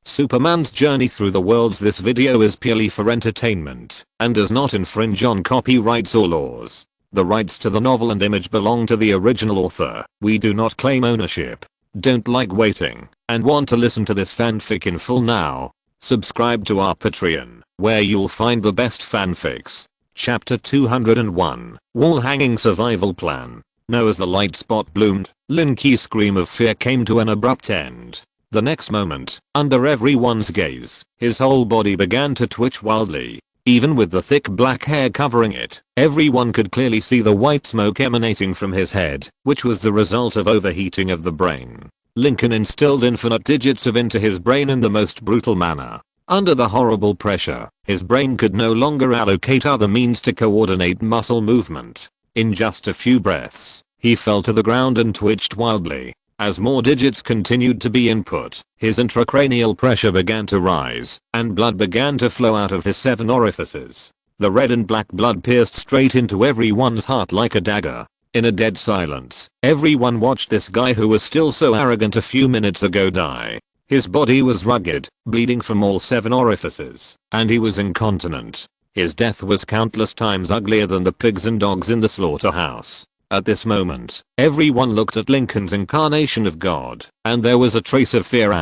Superman's journey through the worlds. This video is purely for entertainment and does not infringe on copyrights or laws. The rights to the novel and image belong to the original author. We do not claim ownership. Don't like waiting and want to listen to this fanfic in full now? Subscribe to our Patreon, where you'll find the best fanfics. Chapter 201, Wall Hanging Survival Plan. Now as the light spot bloomed, Lin Key's scream of fear came to an abrupt end. The next moment, under everyone's gaze, his whole body began to twitch wildly. Even with the thick black hair covering it, everyone could clearly see the white smoke emanating from his head, which was the result of overheating of the brain. Lincoln instilled infinite digits into his brain in the most brutal manner. Under the horrible pressure, his brain could no longer allocate other means to coordinate muscle movement. In just a few breaths, he fell to the ground and twitched wildly. As more digits continued to be input, his intracranial pressure began to rise, and blood began to flow out of his 7 orifices. The red and black blood pierced straight into everyone's heart like a dagger. In a dead silence, everyone watched this guy who was still so arrogant a few minutes ago die. His body was rugged, bleeding from all 7 orifices, and he was incontinent. His death was countless times uglier than the pigs and dogs in the slaughterhouse. At this moment, everyone looked at Lincoln's incarnation of God, and there was a trace of fear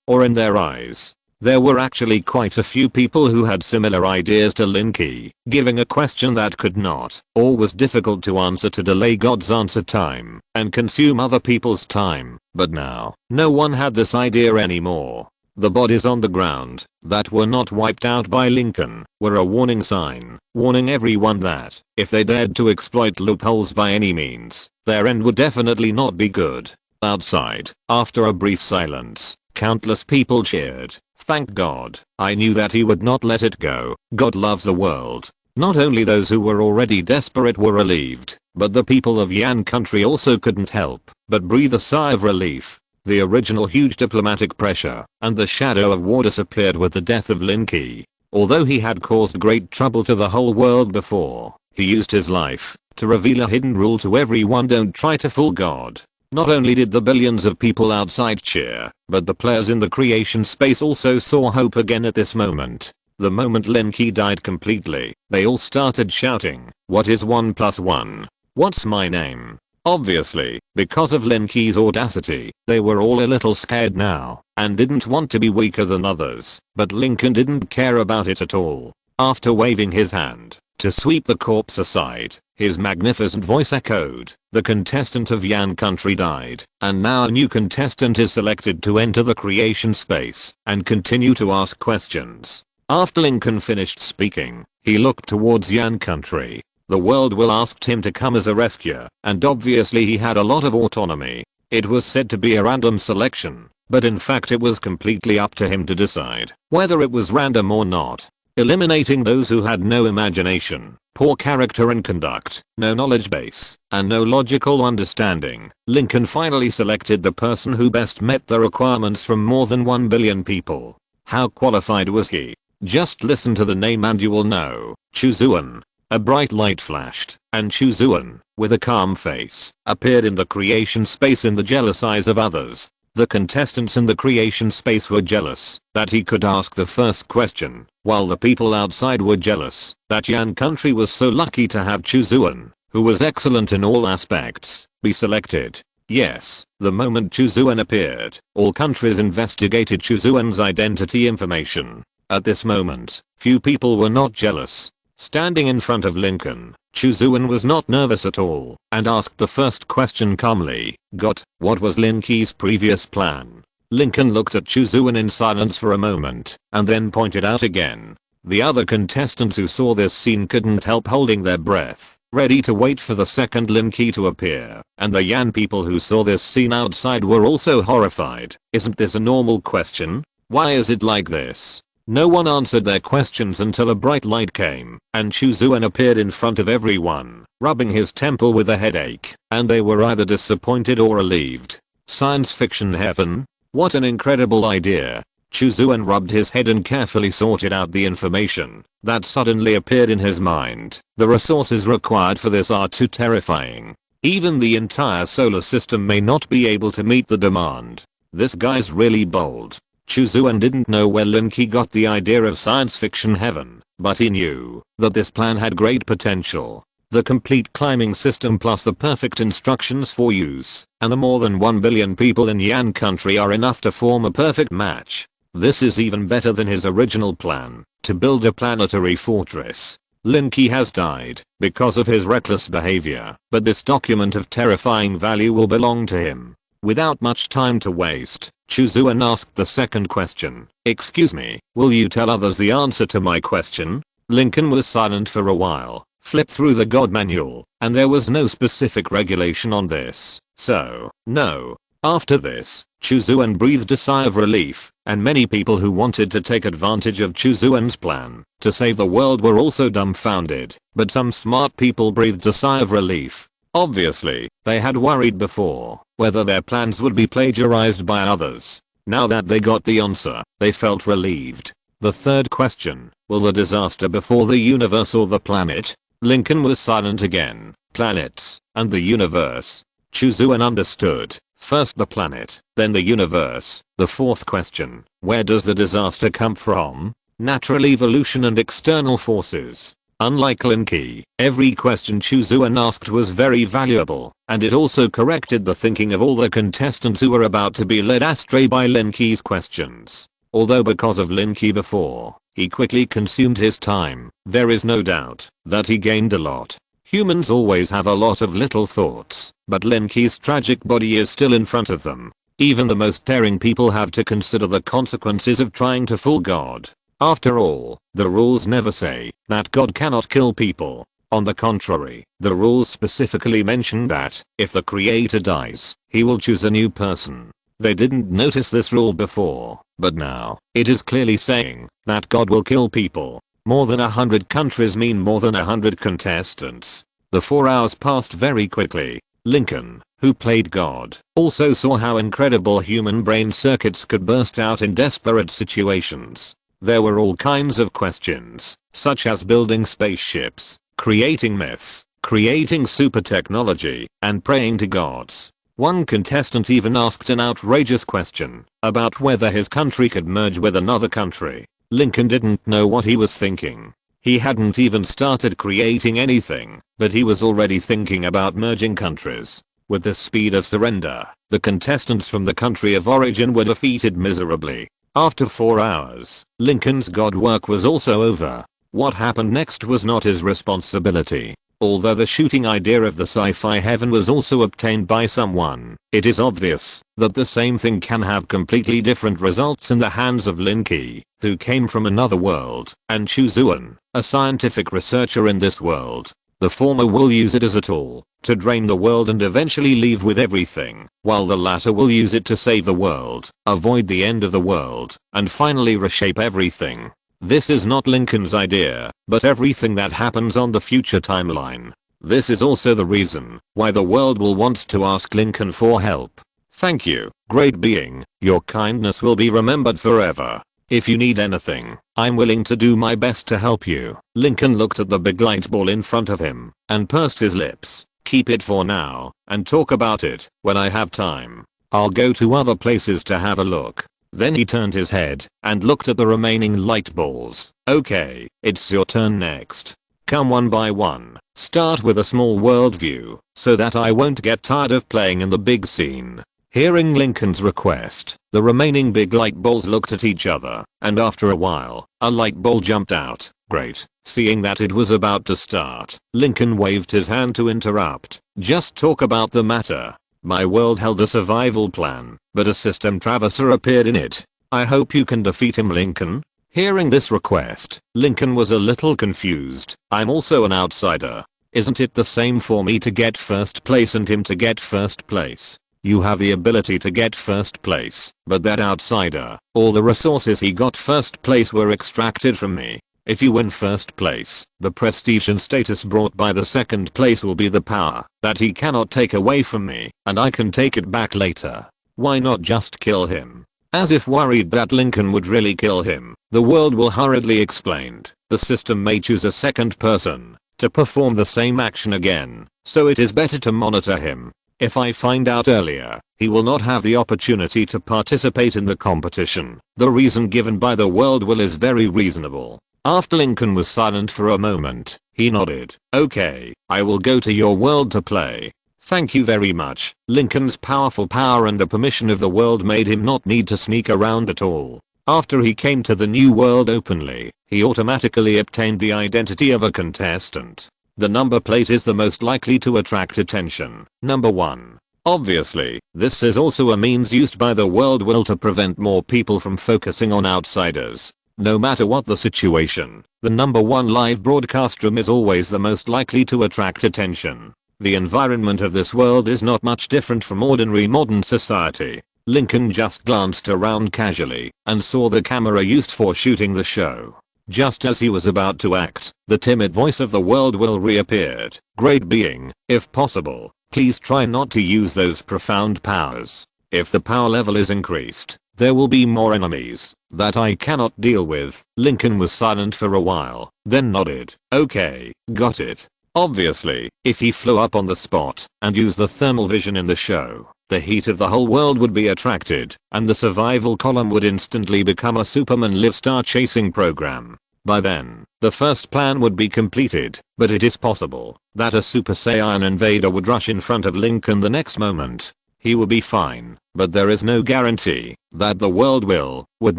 or in their eyes. There were actually quite a few people who had similar ideas to Lin Key, giving a question that could not, or was difficult to answer to delay God's answer time, and consume other people's time. But now, no one had this idea anymore. The bodies on the ground, that were not wiped out by Lincoln, were a warning sign, warning everyone that, if they dared to exploit loopholes by any means, their end would definitely not be good. Outside, after a brief silence, countless people cheered. Thank God, I knew that he would not let it go. God loves the world. Not only those who were already desperate were relieved, but the people of Yan country also couldn't help but breathe a sigh of relief. The original huge diplomatic pressure and the shadow of war disappeared with the death of Lin Key. Although he had caused great trouble to the whole world before, he used his life to reveal a hidden rule to everyone: don't try to fool God. Not only did the billions of people outside cheer, but the players in the creation space also saw hope again at this moment. The moment Lin Key died completely, they all started shouting, "What is 1 + 1? What's my name?" Obviously, because of Lin Key's audacity, they were all a little scared now, and didn't want to be weaker than others, but Lincoln didn't care about it at all. After waving his hand to sweep the corpse aside, his magnificent voice echoed, "The contestant of Yan country died, and now a new contestant is selected to enter the creation space and continue to ask questions." After Lincoln finished speaking, he looked towards Yan country. The world will asked him to come as a rescuer, and obviously he had a lot of autonomy. It was said to be a random selection, but in fact it was completely up to him to decide whether it was random or not. Eliminating those who had no imagination, poor character and conduct, no knowledge base, and no logical understanding, Lincoln finally selected the person who best met the requirements from more than 1 billion people. How qualified was he? Just listen to the name and you will know. Chuzuan. A bright light flashed, and Chuzuan, with a calm face, appeared in the creation space in the jealous eyes of others. The contestants in the creation space were jealous that he could ask the first question, while the people outside were jealous that Yan country was so lucky to have Chuzuan, who was excellent in all aspects, be selected. Yes, the moment Chuzuan appeared, all countries investigated Chuzuan's identity information. At this moment, few people were not jealous. Standing in front of Lincoln, Chuzuan was not nervous at all and asked the first question calmly. "Got, what was Lin Key's previous plan?" Lincoln looked at Chuzuan in silence for a moment and then pointed out again. The other contestants who saw this scene couldn't help holding their breath, ready to wait for the second Lin Key to appear, and the Yan people who saw this scene outside were also horrified. Isn't this a normal question? Why is it like this? No one answered their questions until a bright light came, and Chuzuan appeared in front of everyone, rubbing his temple with a headache, and they were either disappointed or relieved. Science fiction heaven? What an incredible idea. Chuzuan rubbed his head and carefully sorted out the information that suddenly appeared in his mind. The resources required for this are too terrifying. Even the entire solar system may not be able to meet the demand. This guy's really bold. Chuzuan didn't know where Linky got the idea of science fiction heaven, but he knew that this plan had great potential. The complete climbing system plus the perfect instructions for use, and the more than 1 billion people in Yan country are enough to form a perfect match. This is even better than his original plan, to build a planetary fortress. Linky has died because of his reckless behavior, but this document of terrifying value will belong to him. Without much time to waste, Chuzuan asked the second question. Excuse me, will you tell others the answer to my question? Lincoln was silent for a while, flipped through the God manual, and there was no specific regulation on this, so, no. After this, Chuzuan breathed a sigh of relief, and many people who wanted to take advantage of Chuzuan's plan to save the world were also dumbfounded, but some smart people breathed a sigh of relief. Obviously, they had worried before whether their plans would be plagiarized by others. Now that they got the answer, they felt relieved. The third question, will the disaster befall the universe or the planet? Lincoln was silent again. Planets, and the universe. Chuzuan understood. First the planet, then the universe. The fourth question, where does the disaster come from? Natural evolution and external forces. Unlike Linky, every question Chuzuan asked was very valuable, and it also corrected the thinking of all the contestants who were about to be led astray by Linky's questions. Although because of Linky before, he quickly consumed his time, there is no doubt that he gained a lot. Humans always have a lot of little thoughts, but Linky's tragic body is still in front of them. Even the most daring people have to consider the consequences of trying to fool God. After all, the rules never say that God cannot kill people. On the contrary, the rules specifically mention that if the creator dies, he will choose a new person. They didn't notice this rule before, but now, it is clearly saying that God will kill people. More than 100 countries mean more than 100 contestants. The 4 hours passed very quickly. Lincoln, who played God, also saw how incredible human brain circuits could burst out in desperate situations. There were all kinds of questions, such as building spaceships, creating myths, creating super technology, and praying to gods. One contestant even asked an outrageous question about whether his country could merge with another country. Lincoln didn't know what he was thinking. He hadn't even started creating anything, but he was already thinking about merging countries. With the speed of surrender, the contestants from the country of origin were defeated miserably. After 4 hours, Lincoln's God work was also over. What happened next was not his responsibility. Although the shooting idea of the sci-fi heaven was also obtained by someone, it is obvious that the same thing can have completely different results in the hands of Linky, who came from another world, and Chuzuan, a scientific researcher in this world. The former will use it as a tool to drain the world and eventually leave with everything, while the latter will use it to save the world, avoid the end of the world, and finally reshape everything. This is not Lincoln's idea, but everything that happens on the future timeline. This is also the reason why the world will want to ask Lincoln for help. Thank you, great being, your kindness will be remembered forever. If you need anything, I'm willing to do my best to help you. Lincoln looked at the big light ball in front of him and pursed his lips. Keep it for now and talk about it when I have time. I'll go to other places to have a look. Then he turned his head and looked at the remaining light balls. Okay, it's your turn next. Come one by one. Start with a small world view so that I won't get tired of playing in the big scene. Hearing Lincoln's request, the remaining big light balls looked at each other, and after a while, a light ball jumped out. Great. Seeing that it was about to start, Lincoln waved his hand to interrupt. Just talk about the matter. My world held a survival plan, but a system traverser appeared in it. I hope you can defeat him, Lincoln. Hearing this request, Lincoln was a little confused. I'm also an outsider. Isn't it the same for me to get first place and him to get first place? You have the ability to get first place, but that outsider, all the resources he got first place were extracted from me. If you win first place, the prestige and status brought by the second place will be the power that he cannot take away from me, and I can take it back later. Why not just kill him? As if worried that Lincoln would really kill him, the world will hurriedly explained. The system may choose a second person to perform the same action again, so it is better to monitor him. If I find out earlier, he will not have the opportunity to participate in the competition. The reason given by the world will is very reasonable. After Lincoln was silent for a moment, he nodded. Okay, I will go to your world to play. Thank you very much. Lincoln's powerful power and the permission of the world made him not need to sneak around at all. After he came to the new world openly, he automatically obtained the identity of a contestant. The number plate is the most likely to attract attention. Number 1. Obviously, this is also a means used by the world will to prevent more people from focusing on outsiders. No matter what the situation, the number 1 live broadcast room is always the most likely to attract attention. The environment of this world is not much different from ordinary modern society. Lincoln just glanced around casually and saw the camera used for shooting the show. Just as he was about to act, the timid voice of the world will reappeared. Great being, if possible, please try not to use those profound powers. If the power level is increased, there will be more enemies that I cannot deal with. Lincoln was silent for a while, then nodded. Okay, got it. Obviously, if he flew up on the spot and used the thermal vision in the show, the heat of the whole world would be attracted, and the survival column would instantly become a Superman live star chasing program. By then, the first plan would be completed, but it is possible that a Super Saiyan invader would rush in front of Lincoln the next moment. He will be fine, but there is no guarantee that the world would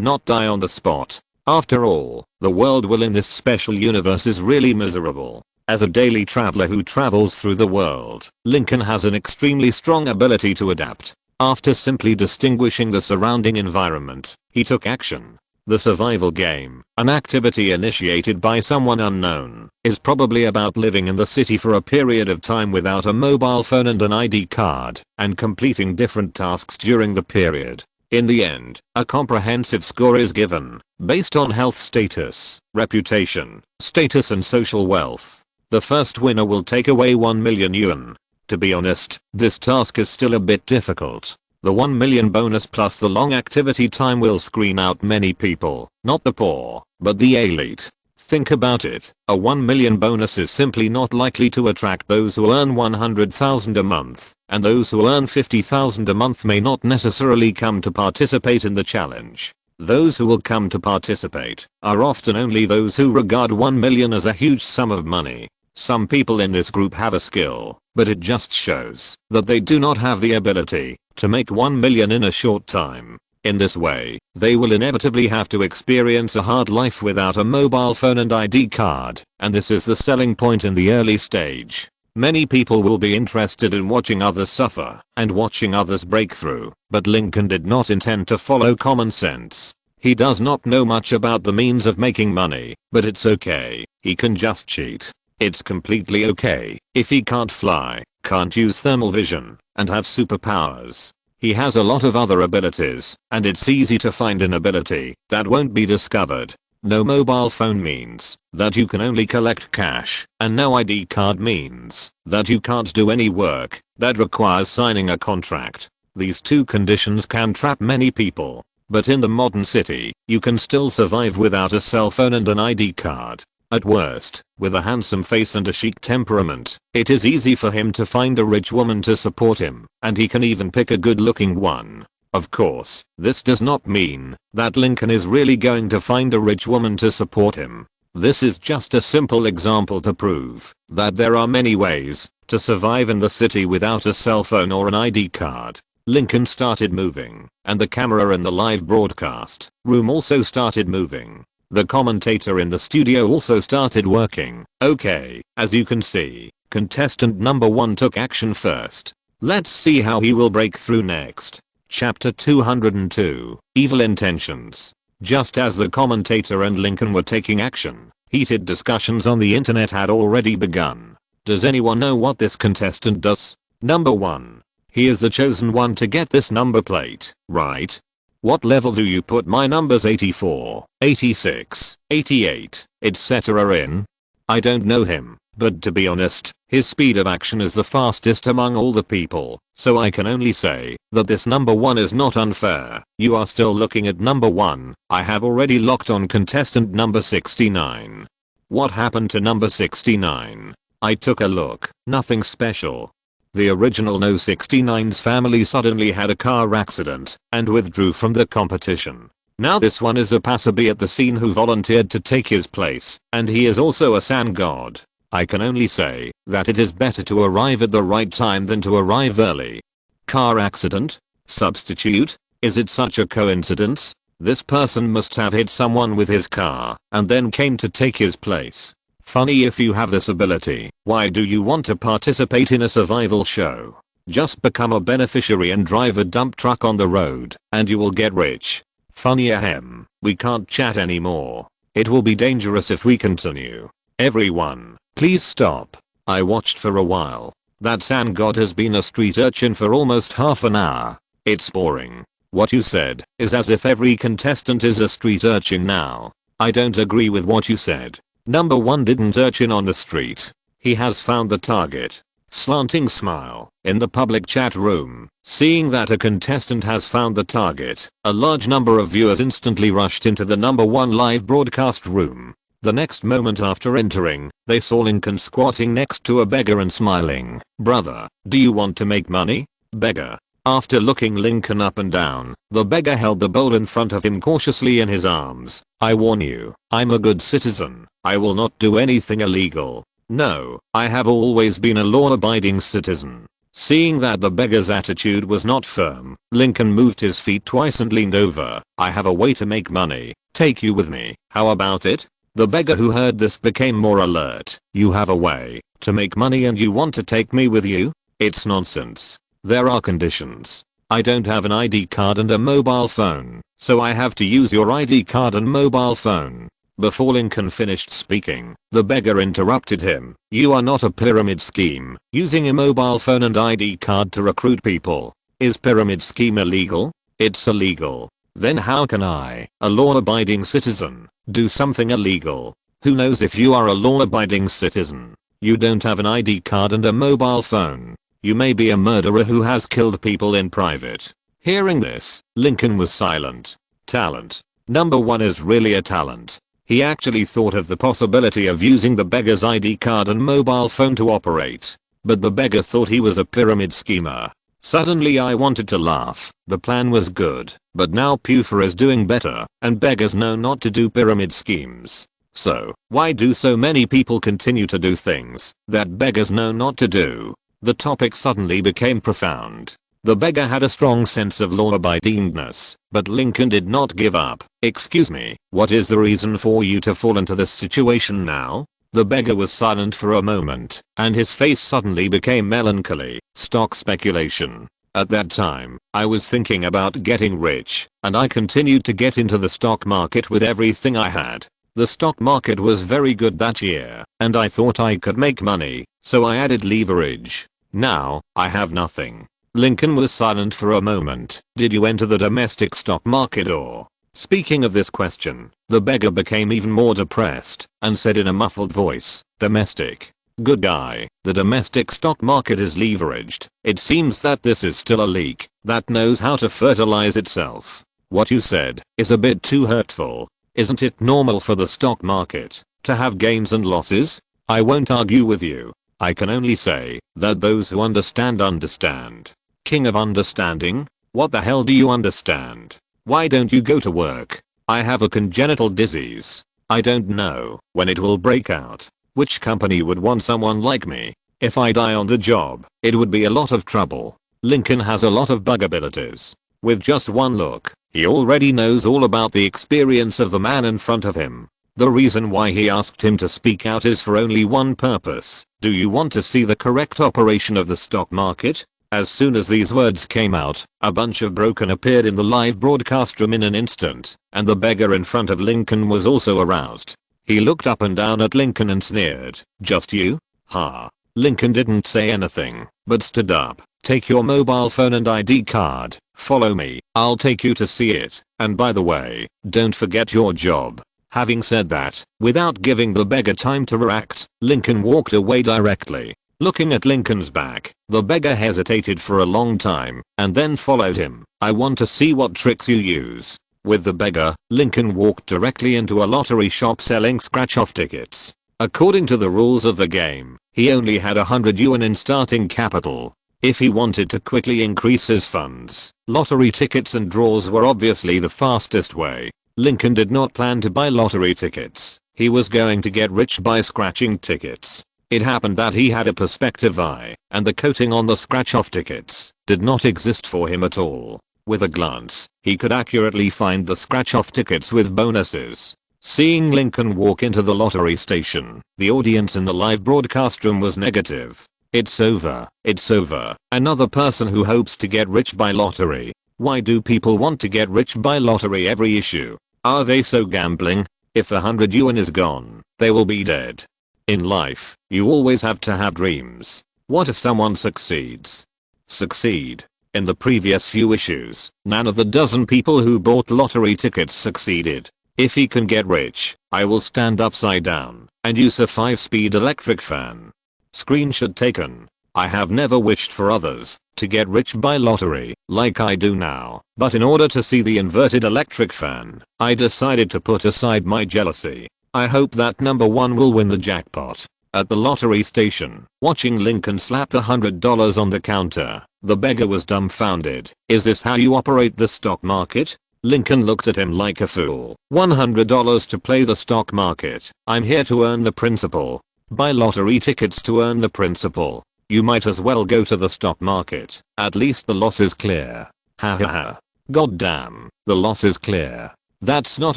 not die on the spot. After all, the world will in this special universe is really miserable. As a daily traveler who travels through the world, Lincoln has an extremely strong ability to adapt. After simply distinguishing the surrounding environment, he took action. The survival game, an activity initiated by someone unknown, is probably about living in the city for a period of time without a mobile phone and an ID card, and completing different tasks during the period. In the end, a comprehensive score is given, based on health status, reputation, status and social wealth. The first winner will take away 1 million yuan. To be honest, this task is still a bit difficult. The 1 million bonus plus the long activity time will screen out many people, not the poor, but the elite. Think about it, a 1 million bonus is simply not likely to attract those who earn 100,000 a month, and those who earn 50,000 a month may not necessarily come to participate in the challenge. Those who will come to participate are often only those who regard 1 million as a huge sum of money. Some people in this group have a skill, but it just shows that they do not have the ability to make 1 million in a short time. In this way, they will inevitably have to experience a hard life without a mobile phone and ID card, and this is the selling point in the early stage. Many people will be interested in watching others suffer and watching others break through, but Lincoln did not intend to follow common sense. He does not know much about the means of making money, but it's okay, he can just cheat. It's completely okay if he can't fly, can't use thermal vision, and have superpowers. He has a lot of other abilities, and it's easy to find an ability that won't be discovered. No mobile phone means that you can only collect cash, and no ID card means that you can't do any work that requires signing a contract. These two conditions can trap many people, but in the modern city, you can still survive without a cell phone and an ID card. At worst, with a handsome face and a chic temperament, it is easy for him to find a rich woman to support him, and he can even pick a good-looking one. Of course, this does not mean that Lincoln is really going to find a rich woman to support him. This is just a simple example to prove that there are many ways to survive in the city without a cell phone or an ID card. Lincoln started moving, and the camera in the live broadcast room also started moving. The commentator in the studio also started working. Okay, as you can see, contestant number 1 took action first. Let's see how he will break through next. Chapter 202, Evil Intentions. Just as the commentator and Lincoln were taking action, heated discussions on the internet had already begun. Does anyone know what this contestant does? Number 1. He is the chosen one to get this number plate, right? What level do you put my numbers 84, 86, 88, etc. in? I don't know him, but to be honest, his speed of action is the fastest among all the people, so I can only say that this number 1 is not unfair. You are still looking at number 1. I have already locked on contestant number 69. What happened to number 69? I took a look, nothing special. The original No 69's family suddenly had a car accident and withdrew from the competition. Now this one is a passerby at the scene who volunteered to take his place, and he is also a sand god. I can only say that it is better to arrive at the right time than to arrive early. Car accident? Substitute? Is it such a coincidence? This person must have hit someone with his car and then came to take his place. Funny, if you have this ability, why do you want to participate in a survival show? Just become a beneficiary and drive a dump truck on the road and you will get rich. Funny, ahem. We can't chat anymore. It will be dangerous if we continue. Everyone, please stop. I watched for a while. That sand god has been a street urchin for almost half an hour. It's boring. What you said is as if every contestant is a street urchin now. I don't agree with what you said. Number 1 didn't urchin on the street. He has found the target. Slanting smile. In the public chat room, seeing that a contestant has found the target, a large number of viewers instantly rushed into the number 1 live broadcast room. The next moment after entering, they saw Lincoln squatting next to a beggar and smiling. Brother, do you want to make money? Beggar. After looking Lincoln up and down, the beggar held the bowl in front of him cautiously in his arms. I warn you, I'm a good citizen. I will not do anything illegal. No, I have always been a law-abiding citizen. Seeing that the beggar's attitude was not firm, Lincoln moved his feet twice and leaned over. I have a way to make money. Take you with me. How about it? The beggar, who heard this, became more alert. You have a way to make money and you want to take me with you? It's nonsense. There are conditions. I don't have an ID card and a mobile phone, so I have to use your ID card and mobile phone. Before Lincoln finished speaking, the beggar interrupted him. You are not a pyramid scheme, using a mobile phone and ID card to recruit people. Is pyramid scheme illegal? It's illegal. Then how can I, a law-abiding citizen, do something illegal? Who knows if you are a law-abiding citizen? You don't have an ID card and a mobile phone. You may be a murderer who has killed people in private. Hearing this, Lincoln was silent. Talent. Number 1 is really a talent. He actually thought of the possibility of using the beggar's ID card and mobile phone to operate. But the beggar thought he was a pyramid schemer. Suddenly I wanted to laugh. The plan was good, but now Puffer is doing better, and beggars know not to do pyramid schemes. So, why do so many people continue to do things that beggars know not to do? The topic suddenly became profound. The beggar had a strong sense of law-abidingness, but Lincoln did not give up. Excuse me, what is the reason for you to fall into this situation now? The beggar was silent for a moment, and his face suddenly became melancholy. Stock speculation. At that time, I was thinking about getting rich, and I continued to get into the stock market with everything I had. The stock market was very good that year, and I thought I could make money, so I added leverage. Now, I have nothing. Lincoln was silent for a moment. Did you enter the domestic stock market or? Speaking of this question, the beggar became even more depressed and said in a muffled voice, domestic. Good guy, the domestic stock market is leveraged. It seems that this is still a leak that knows how to fertilize itself. What you said is a bit too hurtful. Isn't it normal for the stock market to have gains and losses? I won't argue with you. I can only say that those who understand understand. King of understanding? What the hell do you understand? Why don't you go to work? I have a congenital disease. I don't know when it will break out. Which company would want someone like me? If I die on the job, it would be a lot of trouble. Lincoln has a lot of bug abilities. With just one look, he already knows all about the experience of the man in front of him. The reason why he asked him to speak out is for only one purpose. Do you want to see the correct operation of the stock market? As soon as these words came out, a bunch of broken appeared in the live broadcast room in an instant, and the beggar in front of Lincoln was also aroused. He looked up and down at Lincoln and sneered. Just you? Ha. Lincoln didn't say anything, but stood up. Take your mobile phone and ID card. Follow me. I'll take you to see it. And by the way, don't forget your job. Having said that, without giving the beggar time to react, Lincoln walked away directly. Looking at Lincoln's back, the beggar hesitated for a long time, and then followed him. I want to see what tricks you use. With the beggar, Lincoln walked directly into a lottery shop selling scratch-off tickets. According to the rules of the game, he only had 100 yuan in starting capital. If he wanted to quickly increase his funds, lottery tickets and draws were obviously the fastest way. Lincoln did not plan to buy lottery tickets. He was going to get rich by scratching tickets. It happened that he had a perspective eye, and the coating on the scratch-off tickets did not exist for him at all. With a glance, he could accurately find the scratch-off tickets with bonuses. Seeing Lincoln walk into the lottery station, the audience in the live broadcast room was negative. It's over. It's over. Another person who hopes to get rich by lottery. Why do people want to get rich by lottery every issue? Are they so gambling? If 100 yuan is gone, they will be dead. In life, you always have to have dreams. What if someone succeeds? Succeed. In the previous few issues, none of the dozen people who bought lottery tickets succeeded. If he can get rich, I will stand upside down and use a 5-speed electric fan. Screenshot taken. I have never wished for others to get rich by lottery like I do now, but in order to see the inverted electric fan, I decided to put aside my jealousy. I hope that number 1 will win the jackpot. At the lottery station, watching Lincoln slap $100 on the counter, the beggar was dumbfounded. Is this how you operate the stock market? Lincoln looked at him like a fool. $100 to play the stock market. I'm here to earn the principal. Buy lottery tickets to earn the principal. You might as well go to the stock market. At least the loss is clear. Ha ha ha. God damn, the loss is clear. That's not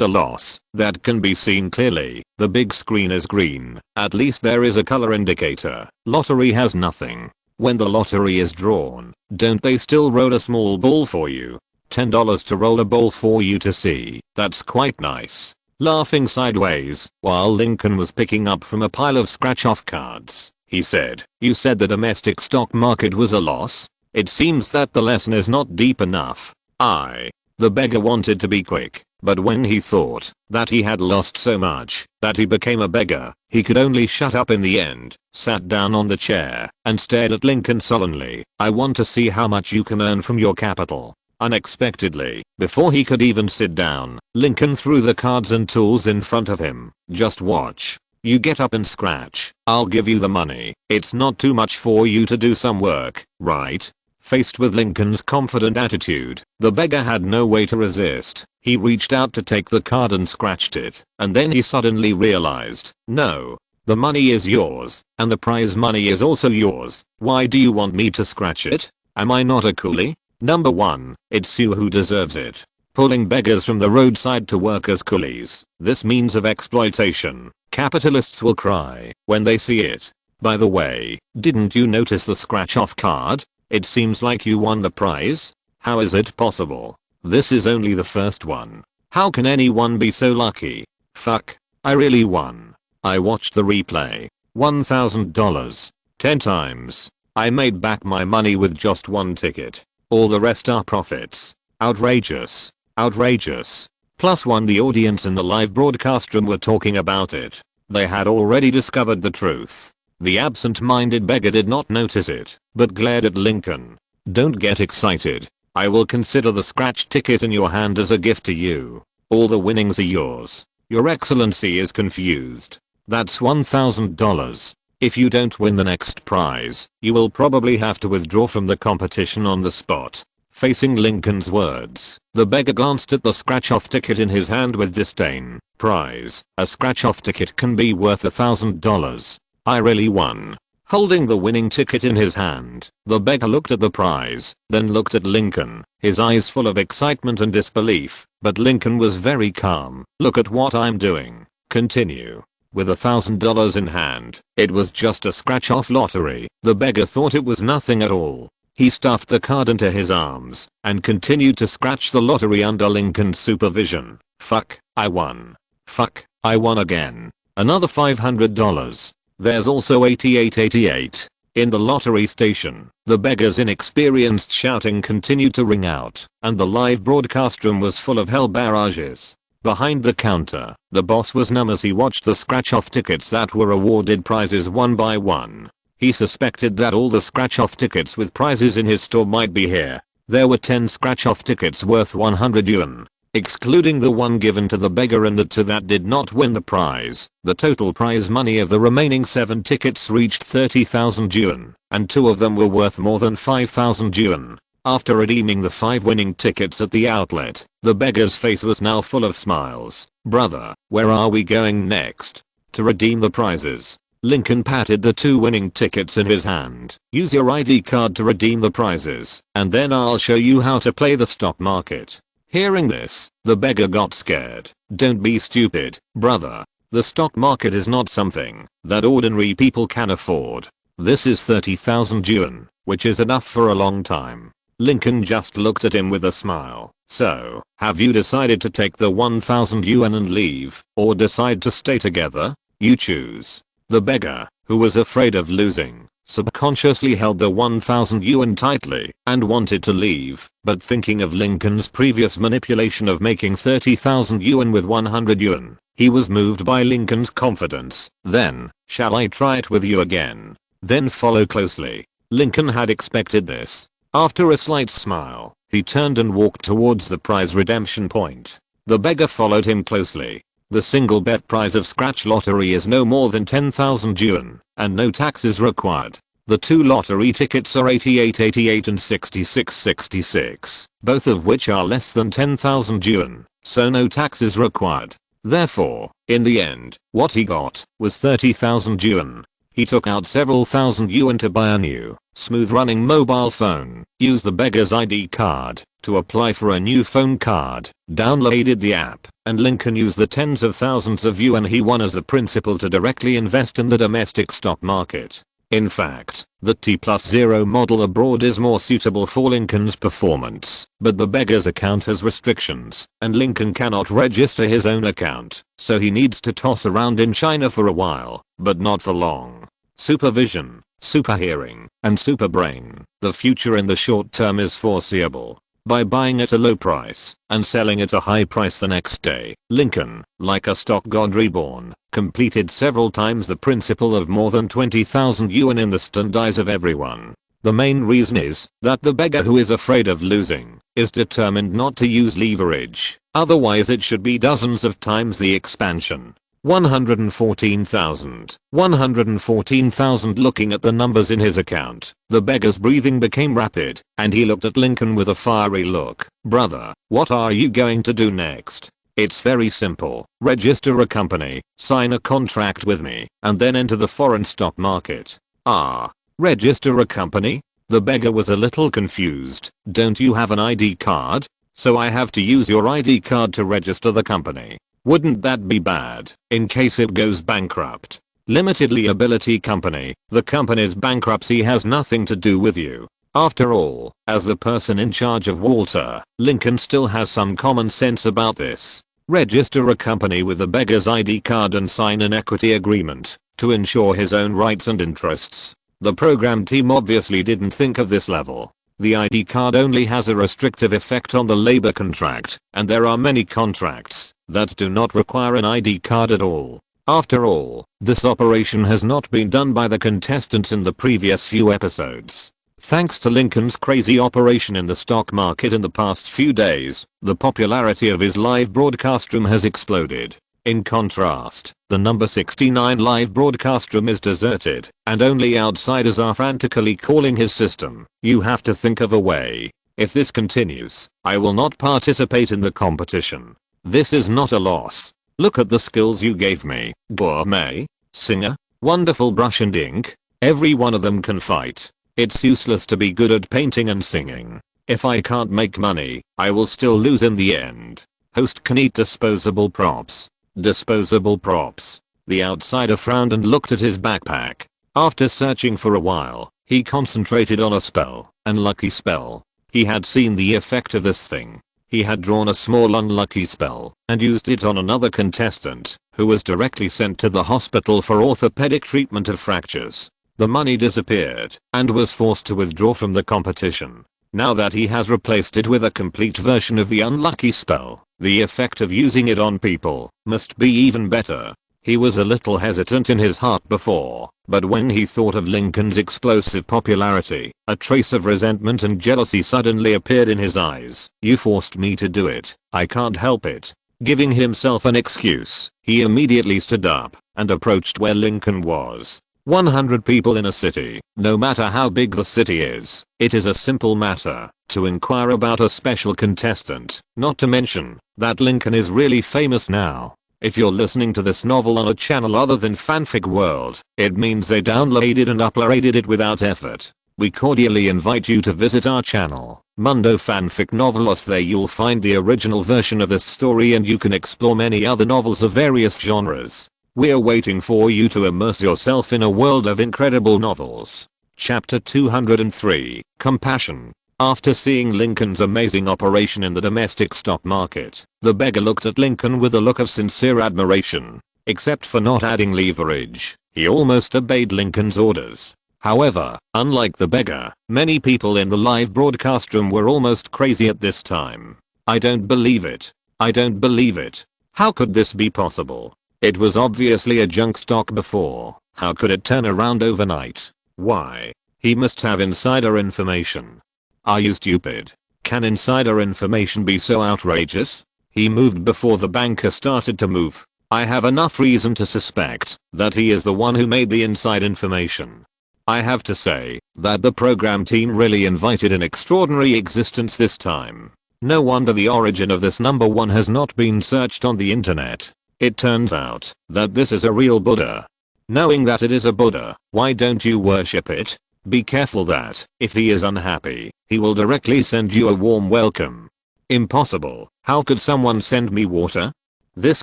a loss. That can be seen clearly. The big screen is green. At least there is a color indicator. Lottery has nothing. When the lottery is drawn, don't they still roll a small ball for you? $10 to roll a ball for you to see. That's quite nice. Laughing sideways, while Lincoln was picking up from a pile of scratch-off cards, he said, "You said the domestic stock market was a loss? It seems that the lesson is not deep enough." The beggar wanted to be quick, but when he thought that he had lost so much that he became a beggar, he could only shut up in the end, sat down on the chair, and stared at Lincoln sullenly. "I want to see how much you can earn from your capital." Unexpectedly, before he could even sit down, Lincoln threw the cards and tools in front of him. "Just watch. You get up and scratch. I'll give you the money. It's not too much for you to do some work, right?" Faced with Lincoln's confident attitude, the beggar had no way to resist. He reached out to take the card and scratched it, and then he suddenly realized, "No. The money is yours, and the prize money is also yours. Why do you want me to scratch it? Am I not a coolie? Number 1, it's you who deserves it. Pulling beggars from the roadside to work as coolies. This means of exploitation. Capitalists will cry when they see it. By the way, didn't you notice the scratch-off card? It seems like you won the prize. How is it possible? This is only the first one. How can anyone be so lucky? Fuck. I really won. I watched the replay. $1,000. 10 times. I made back my money with just one ticket. All the rest are profits. Outrageous. Outrageous. +1 The audience in the live broadcast room were talking about it. They had already discovered the truth. The absent-minded beggar did not notice it, but glared at Lincoln. "Don't get excited. I will consider the scratch ticket in your hand as a gift to you. All the winnings are yours. Your Excellency is confused. That's $1,000. If you don't win the next prize, you will probably have to withdraw from the competition on the spot." Facing Lincoln's words, the beggar glanced at the scratch-off ticket in his hand with disdain. "Prize. A scratch-off ticket can be worth $1,000. I really won." Holding the winning ticket in his hand, the beggar looked at the prize, then looked at Lincoln, his eyes full of excitement and disbelief, but Lincoln was very calm. "Look at what I'm doing. Continue." With $1,000 in hand, it was just a scratch-off lottery. The beggar thought it was nothing at all. He stuffed the card into his arms and continued to scratch the lottery under Lincoln's supervision. "Fuck, I won. Fuck, I won again. Another $500. There's also 8888. In the lottery station, the beggar's inexperienced shouting continued to ring out, and the live broadcast room was full of hell barrages. Behind the counter, the boss was numb as he watched the scratch-off tickets that were awarded prizes one by one. He suspected that all the scratch-off tickets with prizes in his store might be here. There were 10 scratch-off tickets worth 100 yuan. Excluding the one given to the beggar and the 2 that did not win the prize, the total prize money of the remaining 7 tickets reached 30,000 yuan. and 2 of them were worth more than 5,000 yuan. After redeeming the 5 winning tickets at the outlet, the beggar's face was now full of smiles. "Brother, where are we going next?" "To redeem the prizes." Lincoln patted the 2 winning tickets in his hand. "Use your ID card to redeem the prizes, and then I'll show you how to play the stock market." Hearing this, the beggar got scared. "Don't be stupid, brother. The stock market is not something that ordinary people can afford. This is 30,000 yuan, which is enough for a long time." Lincoln just looked at him with a smile. "So, have you decided to take the 1,000 yuan and leave, or decide to stay together? You choose." The beggar, who was afraid of losing, subconsciously held the 1,000 yuan tightly and wanted to leave, but thinking of Lincoln's previous manipulation of making 30,000 yuan with 100 yuan, he was moved by Lincoln's confidence. "Then, shall I try it with you again? Then follow closely." Lincoln had expected this. After a slight smile, he turned and walked towards the prize redemption point. The beggar followed him closely. The single bet prize of scratch lottery is no more than 10,000 yuan, and no tax is required. The 2 lottery tickets are 8888 and 6666, both of which are less than 10,000 yuan, so no tax is required. Therefore, in the end, what he got was 30,000 yuan. He took out several thousand yuan to buy a new, smooth-running mobile phone, used the beggar's ID card to apply for a new phone card, downloaded the app, and Lincoln used the tens of thousands of yuan he won as the principal to directly invest in the domestic stock market. In fact, the T+0 model abroad is more suitable for Lincoln's performance, but the beggar's account has restrictions, and Lincoln cannot register his own account, so he needs to toss around in China for a while, but not for long. Supervision, superhearing, and superbrain. The future in the short term is foreseeable. By buying at a low price and selling at a high price the next day, Lincoln, like a stock god reborn, completed several times the principle of more than 20,000 yuan in the stunned eyes of everyone. The main reason is that the beggar, who is afraid of losing, is determined not to use leverage, otherwise it should be dozens of times the expansion. 114,000. 114,000. Looking at the numbers in his account, the beggar's breathing became rapid, and he looked at Lincoln with a fiery look. "Brother, what are you going to do next?" "It's very simple. Register a company, sign a contract with me, and then enter the foreign stock market." "Ah, register a company?" The beggar was a little confused. "Don't you have an ID card? So I have to use your ID card to register the company. Wouldn't that be bad, in case it goes bankrupt?" "Limited liability company. The company's bankruptcy has nothing to do with you." After all, as the person in charge of Walter, Lincoln still has some common sense about this. Register a company with the beggar's ID card and sign an equity agreement to ensure his own rights and interests. The program team obviously didn't think of this level. The ID card only has a restrictive effect on the labor contract, and there are many contracts that do not require an ID card at all. After all, this operation has not been done by the contestants in the previous few episodes. Thanks to Lincoln's crazy operation in the stock market in the past few days, the popularity of his live broadcast room has exploded. In contrast, the number 69 live broadcast room is deserted, and only outsiders are frantically calling his system. You have to think of a way. If this continues, I will not participate in the competition. This is not a loss. Look at the skills you gave me. Gourmet, singer, wonderful brush and ink. Every one of them can fight. It's useless to be good at painting and singing. If I can't make money, I will still lose in the end. Host can eat disposable props. Disposable props. The outsider frowned and looked at his backpack. After searching for a while, he concentrated on a spell. Unlucky spell. He had seen the effect of this thing. He had drawn a small unlucky spell and used it on another contestant, who was directly sent to the hospital for orthopedic treatment of fractures. The money disappeared and was forced to withdraw from the competition. Now that he has replaced it with a complete version of the unlucky spell, the effect of using it on people must be even better. He was a little hesitant in his heart before, but when he thought of Lincoln's explosive popularity, a trace of resentment and jealousy suddenly appeared in his eyes. "You forced me to do it. I can't help it." Giving himself an excuse, he immediately stood up and approached where Lincoln was. 100 people in a city. No matter how big the city is, it is a simple matter to inquire about a special contestant. Not to mention that Lincoln is really famous now. If you're listening to this novel on a channel other than Fanfic World, it means they downloaded and uploaded it without effort. We cordially invite you to visit our channel, Mundo Fanfic Novelos. There you'll find the original version of this story and you can explore many other novels of various genres. We're waiting for you to immerse yourself in a world of incredible novels. Chapter 203, Compassion. After seeing Lincoln's amazing operation in the domestic stock market, the beggar looked at Lincoln with a look of sincere admiration. Except for not adding leverage, he almost obeyed Lincoln's orders. However, unlike the beggar, many people in the live broadcast room were almost crazy at this time. I don't believe it. I don't believe it. How could this be possible? It was obviously a junk stock before. How could it turn around overnight? Why? He must have insider information. Are you stupid? Can insider information be so outrageous? He moved before the banker started to move. I have enough reason to suspect that he is the one who made the inside information. I have to say that the program team really invited an extraordinary existence this time. No wonder the origin of this number one has not been searched on the internet. It turns out that this is a real Buddha. Knowing that it is a Buddha, why don't you worship it? Be careful that, if he is unhappy, he will directly send you a warm welcome. Impossible. How could someone send me water? This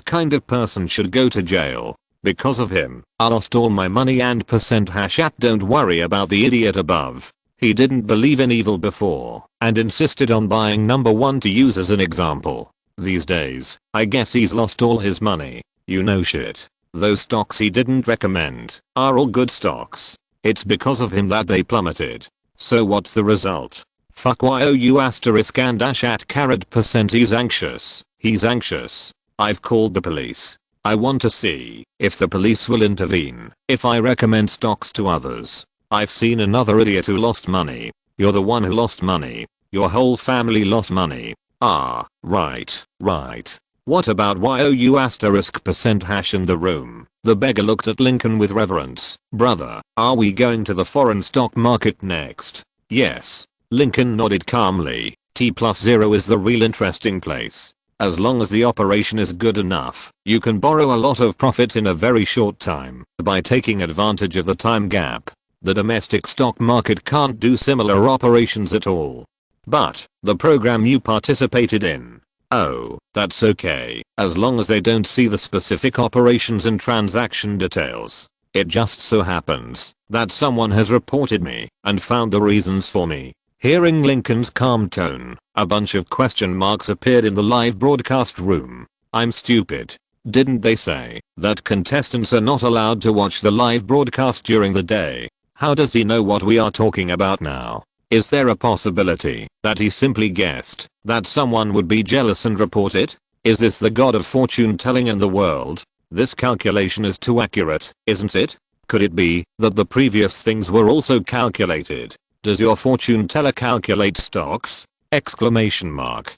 kind of person should go to jail. Because of him, I lost all my money and percent hash at. Don't worry about the idiot above. He didn't believe in evil before and insisted on buying number one to use as an example. These days, I guess he's lost all his money. You know shit. Those stocks he didn't recommend are all good stocks. It's because of him that they plummeted. So what's the result? Fuck you asterisk and dash at carrot percent. He's anxious. He's anxious. I've called the police. I want to see if the police will intervene if I recommend stocks to others. I've seen another idiot who lost money. You're the one who lost money. Your whole family lost money. Ah, right. What about you asterisk percent hash in the room? The beggar looked at Lincoln with reverence. Brother, are we going to the foreign stock market next? Yes. Lincoln nodded calmly. T+0 is the real interesting place. As long as the operation is good enough, you can borrow a lot of profit in a very short time by taking advantage of the time gap. The domestic stock market can't do similar operations at all. But the program you participated in, oh, that's okay, as long as they don't see the specific operations and transaction details. It just so happens that someone has reported me and found the reasons for me. Hearing Lincoln's calm tone, a bunch of question marks appeared in the live broadcast room. I'm stupid. Didn't they say that contestants are not allowed to watch the live broadcast during the day? How does he know what we are talking about now? Is there a possibility that he simply guessed that someone would be jealous and report it? Is this the god of fortune telling in the world? This calculation is too accurate, isn't it? Could it be that the previous things were also calculated? Does your fortune teller calculate stocks? Exclamation mark.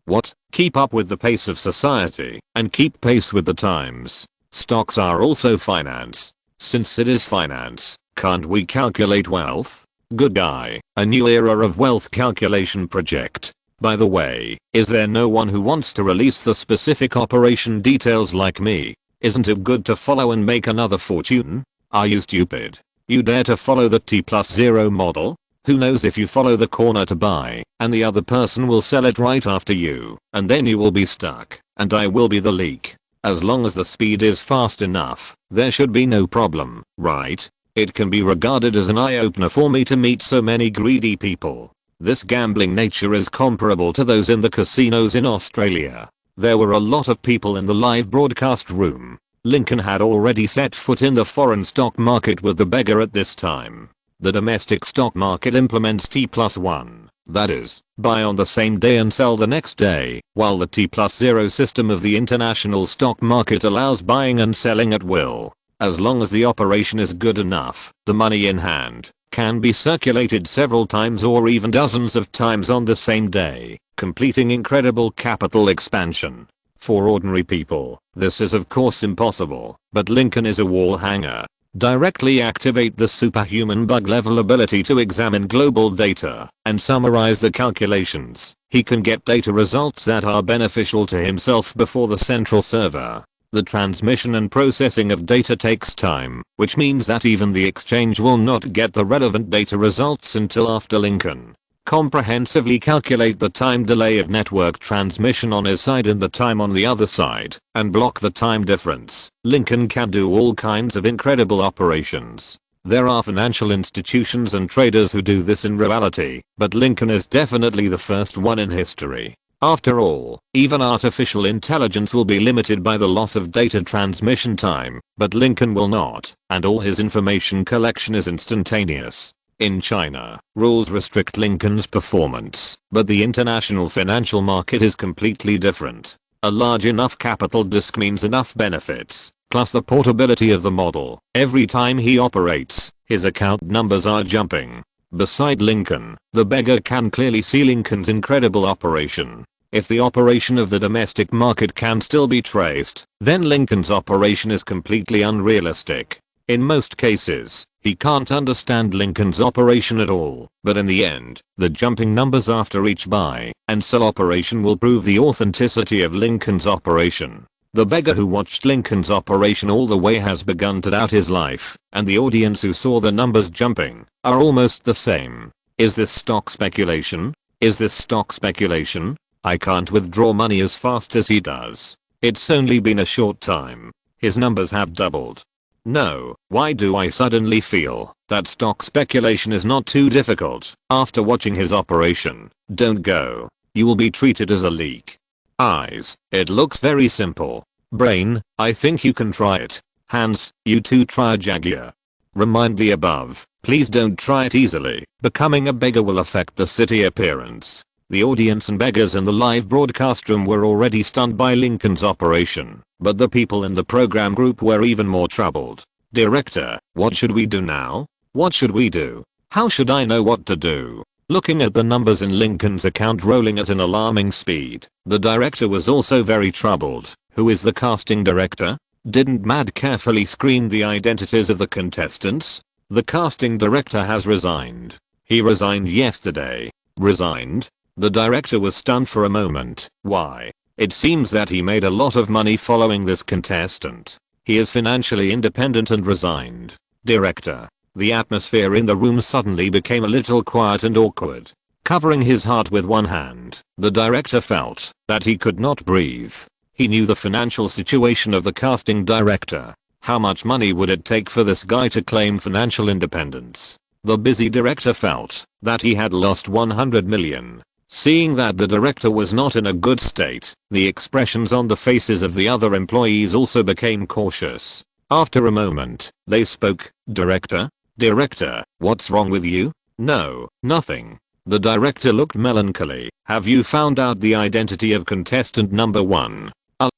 What? Keep up with the pace of society and keep pace with the times. Stocks are also finance. Since it is finance, can't we calculate wealth? Good guy. A new era of wealth calculation project. By the way, is there no one who wants to release the specific operation details like me? Isn't it good to follow and make another fortune? Are you stupid? You dare to follow the T+0 model? Who knows if you follow the corner to buy and the other person will sell it right after you and then you will be stuck and I will be the leak. As long as the speed is fast enough, there should be no problem, right? It can be regarded as an eye-opener for me to meet so many greedy people. This gambling nature is comparable to those in the casinos in Australia. There were a lot of people in the live broadcast room. Lincoln had already set foot in the foreign stock market with the beggar at this time. The domestic stock market implements T+1, that is, buy on the same day and sell the next day, while the T+0 system of the international stock market allows buying and selling at will. As long as the operation is good enough, the money in hand can be circulated several times or even dozens of times on the same day, completing incredible capital expansion. For ordinary people, this is of course impossible, but Lincoln is a wall hanger. directly activate the superhuman bug level ability to examine global data and summarize the calculations. He can get data results that are beneficial to himself before the central server. The transmission and processing of data takes time, which means that even the exchange will not get the relevant data results until after Lincoln comprehensively calculate the time delay of network transmission on his side and the time on the other side, and block the time difference. Lincoln can do all kinds of incredible operations. There are financial institutions and traders who do this in reality, but Lincoln is definitely the first one in history. After all, even artificial intelligence will be limited by the loss of data transmission time, but Lincoln will not, and all his information collection is instantaneous. In China, rules restrict Lincoln's performance, but the international financial market is completely different. A large enough capital disk means enough benefits, plus the portability of the model. Every time he operates, his account numbers are jumping. Beside Lincoln, the beggar can clearly see Lincoln's incredible operation. If the operation of the domestic market can still be traced, then Lincoln's operation is completely unrealistic. In most cases, he can't understand Lincoln's operation at all, but in the end, the jumping numbers after each buy and sell operation will prove the authenticity of Lincoln's operation. The beggar who watched Lincoln's operation all the way has begun to doubt his life, and the audience who saw the numbers jumping are almost the same. Is this stock speculation? Is this stock speculation? I can't withdraw money as fast as he does. It's only been a short time. His numbers have doubled. No, why do I suddenly feel that stock speculation is not too difficult after watching his operation? Don't go. You will be treated as a leak. Eyes, it looks very simple. Brain, I think you can try it. Hands, you too try a Jaguar. Remind the above, please don't try it easily. Becoming a beggar will affect the city appearance. The audience and beggars in the live broadcast room were already stunned by Lincoln's operation, but the people in the program group were even more troubled. Director, what should we do now? What should we do? How should I know what to do? Looking at the numbers in Lincoln's account rolling at an alarming speed, the director was also very troubled. Who is the casting director? Didn't Mad carefully screen the identities of the contestants? The casting director has resigned. He resigned yesterday. Resigned? The director was stunned for a moment. Why? It seems that he made a lot of money following this contestant. He is financially independent and resigned. Director. The atmosphere in the room suddenly became a little quiet and awkward. Covering his heart with one hand, the director felt that he could not breathe. He knew the financial situation of the casting director. How much money would it take for this guy to claim financial independence? The busy director felt that he had lost 100 million. Seeing that the director was not in a good state, the expressions on the faces of the other employees also became cautious. After a moment, they spoke. Director? Director, what's wrong with you? No, nothing. The director looked melancholy. Have you found out the identity of contestant number 1?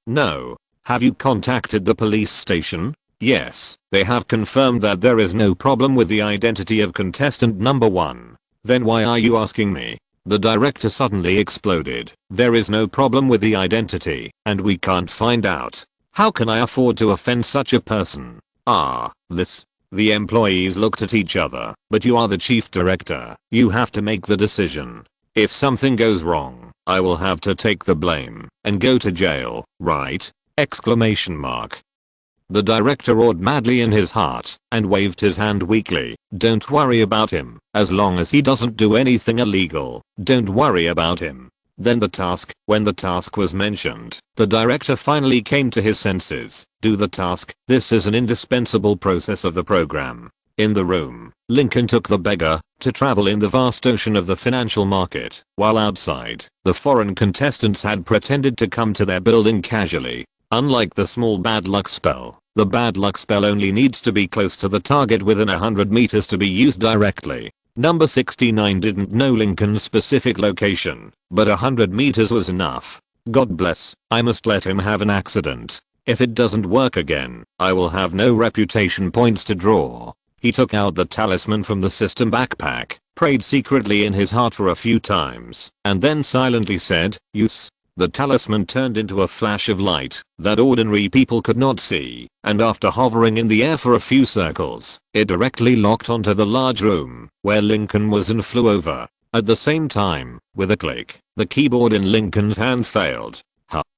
No. Have you contacted the police station? Yes, they have confirmed that there is no problem with the identity of contestant number 1. Then why are you asking me? The director suddenly exploded. There is no problem with the identity, and we can't find out. How can I afford to offend such a person? This. The employees looked at each other. But you are the chief director. You have to make the decision. If something goes wrong, I will have to take the blame and go to jail, right? Exclamation mark. The director roared madly in his heart and waved his hand weakly. Don't worry about him, as long as he doesn't do anything illegal. Don't worry about him. Then when the task was mentioned, the director finally came to his senses. Do the task. This is an indispensable process of the program. In the room, Lincoln took the beggar to travel in the vast ocean of the financial market, while outside, the foreign contestants had pretended to come to their building casually. Unlike the small bad luck spell, the bad luck spell only needs to be close to the target within 100 meters to be used directly. Number 69 didn't know Lincoln's specific location, but 100 meters was enough. God bless, I must let him have an accident. If it doesn't work again, I will have no reputation points to draw. He took out the talisman from the system backpack, prayed secretly in his heart for a few times, and then silently said, use. The talisman turned into a flash of light that ordinary people could not see, and after hovering in the air for a few circles, it directly locked onto the large room where Lincoln was and flew over. At the same time, with a click, the keyboard in Lincoln's hand failed.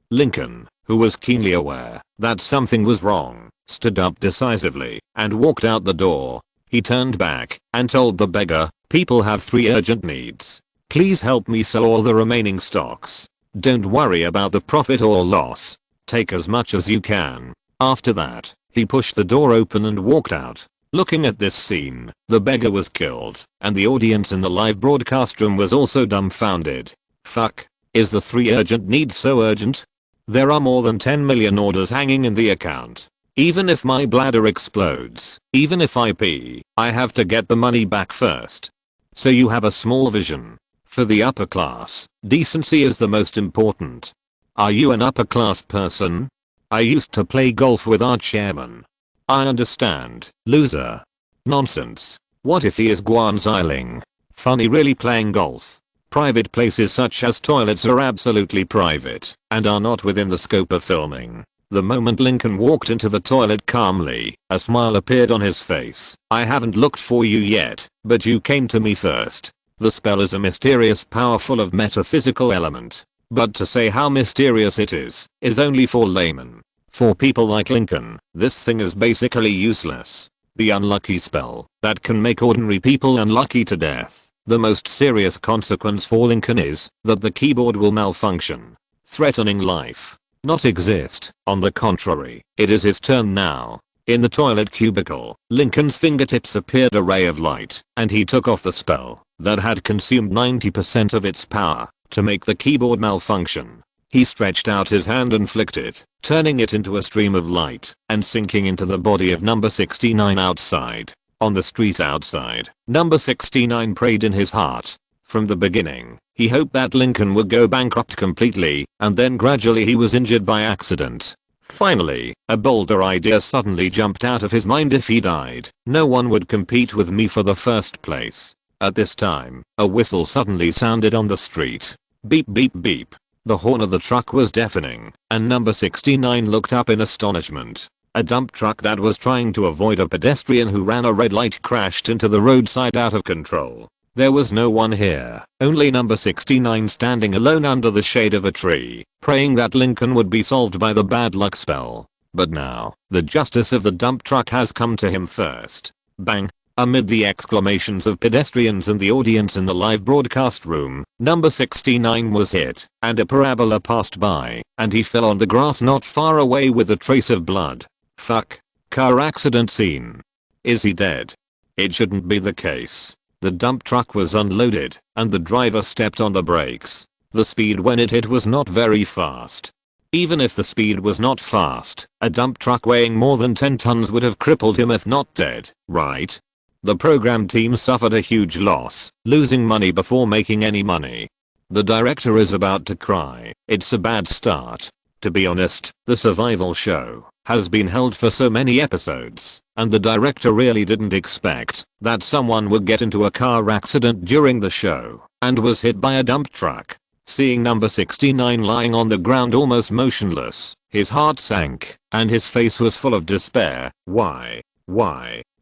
Lincoln, who was keenly aware that something was wrong, stood up decisively and walked out the door. He turned back and told the beggar, "People have 3 urgent needs. Please help me sell all the remaining stocks. Don't worry about the profit or loss. Take as much as you can." After that, he pushed the door open and walked out. Looking at this scene, the beggar was killed, and the audience in the live broadcast room was also dumbfounded. Fuck. Is the 3 urgent needs so urgent? There are more than 10 million orders hanging in the account. Even if my bladder explodes, even if I pee, I have to get the money back first. So you have a small vision. For the upper class, decency is the most important. Are you an upper class person? I used to play golf with our chairman. I understand, loser. Nonsense. What if he is Guanxiling? Funny, really playing golf. Private places such as toilets are absolutely private and are not within the scope of filming. The moment Lincoln walked into the toilet calmly, a smile appeared on his face. I haven't looked for you yet, but you came to me first. The spell is a mysterious power full of metaphysical element. But to say how mysterious it is only for laymen. For people like Lincoln, this thing is basically useless. The unlucky spell that can make ordinary people unlucky to death. The most serious consequence for Lincoln is that the keyboard will malfunction, threatening life. Not exist. On the contrary, it is his turn now. In the toilet cubicle, Lincoln's fingertips appeared a ray of light, and he took off the spell that had consumed 90% of its power to make the keyboard malfunction. He stretched out his hand and flicked it, turning it into a stream of light and sinking into the body of number 69 outside. On the street outside, number 69 prayed in his heart. From the beginning, he hoped that Lincoln would go bankrupt completely, and then gradually he was injured by accident. Finally, a bolder idea suddenly jumped out of his mind. If he died, no one would compete with me for the first place. At this time, a whistle suddenly sounded on the street. Beep beep beep. The horn of the truck was deafening, and number 69 looked up in astonishment. A dump truck that was trying to avoid a pedestrian who ran a red light crashed into the roadside out of control. There was no one here, only number 69 standing alone under the shade of a tree, praying that Lincoln would be solved by the bad luck spell. But now, the justice of the dump truck has come to him first. Bang! Amid the exclamations of pedestrians and the audience in the live broadcast room, number 69 was hit, and a parabola passed by, and he fell on the grass not far away with a trace of blood. Fuck. Car accident scene. Is he dead? It shouldn't be the case. The dump truck was unloaded, and the driver stepped on the brakes. The speed when it hit was not very fast. Even if the speed was not fast, a dump truck weighing more than 10 tons would have crippled him if not dead, right? The program team suffered a huge loss, losing money before making any money. The director is about to cry. It's a bad start. To be honest, the survival show has been held for so many episodes, and the director really didn't expect that someone would get into a car accident during the show and was hit by a dump truck. Seeing number 69 lying on the ground almost motionless, his heart sank and his face was full of despair. Why?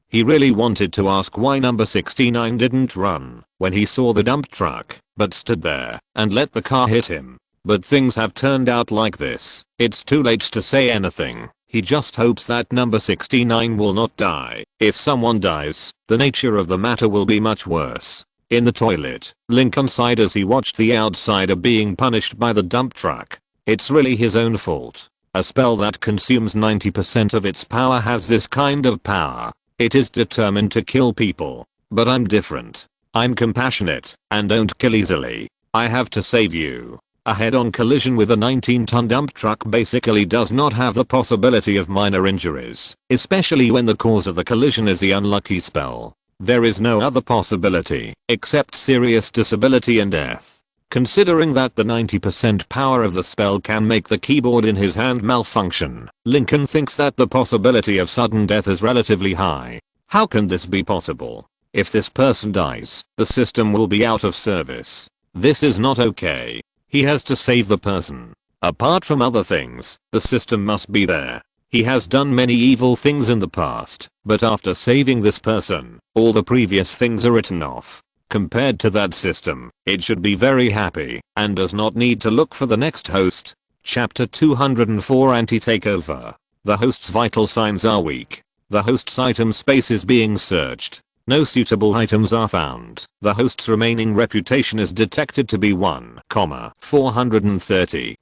He really wanted to ask why number 69 didn't run when he saw the dump truck, but stood there and let the car hit him. But things have turned out like this. It's too late to say anything. He just hopes that number 69 will not die. If someone dies, the nature of the matter will be much worse. In the toilet, Lincoln sighed as he watched the outsider being punished by the dump truck. It's really his own fault. A spell that consumes 90% of its power has this kind of power. It is determined to kill people. But I'm different. I'm compassionate and don't kill easily. I have to save you. A head-on collision with a 19-ton dump truck basically does not have the possibility of minor injuries, especially when the cause of the collision is the unlucky spell. There is no other possibility except serious disability and death. Considering that the 90% power of the spell can make the keyboard in his hand malfunction, Lincoln thinks that the possibility of sudden death is relatively high. How can this be possible? If this person dies, the system will be out of service. This is not okay. He has to save the person. Apart from other things, the system must be there. He has done many evil things in the past, but after saving this person, all the previous things are written off. Compared to that system, it should be very happy, and does not need to look for the next host. Chapter 204 Anti-Takeover. The host's vital signs are weak. The host's item space is being searched. No suitable items are found. The host's remaining reputation is detected to be 1,430,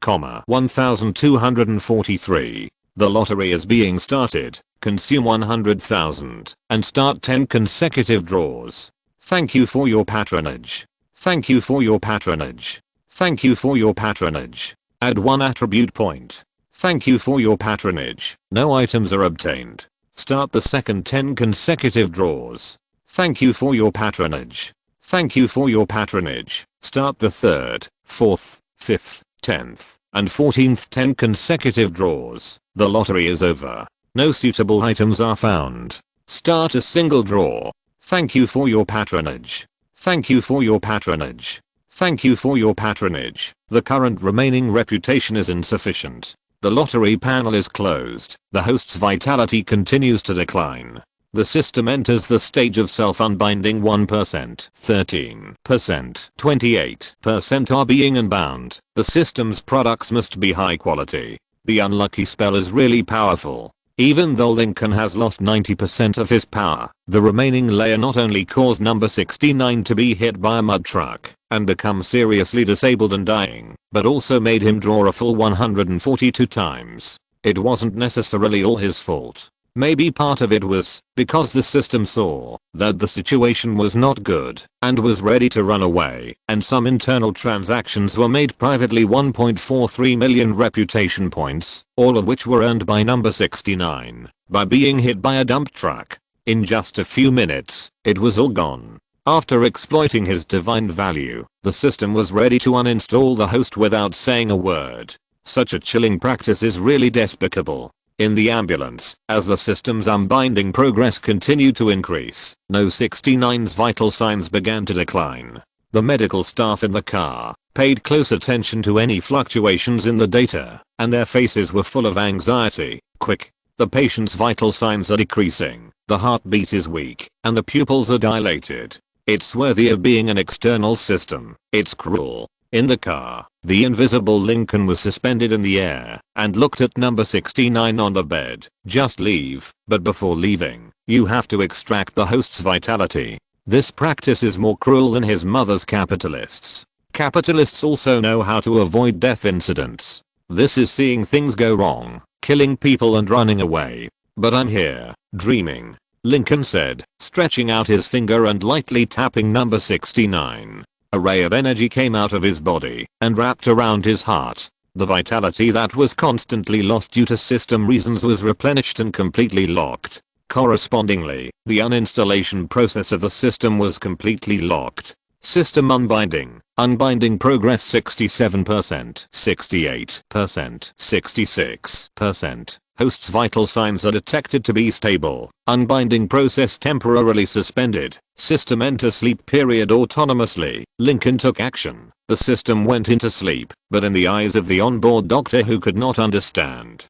1,243. The lottery is being started. Consume 100,000 and start 10 consecutive draws. Thank you for your patronage. Thank you for your patronage. Thank you for your patronage. Add 1 attribute point. Thank you for your patronage. No items are obtained. Start the second 10 consecutive draws. Thank you for your patronage. Thank you for your patronage. Start the third, fourth, fifth, 10th, and 14th 10 consecutive draws. The lottery is over. No suitable items are found. Start a single draw. Thank you for your patronage. Thank you for your patronage. Thank you for your patronage. The current remaining reputation is insufficient. The lottery panel is closed. The host's vitality continues to decline. The system enters the stage of self-unbinding. 1%, 13%, 28% are being unbound. The system's products must be high quality. The unlucky spell is really powerful. Even though Lincoln has lost 90% of his power, the remaining layer not only caused number 69 to be hit by a mud truck and become seriously disabled and dying, but also made him draw a full 142 times. It wasn't necessarily all his fault. Maybe part of it was because the system saw that the situation was not good and was ready to run away, and some internal transactions were made privately. 1.43 million reputation points, all of which were earned by number 69 by being hit by a dump truck. In just a few minutes, it was all gone. After exploiting his divine value, the system was ready to uninstall the host without saying a word. Such a chilling practice is really despicable. In the ambulance, as the system's unbinding progress continued to increase, No 69's vital signs began to decline. The medical staff in the car paid close attention to any fluctuations in the data, and their faces were full of anxiety. Quick! The patient's vital signs are decreasing, the heartbeat is weak, and the pupils are dilated. It's worthy of being an external system. It's cruel. In the car, the invisible Lincoln was suspended in the air and looked at number 69 on the bed. Just leave, but before leaving, you have to extract the host's vitality. This practice is more cruel than his mother's capitalists. Capitalists also know how to avoid death incidents. This is seeing things go wrong, killing people and running away. But I'm here, dreaming, Lincoln said, stretching out his finger and lightly tapping number 69. A ray of energy came out of his body and wrapped around his heart. The vitality that was constantly lost due to system reasons was replenished and completely locked. Correspondingly, the uninstallation process of the system was completely locked. System unbinding. Unbinding progress 67%, 68%, 66%. Host's vital signs are detected to be stable. Unbinding process temporarily suspended. System enter sleep period autonomously. Lincoln took action. The system went into sleep, but in the eyes of the onboard doctor who could not understand.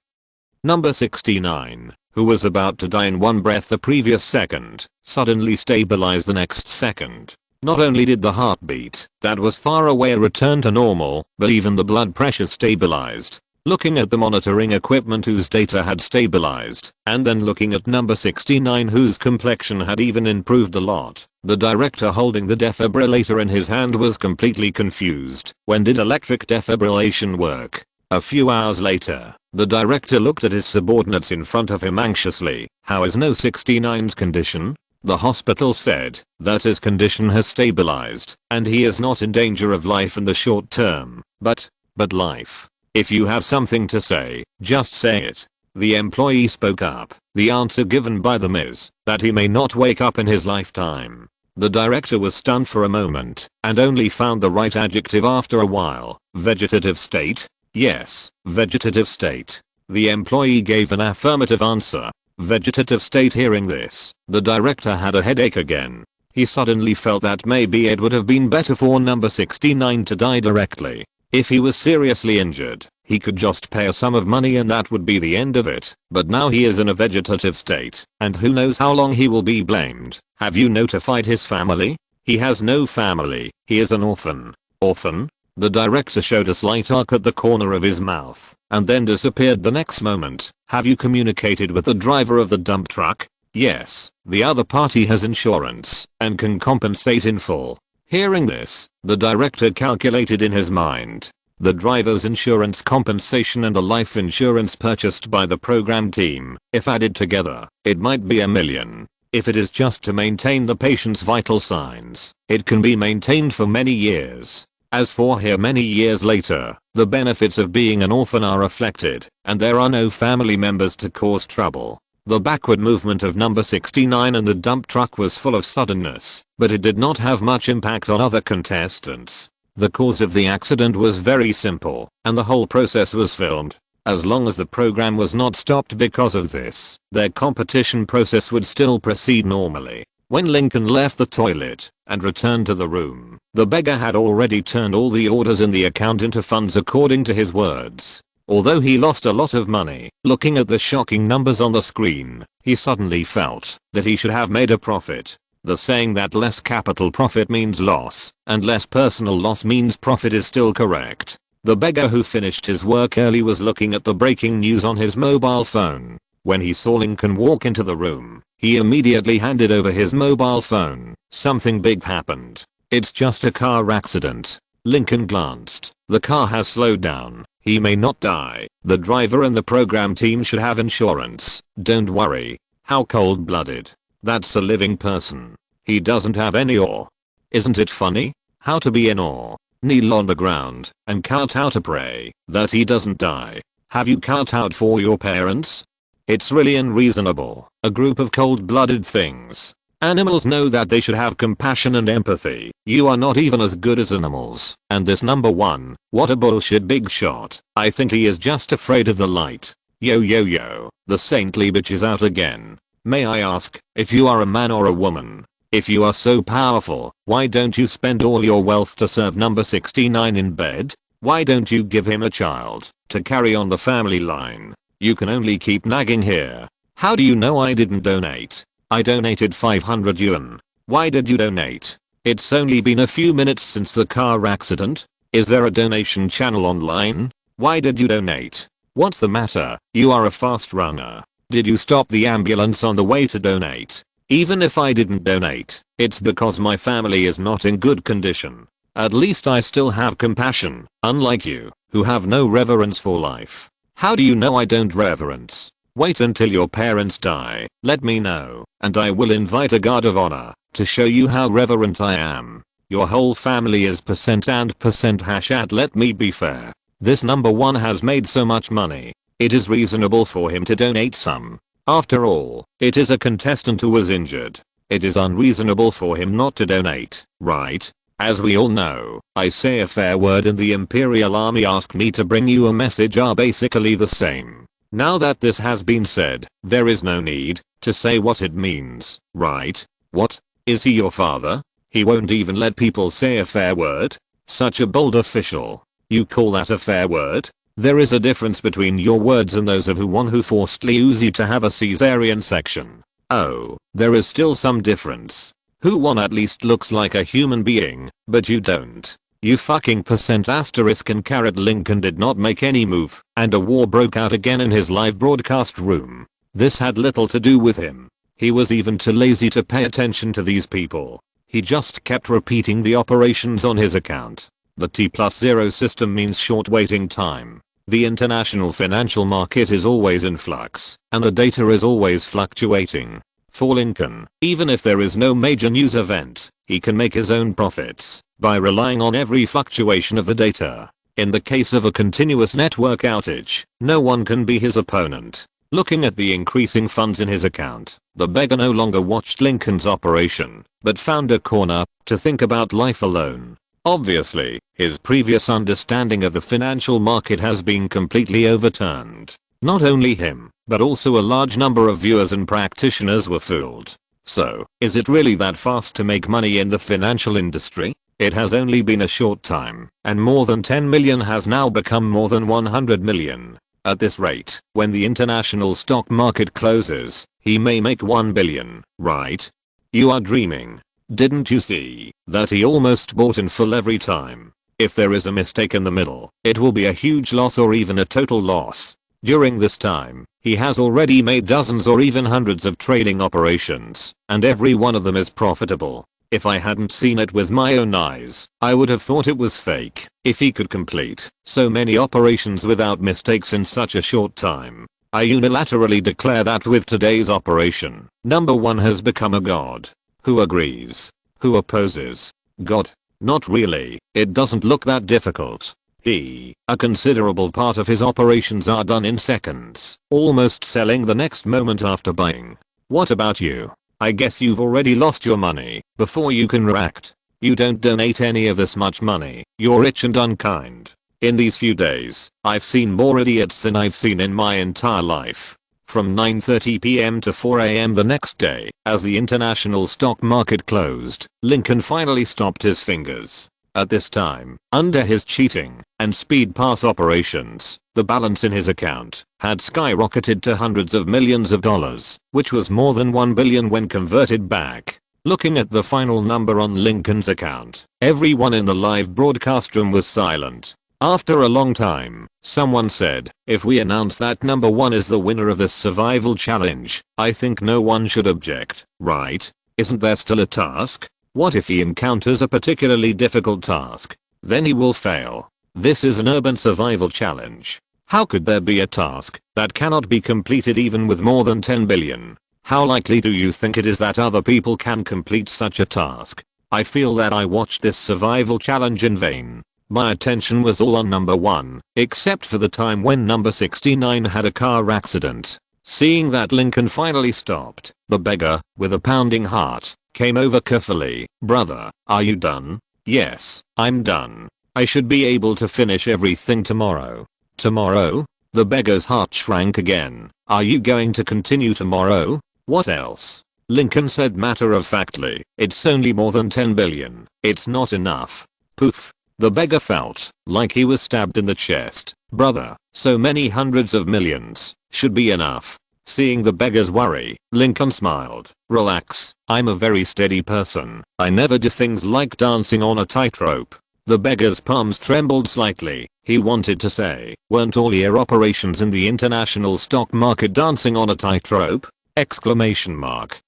Number 69, who was about to die in one breath the previous second, suddenly stabilized the next second. Not only did the heartbeat that was far away return to normal, but even the blood pressure stabilized. Looking at the monitoring equipment whose data had stabilized, and then looking at number 69 whose complexion had even improved a lot, the director holding the defibrillator in his hand was completely confused. When did electric defibrillation work? A few hours later, the director looked at his subordinates in front of him anxiously. How is No 69's condition? The hospital said that his condition has stabilized, and he is not in danger of life in the short term, but life. If you have something to say, just say it. The employee spoke up. The answer given by them is that he may not wake up in his lifetime. The director was stunned for a moment and only found the right adjective after a while. Vegetative state? Yes, vegetative state. The employee gave an affirmative answer. Vegetative state. Hearing this, the director had a headache again. He suddenly felt that maybe it would have been better for number 69 to die directly. If he was seriously injured, he could just pay a sum of money and that would be the end of it. But now he is in a vegetative state, and who knows how long he will be blamed. Have you notified his family? He has no family. He is an orphan. Orphan? The director showed a slight arc at the corner of his mouth, and then disappeared the next moment. Have you communicated with the driver of the dump truck? Yes, the other party has insurance, and can compensate in full. Hearing this, the director calculated in his mind. The driver's insurance compensation and the life insurance purchased by the program team, if added together, it might be $1 million. If it is just to maintain the patient's vital signs, it can be maintained for many years. As for here many years later, the benefits of being an orphan are reflected, and there are no family members to cause trouble. The backward movement of number 69 and the dump truck was full of suddenness, but it did not have much impact on other contestants. The cause of the accident was very simple, and the whole process was filmed. As long as the program was not stopped because of this, their competition process would still proceed normally. When Lincoln left the toilet and returned to the room, the beggar had already turned all the orders in the account into funds according to his words. Although he lost a lot of money, looking at the shocking numbers on the screen, he suddenly felt that he should have made a profit. The saying that less capital profit means loss, and less personal loss means profit is still correct. The beggar who finished his work early was looking at the breaking news on his mobile phone. When he saw Lincoln walk into the room, he immediately handed over his mobile phone. Something big happened. It's just a car accident. Lincoln glanced. The car has slowed down. He may not die. The driver and the program team should have insurance. Don't worry. How cold-blooded. That's a living person. He doesn't have any awe. Isn't it funny? How to be in awe. Kneel on the ground and kowtow to pray that he doesn't die. Have you kowtowed for your parents? It's really unreasonable. A group of cold-blooded things. Animals know that they should have compassion and empathy. You are not even as good as animals. And this number one, what a bullshit big shot. I think he is just afraid of the light. Yo yo yo, the saintly bitch is out again. May I ask, if you are a man or a woman? If you are so powerful, why don't you spend all your wealth to serve number 69 in bed? Why don't you give him a child to carry on the family line? You can only keep nagging here. How do you know I didn't donate? I donated 500 yuan. Why did you donate? It's only been a few minutes since the car accident. Is there a donation channel online? Why did you donate? What's the matter? You are a fast runner. Did you stop the ambulance on the way to donate? Even if I didn't donate, it's because my family is not in good condition. At least I still have compassion, unlike you, who have no reverence for life. How do you know I don't reverence? Wait until your parents die, let me know, and I will invite a guard of honor to show you how reverent I am. Your whole family is percent and percent hash at. Let me be fair. This number one has made so much money. It is reasonable for him to donate some. After all, it is a contestant who was injured. It is unreasonable for him not to donate, right? As we all know, I say a fair word and the Imperial Army ask me to bring you a message are basically the same. Now that this has been said, there is no need to say what it means, right? What? Is he your father? He won't even let people say a fair word? Such a bold official. You call that a fair word? There is a difference between your words and those of one who forcibly used you to have a cesarean section. Oh, there is still some difference. Who one at least looks like a human being, but you don't. You fucking percent asterisk and carrot. Lincoln did not make any move, and a war broke out again in his live broadcast room. This had little to do with him. He was even too lazy to pay attention to these people. He just kept repeating the operations on his account. The T+0 system means short waiting time. The international financial market is always in flux, and the data is always fluctuating. For Lincoln, even if there is no major news event, he can make his own profits by relying on every fluctuation of the data. In the case of a continuous network outage, no one can be his opponent. Looking at the increasing funds in his account, the beggar no longer watched Lincoln's operation, but found a corner to think about life alone. Obviously, his previous understanding of the financial market has been completely overturned. Not only him, but also a large number of viewers and practitioners were fooled. So, is it really that fast to make money in the financial industry? It has only been a short time, and more than 10 million has now become more than 100 million. At this rate, when the international stock market closes, he may make 1 billion, right? You are dreaming. Didn't you see that he almost bought in full every time? If there is a mistake in the middle, it will be a huge loss or even a total loss. During this time, he has already made dozens or even hundreds of trading operations, and every one of them is profitable. If I hadn't seen it with my own eyes, I would have thought it was fake. If he could complete so many operations without mistakes in such a short time, I unilaterally declare that with today's operation, number 1 has become a god. Who agrees? Who opposes? God? Not really, it doesn't look that difficult. A considerable part of his operations are done in seconds, almost selling the next moment after buying. What about you? I guess you've already lost your money before you can react. You don't donate any of this much money, you're rich and unkind. In these few days, I've seen more idiots than I've seen in my entire life. From 9:30 p.m. to 4 a.m. the next day, as the international stock market closed, Lincoln finally stopped his fingers. At this time, under his cheating and speed pass operations, the balance in his account had skyrocketed to hundreds of millions of dollars, which was more than 1 billion when converted back. Looking at the final number on Lincoln's account, everyone in the live broadcast room was silent. After a long time, someone said, if we announce that number 1 is the winner of this survival challenge, I think no one should object, right? Isn't there still a task? What if he encounters a particularly difficult task? Then he will fail. This is an urban survival challenge. How could there be a task that cannot be completed even with more than 10 billion? How likely do you think it is that other people can complete such a task? I feel that I watched this survival challenge in vain. My attention was all on number 1, except for the time when number 69 had a car accident. Seeing that Lincoln finally stopped, the beggar, with a pounding heart, came over carefully. Brother, are you done? Yes, I'm done. I should be able to finish everything tomorrow. Tomorrow? The beggar's heart shrank again. Are you going to continue tomorrow? What else? Lincoln said matter-of-factly, it's only more than 10 billion. It's not enough. Poof. The beggar felt like he was stabbed in the chest. Brother, so many hundreds of millions should be enough. Seeing the beggar's worry, Lincoln smiled. Relax, I'm a very steady person. I never do things like dancing on a tightrope. The beggar's palms trembled slightly. He wanted to say, weren't all your operations in the international stock market dancing on a tightrope? Exclamation mark.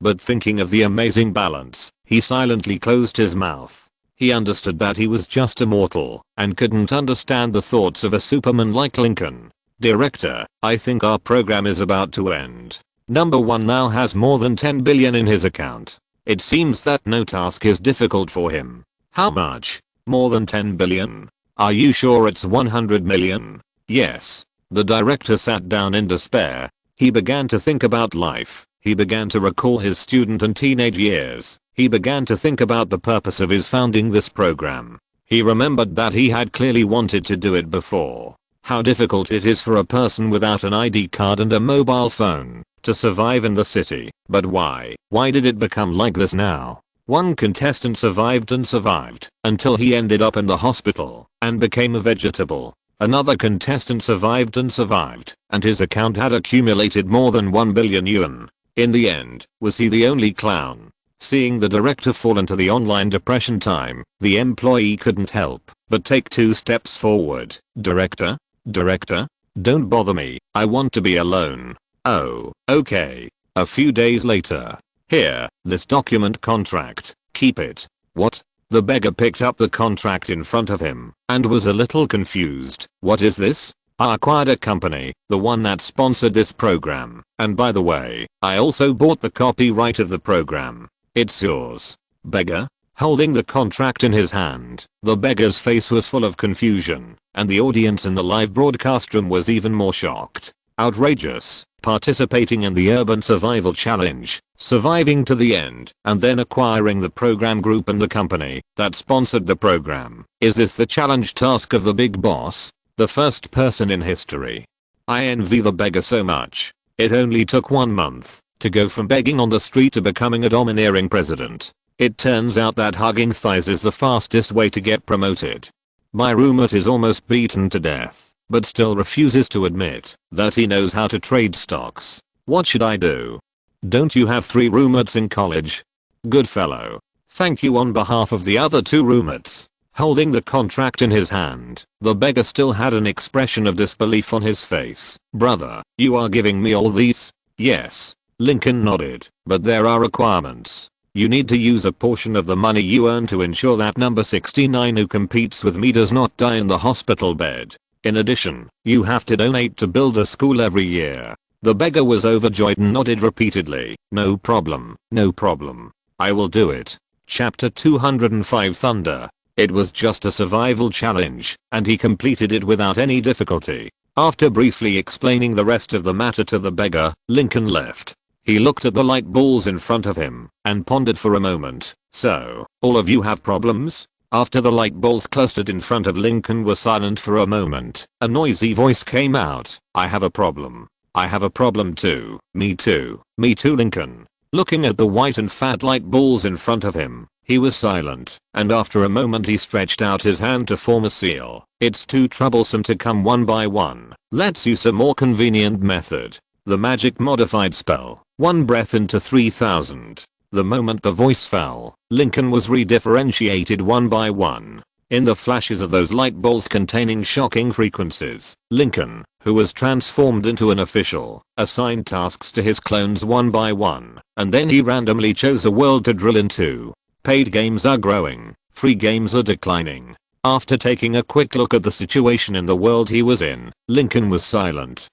But thinking of the amazing balance, he silently closed his mouth. He understood that he was just a mortal and couldn't understand the thoughts of a superman like Lincoln. Director, I think our program is about to end. Number 1 now has more than 10 billion in his account. It seems that no task is difficult for him. How much? More than 10 billion? Are you sure it's 100 million? Yes. The director sat down in despair. He began to think about life. He began to recall his student and teenage years. He began to think about the purpose of his founding this program. He remembered that he had clearly wanted to do it before. How difficult it is for a person without an ID card and a mobile phone to survive in the city. But why? Why did it become like this now? One contestant survived and survived until he ended up in the hospital and became a vegetable. Another contestant survived and survived, and his account had accumulated more than 1 billion yuan. In the end, was he the only clown? Seeing the director fall into the online depression time, the employee couldn't help but take 2 steps forward. Director? Director? Don't bother me, I want to be alone. Oh, okay. A few days later. Here, this document contract, keep it. What? The beggar picked up the contract in front of him and was a little confused. What is this? I acquired a company, the one that sponsored this program, and by the way, I also bought the copyright of the program. It's yours. Beggar? Holding the contract in his hand, the beggar's face was full of confusion, and the audience in the live broadcast room was even more shocked. Outrageous. Participating in the Urban Survival Challenge, surviving to the end, and then acquiring the program group and the company that sponsored the program. Is this the challenge task of the big boss? The first person in history. I envy the beggar so much. It only took 1 month to go from begging on the street to becoming a domineering president. It turns out that hugging thighs is the fastest way to get promoted. My roommate is almost beaten to death, but still refuses to admit that he knows how to trade stocks. What should I do? Don't you have 3 roommates in college? Good fellow. Thank you on behalf of the other 2 roommates. Holding the contract in his hand, the beggar still had an expression of disbelief on his face. Brother, you are giving me all these? Yes. Lincoln nodded, but there are requirements. You need to use a portion of the money you earn to ensure that number 69 who competes with me does not die in the hospital bed. In addition, you have to donate to build a school every year. The beggar was overjoyed and nodded repeatedly. No problem, no problem. I will do it. Chapter 205 Thunder. It was just a survival challenge, and he completed it without any difficulty. After briefly explaining the rest of the matter to the beggar, Lincoln left. He looked at the light balls in front of him, and pondered for a moment. So, all of you have problems? After the light balls clustered in front of Lincoln were silent for a moment, a noisy voice came out. I have a problem. I have a problem too. Me too. Me too, Lincoln. Looking at the white and fat light balls in front of him, he was silent, and after a moment he stretched out his hand to form a seal. It's too troublesome to come one by one. Let's use a more convenient method. The magic modified spell. 1 breath into 3000. The moment the voice fell, Lincoln was redifferentiated one by one. In the flashes of those light balls containing shocking frequencies, Lincoln, who was transformed into an official, assigned tasks to his clones one by one, and then he randomly chose a world to drill into. Paid games are growing, free games are declining. After taking a quick look at the situation in the world he was in, Lincoln was silent.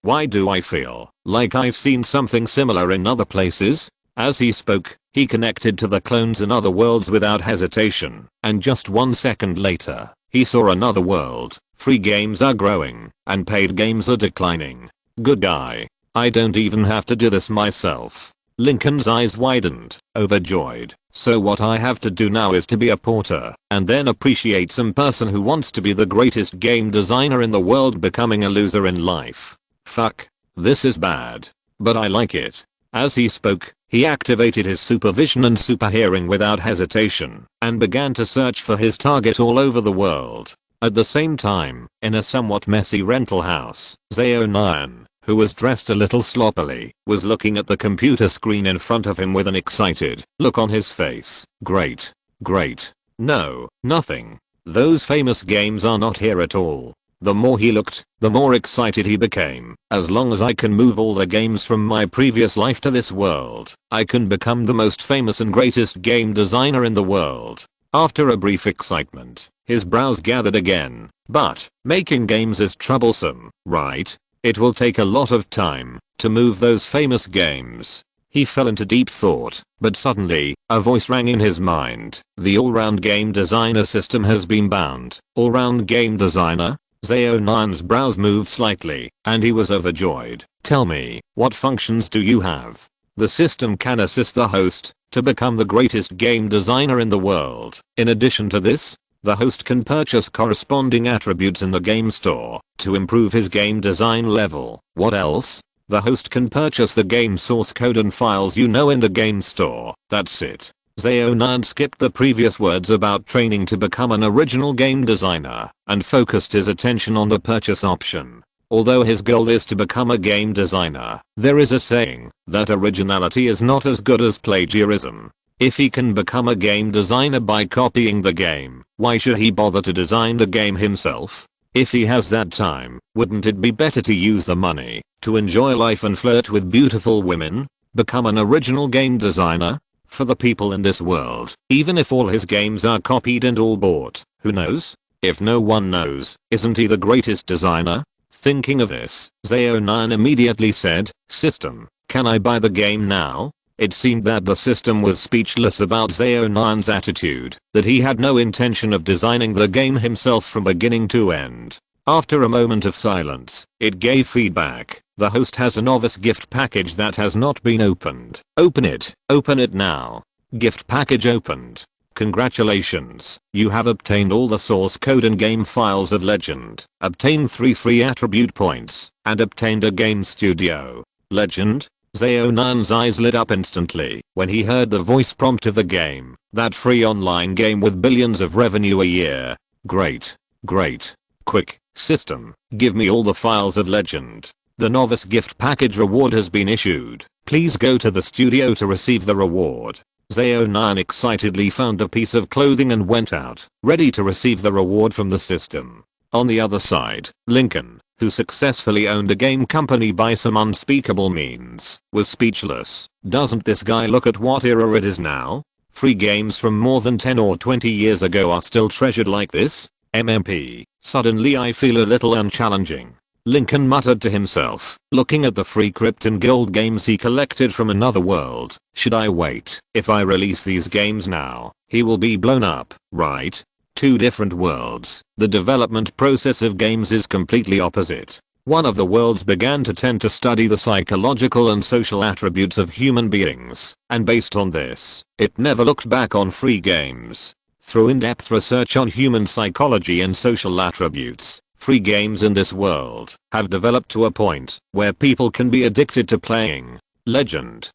Why do I feel like I've seen something similar in other places? As he spoke, he connected to the clones in other worlds without hesitation, and just 1 second later, he saw another world. Free games are growing, and paid games are declining. Good guy. I don't even have to do this myself. Lincoln's eyes widened, overjoyed. So what I have to do now is to be a porter, and then appreciate some person who wants to be the greatest game designer in the world becoming a loser in life. Fuck. This is bad. But I like it. As he spoke, he activated his supervision and superhearing without hesitation, and began to search for his target all over the world. At the same time, in a somewhat messy rental house, Zaonan, who was dressed a little sloppily, was looking at the computer screen in front of him with an excited look on his face. Great. Great. No, nothing. Those famous games are not here at all. The more he looked, the more excited he became. As long as I can move all the games from my previous life to this world, I can become the most famous and greatest game designer in the world. After a brief excitement, his brows gathered again. But, making games is troublesome, right? It will take a lot of time to move those famous games. He fell into deep thought, but suddenly, a voice rang in his mind. The all-round game designer system has been bound. All-round game designer? Zaonan's brows moved slightly, and he was overjoyed. Tell me, what functions do you have? The system can assist the host to become the greatest game designer in the world. In addition to this, the host can purchase corresponding attributes in the game store to improve his game design level. What else? The host can purchase the game source code and files in the game store. That's it. Zaonan skipped the previous words about training to become an original game designer and focused his attention on the purchase option. Although his goal is to become a game designer, there is a saying that originality is not as good as plagiarism. If he can become a game designer by copying the game, why should he bother to design the game himself? If he has that time, wouldn't it be better to use the money to enjoy life and flirt with beautiful women? Become an original game designer? For the people in this world, even if all his games are copied and all bought, who knows? If no one knows, isn't he the greatest designer? Thinking of this, Zaonan immediately said, "System, can I buy the game now?" It seemed that the system was speechless about Zaonan's attitude, that he had no intention of designing the game himself from beginning to end. After a moment of silence, it gave feedback. The host has a novice gift package that has not been opened. Open it. Open it now. Gift package opened. Congratulations, you have obtained all the source code and game files of Legend, obtained 3 free attribute points, and obtained a game studio. Legend? Zaonan's eyes lit up instantly when he heard the voice prompt of the game, that free online game with billions of revenue a year. Great. Great. Quick, system, give me all the files of Legend. The novice gift package reward has been issued. Please go to the studio to receive the reward. Zaonan excitedly found a piece of clothing and went out, ready to receive the reward from the system. On the other side, Lincoln, who successfully owned a game company by some unspeakable means, was speechless. Doesn't this guy look at what era it is now? Free games from more than 10 or 20 years ago are still treasured like this? MMP, suddenly I feel a little unchallenging. Lincoln muttered to himself, looking at the free Krypton Gold games he collected from another world. Should I wait? If I release these games now, he will be blown up, right? Two different worlds. The development process of games is completely opposite. One of the worlds began to tend to study the psychological and social attributes of human beings, and based on this, it never looked back on free games. Through in-depth research on human psychology and social attributes, free games in this world have developed to a point where people can be addicted to playing. Legend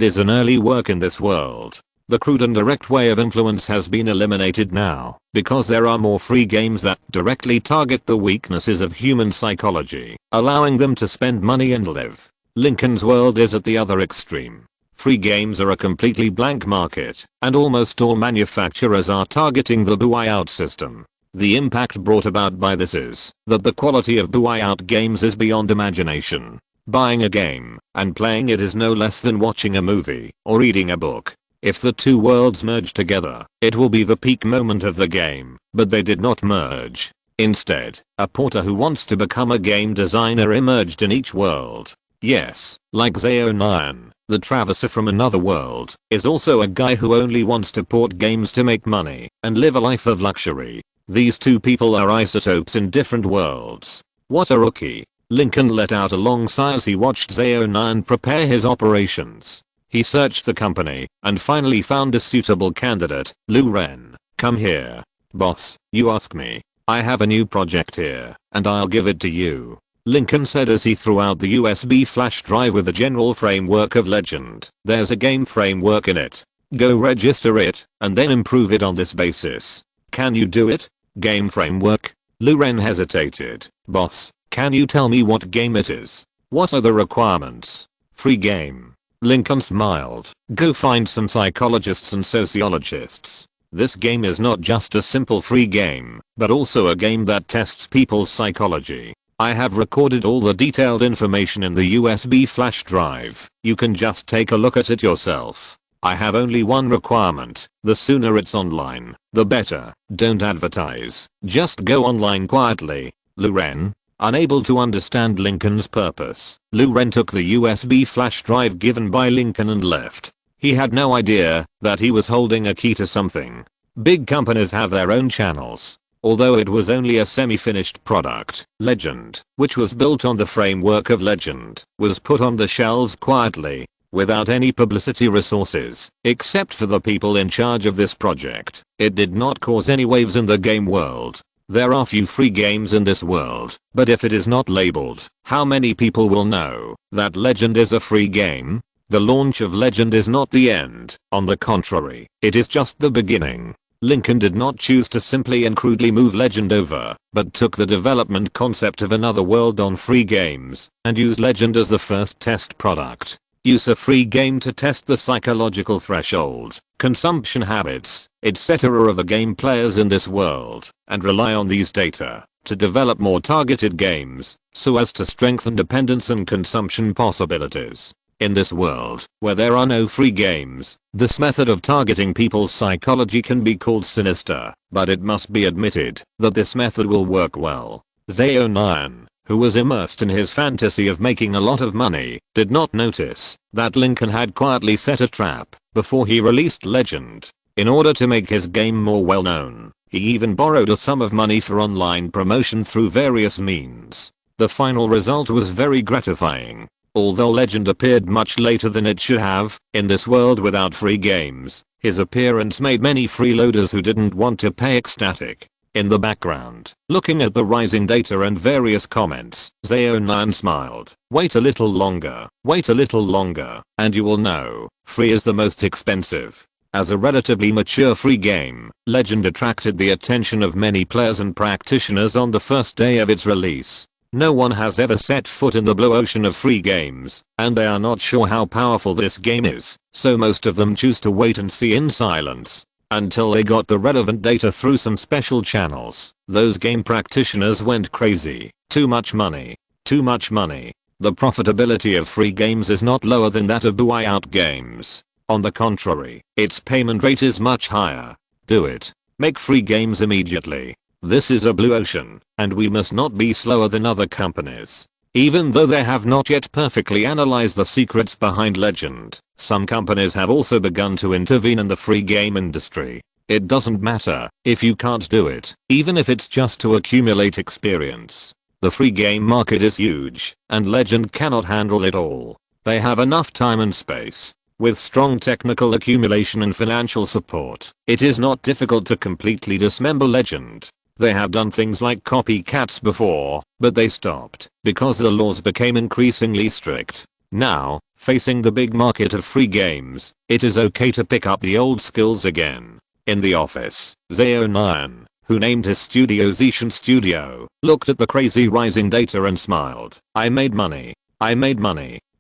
is an early work in this world. The crude and direct way of influence has been eliminated now because there are more free games that directly target the weaknesses of human psychology, allowing them to spend money and live. Lincoln's world is at the other extreme. Free games are a completely blank market, and almost all manufacturers are targeting the buyout system. The impact brought about by this is that the quality of buyout games is beyond imagination. Buying a game and playing it is no less than watching a movie or reading a book. If the two worlds merge together, it will be the peak moment of the game, but they did not merge. Instead, a porter who wants to become a game designer emerged in each world. Yes, like Zaonan, the traveler from another world is also a guy who only wants to port games to make money and live a life of luxury. These two people are isotopes in different worlds. What a rookie. Lincoln let out a long sigh as he watched Zaonan prepare his operations. He searched the company and finally found a suitable candidate. Lu Ren, come here. Boss, you ask me. I have a new project here, and I'll give it to you. Lincoln said as he threw out the USB flash drive with the general framework of Legend. There's a game framework in it. Go register it, and then improve it on this basis. Can you do it? Game framework? Lu Ren hesitated. Boss, can you tell me what game it is? What are the requirements? Free game. Lincoln smiled. Go find some psychologists and sociologists. This game is not just a simple free game, but also a game that tests people's psychology. I have recorded all the detailed information in the USB flash drive. You can just take a look at it yourself. I have only one requirement. The sooner it's online, the better. Don't advertise. Just go online quietly. Lu Ren, unable to understand Lincoln's purpose, Lu Ren took the USB flash drive given by Lincoln and left. He had no idea that he was holding a key to something. Big companies have their own channels. Although it was only a semi-finished product, Legend, which was built on the framework of Legend, was put on the shelves quietly, without any publicity resources, except for the people in charge of this project. It did not cause any waves in the game world. There are few free games in this world, but if it is not labeled, how many people will know that Legend is a free game? The launch of Legend is not the end. On the contrary, it is just the beginning. Lincoln did not choose to simply and crudely move Legend over, but took the development concept of another world on free games and used Legend as the first test product. Use a free game to test the psychological threshold, consumption habits, etc. of the game players in this world, and rely on these data to develop more targeted games so as to strengthen dependence and consumption possibilities. In this world, where there are no free games, this method of targeting people's psychology can be called sinister, but it must be admitted that this method will work well. Zaonan, who was immersed in his fantasy of making a lot of money, did not notice that Lincoln had quietly set a trap before he released Legend. In order to make his game more well known, he even borrowed a sum of money for online promotion through various means. The final result was very gratifying. Although Legend appeared much later than it should have, in this world without free games, his appearance made many freeloaders who didn't want to pay ecstatic. In the background, looking at the rising data and various comments, Zao9 smiled. Wait a little longer, and you will know, free is the most expensive. As a relatively mature free game, Legend attracted the attention of many players and practitioners on the first day of its release. No one has ever set foot in the blue ocean of free games, and they are not sure how powerful this game is, so most of them choose to wait and see in silence. Until they got the relevant data through some special channels, those game practitioners went crazy. Too much money. Too much money. The profitability of free games is not lower than that of buyout games. On the contrary, its payment rate is much higher. Do it. Make free games immediately. This is a blue ocean, and we must not be slower than other companies. Even though they have not yet perfectly analyzed the secrets behind Legend, some companies have also begun to intervene in the free game industry. It doesn't matter if you can't do it, even if it's just to accumulate experience. The free game market is huge, and Legend cannot handle it all. They have enough time and space. With strong technical accumulation and financial support, it is not difficult to completely dismember Legend. They have done things like copycats before, but they stopped because the laws became increasingly strict. Now, facing the big market of free games, it is okay to pick up the old skills again. In the office, Zao9, who named his studio Zishan Studio, looked at the crazy rising data and smiled. I made money.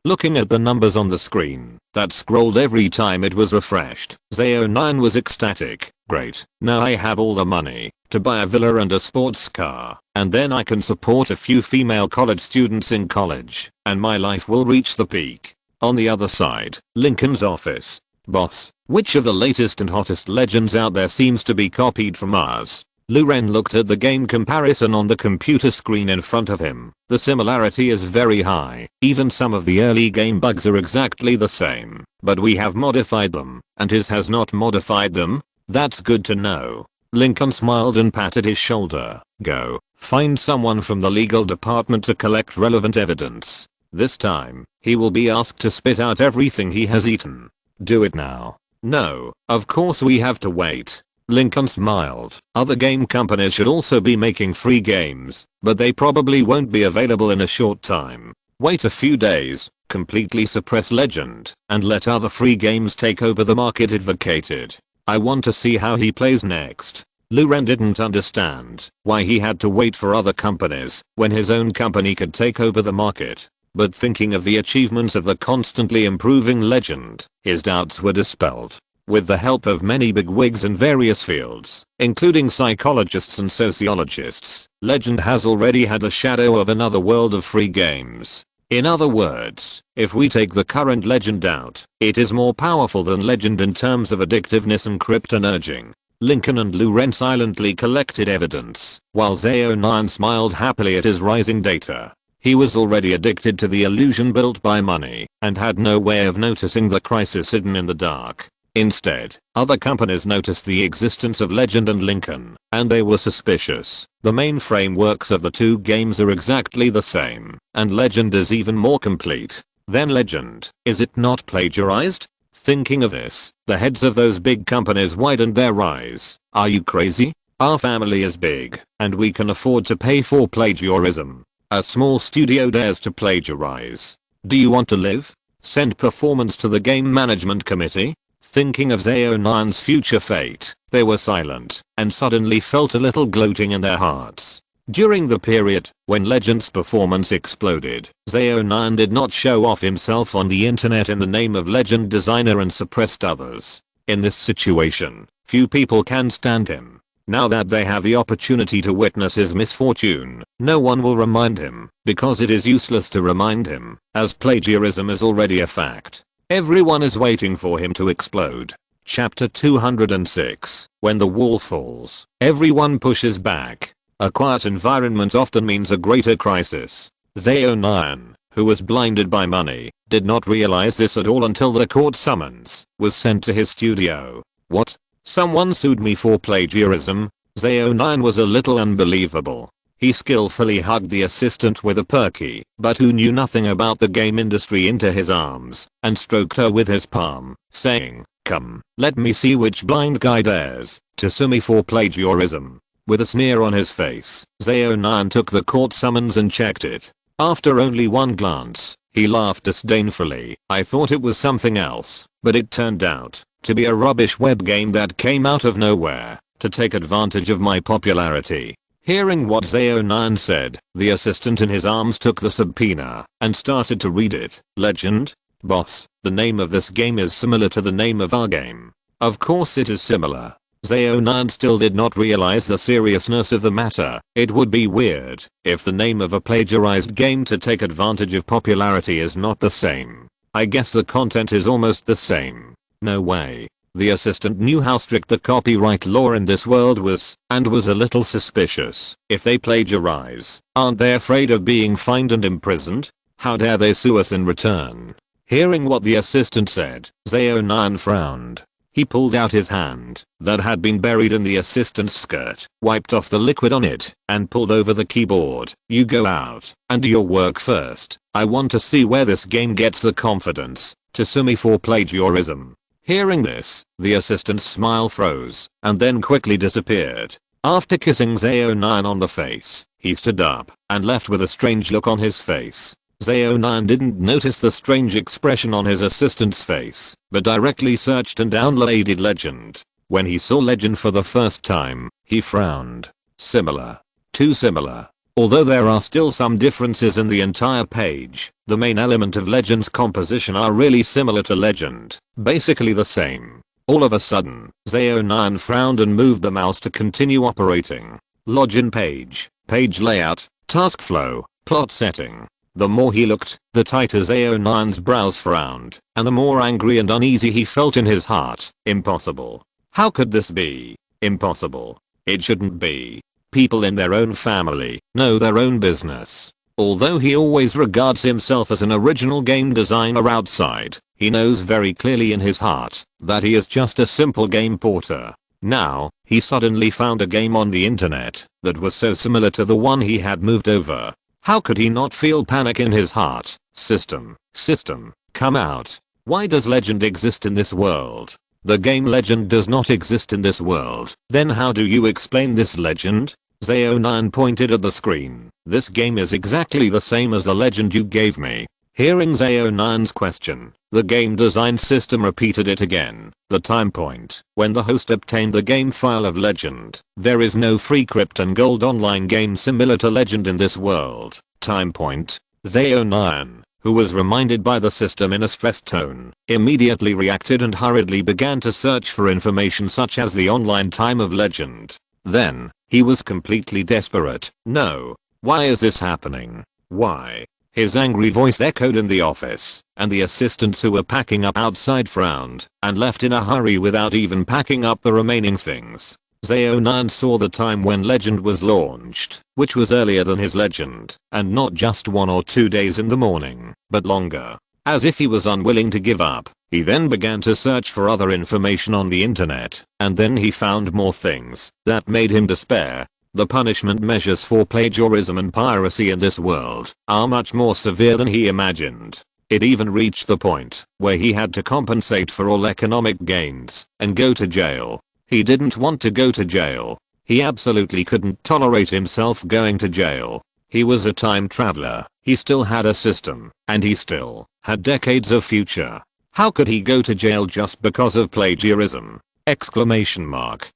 Looking at the numbers on the screen that scrolled every time it was refreshed, Zao9 was ecstatic. Great, now I have all the money to buy a villa and a sports car, and then I can support a few female college students in college, and my life will reach the peak. On the other side, Lincoln's office. Boss, which of the latest and hottest legends out there seems to be copied from ours? Luren looked at the game comparison on the computer screen in front of him. The similarity is very high. Even some of the early game bugs are exactly the same. But we have modified them, and his has not modified them? That's good to know. Lincoln smiled and patted his shoulder. Go, find someone from the legal department to collect relevant evidence. This time, he will be asked to spit out everything he has eaten. Do it now. No, of course we have to wait. Lincoln smiled. Other game companies should also be making free games, but they probably won't be available in a short time. Wait a few days, completely suppress Legend, and let other free games take over the market it vacated. I want to see how he plays next. Luren didn't understand why he had to wait for other companies when his own company could take over the market. But thinking of the achievements of the constantly improving Legend, his doubts were dispelled. With the help of many bigwigs in various fields, including psychologists and sociologists, Legend has already had the shadow of another world of free games. In other words, if we take the current Legend out, it is more powerful than Legend in terms of addictiveness and crypto-nudging. Lincoln and Luren silently collected evidence, while Zao9 smiled happily at his rising data. He was already addicted to the illusion built by money, and had no way of noticing the crisis hidden in the dark. Instead, other companies noticed the existence of Legend and Lincoln, and they were suspicious. The main frameworks of the two games are exactly the same, and Legend is even more complete than Legend. Is it not plagiarized? Thinking of this, the heads of those big companies widened their eyes. Are you crazy? Our family is big, and we can afford to pay for plagiarism. A small studio dares to plagiarize. Do you want to live? Send performance to the game management committee? Thinking of Zao9's future fate, they were silent and suddenly felt a little gloating in their hearts. During the period when Legend's performance exploded, Zao9 did not show off himself on the internet in the name of Legend designer and suppressed others. In this situation, few people can stand him. Now that they have the opportunity to witness his misfortune, no one will remind him, because it is useless to remind him, as plagiarism is already a fact. Everyone is waiting for him to explode. Chapter 206. When the wall falls, everyone pushes back. A quiet environment often means a greater crisis. Zao9, who was blinded by money, did not realize this at all until the court summons was sent to his studio. What? Someone sued me for plagiarism? Zao9 was a little unbelievable. He skillfully hugged the assistant with a perky, but who knew nothing about the game industry into his arms, and stroked her with his palm, saying, "Come, let me see which blind guy dares to sue me for plagiarism." With a sneer on his face, Zeo9 took the court summons and checked it. After only one glance, he laughed disdainfully. I thought it was something else, but it turned out to be a rubbish web game that came out of nowhere to take advantage of my popularity. Hearing what Zeo9 said, the assistant in his arms took the subpoena and started to read it. Legend? Boss, the name of this game is similar to the name of our game. Of course it is similar. Zeo9 still did not realize the seriousness of the matter. It would be weird if the name of a plagiarized game to take advantage of popularity is not the same. I guess the content is almost the same. No way. The assistant knew how strict the copyright law in this world was, and was a little suspicious. If they plagiarize, aren't they afraid of being fined and imprisoned? How dare they sue us in return? Hearing what the assistant said, Zeo9 frowned. He pulled out his hand that had been buried in the assistant's skirt, wiped off the liquid on it, and pulled over the keyboard. You go out and do your work first. I want to see where this game gets the confidence to sue me for plagiarism. Hearing this, the assistant's smile froze and then quickly disappeared. After kissing Zeo9 on the face, he stood up and left with a strange look on his face. Zeo9 didn't notice the strange expression on his assistant's face, but directly searched and downloaded Legend. When he saw Legend for the first time, he frowned. Similar. Too similar. Although there are still some differences in the entire page, the main element of Legend's composition are really similar to Legend. Basically the same. All of a sudden, Zeo9 frowned and moved the mouse to continue operating. Login page, page layout, task flow, plot setting. The more he looked, the tighter Zeo9's brows frowned, and the more angry and uneasy he felt in his heart. Impossible. How could this be? Impossible. It shouldn't be. People in their own family know their own business. Although he always regards himself as an original game designer outside, he knows very clearly in his heart that he is just a simple game porter. Now, he suddenly found a game on the internet that was so similar to the one he had moved over. How could he not feel panic in his heart? System, come out. Why does Legend exist in this world? The game Legend does not exist in this world. Then how do you explain this Legend? Zeo9 pointed at the screen. This game is exactly the same as the Legend you gave me. Hearing Zeo9's question, the game design system repeated it again. The time point when the host obtained the game file of Legend. There is no free Krypton Gold online game similar to Legend in this world. Time point. Zeo9, who was reminded by the system in a stressed tone, immediately reacted and hurriedly began to search for information such as the online time of Legend. Then, he was completely desperate. No. Why is this happening? Why? His angry voice echoed in the office, and the assistants who were packing up outside frowned and left in a hurry without even packing up the remaining things. Zeo9 saw the time when Legend was launched, which was earlier than his Legend, and not just 1 or 2 days in the morning, but longer. As if he was unwilling to give up, he then began to search for other information on the internet, and then he found more things that made him despair. The punishment measures for plagiarism and piracy in this world are much more severe than he imagined. It even reached the point where he had to compensate for all economic gains and go to jail. He didn't want to go to jail. He absolutely couldn't tolerate himself going to jail. He was a time traveler. He still had a system, and he still had decades of future. How could he go to jail just because of plagiarism? Exclamation mark.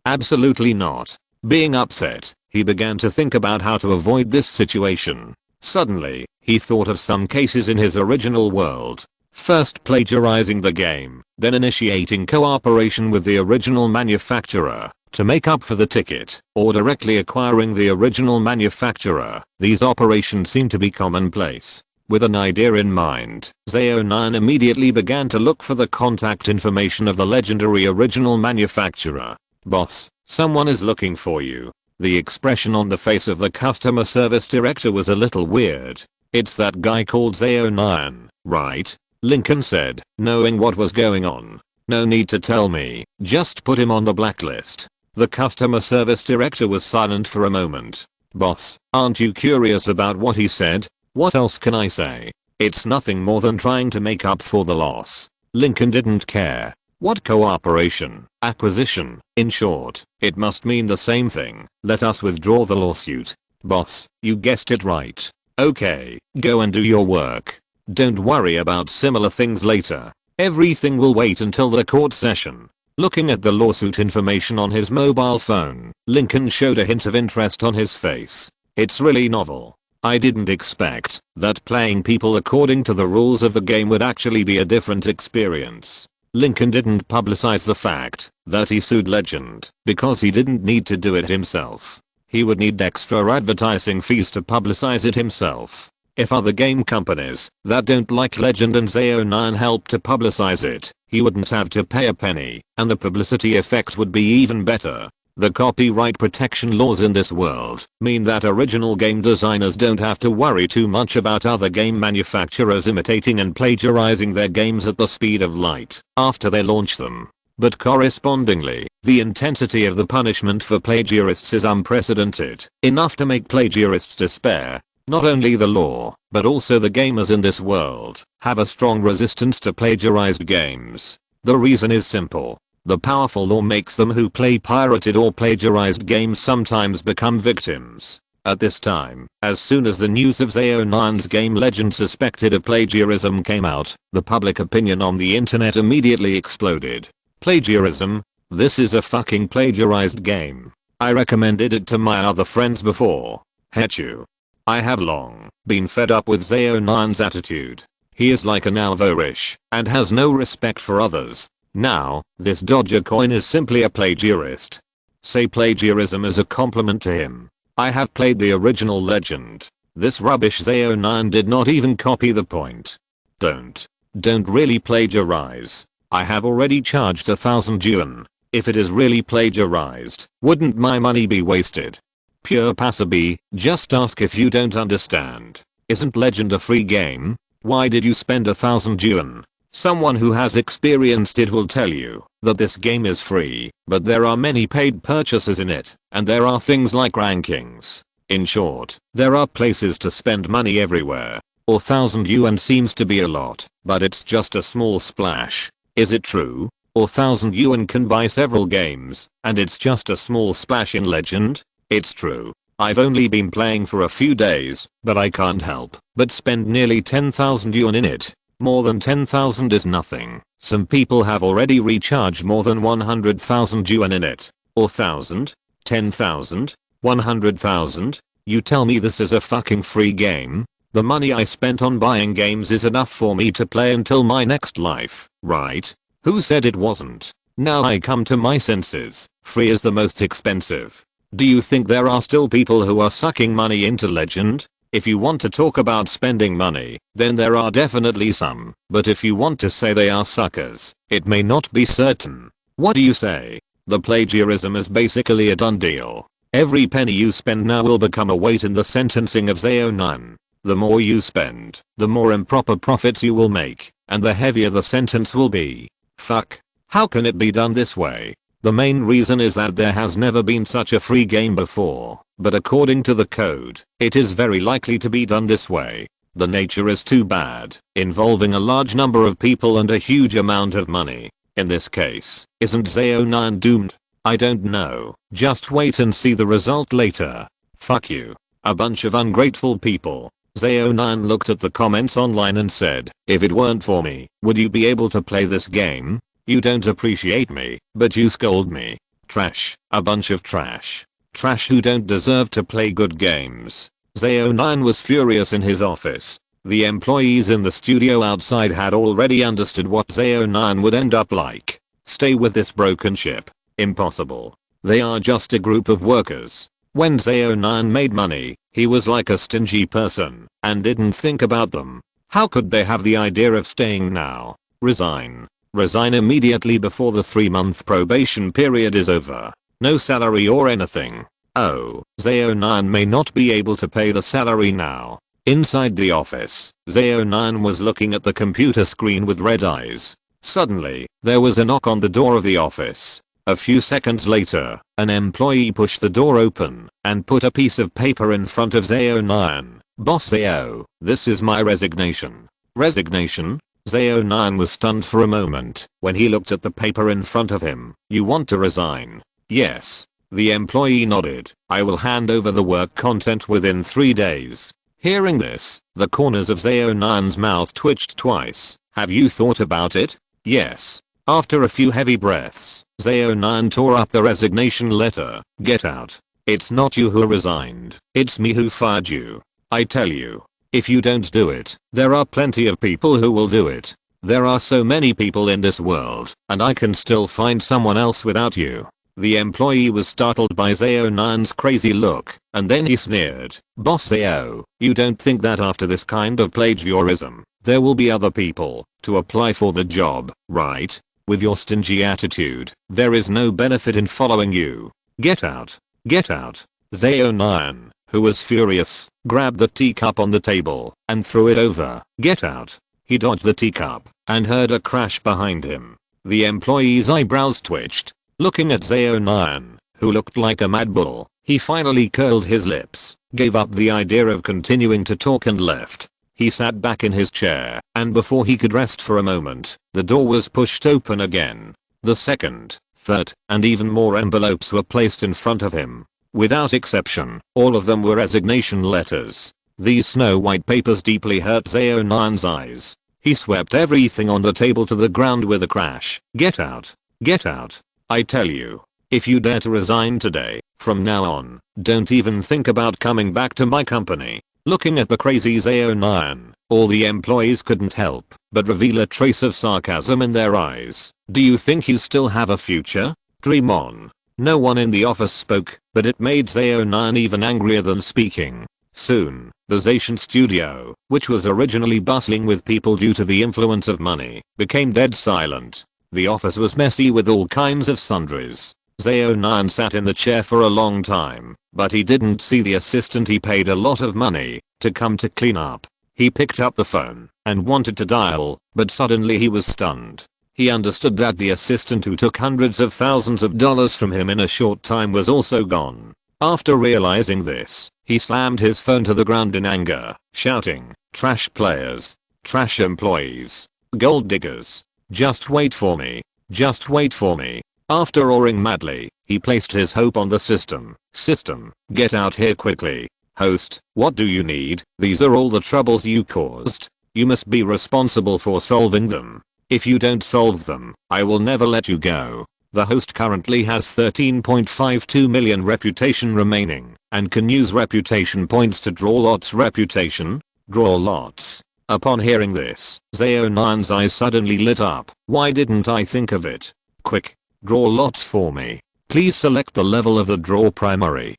Absolutely not. Being upset, he began to think about how to avoid this situation. Suddenly, he thought of some cases in his original world. First plagiarizing the game, then initiating cooperation with the original manufacturer to make up for the ticket, or directly acquiring the original manufacturer. These operations seem to be commonplace. With an idea in mind, Zeo9 immediately began to look for the contact information of the legendary original manufacturer. Boss, someone is looking for you. The expression on the face of the customer service director was a little weird. It's that guy called Zeo9, right? Lincoln said, knowing what was going on. No need to tell me, just put him on the blacklist. The customer service director was silent for a moment. Boss, aren't you curious about what he said? What else can I say? It's nothing more than trying to make up for the loss. Lincoln didn't care. What cooperation? Acquisition? In short, it must mean the same thing. Let us withdraw the lawsuit. Boss, you guessed it right. Okay, go and do your work. Don't worry about similar things later. Everything will wait until the court session. Looking at the lawsuit information on his mobile phone, Lincoln showed a hint of interest on his face. It's really novel. I didn't expect that playing people according to the rules of the game would actually be a different experience. Lincoln didn't publicize the fact that he sued Legend because he didn't need to do it himself. He would need extra advertising fees to publicize it himself. If other game companies that don't like Legend and ZO9 help to publicize it, he wouldn't have to pay a penny, and the publicity effect would be even better. The copyright protection laws in this world mean that original game designers don't have to worry too much about other game manufacturers imitating and plagiarizing their games at the speed of light after they launch them. But correspondingly, the intensity of the punishment for plagiarists is unprecedented, enough to make plagiarists despair. Not only the law, but also the gamers in this world have a strong resistance to plagiarized games. The reason is simple. The powerful law makes them who play pirated or plagiarized games sometimes become victims. At this time, as soon as the news of ZO9's game Legend suspected of plagiarism came out, the public opinion on the internet immediately exploded. Plagiarism? This is a fucking plagiarized game. I recommended it to my other friends before. Hechu. I have long been fed up with ZO9's attitude. He is like an Alvorish and has no respect for others. Now, this Dodger coin is simply a plagiarist. Say plagiarism as a compliment to him. I have played the original Legend. This rubbish ZO9 did not even copy the point. Don't really plagiarize. I have already charged 1,000 yuan. If it is really plagiarized, wouldn't my money be wasted? Pure passerby, just ask if you don't understand. Isn't Legend a free game? Why did you spend 1,000 yuan? Someone who has experienced it will tell you that this game is free, but there are many paid purchases in it, and there are things like rankings. In short, there are places to spend money everywhere. 1,000 yuan seems to be a lot, but it's just a small splash. Is it true? 1,000 yuan can buy several games, and it's just a small splash in Legend? It's true. I've only been playing for a few days, but I can't help but spend nearly 10,000 yuan in it. More than 10,000 is nothing. Some people have already recharged more than 100,000 yuan in it. Or 1,000? 10,000? 100,000? You tell me this is a fucking free game? The money I spent on buying games is enough for me to play until my next life, right? Who said it wasn't? Now I come to my senses. Free is the most expensive. Do you think there are still people who are sucking money into Legend? If you want to talk about spending money, then there are definitely some. But if you want to say they are suckers, it may not be certain. What do you say? The plagiarism is basically a done deal. Every penny you spend now will become a weight in the sentencing of ZO9. The more you spend, the more improper profits you will make, and the heavier the sentence will be. Fuck. How can it be done this way? The main reason is that there has never been such a free game before, but according to the code, it is very likely to be done this way. The nature is too bad, involving a large number of people and a huge amount of money. In this case, isn't ZO9 doomed? I don't know, just wait and see the result later. Fuck you. A bunch of ungrateful people. ZO9 looked at the comments online and said, if it weren't for me, would you be able to play this game? You don't appreciate me, but you scold me. Trash. A bunch of trash. Trash who don't deserve to play good games. ZO9 was furious in his office. The employees in the studio outside had already understood what ZO9 would end up like. Stay with this broken ship. Impossible. They are just a group of workers. When ZO9 made money, he was like a stingy person and didn't think about them. How could they have the idea of staying now? Resign. Resign immediately before the 3-month probation period is over. No salary or anything. Oh, ZO9 may not be able to pay the salary now. Inside the office, ZO9 was looking at the computer screen with red eyes. Suddenly, there was a knock on the door of the office. A few seconds later, an employee pushed the door open and put a piece of paper in front of ZO9. Boss ZO, this is my resignation. Resignation? Zeo9 was stunned for a moment when he looked at the paper in front of him. You want to resign? Yes. The employee nodded. I will hand over the work content within 3 days. Hearing this, the corners of Zeo9's mouth twitched twice. Have you thought about it? Yes. After a few heavy breaths, Zeo9 tore up the resignation letter. Get out. It's not you who resigned. It's me who fired you. I tell you. If you don't do it, there are plenty of people who will do it. There are so many people in this world, and I can still find someone else without you. The employee was startled by Zeo9's crazy look, and then he sneered. Boss Zeo, you don't think that after this kind of plagiarism, there will be other people to apply for the job, right? With your stingy attitude, there is no benefit in following you. Get out. Get out. Zeo9, who was furious, grabbed the teacup on the table and threw it over. Get out. He dodged the teacup and heard a crash behind him. The employee's eyebrows twitched. Looking at Zeo9, who looked like a mad bull, he finally curled his lips, gave up the idea of continuing to talk and left. He sat back in his chair, and before he could rest for a moment, the door was pushed open again. The second, third, and even more envelopes were placed in front of him. Without exception, all of them were resignation letters. These snow white papers deeply hurt Zeo9's eyes. He swept everything on the table to the ground with a crash. Get out. Get out. I tell you. If you dare to resign today, from now on, don't even think about coming back to my company. Looking at the crazy Zeo9, all the employees couldn't help but reveal a trace of sarcasm in their eyes. Do you think you still have a future? Dream on. No one in the office spoke, but it made Zeo9 even angrier than speaking. Soon, the Zacian studio, which was originally bustling with people due to the influence of money, became dead silent. The office was messy with all kinds of sundries. Zeo9 sat in the chair for a long time, but he didn't see the assistant he paid a lot of money to come to clean up. He picked up the phone and wanted to dial, but suddenly he was stunned. He understood that the assistant who took hundreds of thousands of dollars from him in a short time was also gone. After realizing this, he slammed his phone to the ground in anger, shouting, "Trash players. Trash employees. Gold diggers. Just wait for me. Just wait for me." After roaring madly, he placed his hope on the system. System, get out here quickly. Host, what do you need? These are all the troubles you caused. You must be responsible for solving them. If you don't solve them, I will never let you go. The host currently has 13.52 million reputation remaining and can use reputation points to draw lots. Reputation? Draw lots. Upon hearing this, Zeo9's eyes suddenly lit up. Why didn't I think of it? Quick, draw lots for me. Please select the level of the draw primary.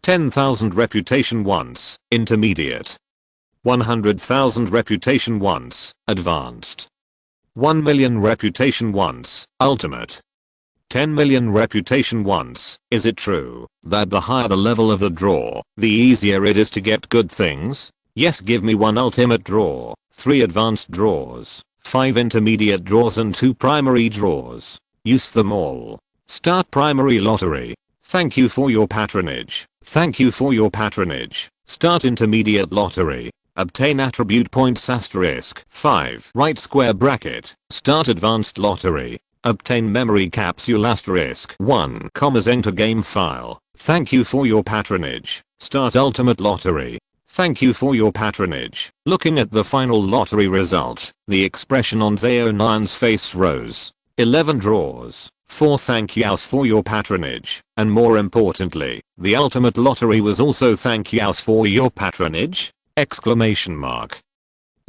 10,000 reputation once, intermediate. 100,000 reputation once, advanced. 1 million reputation once, ultimate. 10 million reputation once. Is it true that the higher the level of the draw, the easier it is to get good things? Yes, give me 1 ultimate draw, 3 advanced draws, 5 intermediate draws and 2 primary draws. Use them all. Start primary lottery. Thank you for your patronage. Thank you for your patronage. Start intermediate lottery. Obtain attribute points * 5 right square bracket. Start advanced lottery. Obtain memory capsule * 1, enter game file. Thank you for your patronage. Start ultimate lottery. Thank you for your patronage. Looking at the final lottery result, the expression on Zeo9's face rose. 11 draws, 4 thank yous for your patronage, and more importantly, the ultimate lottery was also thank yous for your patronage? Exclamation mark.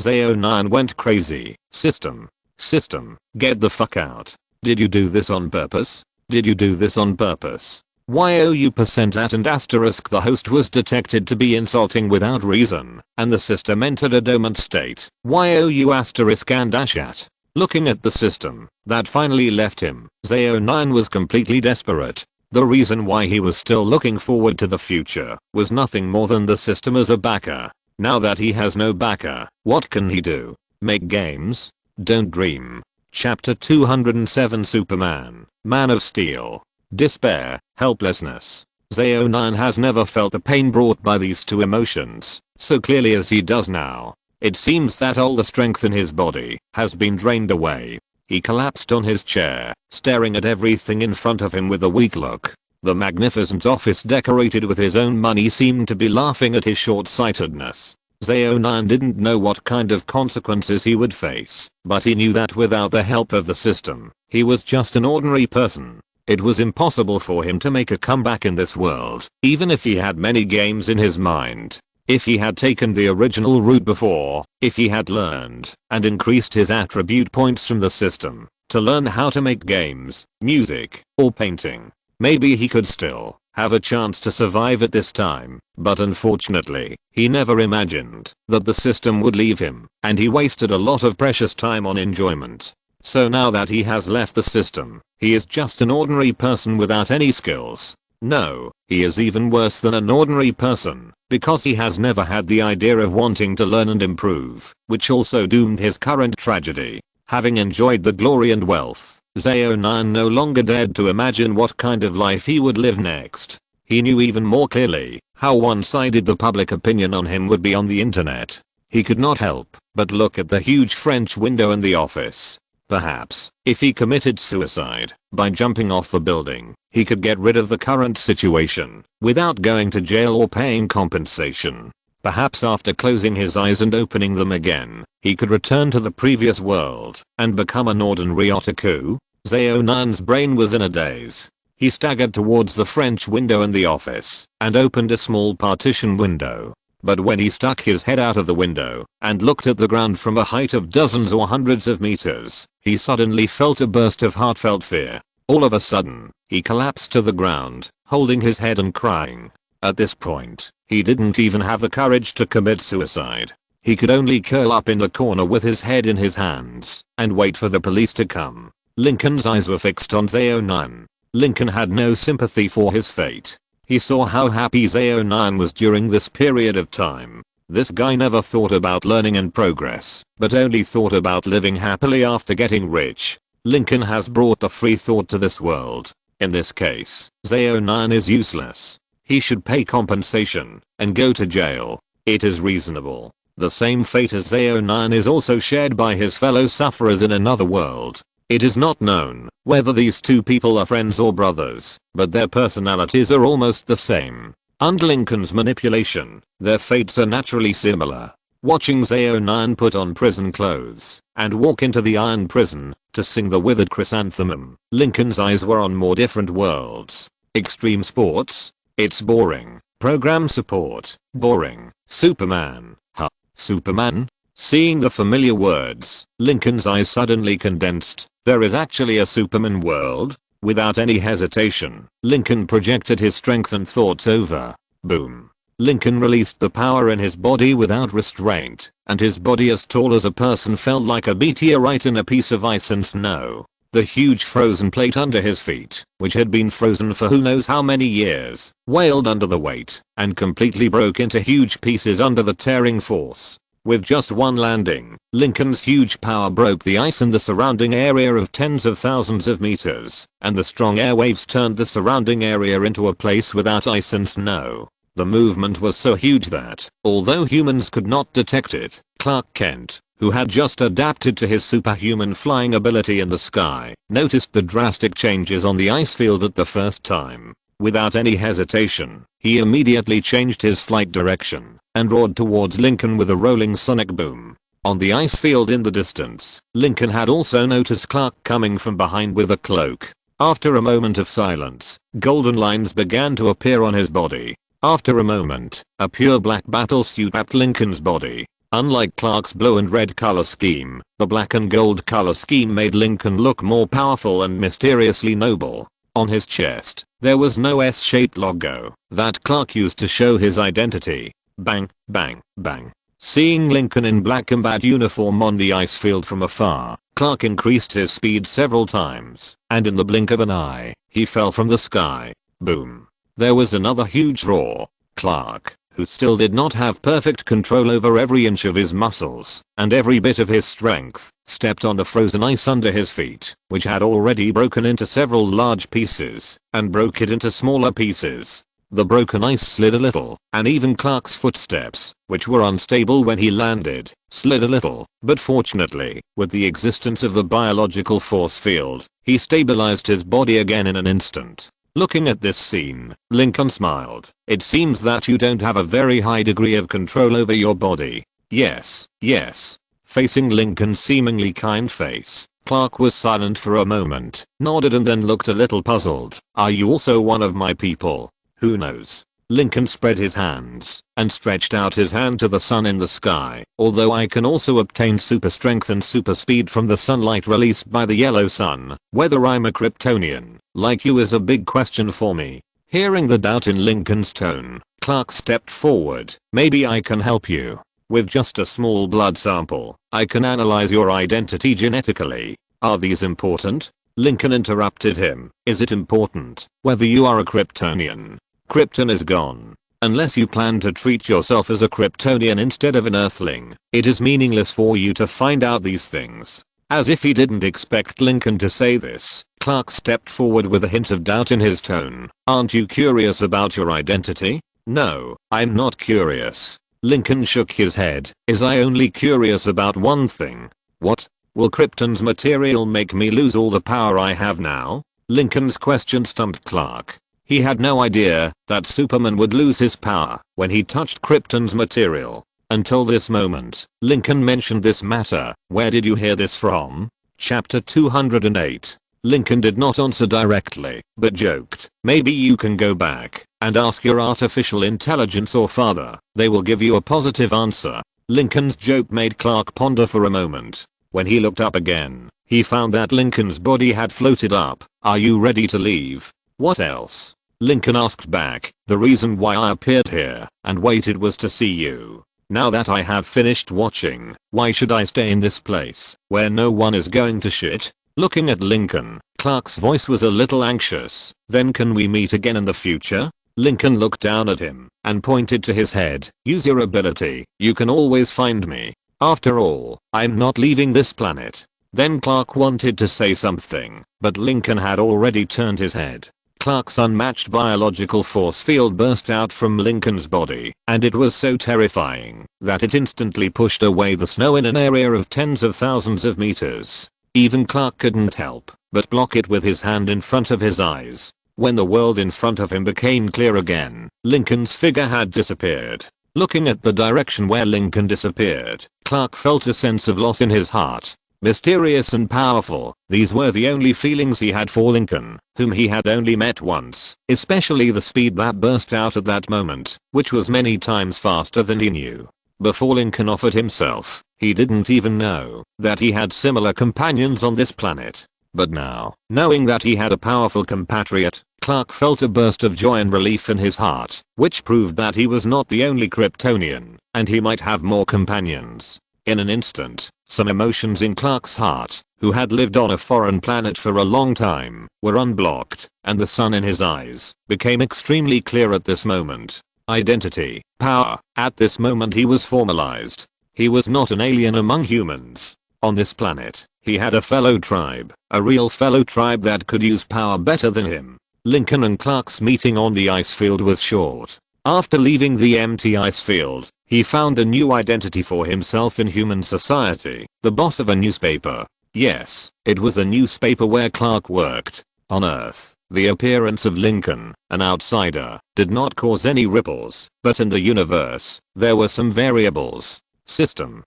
Zeo9 went crazy. System. System, get the fuck out. Did you do this on purpose? Did you do this on purpose? YOU %@ and * the host was detected to be insulting without reason, and the system entered a dormant state. YOU * and @ Looking at the system that finally left him, Zeo9 was completely desperate. The reason why he was still looking forward to the future was nothing more than the system as a backer. Now that he has no backer, what can he do? Make games? Don't dream. Chapter 207 Superman, Man of Steel. Despair, helplessness. Zeo9 has never felt the pain brought by these two emotions so clearly as he does now. It seems that all the strength in his body has been drained away. He collapsed on his chair, staring at everything in front of him with a weak look. The magnificent office decorated with his own money seemed to be laughing at his short-sightedness. Zeo9 didn't know what kind of consequences he would face, but he knew that without the help of the system, he was just an ordinary person. It was impossible for him to make a comeback in this world, even if he had many games in his mind. If he had taken the original route before, if he had learned and increased his attribute points from the system to learn how to make games, music, or painting, maybe he could still have a chance to survive at this time, but unfortunately, he never imagined that the system would leave him, and he wasted a lot of precious time on enjoyment. So now that he has left the system, he is just an ordinary person without any skills. No, he is even worse than an ordinary person, because he has never had the idea of wanting to learn and improve, which also doomed his current tragedy. Having enjoyed the glory and wealth, Zeo9 no longer dared to imagine what kind of life he would live next. He knew even more clearly how one-sided the public opinion on him would be on the internet. He could not help but look at the huge French window in the office. Perhaps, if he committed suicide by jumping off the building, he could get rid of the current situation without going to jail or paying compensation. Perhaps after closing his eyes and opening them again, he could return to the previous world and become an ordinary otaku. Zeo9's brain was in a daze. He staggered towards the French window in the office and opened a small partition window. But when he stuck his head out of the window and looked at the ground from a height of dozens or hundreds of meters, he suddenly felt a burst of heartfelt fear. All of a sudden, he collapsed to the ground, holding his head and crying. At this point, he didn't even have the courage to commit suicide. He could only curl up in the corner with his head in his hands and wait for the police to come. Lincoln's eyes were fixed on Zeo9. Lincoln had no sympathy for his fate. He saw how happy Zeo9 was during this period of time. This guy never thought about learning and progress, but only thought about living happily after getting rich. Lincoln has brought the free thought to this world. In this case, Zeo9 is useless. He should pay compensation and go to jail. It is reasonable. The same fate as Zeo9 is also shared by his fellow sufferers in another world. It is not known whether these two people are friends or brothers, but their personalities are almost the same. Under Lincoln's manipulation, their fates are naturally similar. Watching Zeo9 put on prison clothes and walk into the iron prison to sing the withered chrysanthemum, Lincoln's eyes were on more different worlds. Extreme sports? It's boring. Program support? Boring. Superman? Huh? Superman? Seeing the familiar words, Lincoln's eyes suddenly condensed. There is actually a Superman world? Without any hesitation, Lincoln projected his strength and thoughts over. Boom. Lincoln released the power in his body without restraint, and his body as tall as a person felt like a meteorite in a piece of ice and snow. The huge frozen plate under his feet, which had been frozen for who knows how many years, wailed under the weight, and completely broke into huge pieces under the tearing force. With just one landing, Lincoln's huge power broke the ice in the surrounding area of tens of thousands of meters, and the strong airwaves turned the surrounding area into a place without ice and snow. The movement was so huge that, although humans could not detect it, Clark Kent, who had just adapted to his superhuman flying ability in the sky, noticed the drastic changes on the ice field at the first time. Without any hesitation, he immediately changed his flight direction and roared towards Lincoln with a rolling sonic boom. On the ice field in the distance, Lincoln had also noticed Clark coming from behind with a cloak. After a moment of silence, golden lines began to appear on his body. After a moment, a pure black battle suit wrapped Lincoln's body. Unlike Clark's blue and red color scheme, the black and gold color scheme made Lincoln look more powerful and mysteriously noble. On his chest, there was no S-shaped logo that Clark used to show his identity. Bang, bang, bang. Seeing Lincoln in black combat uniform on the ice field from afar, Clark increased his speed several times, and in the blink of an eye, he fell from the sky. Boom. There was another huge roar. Clark, who still did not have perfect control over every inch of his muscles and every bit of his strength, stepped on the frozen ice under his feet, which had already broken into several large pieces, and broke it into smaller pieces. The broken ice slid a little, and even Clark's footsteps, which were unstable when he landed, slid a little, but fortunately, with the existence of the biological force field, he stabilized his body again in an instant. Looking at this scene, Lincoln smiled. It seems that you don't have a very high degree of control over your body. Yes, yes. Facing Lincoln's seemingly kind face, Clark was silent for a moment, nodded and then looked a little puzzled. Are you also one of my people? Who knows? Lincoln spread his hands and stretched out his hand to the sun in the sky. Although I can also obtain super strength and super speed from the sunlight released by the yellow sun, whether I'm a Kryptonian, like you, is a big question for me. Hearing the doubt in Lincoln's tone, Clark stepped forward. Maybe I can help you. With just a small blood sample, I can analyze your identity genetically. Are these important? Lincoln interrupted him. Is it important whether you are a Kryptonian? Krypton is gone. Unless you plan to treat yourself as a Kryptonian instead of an Earthling, it is meaningless for you to find out these things. As if he didn't expect Lincoln to say this, Clark stepped forward with a hint of doubt in his tone. Aren't you curious about your identity? No, I'm not curious. Lincoln shook his head. Is I only curious about one thing? What? Will Krypton's material make me lose all the power I have now? Lincoln's question stumped Clark. He had no idea that Superman would lose his power when he touched Krypton's material. Until this moment, Lincoln mentioned this matter. Where did you hear this from? Chapter 208. Lincoln did not answer directly, but joked. Maybe you can go back and ask your artificial intelligence or father. They will give you a positive answer. Lincoln's joke made Clark ponder for a moment. When he looked up again, he found that Lincoln's body had floated up. Are you ready to leave? What else? Lincoln asked back. The reason why I appeared here and waited was to see you. Now that I have finished watching, why should I stay in this place where no one is going to shit? Looking at Lincoln, Clark's voice was a little anxious. Then can we meet again in the future? Lincoln looked down at him and pointed to his head. Use your ability. You can always find me. After all, I'm not leaving this planet. Then Clark wanted to say something, but Lincoln had already turned his head. Clark's unmatched biological force field burst out from Lincoln's body, and it was so terrifying that it instantly pushed away the snow in an area of tens of thousands of meters. Even Clark couldn't help but block it with his hand in front of his eyes. When the world in front of him became clear again, Lincoln's figure had disappeared. Looking at the direction where Lincoln disappeared, Clark felt a sense of loss in his heart. Mysterious and powerful, these were the only feelings he had for Lincoln, whom he had only met once, especially the speed that burst out at that moment, which was many times faster than he knew. Before Lincoln offered himself, he didn't even know that he had similar companions on this planet. But now, knowing that he had a powerful compatriot, Clark felt a burst of joy and relief in his heart, which proved that he was not the only Kryptonian, and he might have more companions. In an instant, some emotions in Clark's heart, who had lived on a foreign planet for a long time, were unblocked, and the sun in his eyes became extremely clear at this moment. Identity, power. At this moment he was formalized. He was not an alien among humans. On this planet, he had a fellow tribe, a real fellow tribe that could use power better than him. Lincoln and Clark's meeting on the ice field was short. After leaving the empty ice field, he found a new identity for himself in human society, the boss of a newspaper. Yes, it was a newspaper where Clark worked. On Earth, the appearance of Lincoln, an outsider, did not cause any ripples, but in the universe, there were some variables. System.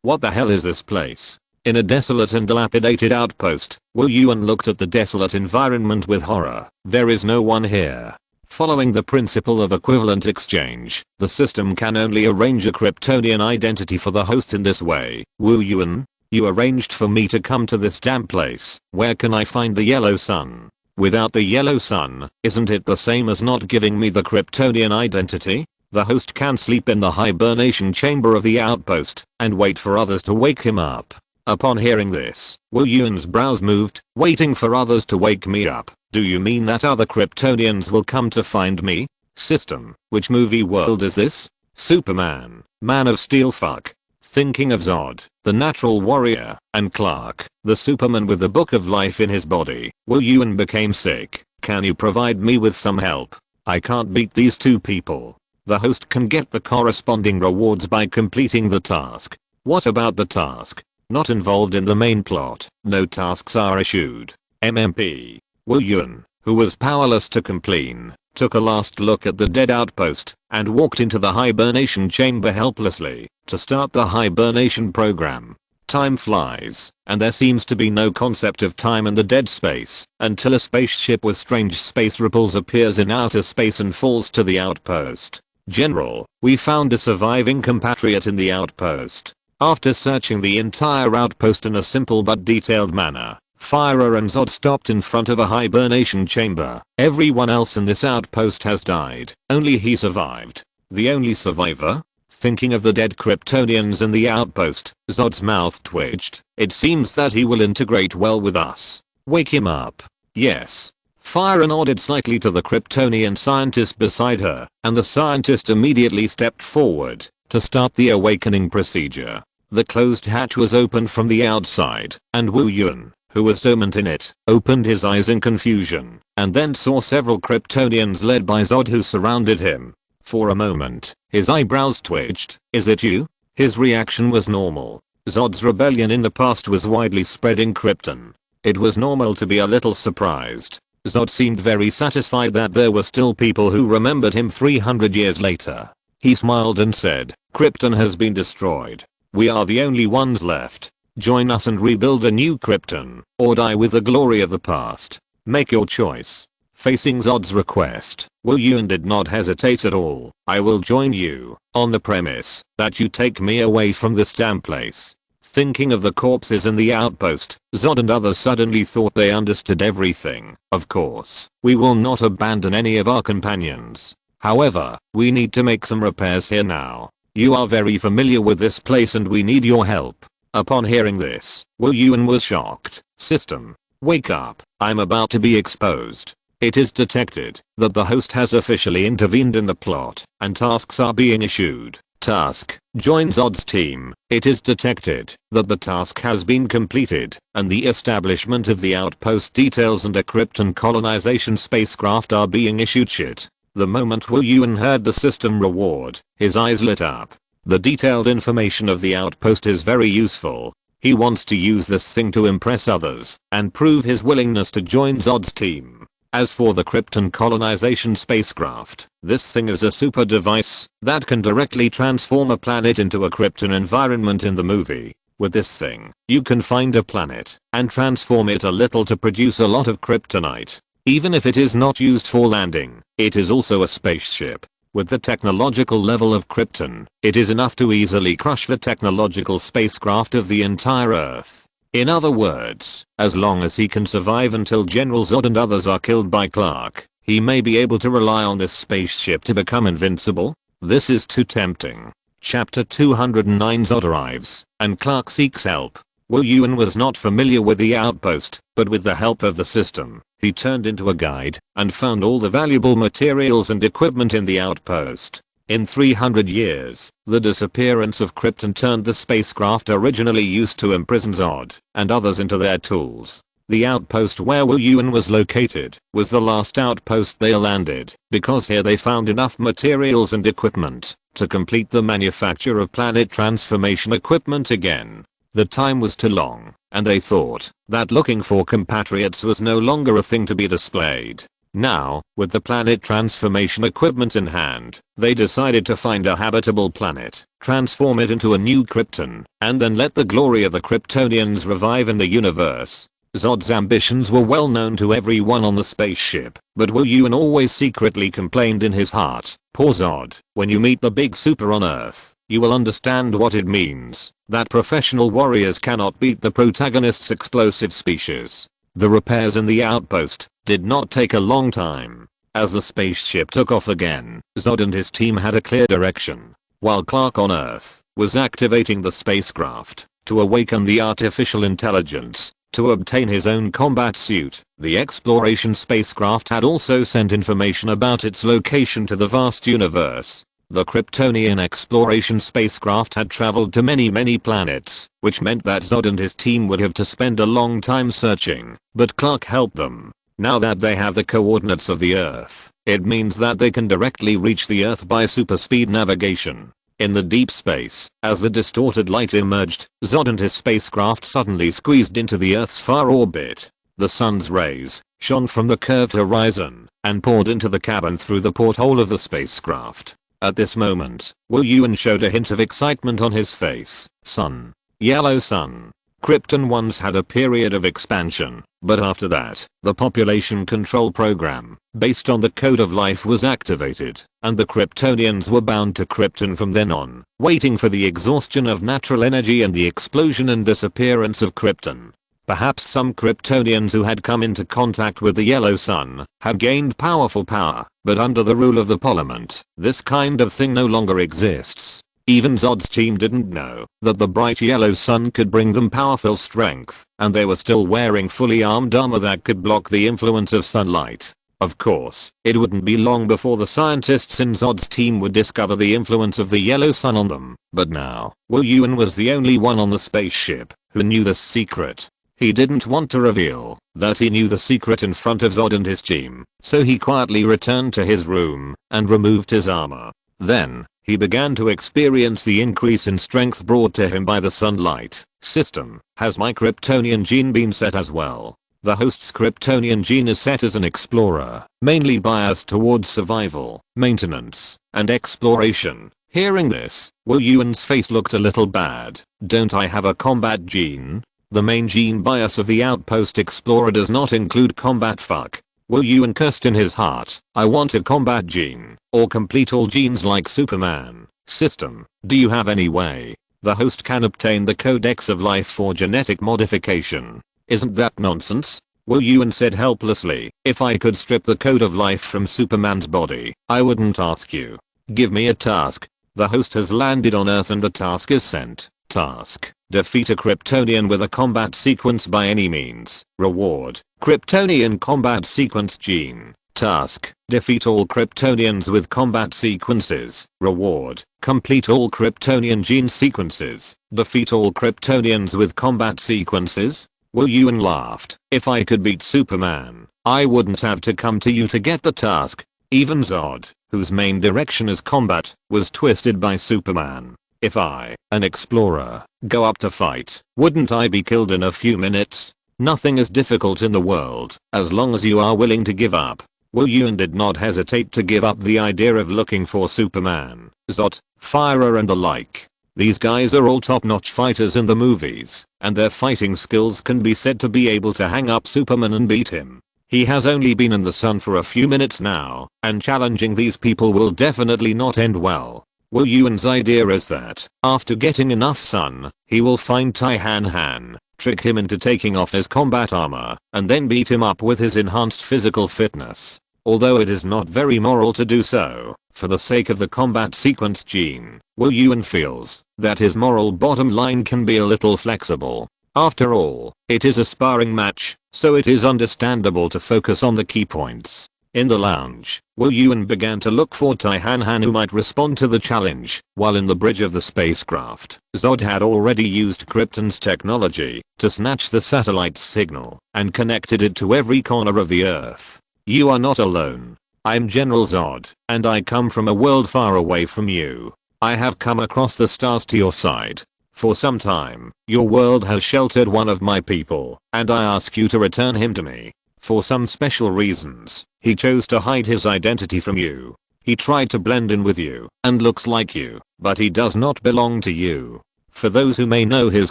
What the hell is this place? In a desolate and dilapidated outpost, Wu Yuan looked at the desolate environment with horror. There is no one here. Following the principle of equivalent exchange, the system can only arrange a Kryptonian identity for the host in this way. Wu Yuan, you arranged for me to come to this damn place. Where can I find the yellow sun? Without the yellow sun, isn't it the same as not giving me the Kryptonian identity? The host can sleep in the hibernation chamber of the outpost and wait for others to wake him up. Upon hearing this, Wu Yuan's brows moved. Waiting for others to wake me up? Do you mean that other Kryptonians will come to find me? System. Which movie world is this? Superman, Man of Steel. Fuck. Thinking of Zod, the natural warrior, and Clark, the Superman with the book of life in his body, Wu Yuan became sick. Can you provide me with some help? I can't beat these two people. The host can get the corresponding rewards by completing the task. What about the task? Not involved in the main plot. No tasks are issued. MMP. Wu Yun, who was powerless to complain, took a last look at the dead outpost and walked into the hibernation chamber helplessly to start the hibernation program. Time flies, and there seems to be no concept of time in the dead space until a spaceship with strange space ripples appears in outer space and falls to the outpost. General, we found a surviving compatriot in the outpost. After searching the entire outpost in a simple but detailed manner, Fyra and Zod stopped in front of a hibernation chamber. Everyone else in this outpost has died. Only he survived. The only survivor? Thinking of the dead Kryptonians in the outpost, Zod's mouth twitched. It seems that he will integrate well with us. Wake him up. Yes. Fyra nodded slightly to the Kryptonian scientist beside her, and the scientist immediately stepped forward to start the awakening procedure. The closed hatch was opened from the outside, and Wu Yun, who was dormant in it, opened his eyes in confusion, and then saw several Kryptonians led by Zod who surrounded him. For a moment, his eyebrows twitched. Is it you? His reaction was normal. Zod's rebellion in the past was widely spread in Krypton. It was normal to be a little surprised. Zod seemed very satisfied that there were still people who remembered him 300 years later. He smiled and said, Krypton has been destroyed. We are the only ones left. Join us and rebuild a new Krypton, or die with the glory of the past. Make your choice. Facing Zod's request, Wu Yun did not hesitate at all. I will join you, on the premise that you take me away from this damn place. Thinking of the corpses in the outpost, Zod and others suddenly thought they understood everything. Of course, we will not abandon any of our companions. However, we need to make some repairs here now. You are very familiar with this place and we need your help. Upon hearing this, Wu Yun was shocked. System, wake up. I'm about to be exposed. It is detected that the host has officially intervened in the plot, and tasks are being issued. Task, join Zod's team. It is detected that the task has been completed, and the establishment of the outpost details and a Krypton colonization spacecraft are being issued. Shit. The moment Wu Yun heard the system reward, his eyes lit up. The detailed information of the outpost is very useful. He wants to use this thing to impress others, and prove his willingness to join Zod's team. As for the Krypton colonization spacecraft, this thing is a super device that can directly transform a planet into a Krypton environment in the movie. With this thing, you can find a planet and transform it a little to produce a lot of kryptonite. Even if it is not used for landing, it is also a spaceship. With the technological level of Krypton, it is enough to easily crush the technological spacecraft of the entire Earth. In other words, as long as he can survive until General Zod and others are killed by Clark, he may be able to rely on this spaceship to become invincible. This is too tempting. Chapter 209 Zod arrives, and Clark seeks help. Wu Yun was not familiar with the outpost, but with the help of the system, he turned into a guide and found all the valuable materials and equipment in the outpost. In 300 years, the disappearance of Krypton turned the spacecraft originally used to imprison Zod and others into their tools. The outpost where Wu Yun was located was the last outpost they landed, because here they found enough materials and equipment to complete the manufacture of planet transformation equipment again. The time was too long, and they thought that looking for compatriots was no longer a thing to be displayed. Now, with the planet transformation equipment in hand, they decided to find a habitable planet, transform it into a new Krypton, and then let the glory of the Kryptonians revive in the universe. Zod's ambitions were well known to everyone on the spaceship, but Wu Yun always secretly complained in his heart, poor Zod, when you meet the big super on Earth, you will understand what it means, that professional warriors cannot beat the protagonist's explosive speeches. The repairs in the outpost did not take a long time. As the spaceship took off again, Zod and his team had a clear direction, while Clark on Earth was activating the spacecraft to awaken the artificial intelligence to obtain his own combat suit. The exploration spacecraft had also sent information about its location to the vast universe. The Kryptonian exploration spacecraft had traveled to many planets, which meant that Zod and his team would have to spend a long time searching, but Clark helped them. Now that they have the coordinates of the Earth, it means that they can directly reach the Earth by superspeed navigation. In the deep space, as the distorted light emerged, Zod and his spacecraft suddenly squeezed into the Earth's far orbit. The sun's rays shone from the curved horizon and poured into the cabin through the porthole of the spacecraft. At this moment, Wu Yuan showed a hint of excitement on his face. Sun. Yellow sun. Krypton once had a period of expansion, but after that, the population control program, based on the code of life, was activated, and the Kryptonians were bound to Krypton from then on, waiting for the exhaustion of natural energy and the explosion and disappearance of Krypton. Perhaps some Kryptonians who had come into contact with the yellow sun had gained powerful power, but under the rule of the Parliament, this kind of thing no longer exists. Even Zod's team didn't know that the bright yellow sun could bring them powerful strength, and they were still wearing fully armed armor that could block the influence of sunlight. Of course, it wouldn't be long before the scientists in Zod's team would discover the influence of the yellow sun on them, but now, Wu Yuan was the only one on the spaceship who knew this secret. He didn't want to reveal that he knew the secret in front of Zod and his team, so he quietly returned to his room and removed his armor. Then, he began to experience the increase in strength brought to him by the sunlight. System, has my Kryptonian gene been set as well? The host's Kryptonian gene is set as an explorer, mainly biased towards survival, maintenance, and exploration. Hearing this, Wu Yuan's face looked a little bad. Don't I have a combat gene? The main gene bias of the Outpost Explorer does not include combat. Fuck. Wu Yuan cursed in his heart. I want a combat gene, or complete all genes like Superman. System, do you have any way the host can obtain the codex of life for genetic modification? Isn't that nonsense? Wu Yuan said helplessly. If I could strip the code of life from Superman's body, I wouldn't ask you. Give me a task. The host has landed on Earth and the task is sent. Task. Defeat a Kryptonian with a combat sequence by any means. Reward. Kryptonian combat sequence gene. Task. Defeat all Kryptonians with combat sequences. Reward. Complete all Kryptonian gene sequences. Defeat all Kryptonians with combat sequences. Wu Yuan laughed. If I could beat Superman, I wouldn't have to come to you to get the task. Even Zod, whose main direction is combat, was twisted by Superman. If I, an explorer, go up to fight, wouldn't I be killed in a few minutes? Nothing is difficult in the world, as long as you are willing to give up. Wu Yuan did not hesitate to give up the idea of looking for Superman, Zod, Fire and the like. These guys are all top-notch fighters in the movies, and their fighting skills can be said to be able to hang up Superman and beat him. He has only been in the sun for a few minutes now, and challenging these people will definitely not end well. Wu Yuan's idea is that, after getting enough sun, he will find Tai Han, trick him into taking off his combat armor, and then beat him up with his enhanced physical fitness. Although it is not very moral to do so, for the sake of the combat sequence gene, Wu Yuan feels that his moral bottom line can be a little flexible. After all, it is a sparring match, so it is understandable to focus on the key points. In the lounge, Wu Yuan began to look for Tai Han who might respond to the challenge, while in the bridge of the spacecraft, Zod had already used Krypton's technology to snatch the satellite's signal and connected it to every corner of the Earth. You are not alone. I'm General Zod, and I come from a world far away from you. I have come across the stars to your side. For some time, your world has sheltered one of my people, and I ask you to return him to me. For some special reasons, he chose to hide his identity from you. He tried to blend in with you and looks like you, but he does not belong to you. For those who may know his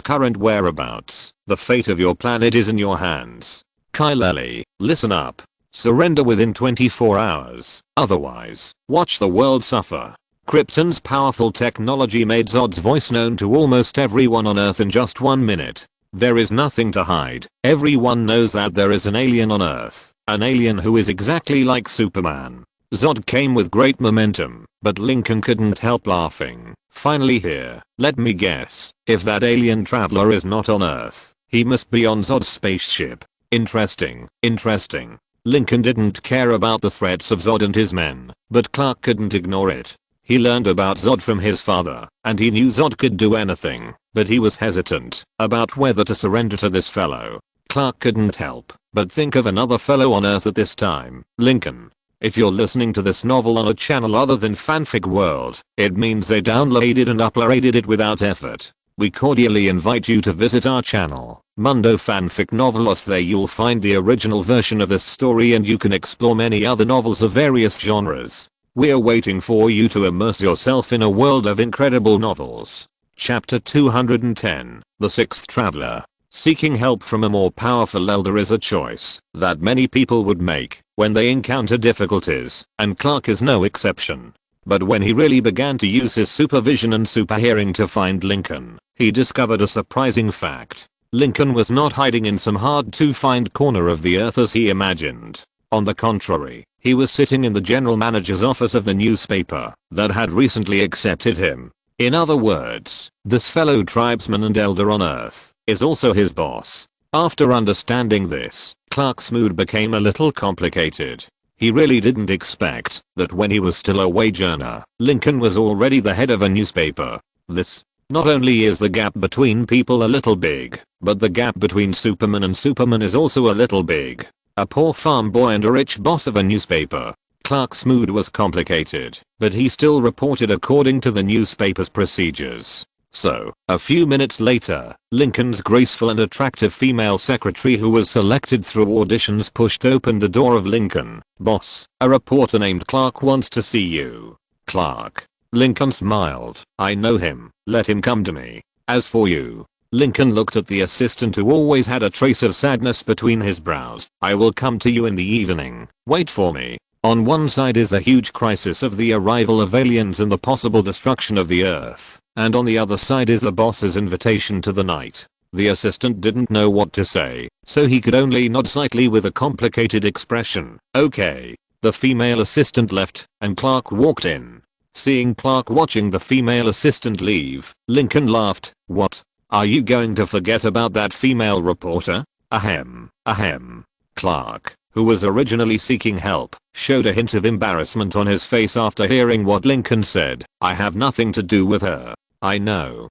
current whereabouts, the fate of your planet is in your hands. Kyle, listen up. Surrender within 24 hours, otherwise, watch the world suffer. Krypton's powerful technology made Zod's voice known to almost everyone on Earth in just 1 minute. There is nothing to hide. Everyone knows that there is an alien on Earth. An alien who is exactly like Superman. Zod came with great momentum, but Lincoln couldn't help laughing. Finally here, let me guess. If that alien traveler is not on Earth, he must be on Zod's spaceship. Interesting. Lincoln didn't care about the threats of Zod and his men, but Clark couldn't ignore it. He learned about Zod from his father, and he knew Zod could do anything, but he was hesitant about whether to surrender to this fellow. Clark couldn't help but think of another fellow on Earth at this time, Lincoln. If you're listening to this novel on a channel other than Fanfic World, it means they downloaded and uploaded it without effort. We cordially invite you to visit our channel, Mundo Fanfic Novelos. There you'll find the original version of this story and you can explore many other novels of various genres. We're waiting for you to immerse yourself in a world of incredible novels. Chapter 210, The Sixth Traveler. Seeking help from a more powerful elder is a choice that many people would make when they encounter difficulties, and Clark is no exception. But when he really began to use his supervision and superhearing to find Lincoln, he discovered a surprising fact. Lincoln was not hiding in some hard-to-find corner of the earth as he imagined. On the contrary, he was sitting in the general manager's office of the newspaper that had recently accepted him. In other words, this fellow tribesman and elder on Earth is also his boss. After understanding this, Clark's mood became a little complicated. He really didn't expect that when he was still a wage earner, Lincoln was already the head of a newspaper. This not only is the gap between people a little big, but the gap between Superman and Superman is also a little big. A poor farm boy and a rich boss of a newspaper. Clark's mood was complicated, but he still reported according to the newspaper's procedures. So, a few minutes later, Lincoln's graceful and attractive female secretary who was selected through auditions pushed open the door of Lincoln. "Boss, a reporter named Clark wants to see you." "Clark?" Lincoln smiled. "I know him, let him come to me. As for you," Lincoln looked at the assistant who always had a trace of sadness between his brows, "I will come to you in the evening. Wait for me." On one side is the huge crisis of the arrival of aliens and the possible destruction of the Earth, and on the other side is the boss's invitation to the night. The assistant didn't know what to say, so he could only nod slightly with a complicated expression. "Okay." The female assistant left, and Clark walked in. Seeing Clark watching the female assistant leave, Lincoln laughed. "What? Are you going to forget about that female reporter?" Ahem, ahem. Clark, who was originally seeking help, showed a hint of embarrassment on his face after hearing what Lincoln said. "I have nothing to do with her." I know.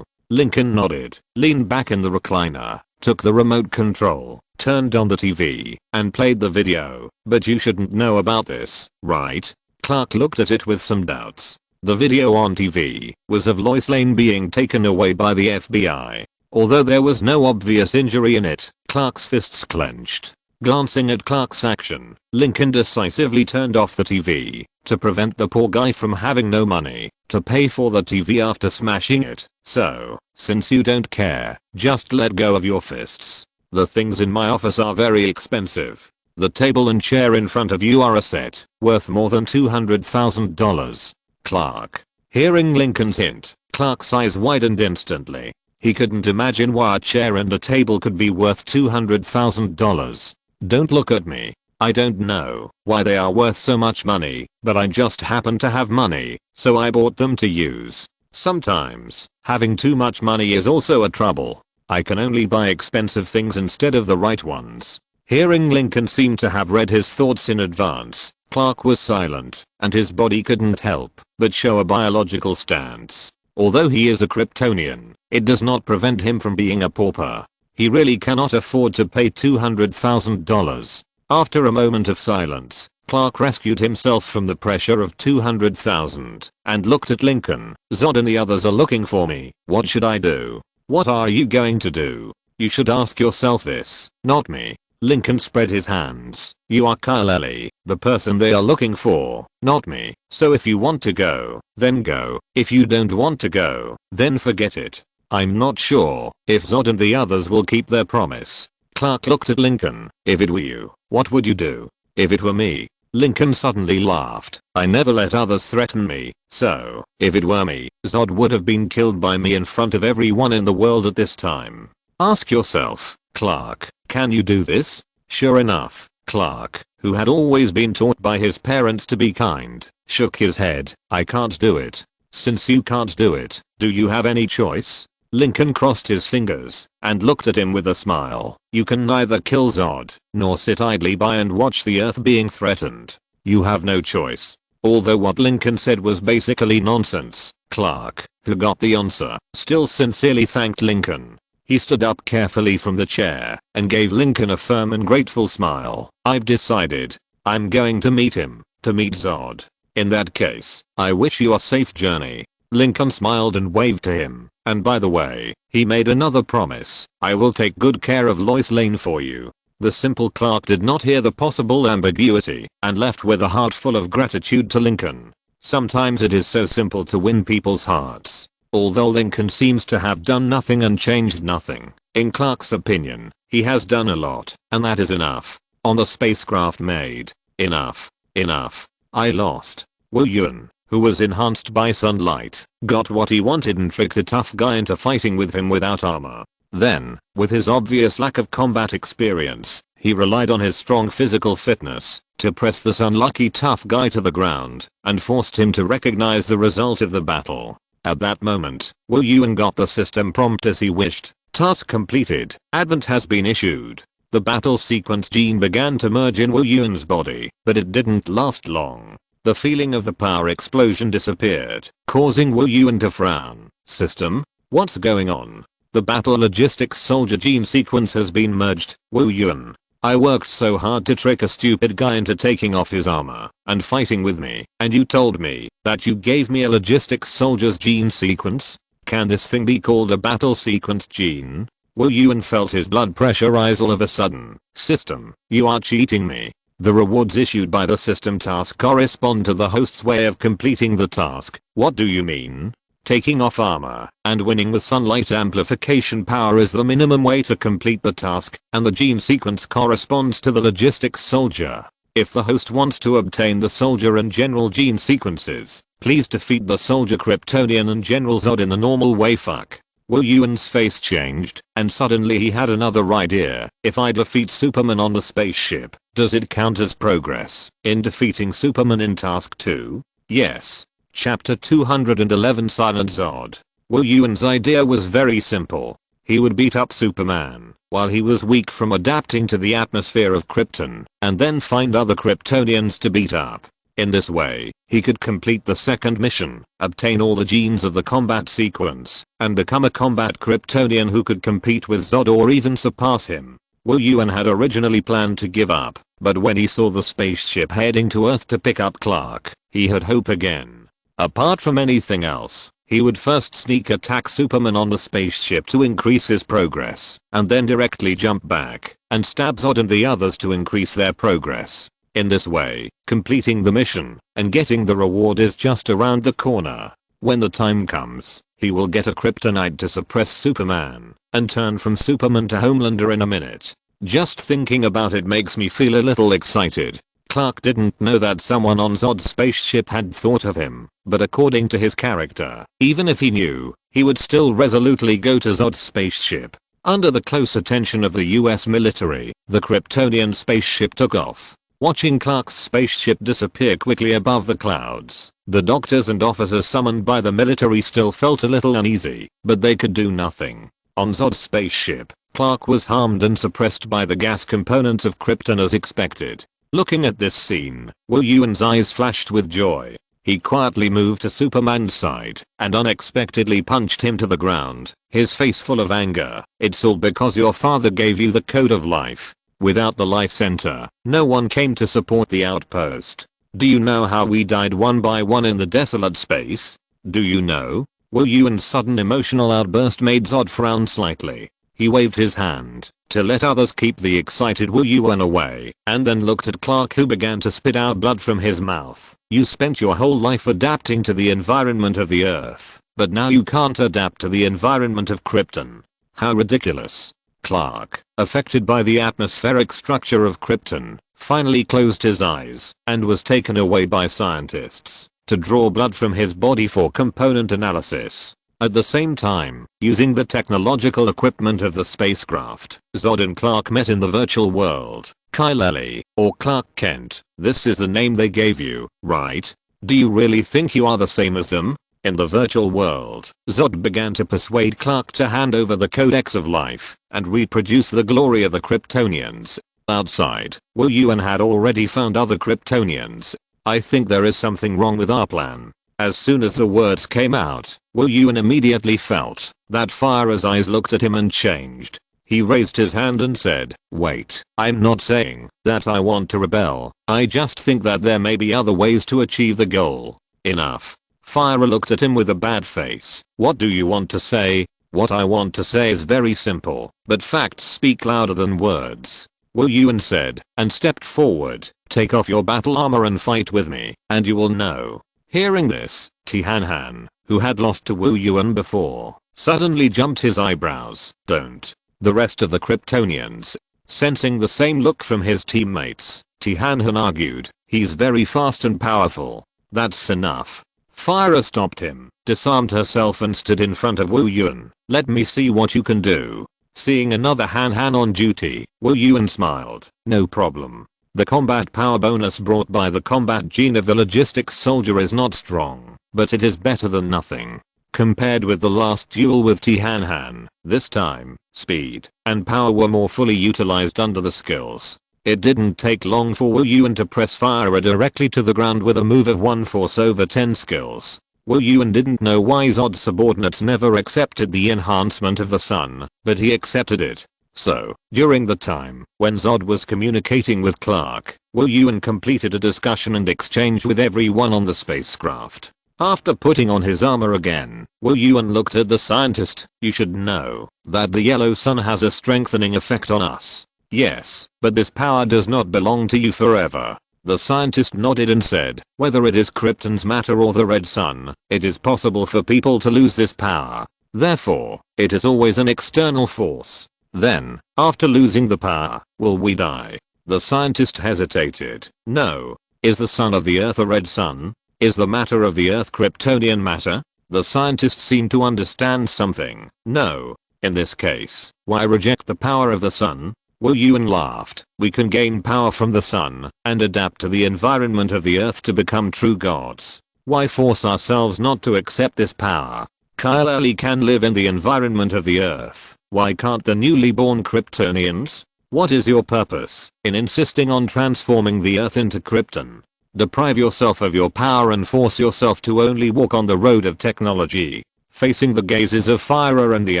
Lincoln nodded, leaned back in the recliner, took the remote control, turned on the TV, and played the video. "But you shouldn't know about this, right?" Clark looked at it with some doubts. The video on TV was of Lois Lane being taken away by the FBI. Although there was no obvious injury in it, Clark's fists clenched. Glancing at Clark's action, Lincoln decisively turned off the TV to prevent the poor guy from having no money to pay for the TV after smashing it. "So, since you don't care, just let go of your fists. The things in my office are very expensive. The table and chair in front of you are a set worth more than $200,000. Clark. Hearing Lincoln's hint, Clark's eyes widened instantly. He couldn't imagine why a chair and a table could be worth $200,000. "Don't look at me. I don't know why they are worth so much money, but I just happen to have money, so I bought them to use. Sometimes, having too much money is also a trouble. I can only buy expensive things instead of the right ones." Hearing Lincoln seemed to have read his thoughts in advance, Clark was silent, and his body couldn't help but show a biological stance. Although he is a Kryptonian, it does not prevent him from being a pauper. He really cannot afford to pay $200,000. After a moment of silence, Clark rescued himself from the pressure of $200,000 and looked at Lincoln. "Zod and the others are looking for me. What should I do?" "What are you going to do? You should ask yourself this, not me." Lincoln spread his hands. "You are Kal-El, the person they are looking for, not me. So if you want to go, then go. If you don't want to go, then forget it. I'm not sure if Zod and the others will keep their promise." Clark looked at Lincoln. "If it were you, what would you do?" "If it were me." Lincoln suddenly laughed. "I never let others threaten me, so, if it were me, Zod would have been killed by me in front of everyone in the world at this time. Ask yourself, Clark, can you do this?" Sure enough, Clark, who had always been taught by his parents to be kind, shook his head. "I can't do it." "Since you can't do it, do you have any choice?" Lincoln crossed his fingers and looked at him with a smile. "You can neither kill Zod, nor sit idly by and watch the Earth being threatened. You have no choice." Although what Lincoln said was basically nonsense, Clark, who got the answer, still sincerely thanked Lincoln. He stood up carefully from the chair and gave Lincoln a firm and grateful smile. "I've decided. I'm going to meet him, to meet Zod. In that case, I wish you a safe journey." Lincoln smiled and waved to him, and by the way, he made another promise: "I will take good care of Lois Lane for you." The simple Clark did not hear the possible ambiguity and left with a heart full of gratitude to Lincoln. Sometimes it is so simple to win people's hearts. Although Lincoln seems to have done nothing and changed nothing, in Clark's opinion, he has done a lot, and that is enough. On the spacecraft made. Enough. Enough. I lost. Wu Yun, who was enhanced by sunlight, got what he wanted and tricked a tough guy into fighting with him without armor. Then, with his obvious lack of combat experience, he relied on his strong physical fitness to press this unlucky tough guy to the ground and forced him to recognize the result of the battle. At that moment, Wu Yun got the system prompt as he wished. Task completed. Advent has been issued. The battle sequence gene began to merge in Wu Yun's body, but it didn't last long. The feeling of the power explosion disappeared, causing Wu Yun to frown. "System? What's going on?" "The battle logistics soldier gene sequence has been merged, Wu Yun. I worked so hard to trick a stupid guy into taking off his armor and fighting with me, and you told me that you gave me a logistics soldier's gene sequence? Can this thing be called a battle sequence gene?" Wu Yun felt his blood pressure rise all of a sudden. "System, you are cheating me. The rewards issued by the system task correspond to the host's way of completing the task." "What do you mean?" "Taking off armor and winning with sunlight amplification power is the minimum way to complete the task, and the gene sequence corresponds to the logistics soldier. If the host wants to obtain the soldier and general gene sequences, please defeat the soldier Kryptonian and General Zod in the normal way." Fuck. Wu Yun's face changed, and suddenly he had another idea. "If I defeat Superman on the spaceship, does it count as progress in defeating Superman in Task 2? Yes. Chapter 211 Silent Zod. Wu Yun's idea was very simple. He would beat up Superman while he was weak from adapting to the atmosphere of Krypton, and then find other Kryptonians to beat up. In this way, he could complete the second mission, obtain all the genes of the combat sequence, and become a combat Kryptonian who could compete with Zod or even surpass him. Wu Yun had originally planned to give up, but when he saw the spaceship heading to Earth to pick up Clark, he had hope again. Apart from anything else, he would first sneak attack Superman on the spaceship to increase his progress, and then directly jump back and stab Zod and the others to increase their progress. In this way, completing the mission and getting the reward is just around the corner. When the time comes, he will get a kryptonite to suppress Superman and turn from Superman to Homelander in a minute. Just thinking about it makes me feel a little excited. Clark didn't know that someone on Zod's spaceship had thought of him, but according to his character, even if he knew, he would still resolutely go to Zod's spaceship. Under the close attention of the US military, the Kryptonian spaceship took off. Watching Clark's spaceship disappear quickly above the clouds, the doctors and officers summoned by the military still felt a little uneasy, but they could do nothing. On Zod's spaceship, Clark was harmed and suppressed by the gas components of Krypton as expected. Looking at this scene, Wu Yun's eyes flashed with joy. He quietly moved to Superman's side and unexpectedly punched him to the ground, his face full of anger. "It's all because your father gave you the code of life. Without the life center, no one came to support the outpost. Do you know how we died one by one in the desolate space? Do you know?" Wu Yun's sudden emotional outburst made Zod frown slightly. He waved his hand to let others keep the excited Wu Yun away, and then looked at Clark, who began to spit out blood from his mouth. "You spent your whole life adapting to the environment of the Earth, but now you can't adapt to the environment of Krypton. How ridiculous." Clark, affected by the atmospheric structure of Krypton, finally closed his eyes and was taken away by scientists to draw blood from his body for component analysis. At the same time, using the technological equipment of the spacecraft, Zod and Clark met in the virtual world. Kyle-Eli, or Clark Kent, this is the name they gave you, right? Do you really think you are the same as them? In the virtual world, Zod began to persuade Clark to hand over the Codex of Life and reproduce the glory of the Kryptonians. Outside, Wu Yun had already found other Kryptonians. "I think there is something wrong with our plan. As soon as the words came out, Wu Yuan immediately felt that Fire's eyes looked at him and changed. He raised his hand and said, "Wait, I'm not saying that I want to rebel. I just think that there may be other ways to achieve the goal." Enough. Fire looked at him with a bad face. "What do you want to say?" "What I want to say is very simple, but facts speak louder than words," Wu Yuan said, and stepped forward. "Take off your battle armor and fight with me, and you will know." Hearing this, Tianhan, who had lost to Wu Yuan before, suddenly jumped his eyebrows. "Don't." The rest of the Kryptonians, sensing the same look from his teammates, Tianhan argued, "He's very fast and powerful." "That's enough." Fire stopped him, disarmed herself and stood in front of Wu Yuan. "Let me see what you can do." Seeing another Han on duty, Wu Yuan smiled. "No problem. The combat power bonus brought by the combat gene of the logistics soldier is not strong, but it is better than nothing." Compared with the last duel with Tianhan, this time, speed and power were more fully utilized under the skills. It didn't take long for Wu Yuan to press Fire directly to the ground with a move of 1 force over 10 skills. Wu Yuan didn't know why Zod's subordinates never accepted the enhancement of the sun, but he accepted it. So, during the time when Zod was communicating with Clark, Wu Yuan completed a discussion and exchange with everyone on the spacecraft. After putting on his armor again, Wu Yuan looked at the scientist. "You should know that the yellow sun has a strengthening effect on us." "Yes, but this power does not belong to you forever." The scientist nodded and said, "Whether it is Krypton's matter or the red sun, it is possible for people to lose this power. Therefore, it is always an external force." "Then, after losing the power, will we die?" The scientist hesitated. "No. Is the sun of the earth a red sun? Is the matter of the earth Kryptonian matter?" The scientist seemed to understand something. "No. In this case, why reject the power of the sun?" Wu Yuan laughed. "We can gain power from the sun and adapt to the environment of the earth to become true gods. Why force ourselves not to accept this power? Kyle can live in the environment of the earth. Why can't the newly born Kryptonians? What is your purpose in insisting on transforming the earth into Krypton? Deprive yourself of your power and force yourself to only walk on the road of technology." Facing the gazes of Fire and the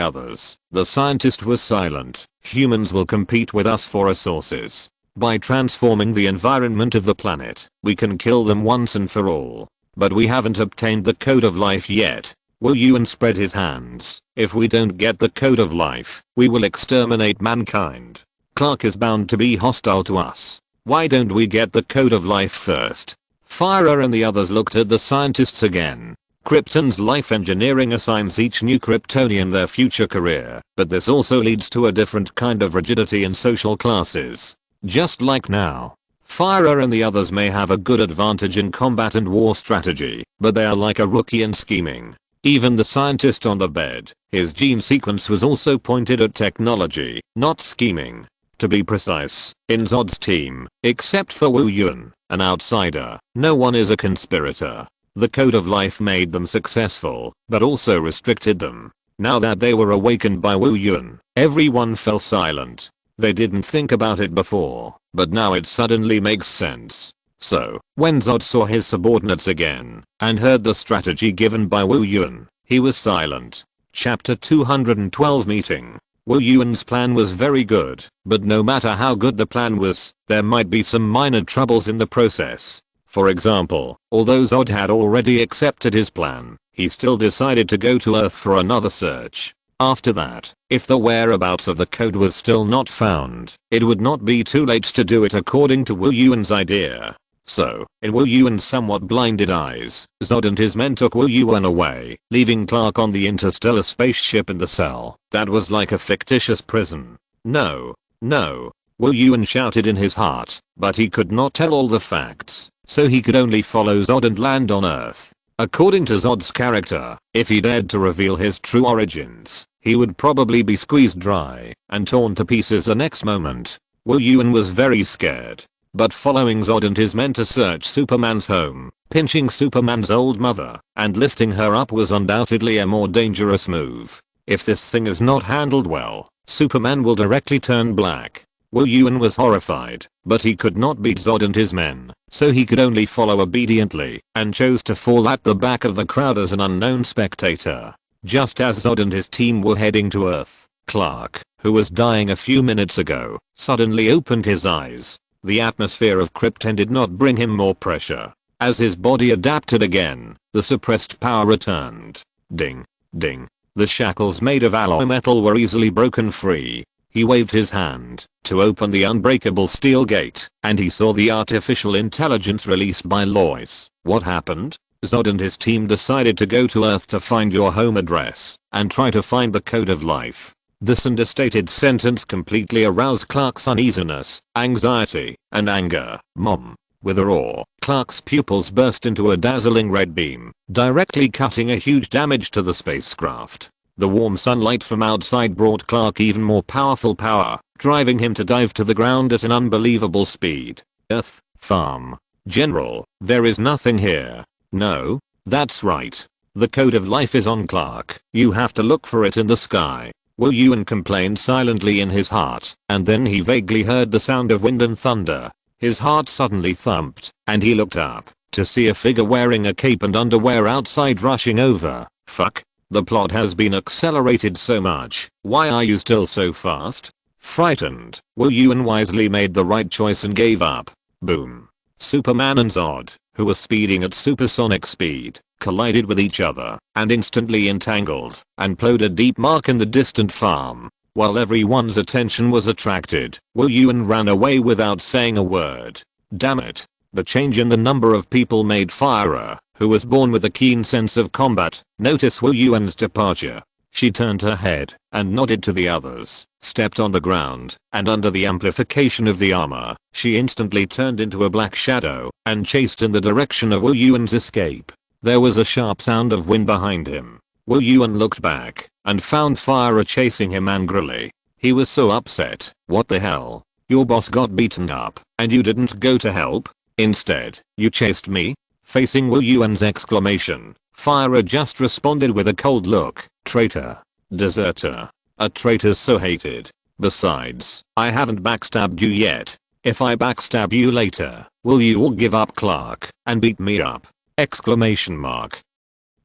others, the scientist was silent. "Humans will compete with us for resources. By transforming the environment of the planet, we can kill them once and for all. But we haven't obtained the code of life yet." Wu Yuan spread his hands. "If we don't get the code of life, we will exterminate mankind. Clark is bound to be hostile to us. Why don't we get the code of life first?" Fire and the others looked at the scientists again. Krypton's life engineering assigns each new Kryptonian their future career, but this also leads to a different kind of rigidity in social classes. Just like now. Fire and the others may have a good advantage in combat and war strategy, but they are like a rookie in scheming. Even the scientist on the bed, his gene sequence was also pointed at technology, not scheming. To be precise, in Zod's team, except for Wu Yuan, an outsider, no one is a conspirator. The code of life made them successful, but also restricted them. Now that they were awakened by Wu Yuan, everyone fell silent. They didn't think about it before, but now it suddenly makes sense. So, when Zod saw his subordinates again, and heard the strategy given by Wu Yuan, he was silent. Chapter 212 Meeting. Wu Yuan's plan was very good, but no matter how good the plan was, there might be some minor troubles in the process. For example, although Zod had already accepted his plan, he still decided to go to Earth for another search. After that, if the whereabouts of the code was still not found, it would not be too late to do it according to Wu Yuan's idea. So, in Wu Yuan's somewhat blinded eyes, Zod and his men took Wu Yuan away, leaving Clark on the interstellar spaceship in the cell. That was like a fictitious prison. No. No. Wu Yuan shouted in his heart, but he could not tell all the facts. So he could only follow Zod and land on Earth. According to Zod's character, if he dared to reveal his true origins, he would probably be squeezed dry and torn to pieces the next moment. Wu Yuan was very scared. But following Zod and his men to search Superman's home, pinching Superman's old mother, and lifting her up was undoubtedly a more dangerous move. If this thing is not handled well, Superman will directly turn black. Wu Yuan was horrified, but he could not beat Zod and his men, so he could only follow obediently, and chose to fall at the back of the crowd as an unknown spectator. Just as Zod and his team were heading to Earth, Clark, who was dying a few minutes ago, suddenly opened his eyes. The atmosphere of Krypton did not bring him more pressure. As his body adapted again, the suppressed power returned. Ding, ding. The shackles made of alloy metal were easily broken free. He waved his hand to open the unbreakable steel gate, and he saw the artificial intelligence released by Lois. What happened? Zod and his team decided to go to Earth to find your home address and try to find the code of life. This understated sentence completely aroused Clark's uneasiness, anxiety, and anger. Mom. With a roar, Clark's pupils burst into a dazzling red beam, directly cutting a huge damage to the spacecraft. The warm sunlight from outside brought Clark even more powerful power, driving him to dive to the ground at an unbelievable speed. Earth, farm. General, there is nothing here. No, that's right. The code of life is on Clark. You have to look for it in the sky. Wu Yuan complained silently in his heart, and then he vaguely heard the sound of wind and thunder. His heart suddenly thumped, and he looked up to see a figure wearing a cape and underwear outside rushing over. Fuck. The plot has been accelerated so much. Why are you still so fast? Frightened, Wu Yuan wisely made the right choice and gave up. Boom. Superman and Zod, who were speeding at supersonic speed, collided with each other and instantly entangled and plowed a deep mark in the distant farm. While everyone's attention was attracted, Wu Yuan ran away without saying a word. Damn it. The change in the number of people made Fire, who was born with a keen sense of combat, notice Wu Yuan's departure. She turned her head and nodded to the others, stepped on the ground, and under the amplification of the armor, she instantly turned into a black shadow and chased in the direction of Wu Yuan's escape. There was a sharp sound of wind behind him. Wu Yuan looked back and found Fire chasing him angrily. He was so upset. What the hell? Your boss got beaten up and you didn't go to help? Instead, you chased me? Facing Wu Yuan's exclamation, Fire just responded with a cold look. Traitor. Deserter. A traitor so hated. Besides, I haven't backstabbed you yet. If I backstab you later, will you all give up Clark and beat me up? Exclamation mark.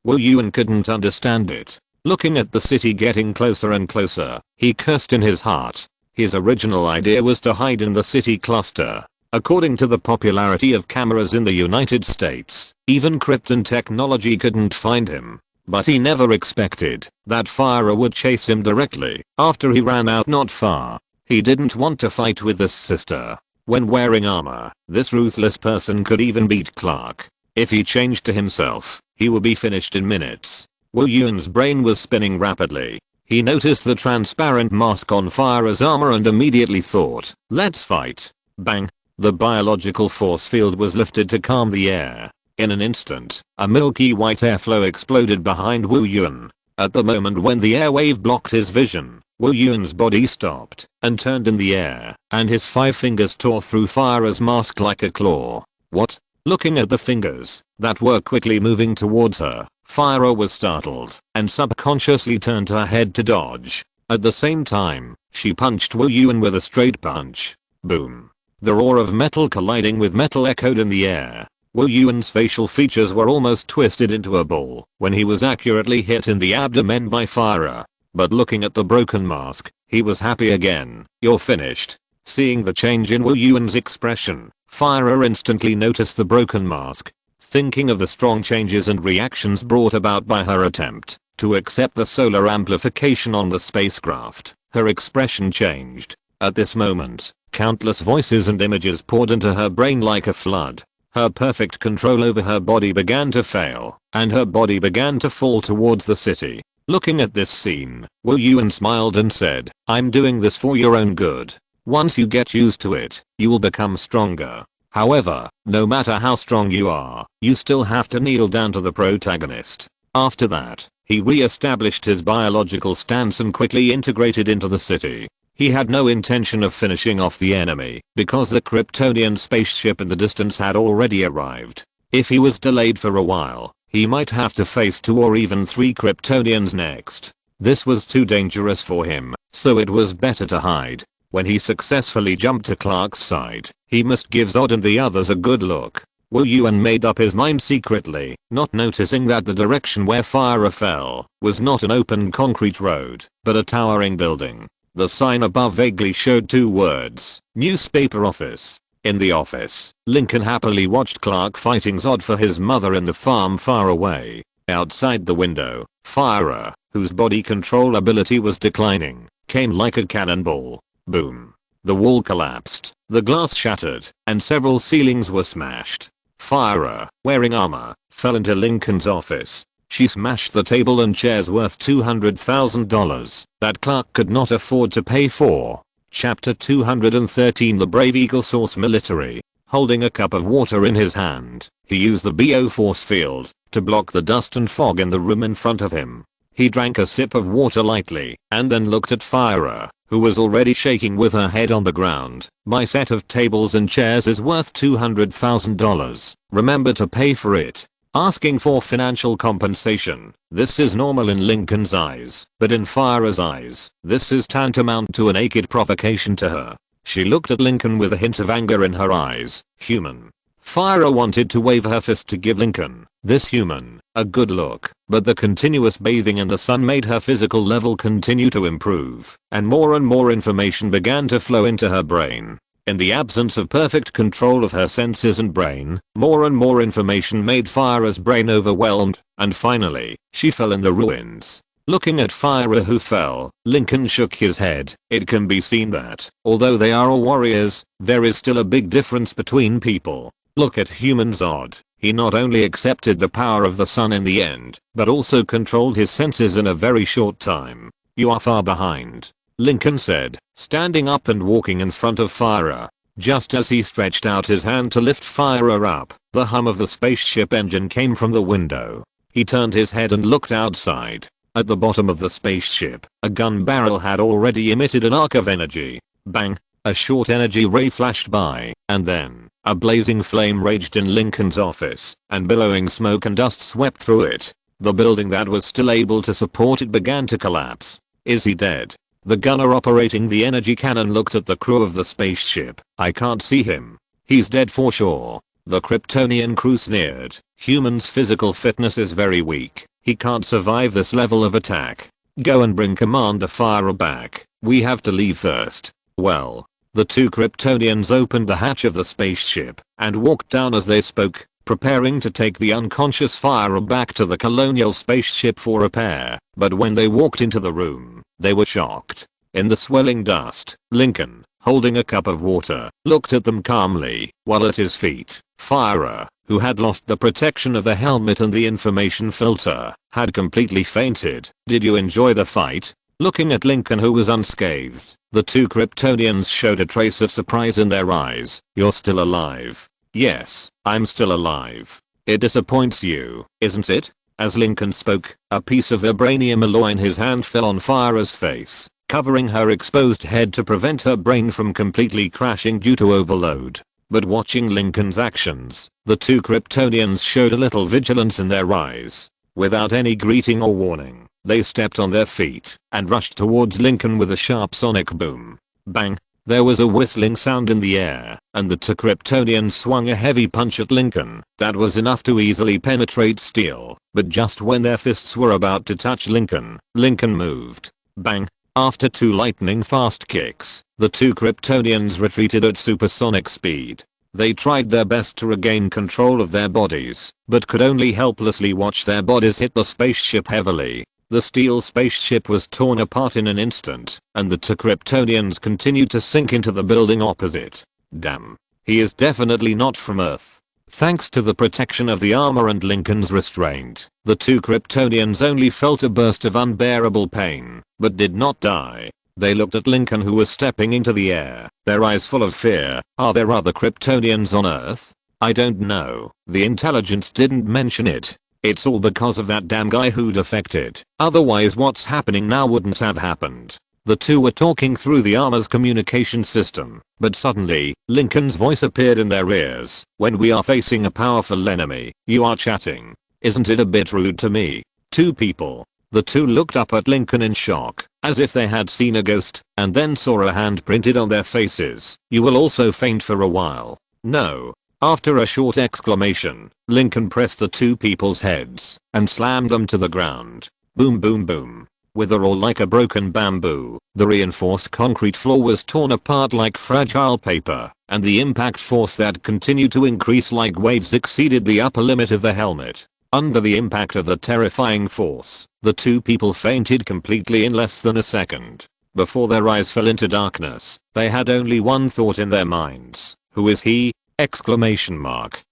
Wu Yuan couldn't understand it. Looking at the city getting closer and closer, he cursed in his heart. His original idea was to hide in the city cluster. According to the popularity of cameras in the United States, even Krypton technology couldn't find him. But he never expected that Fire would chase him directly after he ran out not far. He didn't want to fight with this sister. When wearing armor, this ruthless person could even beat Clark. If he changed to himself, he would be finished in minutes. Wu Yuan's brain was spinning rapidly. He noticed the transparent mask on Fire's armor and immediately thought, let's fight. Bang. The biological force field was lifted to calm the air. In an instant, a milky white airflow exploded behind Wu Yuan. At the moment when the airwave blocked his vision, Wu Yuan's body stopped and turned in the air, and his 5 fingers tore through Fire's mask like a claw. What? Looking at the fingers that were quickly moving towards her, Fire was startled and subconsciously turned her head to dodge. At the same time, she punched Wu Yuan with a straight punch. Boom. The roar of metal colliding with metal echoed in the air. Wu Yuan's facial features were almost twisted into a ball when he was accurately hit in the abdomen by Fire. But looking at the broken mask, he was happy again. You're finished. Seeing the change in Wu Yuan's expression, Fire instantly noticed the broken mask. Thinking of the strong changes and reactions brought about by her attempt to accept the solar amplification on the spacecraft, her expression changed. At this moment, countless voices and images poured into her brain like a flood. Her perfect control over her body began to fail, and her body began to fall towards the city. Looking at this scene, Wu Yuan smiled and said, I'm doing this for your own good. Once you get used to it, you will become stronger. However, no matter how strong you are, you still have to kneel down to the protagonist. After that, he re-established his biological stance and quickly integrated into the city. He had no intention of finishing off the enemy because the Kryptonian spaceship in the distance had already arrived. If he was delayed for a while, he might have to face 2 or even 3 Kryptonians next. This was too dangerous for him, so it was better to hide. When he successfully jumped to Clark's side, he must give Zod and the others a good look. Wu Yuan made up his mind secretly, not noticing that the direction where Fyra fell was not an open concrete road, but a towering building. The sign above vaguely showed 2 words, newspaper office. In the office, Lincoln happily watched Clark fighting Zod for his mother in the farm far away. Outside the window, Fyra, whose body control ability was declining, came like a cannonball. Boom. The wall collapsed, the glass shattered, and several ceilings were smashed. Fyra, wearing armor, fell into Lincoln's office. She smashed the table and chairs worth $200,000 that Clark could not afford to pay for. Chapter 213 The Brave Eagle Source Military. Holding a cup of water in his hand, he used the BO force field to block the dust and fog in the room in front of him. He drank a sip of water lightly and then looked at Fyra, who was already shaking with her head on the ground. My set of tables and chairs is worth $200,000. Remember to pay for it. Asking for financial compensation. This is normal in Lincoln's eyes, but in Fyra's eyes, this is tantamount to a naked provocation to her. She looked at Lincoln with a hint of anger in her eyes. Human. Fyra wanted to wave her fist to give Lincoln, this human, a good look, but the continuous bathing in the sun made her physical level continue to improve, and more information began to flow into her brain. In the absence of perfect control of her senses and brain, more and more information made Fyra's brain overwhelmed, and finally, she fell in the ruins. Looking at Fyra who fell, Lincoln shook his head. It can be seen that, although they are all warriors, there is still a big difference between people. Look at human Zod. He not only accepted the power of the sun in the end, but also controlled his senses in a very short time. You are far behind, Lincoln said, standing up and walking in front of Fyra. Just as he stretched out his hand to lift Fyra up, the hum of the spaceship engine came from the window. He turned his head and looked outside. At the bottom of the spaceship, a gun barrel had already emitted an arc of energy. Bang! A short energy ray flashed by, and then, a blazing flame raged in Lincoln's office, and billowing smoke and dust swept through it. The building that was still able to support it began to collapse. Is he dead? The gunner operating the energy cannon looked at the crew of the spaceship. I can't see him. He's dead for sure. The Kryptonian crew sneered. Human's physical fitness is very weak. He can't survive this level of attack. Go and bring Commander Fyra back. We have to leave first. Well. The 2 Kryptonians opened the hatch of the spaceship and walked down as they spoke, preparing to take the unconscious Fyra back to the colonial spaceship for repair. But when they walked into the room, they were shocked. In the swelling dust, Lincoln, holding a cup of water, looked at them calmly, while at his feet, Fyra, who had lost the protection of the helmet and the information filter, had completely fainted. Did you enjoy the fight? Looking at Lincoln, who was unscathed, the 2 Kryptonians showed a trace of surprise in their eyes. You're still alive. Yes, I'm still alive. It disappoints you, isn't it? As Lincoln spoke, a piece of vibranium alloy in his hand fell on Fyra's face, covering her exposed head to prevent her brain from completely crashing due to overload. But watching Lincoln's actions, the 2 Kryptonians showed a little vigilance in their eyes. Without any greeting or warning, they stepped on their feet and rushed towards Lincoln with a sharp sonic boom. Bang! There was a whistling sound in the air, and the 2 Kryptonians swung a heavy punch at Lincoln that was enough to easily penetrate steel. But just when their fists were about to touch Lincoln, Lincoln moved. Bang! After 2 lightning-fast kicks, the 2 Kryptonians retreated at supersonic speed. They tried their best to regain control of their bodies, but could only helplessly watch their bodies hit the spaceship heavily. The steel spaceship was torn apart in an instant, and the 2 Kryptonians continued to sink into the building opposite. Damn. He is definitely not from Earth. Thanks to the protection of the armor and Lincoln's restraint, the 2 Kryptonians only felt a burst of unbearable pain, but did not die. They looked at Lincoln, who was stepping into the air, their eyes full of fear. Are there other Kryptonians on Earth? I don't know. The intelligence didn't mention it. It's all because of that damn guy who defected. Otherwise what's happening now wouldn't have happened. The 2 were talking through the armor's communication system, but suddenly, Lincoln's voice appeared in their ears. When we are facing a powerful enemy, you are chatting. Isn't it a bit rude to me? 2 people. The 2 looked up at Lincoln in shock, as if they had seen a ghost and then saw a hand printed on their faces. You will also faint for a while. No. After a short exclamation, Lincoln pressed the two people's heads and slammed them to the ground. Boom boom boom. With a roar like a broken bamboo, the reinforced concrete floor was torn apart like fragile paper, and the impact force that continued to increase like waves exceeded the upper limit of the helmet. Under the impact of the terrifying force, the two people fainted completely in less than a second. Before their eyes fell into darkness, they had only one thought in their minds. Who is he? Exclamation mark.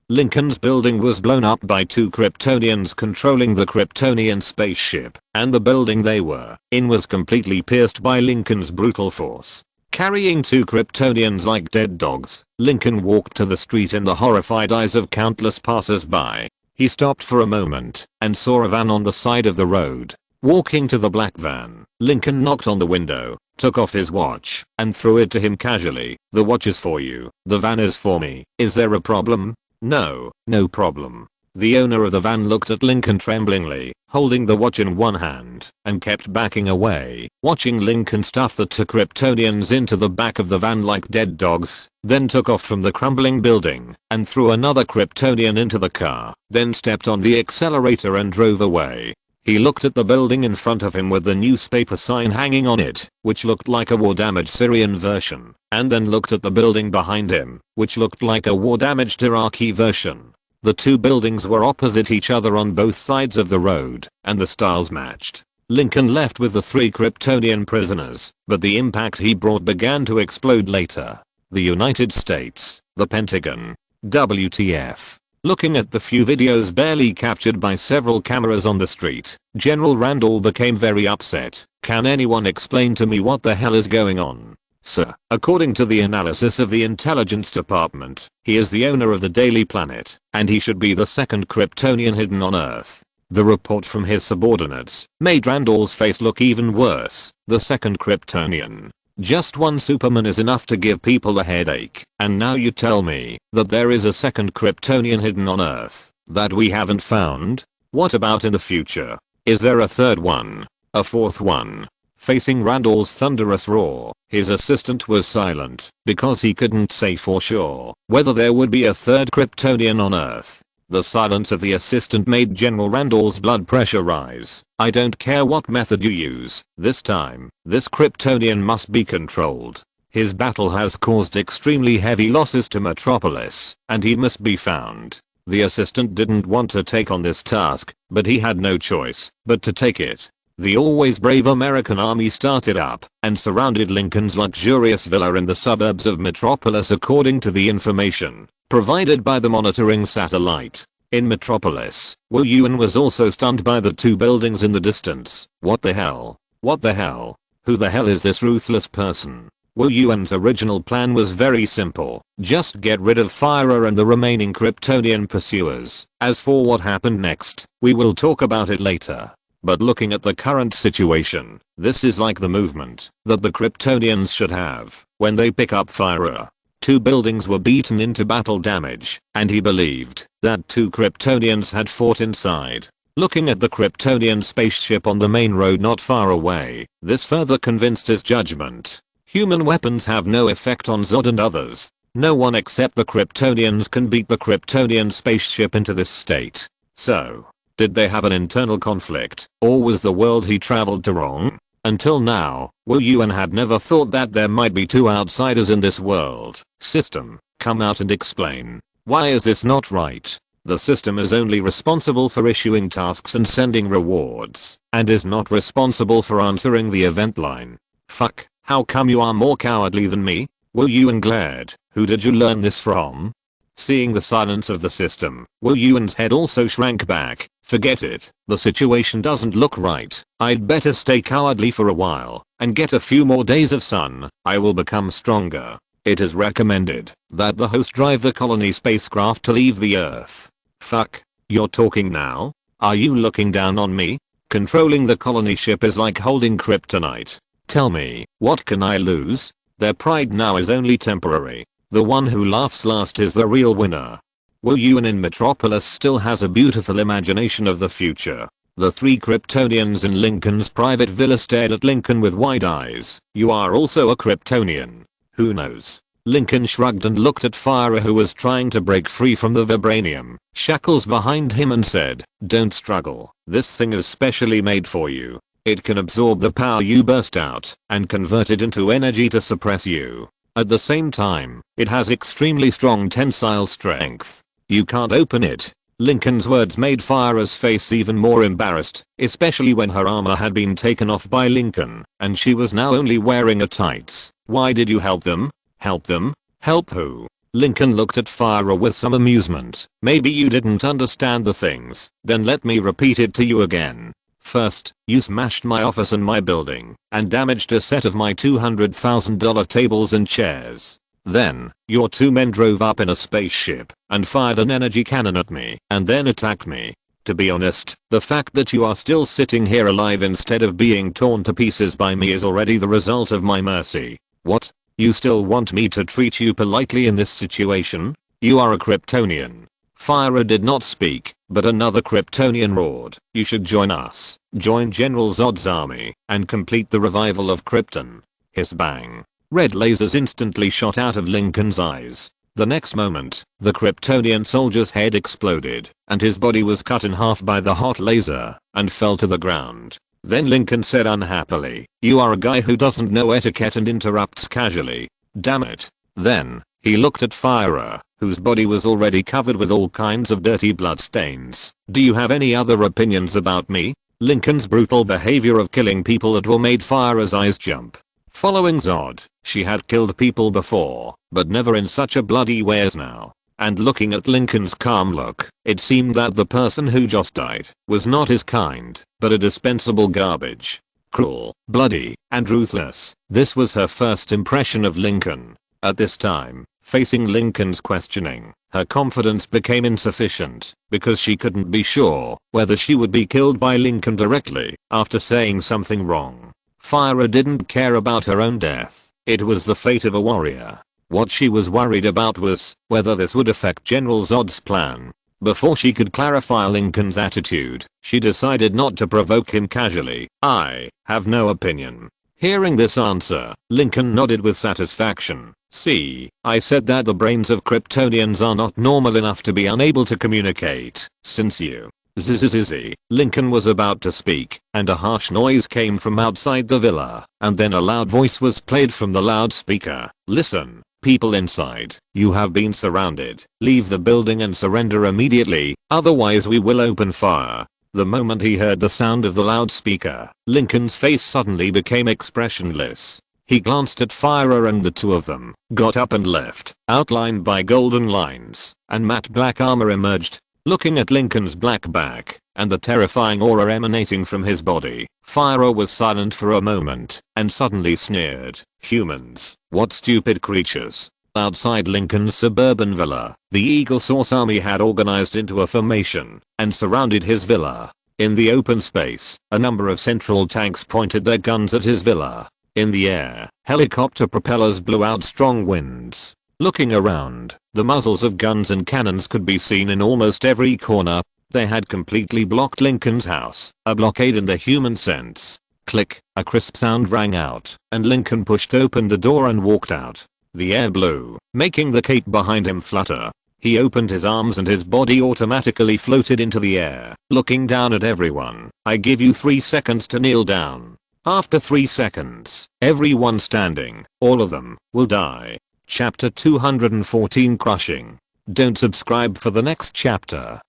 Lincoln's building was blown up by two Kryptonians controlling the Kryptonian spaceship, and the building they were in was completely pierced by Lincoln's brutal force. Carrying two Kryptonians like dead dogs, Lincoln walked to the street in the horrified eyes of countless passers-by. He stopped for a moment and saw a van on the side of the road. Walking to the black van, Lincoln knocked on the window, took off his watch, and threw it to him casually. The watch is for you, the van is for me. Is there a problem? No, no problem. The owner of the van looked at Lincoln tremblingly, holding the watch in one hand, and kept backing away, watching Lincoln stuff the two Kryptonians into the back of the van like dead dogs, then took off from the crumbling building, and threw another Kryptonian into the car, then stepped on the accelerator and drove away. He looked at the building in front of him with the newspaper sign hanging on it, which looked like a war-damaged Syrian version, and then looked at the building behind him, which looked like a war-damaged Iraqi version. The two buildings were opposite each other on both sides of the road, and the styles matched. Lincoln left with the three Kryptonian prisoners, but the impact he brought began to explode later. The United States, the Pentagon. WTF. Looking at the few videos barely captured by several cameras on the street, General Randall became very upset. Can anyone explain to me what the hell is going on? Sir, according to the analysis of the intelligence department, he is the owner of the Daily Planet, and he should be the second Kryptonian hidden on Earth. The report from his subordinates made Randall's face look even worse. The second Kryptonian. Just one Superman is enough to give people a headache, and now you tell me that there is a second Kryptonian hidden on Earth that we haven't found? What about in the future? Is there a third one? A fourth one? Facing Randall's thunderous roar, his assistant was silent because he couldn't say for sure whether there would be a third Kryptonian on Earth. The silence of the assistant made General Randall's blood pressure rise. I don't care what method you use, this time, this Kryptonian must be controlled. His battle has caused extremely heavy losses to Metropolis, and he must be found. The assistant didn't want to take on this task, but he had no choice but to take it. The always brave American army started up and surrounded Lincoln's luxurious villa in the suburbs of Metropolis according to the information provided by the monitoring satellite. In Metropolis, Wu Yuan was also stunned by the two buildings in the distance. What the hell? What the hell? Who the hell is this ruthless person? Wu Yuan's original plan was very simple. Just get rid of Fyra and the remaining Kryptonian pursuers. As for what happened next, we will talk about it later. But looking at the current situation, this is like the movement that the Kryptonians should have when they pick up Fyra. Two buildings were beaten into battle damage, and he believed that two Kryptonians had fought inside. Looking at the Kryptonian spaceship on the main road not far away, this further convinced his judgment. Human weapons have no effect on Zod and others. No one except the Kryptonians can beat the Kryptonian spaceship into this state. So, did they have an internal conflict, or was the world he traveled to wrong? Until now, Wu Yuan had never thought that there might be two outsiders in this world. System, come out and explain. Why is this not right? The system is only responsible for issuing tasks and sending rewards, and is not responsible for answering the event line. Fuck, how come you are more cowardly than me? Wu Yuan glared. Who did you learn this from? Seeing the silence of the system, Wu Yuan's head also shrank back. Forget it, the situation doesn't look right. I'd better stay cowardly for a while and get a few more days of sun. I will become stronger. It is recommended that the host drive the colony spacecraft to leave the Earth. Fuck, you're talking now? Are you looking down on me? Controlling the colony ship is like holding kryptonite. Tell me, what can I lose? Their pride now is only temporary. The one who laughs last is the real winner. Wu Yuan in Metropolis still has a beautiful imagination of the future. The three Kryptonians in Lincoln's private villa stared at Lincoln with wide eyes. "You are also a Kryptonian." "Who knows?" Lincoln shrugged and looked at Fire, who was trying to break free from the vibranium shackles behind him, and said, "Don't struggle. This thing is specially made for you. It can absorb the power you burst out and convert it into energy to suppress you. At the same time, it has extremely strong tensile strength. You can't open it." Lincoln's words made Fire's face even more embarrassed, especially when her armor had been taken off by Lincoln, and she was now only wearing a tights. "Why did you help them?" "Help them? Help who?" Lincoln looked at Fire with some amusement. "Maybe you didn't understand the things, then let me repeat it to you again. First, you smashed my office and my building, and damaged a set of my $200,000 tables and chairs. Then, your two men drove up in a spaceship and fired an energy cannon at me and then attacked me. To be honest, the fact that you are still sitting here alive instead of being torn to pieces by me is already the result of my mercy. What? You still want me to treat you politely in this situation? You are a Kryptonian." Fire did not speak, but another Kryptonian roared, "You should join us. Join General Zod's army and complete the revival of Krypton." Hiss bang. Red lasers instantly shot out of Lincoln's eyes. The next moment, the Kryptonian soldier's head exploded, and his body was cut in half by the hot laser, and fell to the ground. Then Lincoln said unhappily, "You are a guy who doesn't know etiquette and interrupts casually. Damn it." Then, he looked at Fire, whose body was already covered with all kinds of dirty bloodstains. "Do you have any other opinions about me?" Lincoln's brutal behavior of killing people at will made Fire's eyes jump. Following Zod, she had killed people before, but never in such a bloody way as now. And looking at Lincoln's calm look, it seemed that the person who just died was not his kind, but a dispensable garbage. Cruel, bloody, and ruthless. This was her first impression of Lincoln. At this time, facing Lincoln's questioning, her confidence became insufficient because she couldn't be sure whether she would be killed by Lincoln directly after saying something wrong. Fire didn't care about her own death. It was the fate of a warrior. What she was worried about was whether this would affect General Zod's plan. Before she could clarify Lincoln's attitude, she decided not to provoke him casually. "I have no opinion." Hearing this answer, Lincoln nodded with satisfaction. "See, I said that the brains of Kryptonians are not normal enough to be unable to communicate. Since you Zzzz. Lincoln was about to speak, and a harsh noise came from outside the villa, and then a loud voice was played from the loudspeaker. "Listen, people inside, you have been surrounded. Leave the building and surrender immediately, otherwise we will open fire." The moment he heard the sound of the loudspeaker, Lincoln's face suddenly became expressionless. He glanced at Fire, and the two of them got up and left, outlined by golden lines, and matte black armor emerged. Looking at Lincoln's black back and the terrifying aura emanating from his body, Fire was silent for a moment and suddenly sneered, "Humans, what stupid creatures." Outside Lincoln's suburban villa, the Eagle Source army had organized into a formation and surrounded his villa. In the open space, a number of central tanks pointed their guns at his villa. In the air, helicopter propellers blew out strong winds. Looking around, the muzzles of guns and cannons could be seen in almost every corner. They had completely blocked Lincoln's house, a blockade in the human sense. Click, a crisp sound rang out, and Lincoln pushed open the door and walked out. The air blew, making the cape behind him flutter. He opened his arms and his body automatically floated into the air, looking down at everyone. "I give you 3 seconds to kneel down. After 3 seconds, everyone standing, all of them, will die." Chapter 214 Crushing. Don't subscribe for the next chapter.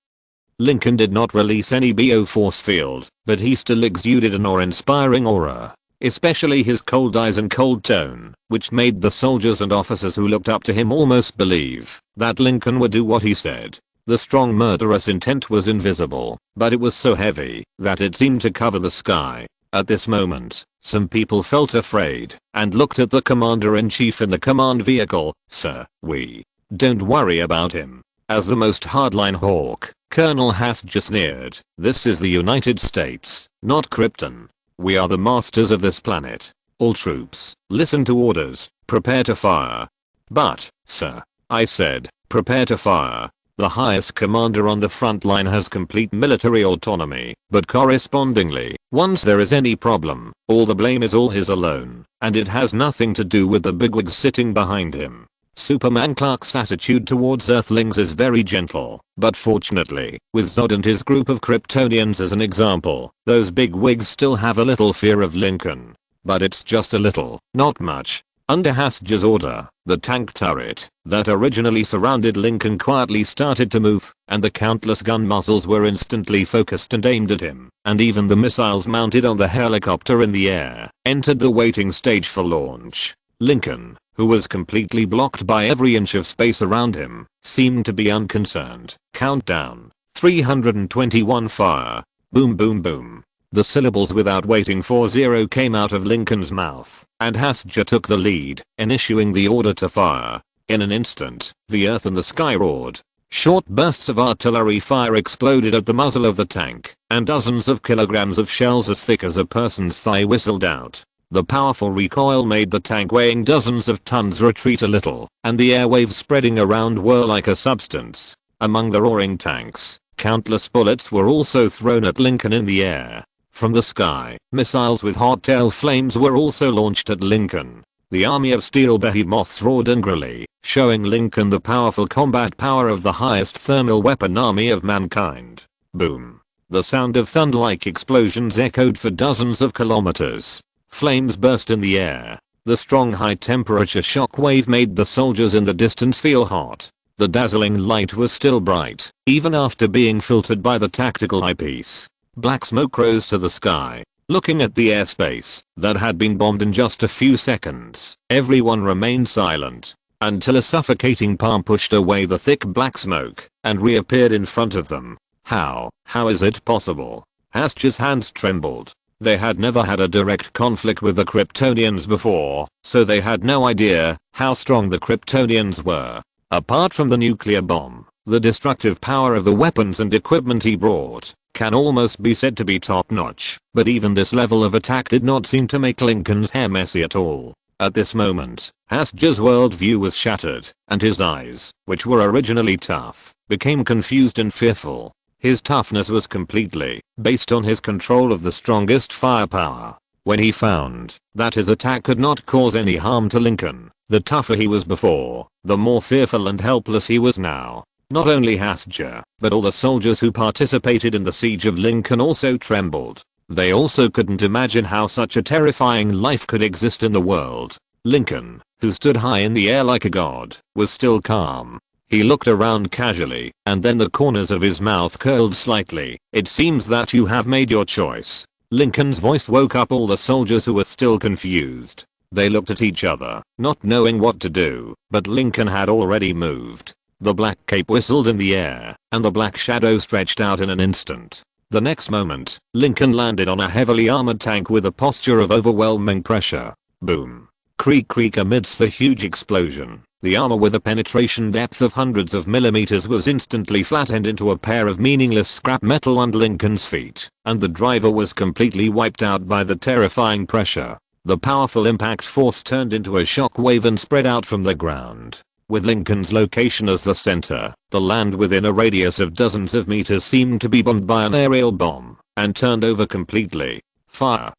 Lincoln did not release any BO force field, but he still exuded an awe-inspiring aura. Especially his cold eyes and cold tone, which made the soldiers and officers who looked up to him almost believe that Lincoln would do what he said. The strong murderous intent was invisible, but it was so heavy that it seemed to cover the sky. At this moment, some people felt afraid and looked at the commander-in-chief in the command vehicle. "Sir, don't worry about him." As the most hardline hawk, Colonel Hass just sneered, "This is the United States, not Krypton. We are the masters of this planet. All troops, listen to orders, prepare to fire." "But, sir," I said, "prepare to fire." The highest commander on the front line has complete military autonomy, but correspondingly, once there is any problem, all the blame is all his alone, and it has nothing to do with the bigwigs sitting behind him. Superman Clark's attitude towards Earthlings is very gentle, but fortunately, with Zod and his group of Kryptonians as an example, those bigwigs still have a little fear of Lincoln. But it's just a little, not much. Under Hasja's order, the tank turret that originally surrounded Lincoln quietly started to move, and the countless gun muzzles were instantly focused and aimed at him, and even the missiles mounted on the helicopter in the air entered the waiting stage for launch. Lincoln, who was completely blocked by every inch of space around him, seemed to be unconcerned. Countdown. 321 fire. Boom boom boom. The syllables without waiting for zero came out of Lincoln's mouth, and Hasja took the lead in issuing the order to fire. In an instant, the earth and the sky roared. Short bursts of artillery fire exploded at the muzzle of the tank, and dozens of kilograms of shells as thick as a person's thigh whistled out. The powerful recoil made the tank weighing dozens of tons retreat a little, and the airwaves spreading around were like a substance. Among the roaring tanks, countless bullets were also thrown at Lincoln in the air. From the sky, missiles with hot tail flames were also launched at Lincoln. The army of steel behemoths roared angrily, showing Lincoln the powerful combat power of the highest thermal weapon army of mankind. Boom. The sound of thunder-like explosions echoed for dozens of kilometers. Flames burst in the air. The strong high-temperature shock wave made the soldiers in the distance feel hot. The dazzling light was still bright, even after being filtered by the tactical eyepiece. Black smoke rose to the sky. Looking at the airspace that had been bombed in just a few seconds, everyone remained silent until a suffocating palm pushed away the thick black smoke and reappeared in front of them. How is it possible? Hasja's hands trembled. They had never had a direct conflict with the Kryptonians before, so they had no idea how strong the Kryptonians were. Apart from the nuclear bomb, the destructive power of the weapons and equipment he brought can almost be said to be top-notch, but even this level of attack did not seem to make Lincoln's hair messy at all. At this moment, Hasja's worldview was shattered, and his eyes, which were originally tough, became confused and fearful. His toughness was completely based on his control of the strongest firepower. When he found that his attack could not cause any harm to Lincoln, the tougher he was before, the more fearful and helpless he was now. Not only Hasja, but all the soldiers who participated in the siege of Lincoln also trembled. They also couldn't imagine how such a terrifying life could exist in the world. Lincoln, who stood high in the air like a god, was still calm. He looked around casually, and then the corners of his mouth curled slightly. "It seems that you have made your choice." Lincoln's voice woke up all the soldiers who were still confused. They looked at each other, not knowing what to do, but Lincoln had already moved. The black cape whistled in the air, and the black shadow stretched out in an instant. The next moment, Lincoln landed on a heavily armored tank with a posture of overwhelming pressure. Boom. Creak creak amidst the huge explosion. The armor with a penetration depth of hundreds of millimeters was instantly flattened into a pair of meaningless scrap metal under Lincoln's feet, and the driver was completely wiped out by the terrifying pressure. The powerful impact force turned into a shock wave and spread out from the ground. With Lincoln's location as the center, the land within a radius of dozens of meters seemed to be bombed by an aerial bomb, and turned over completely. Fire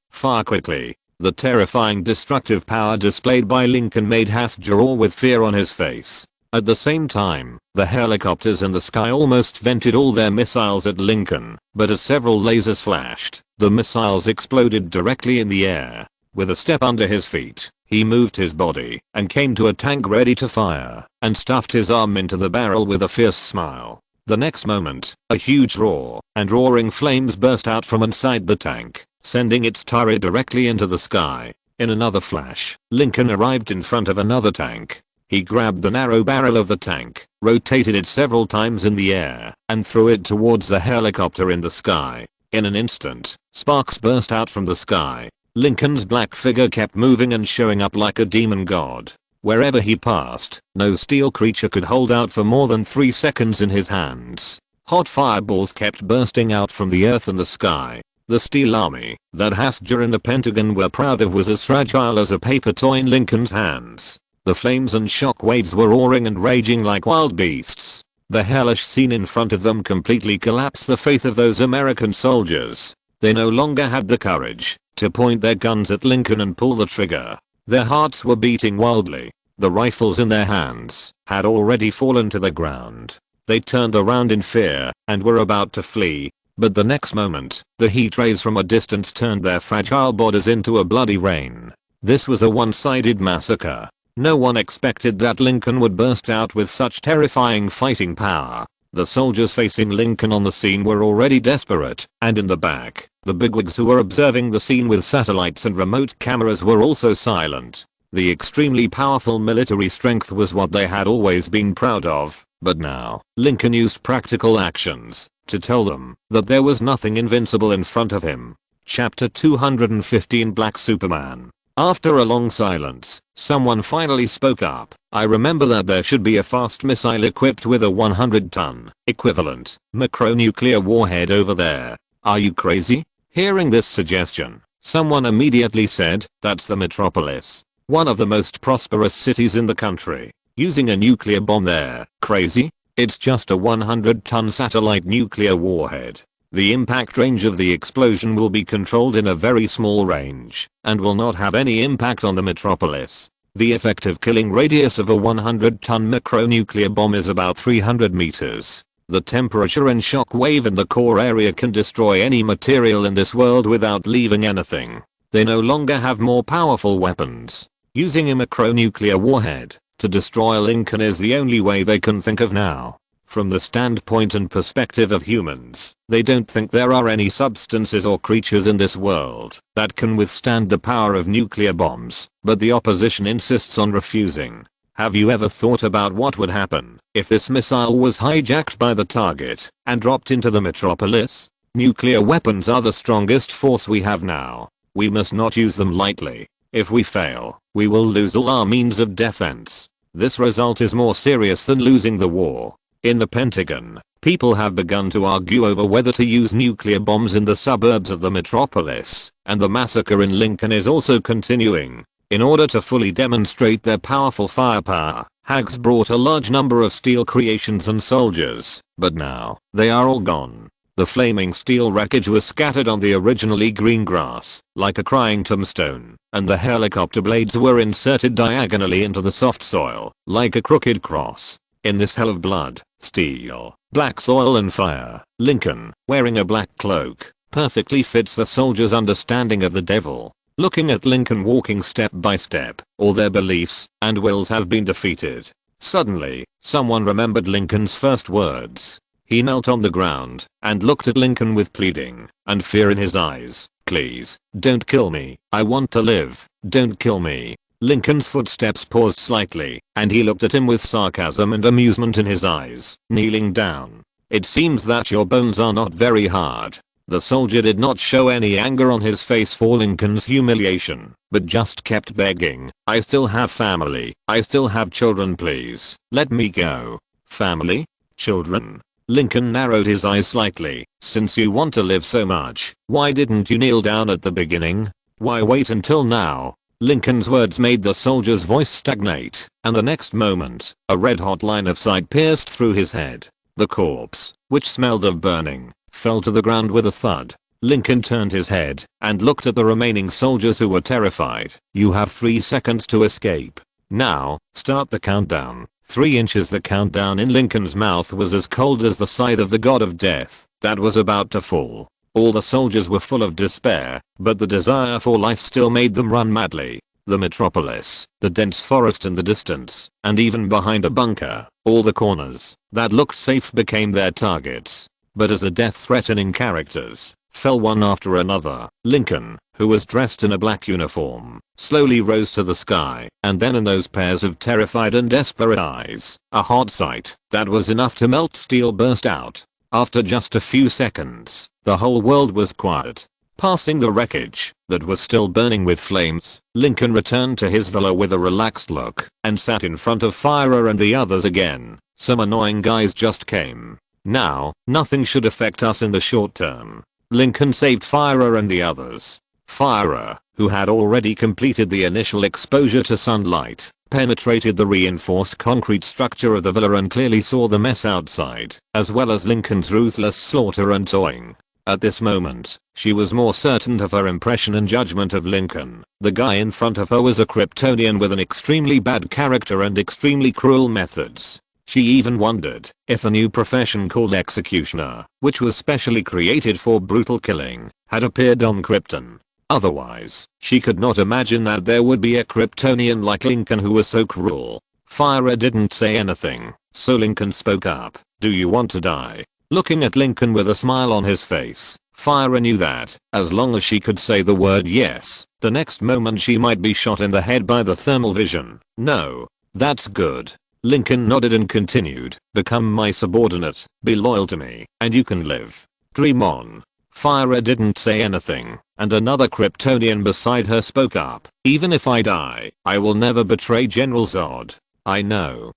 quickly. The terrifying destructive power displayed by Lincoln made Hasja roar with fear on his face. At the same time, the helicopters in the sky almost vented all their missiles at Lincoln, but as several lasers flashed, the missiles exploded directly in the air. With a step under his feet, he moved his body and came to a tank ready to fire, and stuffed his arm into the barrel with a fierce smile. The next moment, a huge roar and roaring flames burst out from inside the tank, sending its turret directly into the sky. In another flash, Lincoln arrived in front of another tank. He grabbed the narrow barrel of the tank, rotated it several times in the air, and threw it towards the helicopter in the sky. In an instant, sparks burst out from the sky. Lincoln's black figure kept moving and showing up like a demon god. Wherever he passed, no steel creature could hold out for more than 3 seconds in his hands. Hot fireballs kept bursting out from the earth and the sky. The steel army that Hasja and the Pentagon were proud of was as fragile as a paper toy in Lincoln's hands. The flames and shock waves were roaring and raging like wild beasts. The hellish scene in front of them completely collapsed the faith of those American soldiers. They no longer had the courage to point their guns at Lincoln and pull the trigger. Their hearts were beating wildly. The rifles in their hands had already fallen to the ground. They turned around in fear and were about to flee. But the next moment, the heat rays from a distance turned their fragile bodies into a bloody rain. This was a one-sided massacre. No one expected that Lincoln would burst out with such terrifying fighting power. The soldiers facing Lincoln on the scene were already desperate, and in the back, the bigwigs who were observing the scene with satellites and remote cameras were also silent. The extremely powerful military strength was what they had always been proud of, but now, Lincoln used practical actions to tell them that there was nothing invincible in front of him. Chapter 215 Black Superman. After a long silence, someone finally spoke up. I remember that there should be a fast missile equipped with a 100-ton equivalent macronuclear warhead over there. Are you crazy? Hearing this suggestion, someone immediately said, that's the metropolis, one of the most prosperous cities in the country. Using a nuclear bomb there, crazy? It's just a 100-ton satellite nuclear warhead. The impact range of the explosion will be controlled in a very small range and will not have any impact on the metropolis. The effective killing radius of a 100-ton macronuclear bomb is about 300 meters. The temperature and shock wave in the core area can destroy any material in this world without leaving anything. They no longer have more powerful weapons. Using a macronuclear warhead to destroy Lincoln is the only way they can think of now. From the standpoint and perspective of humans, they don't think there are any substances or creatures in this world that can withstand the power of nuclear bombs, but the opposition insists on refusing. Have you ever thought about what would happen if this missile was hijacked by the target and dropped into the metropolis? Nuclear weapons are the strongest force we have now. We must not use them lightly. If we fail, we will lose all our means of defense. This result is more serious than losing the war. In the Pentagon, people have begun to argue over whether to use nuclear bombs in the suburbs of the metropolis, and the massacre in Lincoln is also continuing. In order to fully demonstrate their powerful firepower, hags brought a large number of steel creations and soldiers, but now, they are all gone. The flaming steel wreckage was scattered on the originally green grass, like a crying tombstone, and the helicopter blades were inserted diagonally into the soft soil, like a crooked cross. In this hell of blood, steel, black soil and fire, Lincoln, wearing a black cloak, perfectly fits the soldiers' understanding of the devil. Looking at Lincoln walking step by step, all their beliefs and wills have been defeated. Suddenly, someone remembered Lincoln's first words. He knelt on the ground and looked at Lincoln with pleading and fear in his eyes. Please, don't kill me. I want to live. Don't kill me. Lincoln's footsteps paused slightly, and he looked at him with sarcasm and amusement in his eyes, kneeling down. It seems that your bones are not very hard. The soldier did not show any anger on his face for Lincoln's humiliation, but just kept begging, I still have family, I still have children, please, let me go. Family? Children? Lincoln narrowed his eyes slightly. Since you want to live so much, why didn't you kneel down at the beginning? Why wait until now? Lincoln's words made the soldier's voice stagnate, and the next moment, a red-hot line of sight pierced through his head. The corpse, which smelled of burning, fell to the ground with a thud. Lincoln turned his head and looked at the remaining soldiers who were terrified. You have 3 seconds to escape. Now, start the countdown. 3 inches. The countdown in Lincoln's mouth was as cold as the scythe of the god of death that was about to fall. All the soldiers were full of despair, but the desire for life still made them run madly. The metropolis, the dense forest in the distance, and even behind a bunker, all the corners that looked safe became their targets. But as the death-threatening characters fell one after another, Lincoln, who was dressed in a black uniform, slowly rose to the sky, and then in those pairs of terrified and desperate eyes, a hot sight that was enough to melt steel burst out. After just a few seconds, the whole world was quiet. Passing the wreckage that was still burning with flames, Lincoln returned to his villa with a relaxed look and sat in front of Fire and the others again. Some annoying guys just came. Now, nothing should affect us in the short term. Lincoln saved Fire and the others. Fire, who had already completed the initial exposure to sunlight, penetrated the reinforced concrete structure of the villa and clearly saw the mess outside, as well as Lincoln's ruthless slaughter and towing. At this moment, she was more certain of her impression and judgment of Lincoln. The guy in front of her was a Kryptonian with an extremely bad character and extremely cruel methods. She even wondered if a new profession called executioner, which was specially created for brutal killing, had appeared on Krypton. Otherwise, she could not imagine that there would be a Kryptonian like Lincoln who was so cruel. Fire didn't say anything, so Lincoln spoke up. "Do you want to die?" Looking at Lincoln with a smile on his face, Fire knew that, as long as she could say the word yes, the next moment she might be shot in the head by the thermal vision. "No. That's good." Lincoln nodded and continued, "Become my subordinate, be loyal to me, and you can live. Dream on." Fire didn't say anything, and another Kryptonian beside her spoke up. "Even if I die, I will never betray General Zod." I know.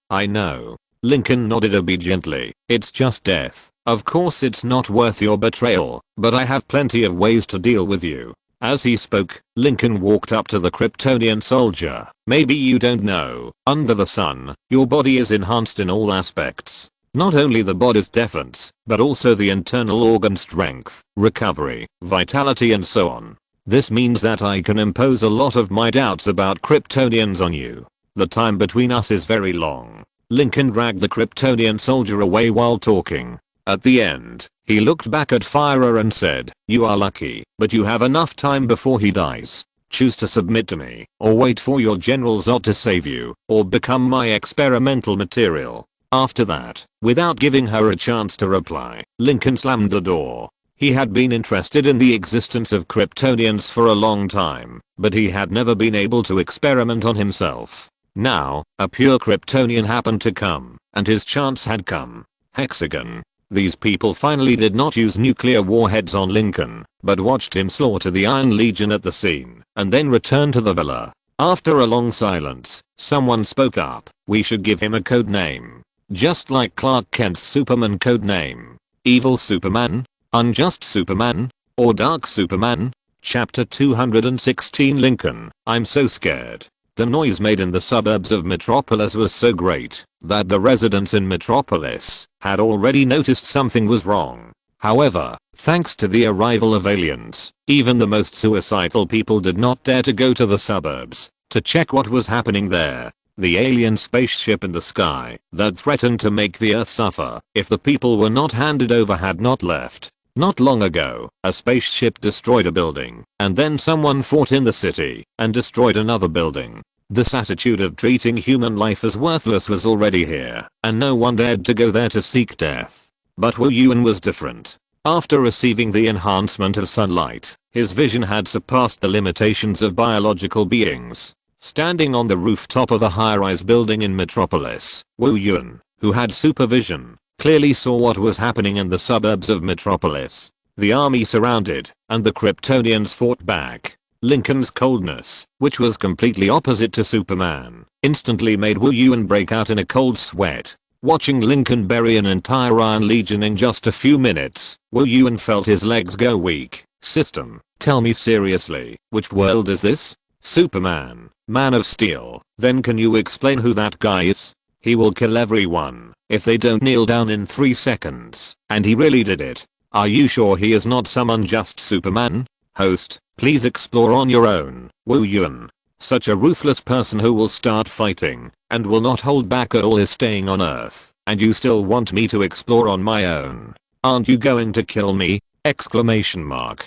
Lincoln nodded obediently. "It's just death. Of course it's not worth your betrayal, but I have plenty of ways to deal with you." As he spoke, Lincoln walked up to the Kryptonian soldier. "Maybe you don't know, under the sun, your body is enhanced in all aspects. Not only the body's defense, but also the internal organ strength, recovery, vitality and so on. This means that I can impose a lot of my doubts about Kryptonians on you. The time between us is very long." Lincoln dragged the Kryptonian soldier away while talking. At the end, he looked back at Fire and said, "You are lucky, but you have enough time before he dies. Choose to submit to me, or wait for your General Zod to save you, or become my experimental material." After that, without giving her a chance to reply, Lincoln slammed the door. He had been interested in the existence of Kryptonians for a long time, but he had never been able to experiment on himself. Now, a pure Kryptonian happened to come, and his chance had come. Hexagon. These people finally did not use nuclear warheads on Lincoln, but watched him slaughter the Iron Legion at the scene, and then return to the villa. After a long silence, someone spoke up. "We should give him a code name. Just like Clark Kent's Superman code name. Evil Superman? Unjust Superman? Or Dark Superman?" Chapter 216 Lincoln, I'm so scared. The noise made in the suburbs of Metropolis was so great that the residents in Metropolis had already noticed something was wrong. However, thanks to the arrival of aliens, even the most suicidal people did not dare to go to the suburbs to check what was happening there. The alien spaceship in the sky that threatened to make the Earth suffer if the people were not handed over had not left. Not long ago, a spaceship destroyed a building, and then someone fought in the city and destroyed another building. This attitude of treating human life as worthless was already here, and no one dared to go there to seek death. But Wu Yuan was different. After receiving the enhancement of sunlight, his vision had surpassed the limitations of biological beings. Standing on the rooftop of a high-rise building in Metropolis, Wu Yuan, who had supervision, clearly saw what was happening in the suburbs of Metropolis. The army surrounded, and the Kryptonians fought back. Lincoln's coldness, which was completely opposite to Superman, instantly made Wu Yuan break out in a cold sweat. Watching Lincoln bury an entire Iron Legion in just a few minutes, Wu Yuan felt his legs go weak. "System, tell me seriously, which world is this?" "Superman, Man of Steel." "Then can you explain who that guy is? He will kill everyone if they don't kneel down in 3 seconds, and he really did it. Are you sure he is not some unjust Superman?" "Host, please explore on your own." Wu Yuan, such a ruthless person who will start fighting and will not hold back at all, is staying on Earth, and you still want me to explore on my own? Aren't you going to kill me? Exclamation mark.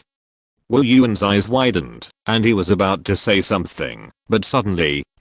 Wu Yuan's eyes widened, and he was about to say something, but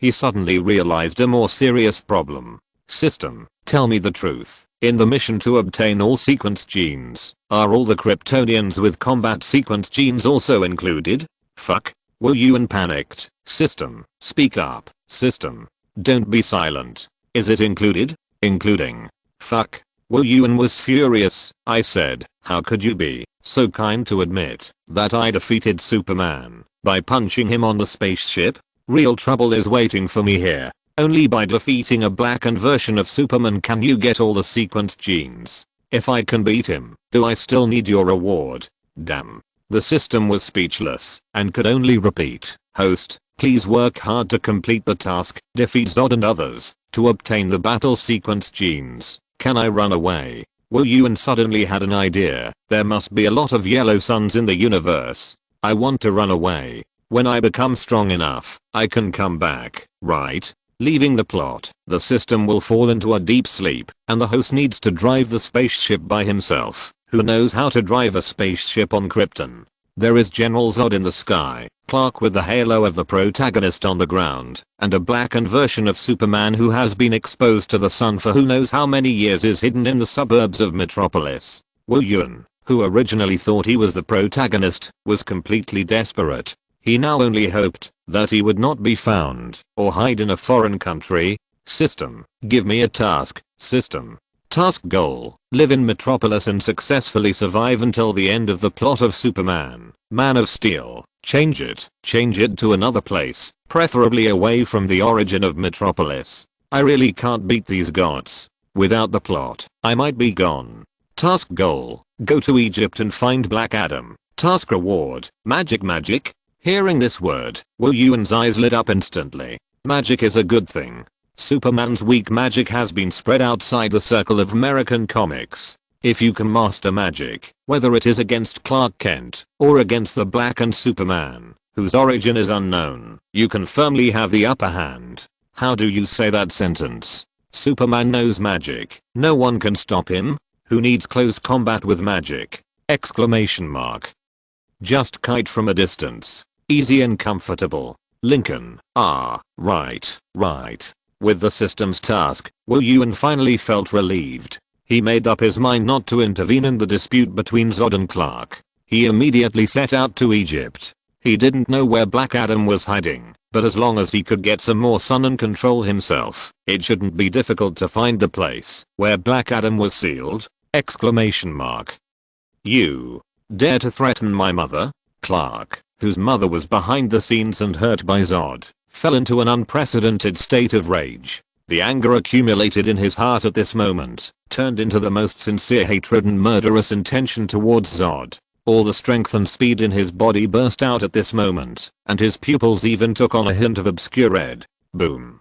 he realized a more serious problem. "System, tell me the truth. In the mission to obtain all sequence genes, are all the Kryptonians with combat sequence genes also included?" "Fuck." Wu Yuan panicked. "System, speak up. System, don't be silent. Is it included?" "Including." "Fuck." Wu Yuan was furious. "I said, how could you be so kind to admit that I defeated Superman by punching him on the spaceship? Real trouble is waiting for me here. Only by defeating a blackened version of Superman can you get all the sequence genes. If I can beat him, do I still need your reward?" Damn. The system was speechless and could only repeat, "Host, Please work hard to complete the task, defeat Zod and others, to obtain the battle sequence genes. Can I run away? Wu Yuan suddenly had an idea. There must be a lot of yellow suns in the universe. I want to run away. When I become strong enough, I can come back, right? Leaving the plot, the system will fall into a deep sleep, and the host needs to drive the spaceship by himself. Who knows how to drive a spaceship on Krypton? There is General Zod in the sky, Clark with the halo of the protagonist on the ground, and a blackened version of Superman who has been exposed to the sun for who knows how many years is hidden in the suburbs of Metropolis. Wu Yuan, who originally thought he was the protagonist, was completely desperate. He now only hoped that he would not be found or hide in a foreign country. System, give me a task. System. Task goal, live in Metropolis and successfully survive until the end of the plot of Superman, Man of Steel. Change it to another place, preferably away from the origin of Metropolis. I really can't beat these gods. Without the plot, I might be gone. Task goal, go to Egypt and find Black Adam. Task reward, magic. Hearing this word, Wu Yuan's eyes lit up instantly. Magic is a good thing. Superman's weak magic has been spread outside the circle of American comics. If you can master magic, whether it is against Clark Kent or against the blackened Superman, whose origin is unknown, you can firmly have the upper hand. How do you say that sentence? Superman knows magic. No one can stop him. Who needs close combat with magic? Exclamation mark. Just kite from a distance. Easy and comfortable. Lincoln. Right. With the system's task, Wu Yuan finally felt relieved. He made up his mind not to intervene in the dispute between Zod and Clark. He immediately set out to Egypt. He didn't know where Black Adam was hiding, but as long as he could get some more sun and control himself, it shouldn't be difficult to find the place where Black Adam was sealed. Exclamation mark. You dare to threaten my mother? Clark, whose mother was behind the scenes and hurt by Zod, fell into an unprecedented state of rage. The anger accumulated in his heart at this moment turned into the most sincere hatred and murderous intention towards Zod. All the strength and speed in his body burst out at this moment, and his pupils even took on a hint of obscure red. Boom.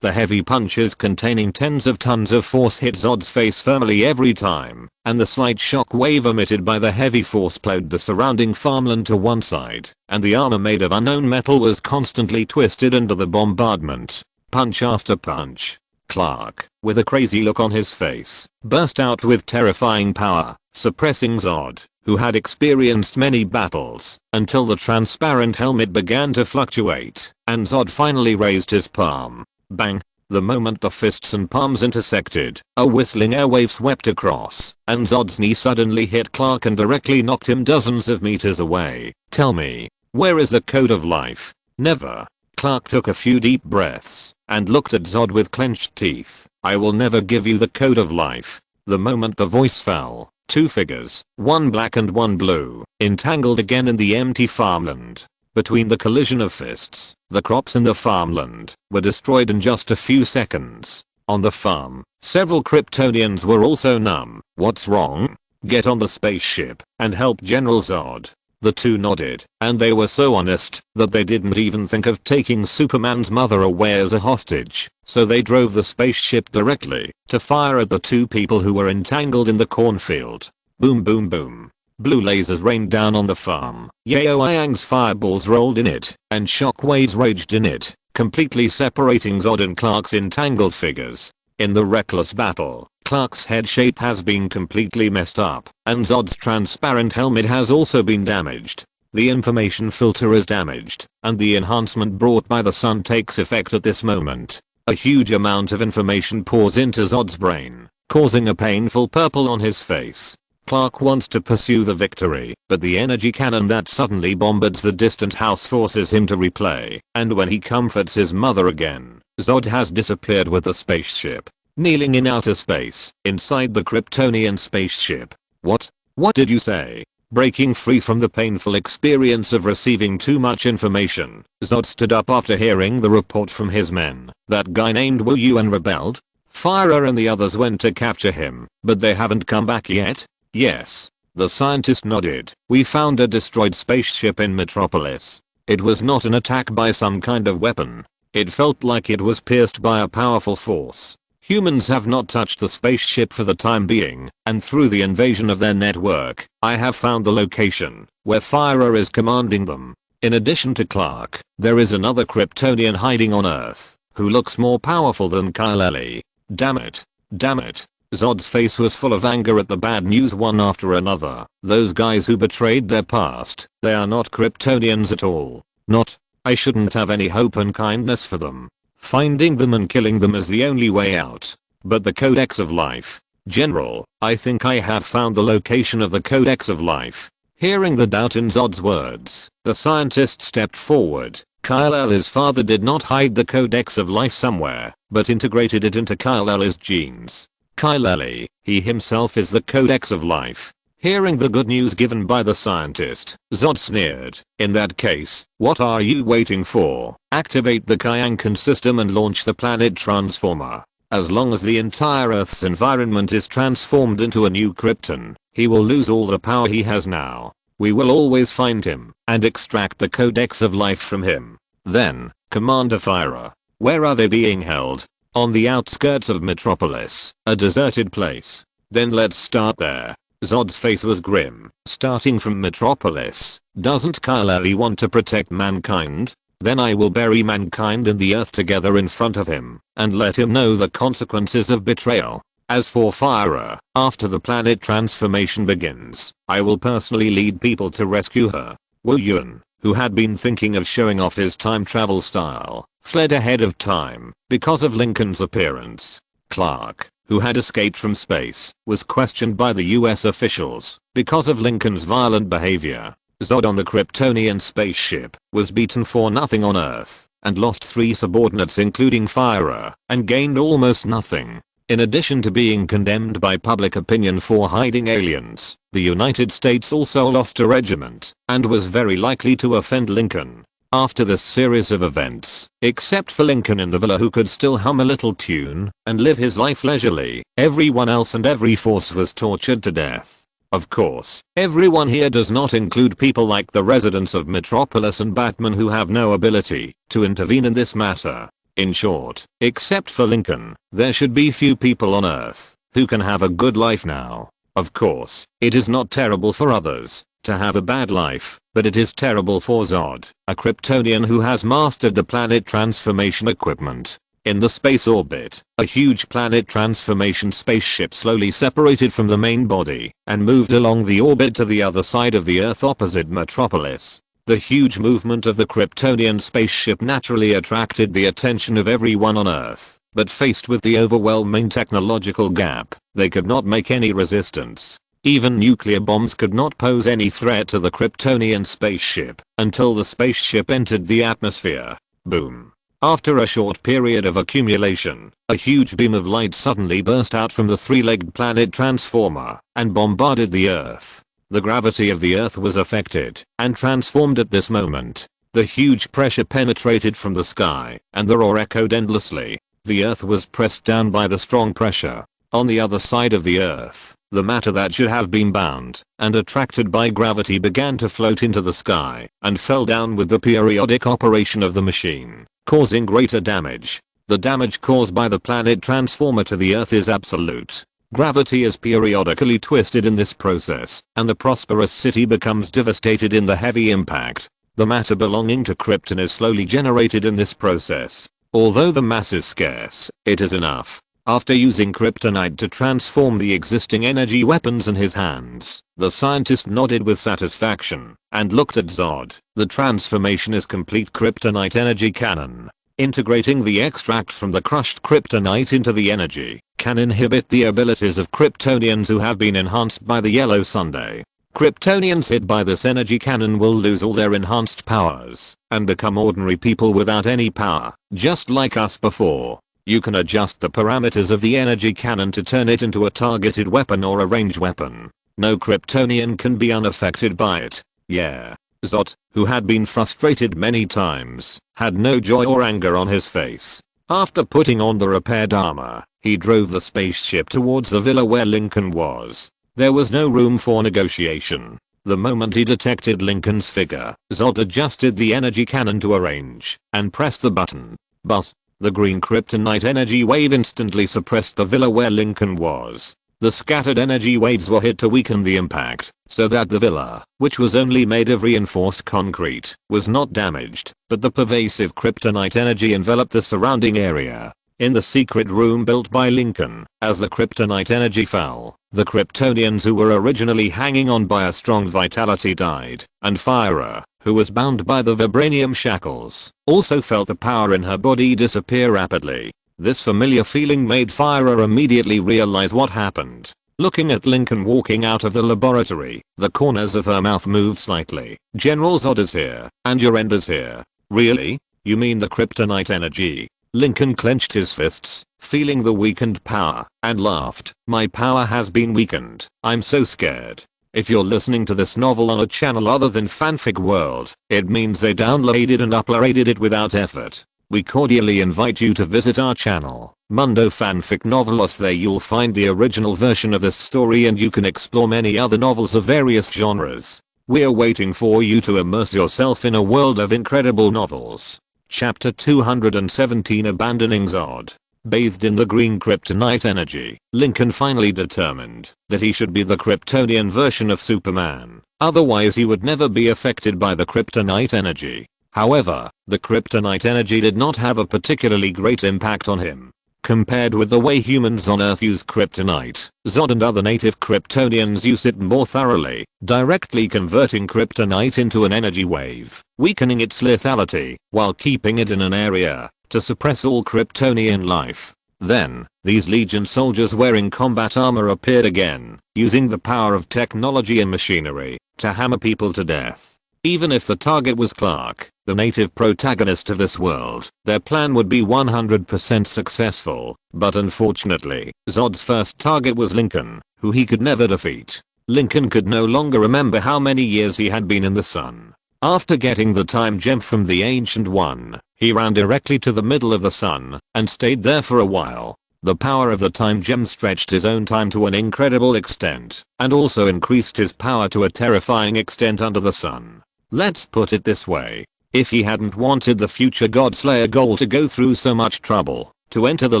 The heavy punches containing tens of tons of force hit Zod's face firmly every time, and the slight shock wave emitted by the heavy force plowed the surrounding farmland to one side, and the armor made of unknown metal was constantly twisted under the bombardment. Punch after punch. Clark, with a crazy look on his face, burst out with terrifying power, suppressing Zod, who had experienced many battles, until the transparent helmet began to fluctuate, and Zod finally raised his palm. Bang! The moment the fists and palms intersected, a whistling airwave swept across, and Zod's knee suddenly hit Clark and directly knocked him dozens of meters away. Tell me, where is the code of life? Never. Clark took a few deep breaths, and looked at Zod with clenched teeth. I will never give you the code of life. The moment the voice fell, two figures, one black and one blue, entangled again in the empty farmland. Between the collision of fists, the crops in the farmland were destroyed in just a few seconds. On the farm, several Kryptonians were also numb. What's wrong? Get on the spaceship and help General Zod. The two nodded, and they were so honest that they didn't even think of taking Superman's mother away as a hostage, so they drove the spaceship directly to fire at the two people who were entangled in the cornfield. Boom. Blue lasers rained down on the farm. Yao Yang's fireballs rolled in it, and shockwaves raged in it, completely separating Zod and Clark's entangled figures. In the reckless battle, Clark's head shape has been completely messed up, and Zod's transparent helmet has also been damaged. The information filter is damaged, and the enhancement brought by the sun takes effect at this moment. A huge amount of information pours into Zod's brain, causing a painful purple on his face. Clark wants to pursue the victory, but the energy cannon that suddenly bombards the distant house forces him to replay, and when he comforts his mother again, Zod has disappeared with the spaceship. Kneeling in outer space, inside the Kryptonian spaceship. What did you say? Breaking free from the painful experience of receiving too much information, Zod stood up after hearing the report from his men. That guy named Wu Yuan rebelled? Fire and the others went to capture him, but they haven't come back yet? Yes. The scientist nodded. We found a destroyed spaceship in Metropolis. It was not an attack by some kind of weapon. It felt like it was pierced by a powerful force. Humans have not touched the spaceship for the time being, and through the invasion of their network, I have found the location where Fyra is commanding them. In addition to Clark, there is another Kryptonian hiding on Earth, who looks more powerful than Kyle-El. Damn it. Damn it. Zod's face was full of anger at the bad news one after another. Those guys who betrayed their past, they are not Kryptonians at all. Not. I shouldn't have any hope and kindness for them. Finding them and killing them is the only way out. But the Codex of Life. General, I think I have found the location of the Codex of Life. Hearing the doubt in Zod's words, the scientist stepped forward. Kyle-El's father did not hide the Codex of Life somewhere, but integrated it into Kyle-El's genes. Kyle-El, he himself is the Codex of Life. Hearing the good news given by the scientist, Zod sneered. In that case, what are you waiting for? Activate the Kyankan system and launch the planet transformer. As long as the entire Earth's environment is transformed into a new Krypton, he will lose all the power he has now. We will always find him and extract the Codex of Life from him. Then, Commander Fyra, where are they being held? On the outskirts of Metropolis, a deserted place. Then let's start there. Zod's face was grim. Starting from Metropolis, doesn't Kyle-El want to protect mankind? Then I will bury mankind and the Earth together in front of him, and let him know the consequences of betrayal. As for Fyra, after the planet transformation begins, I will personally lead people to rescue her. Wu Yun, who had been thinking of showing off his time travel style, fled ahead of time because of Lincoln's appearance. Clark, who had escaped from space, was questioned by the US officials because of Lincoln's violent behavior. Zod on the Kryptonian spaceship was beaten for nothing on Earth and lost 3 subordinates including Fyra and gained almost nothing. In addition to being condemned by public opinion for hiding aliens, the United States also lost a regiment and was very likely to offend Lincoln. After this series of events, except for Lincoln in the villa who could still hum a little tune and live his life leisurely, everyone else and every force was tortured to death. Of course, everyone here does not include people like the residents of Metropolis and Batman who have no ability to intervene in this matter. In short, except for Lincoln, there should be few people on Earth who can have a good life now. Of course, it is not terrible for others to have a bad life, but it is terrible for Zod, a Kryptonian who has mastered the planet transformation equipment. In the space orbit, a huge planet transformation spaceship slowly separated from the main body and moved along the orbit to the other side of the Earth opposite Metropolis. The huge movement of the Kryptonian spaceship naturally attracted the attention of everyone on Earth, but faced with the overwhelming technological gap, they could not make any resistance. Even nuclear bombs could not pose any threat to the Kryptonian spaceship until the spaceship entered the atmosphere. Boom. After a short period of accumulation, a huge beam of light suddenly burst out from the 3-legged planet transformer and bombarded the Earth. The gravity of the Earth was affected and transformed at this moment. The huge pressure penetrated from the sky and the roar echoed endlessly. The Earth was pressed down by the strong pressure. On the other side of the Earth, the matter that should have been bound and attracted by gravity began to float into the sky and fell down with the periodic operation of the machine, causing greater damage. The damage caused by the planet transformer to the Earth is absolute. Gravity is periodically twisted in this process, and the prosperous city becomes devastated in the heavy impact. The matter belonging to Krypton is slowly generated in this process. Although the mass is scarce, it is enough. After using kryptonite to transform the existing energy weapons in his hands, the scientist nodded with satisfaction and looked at Zod. The transformation is complete. Kryptonite energy cannon. Integrating the extract from the crushed kryptonite into the energy can inhibit the abilities of Kryptonians who have been enhanced by the Yellow Sunday. Kryptonians hit by this energy cannon will lose all their enhanced powers and become ordinary people without any power, just like us before. You can adjust the parameters of the energy cannon to turn it into a targeted weapon or a ranged weapon. No Kryptonian can be unaffected by it. Yeah. Zod, who had been frustrated many times, had no joy or anger on his face. After putting on the repaired armor, he drove the spaceship towards the villa where Lincoln was. There was no room for negotiation. The moment he detected Lincoln's figure, Zod adjusted the energy cannon to a range and pressed the button. But the green kryptonite energy wave instantly suppressed the villa where Lincoln was. The scattered energy waves were hit to weaken the impact, so that the villa, which was only made of reinforced concrete, was not damaged, but the pervasive kryptonite energy enveloped the surrounding area. In the secret room built by Lincoln, as the kryptonite energy fell, the Kryptonians who were originally hanging on by a strong vitality died, and Fire, who was bound by the vibranium shackles, also felt the power in her body disappear rapidly. This familiar feeling made Fire immediately realize what happened. Looking at Lincoln walking out of the laboratory, the corners of her mouth moved slightly. General Zod is here, and your end is here. Really? You mean the kryptonite energy? Lincoln clenched his fists, feeling the weakened power, and laughed. My power has been weakened. I'm so scared. If you're listening to this novel on a channel other than Fanfic World, it means they downloaded and uploaded it without effort. We cordially invite you to visit our channel, Mundo Fanfic Novelos. There you'll find the original version of this story and you can explore many other novels of various genres. We're waiting for you to immerse yourself in a world of incredible novels. Chapter 217 Abandoning Zod. Bathed in the green kryptonite energy, Lincoln finally determined that he should be the Kryptonian version of Superman. Otherwise he would never be affected by the kryptonite energy. However, the kryptonite energy did not have a particularly great impact on him. Compared with the way humans on Earth use kryptonite, Zod and other native Kryptonians use it more thoroughly, directly converting kryptonite into an energy wave, weakening its lethality, while keeping it in an area to suppress all Kryptonian life. Then, these Legion soldiers wearing combat armor appeared again, using the power of technology and machinery to hammer people to death. Even if the target was Clark, the native protagonist of this world, their plan would be 100% successful. But unfortunately, Zod's first target was Lincoln, who he could never defeat. Lincoln could no longer remember how many years he had been in the sun. After getting the time gem from the Ancient One, he ran directly to the middle of the sun and stayed there for a while. The power of the time gem stretched his own time to an incredible extent, and also increased his power to a terrifying extent under the sun. Let's put it this way. If he hadn't wanted the future Godslayer Goal to go through so much trouble to enter the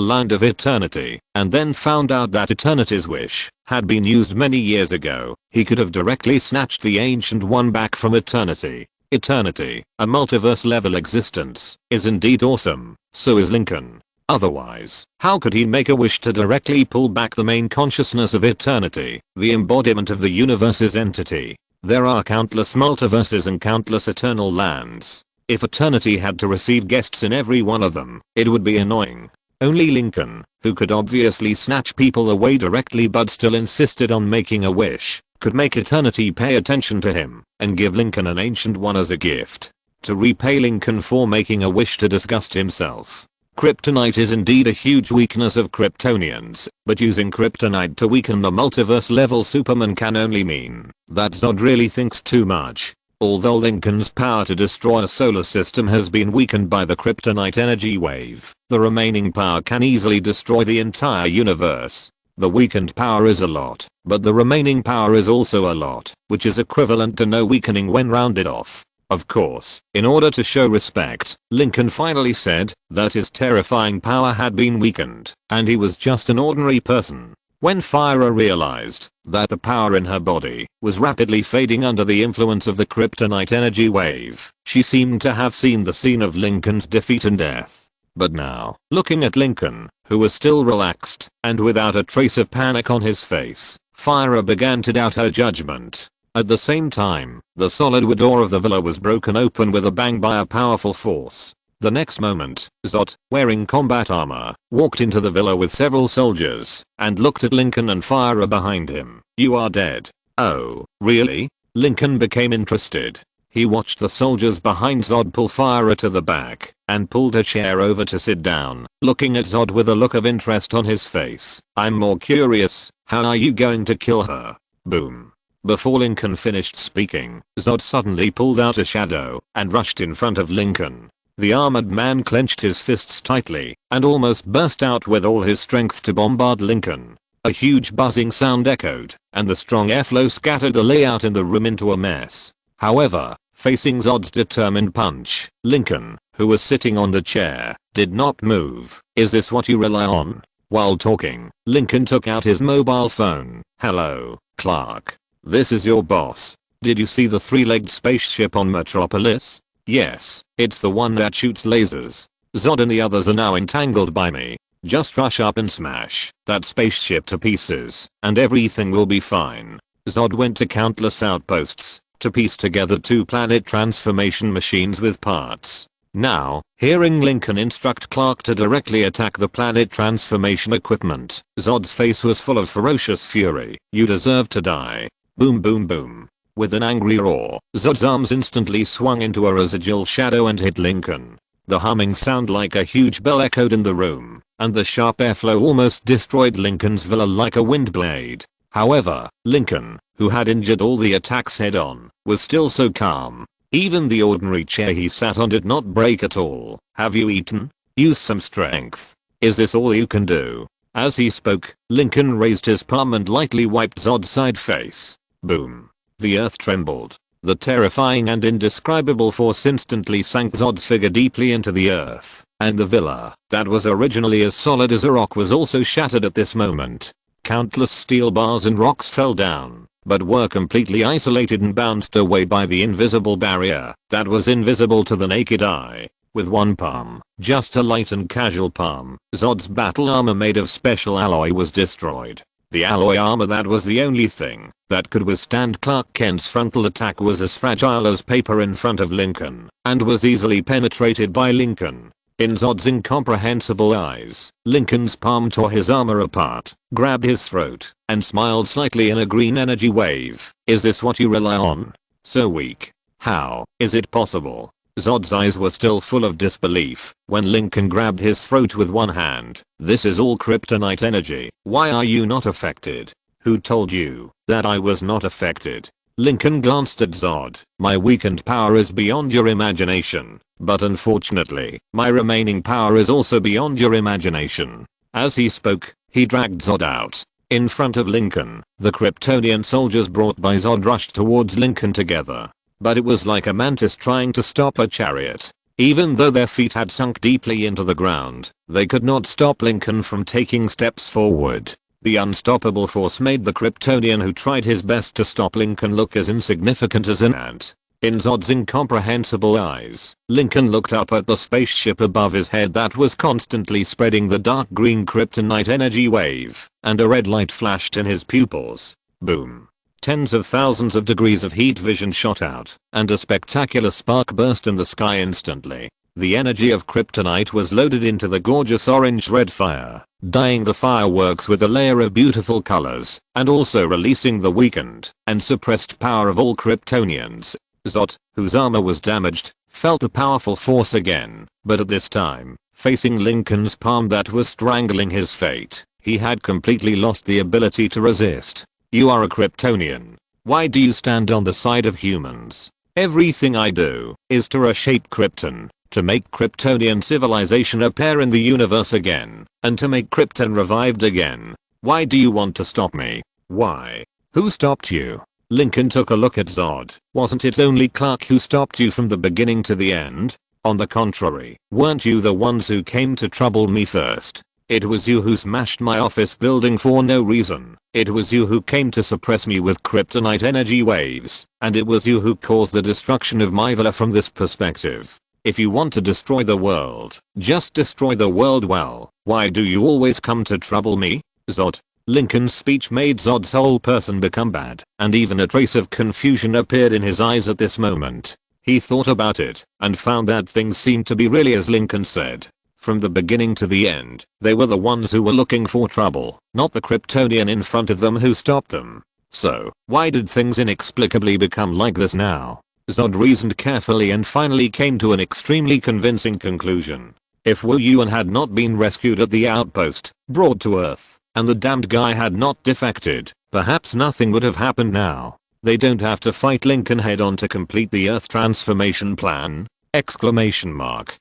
land of eternity, and then found out that eternity's wish had been used many years ago, he could have directly snatched the Ancient One back from eternity. Eternity, a multiverse level existence, is indeed awesome. So is Lincoln. Otherwise, how could he make a wish to directly pull back the main consciousness of eternity, the embodiment of the universe's entity? There are countless multiverses and countless eternal lands. If eternity had to receive guests in every one of them, it would be annoying. Only Lincoln, who could obviously snatch people away directly but still insisted on making a wish, could make eternity pay attention to him and give Lincoln an Ancient One as a gift to repay Lincoln for making a wish to disgust himself. Kryptonite is indeed a huge weakness of Kryptonians, but using kryptonite to weaken the multiverse level Superman can only mean that Zod really thinks too much. Although Lincoln's power to destroy a solar system has been weakened by the kryptonite energy wave, the remaining power can easily destroy the entire universe. The weakened power is a lot, but the remaining power is also a lot, which is equivalent to no weakening when rounded off. Of course, in order to show respect, Lincoln finally said that his terrifying power had been weakened, and he was just an ordinary person. When Fire realized that the power in her body was rapidly fading under the influence of the kryptonite energy wave, she seemed to have seen the scene of Lincoln's defeat and death. But now, looking at Lincoln, who was still relaxed and without a trace of panic on his face, Fire began to doubt her judgment. At the same time, the solid wood door of the villa was broken open with a bang by a powerful force. The next moment, Zod, wearing combat armor, walked into the villa with several soldiers, and looked at Lincoln and Fire behind him. You are dead. Oh, really? Lincoln became interested. He watched the soldiers behind Zod pull Fire to the back, and pulled a chair over to sit down, looking at Zod with a look of interest on his face. I'm more curious, how are you going to kill her? Boom. Before Lincoln finished speaking, Zod suddenly pulled out a shadow and rushed in front of Lincoln. The armored man clenched his fists tightly and almost burst out with all his strength to bombard Lincoln. A huge buzzing sound echoed, and the strong airflow scattered the layout in the room into a mess. However, facing Zod's determined punch, Lincoln, who was sitting on the chair, did not move. "Is this what you rely on?" While talking, Lincoln took out his mobile phone. "Hello, Clark. This is your boss. Did you see the three-legged spaceship on Metropolis?" "Yes, it's the one that shoots lasers. Zod and the others are now entangled by me. Just rush up and smash that spaceship to pieces, and everything will be fine." Zod went to countless outposts to piece together two planet transformation machines with parts. Now, hearing Lincoln instruct Clark to directly attack the planet transformation equipment, Zod's face was full of ferocious fury. "You deserve to die." Boom boom boom. With an angry roar, Zod's arms instantly swung into a residual shadow and hit Lincoln. The humming sound like a huge bell echoed in the room, and the sharp airflow almost destroyed Lincoln's villa like a wind blade. However, Lincoln, who had endured all the attacks head on, was still so calm. Even the ordinary chair he sat on did not break at all. "Have you eaten? Use some strength. Is this all you can do?" As he spoke, Lincoln raised his palm and lightly wiped Zod's side face. Boom. The earth trembled. The terrifying and indescribable force instantly sank Zod's figure deeply into the earth, and the villa, that was originally as solid as a rock, was also shattered at this moment. Countless steel bars and rocks fell down, but were completely isolated and bounced away by the invisible barrier that was invisible to the naked eye. With one palm, just a light and casual palm, Zod's battle armor made of special alloy was destroyed. The alloy armor that was the only thing that could withstand Clark Kent's frontal attack was as fragile as paper in front of Lincoln, and was easily penetrated by Lincoln. In Zod's incomprehensible eyes, Lincoln's palm tore his armor apart, grabbed his throat, and smiled slightly in a green energy wave. "Is this what you rely on? So weak. How is it possible?" Zod's eyes were still full of disbelief when Lincoln grabbed his throat with one hand. "This is all kryptonite energy. Why are you not affected? Who told you that I was not affected?" Lincoln glanced at Zod. "My weakened power is beyond your imagination, but unfortunately, my remaining power is also beyond your imagination." As he spoke, he dragged Zod out. In front of Lincoln, the Kryptonian soldiers brought by Zod rushed towards Lincoln together. But it was like a mantis trying to stop a chariot. Even though their feet had sunk deeply into the ground, they could not stop Lincoln from taking steps forward. The unstoppable force made the Kryptonian who tried his best to stop Lincoln look as insignificant as an ant. In Zod's incomprehensible eyes, Lincoln looked up at the spaceship above his head that was constantly spreading the dark green kryptonite energy wave, and a red light flashed in his pupils. Boom. Tens of thousands of degrees of heat vision shot out, and a spectacular spark burst in the sky instantly. The energy of kryptonite was loaded into the gorgeous orange-red fire, dyeing the fireworks with a layer of beautiful colors, and also releasing the weakened and suppressed power of all Kryptonians. Zod, whose armor was damaged, felt a powerful force again, but at this time, facing Lincoln's palm that was strangling his fate, he had completely lost the ability to resist. "You are a Kryptonian. Why do you stand on the side of humans? Everything I do is to reshape Krypton, to make Kryptonian civilization appear in the universe again, and to make Krypton revived again. Why do you want to stop me? Why? Who stopped you?" Lincoln took a look at Zod. "Wasn't it only Clark who stopped you from the beginning to the end? On the contrary, weren't you the ones who came to trouble me first? It was you who smashed my office building for no reason. It was you who came to suppress me with kryptonite energy waves, and it was you who caused the destruction of my villa from this perspective. If you want to destroy the world, just destroy the world well. Why do you always come to trouble me?" Zod. Lincoln's speech made Zod's whole person become bad, and even a trace of confusion appeared in his eyes at this moment. He thought about it, and found that things seemed to be really as Lincoln said. From the beginning to the end, they were the ones who were looking for trouble, not the Kryptonian in front of them who stopped them. So, why did things inexplicably become like this now? Zod reasoned carefully and finally came to an extremely convincing conclusion. If Wu Yuan had not been rescued at the outpost, brought to Earth, and the damned guy had not defected, perhaps nothing would have happened now. They don't have to fight Lincoln head on to complete the Earth transformation plan! Exclamation mark.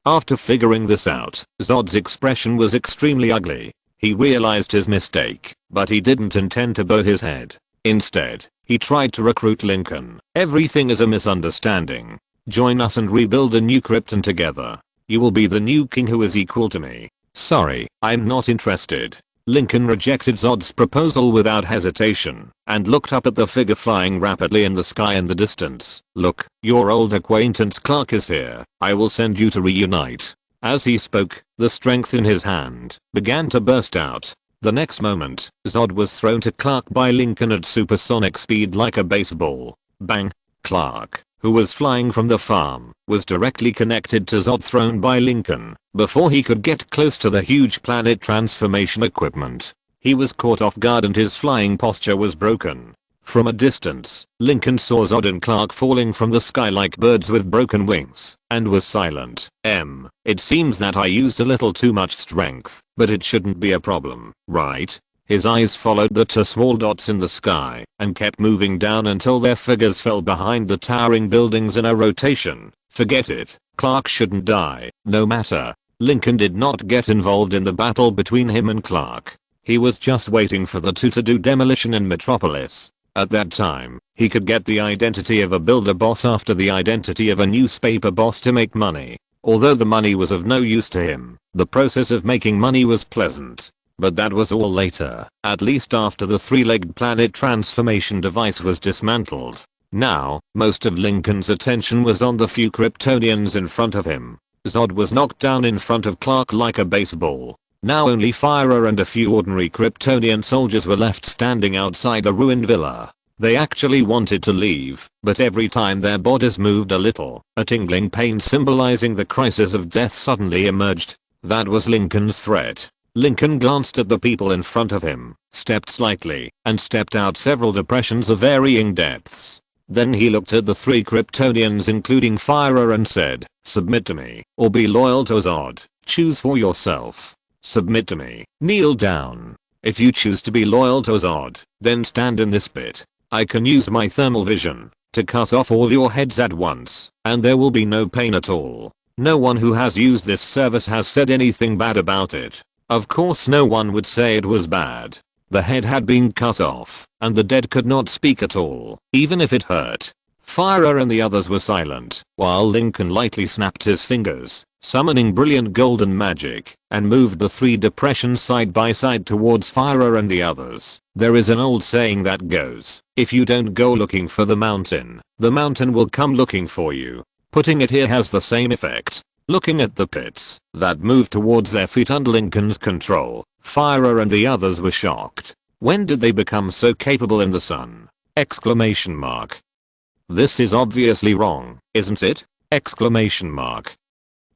After figuring this out, Zod's expression was extremely ugly. He realized his mistake, but he didn't intend to bow his head. Instead, he tried to recruit Lincoln. Everything is a misunderstanding. Join us and rebuild a new Krypton together. You will be the new king who is equal to me. Sorry, I'm not interested. Lincoln rejected Zod's proposal without hesitation and looked up at the figure flying rapidly in the sky in the distance. Look, your old acquaintance Clark is here. I will send you to reunite. As he spoke, the strength in his hand began to burst out. The next moment, Zod was thrown to Clark by Lincoln at supersonic speed like a baseball. Bang! Clark, who was flying from the farm, was directly connected to Zod thrown by Lincoln before he could get close to the huge planet transformation equipment. He was caught off guard and his flying posture was broken. From a distance, Lincoln saw Zod and Clark falling from the sky like birds with broken wings, and was silent. It seems that I used a little too much strength, but it shouldn't be a problem, right? His eyes followed the two small dots in the sky and kept moving down until their figures fell behind the towering buildings in a rotation. Forget it. Clark shouldn't die, no matter. Lincoln did not get involved in the battle between him and Clark. He was just waiting for the two to do demolition in Metropolis. At that time, he could get the identity of a builder boss after the identity of a newspaper boss to make money. Although the money was of no use to him, the process of making money was pleasant. But that was all later, at least after the three-legged planet transformation device was dismantled. Now, most of Lincoln's attention was on the few Kryptonians in front of him. Zod was knocked down in front of Clark like a baseball. Now only Fire and a few ordinary Kryptonian soldiers were left standing outside the ruined villa. They actually wanted to leave, but every time their bodies moved a little, a tingling pain symbolizing the crisis of death suddenly emerged. That was Lincoln's threat. Lincoln glanced at the people in front of him, stepped slightly, and stepped out several depressions of varying depths. Then he looked at the three Kryptonians including Fire and said, "Submit to me, or be loyal to Zod. Choose for yourself. Submit to me. Kneel down. If you choose to be loyal to Zod, then stand in this bit. I can use my thermal vision to cut off all your heads at once, and there will be no pain at all. No one who has used this service has said anything bad about it. Of course no one would say it was bad. The head had been cut off, and the dead could not speak at all, even if it hurt." Fire and the others were silent, while Lincoln lightly snapped his fingers, summoning brilliant golden magic, and moved the three depressions side by side towards Fire and the others. There is an old saying that goes, if you don't go looking for the mountain will come looking for you. Putting it here has the same effect. Looking at the pits that moved towards their feet under Lincoln's control, Fire and the others were shocked. When did they become so capable in the sun? Exclamation mark. This is obviously wrong, isn't it? Exclamation mark.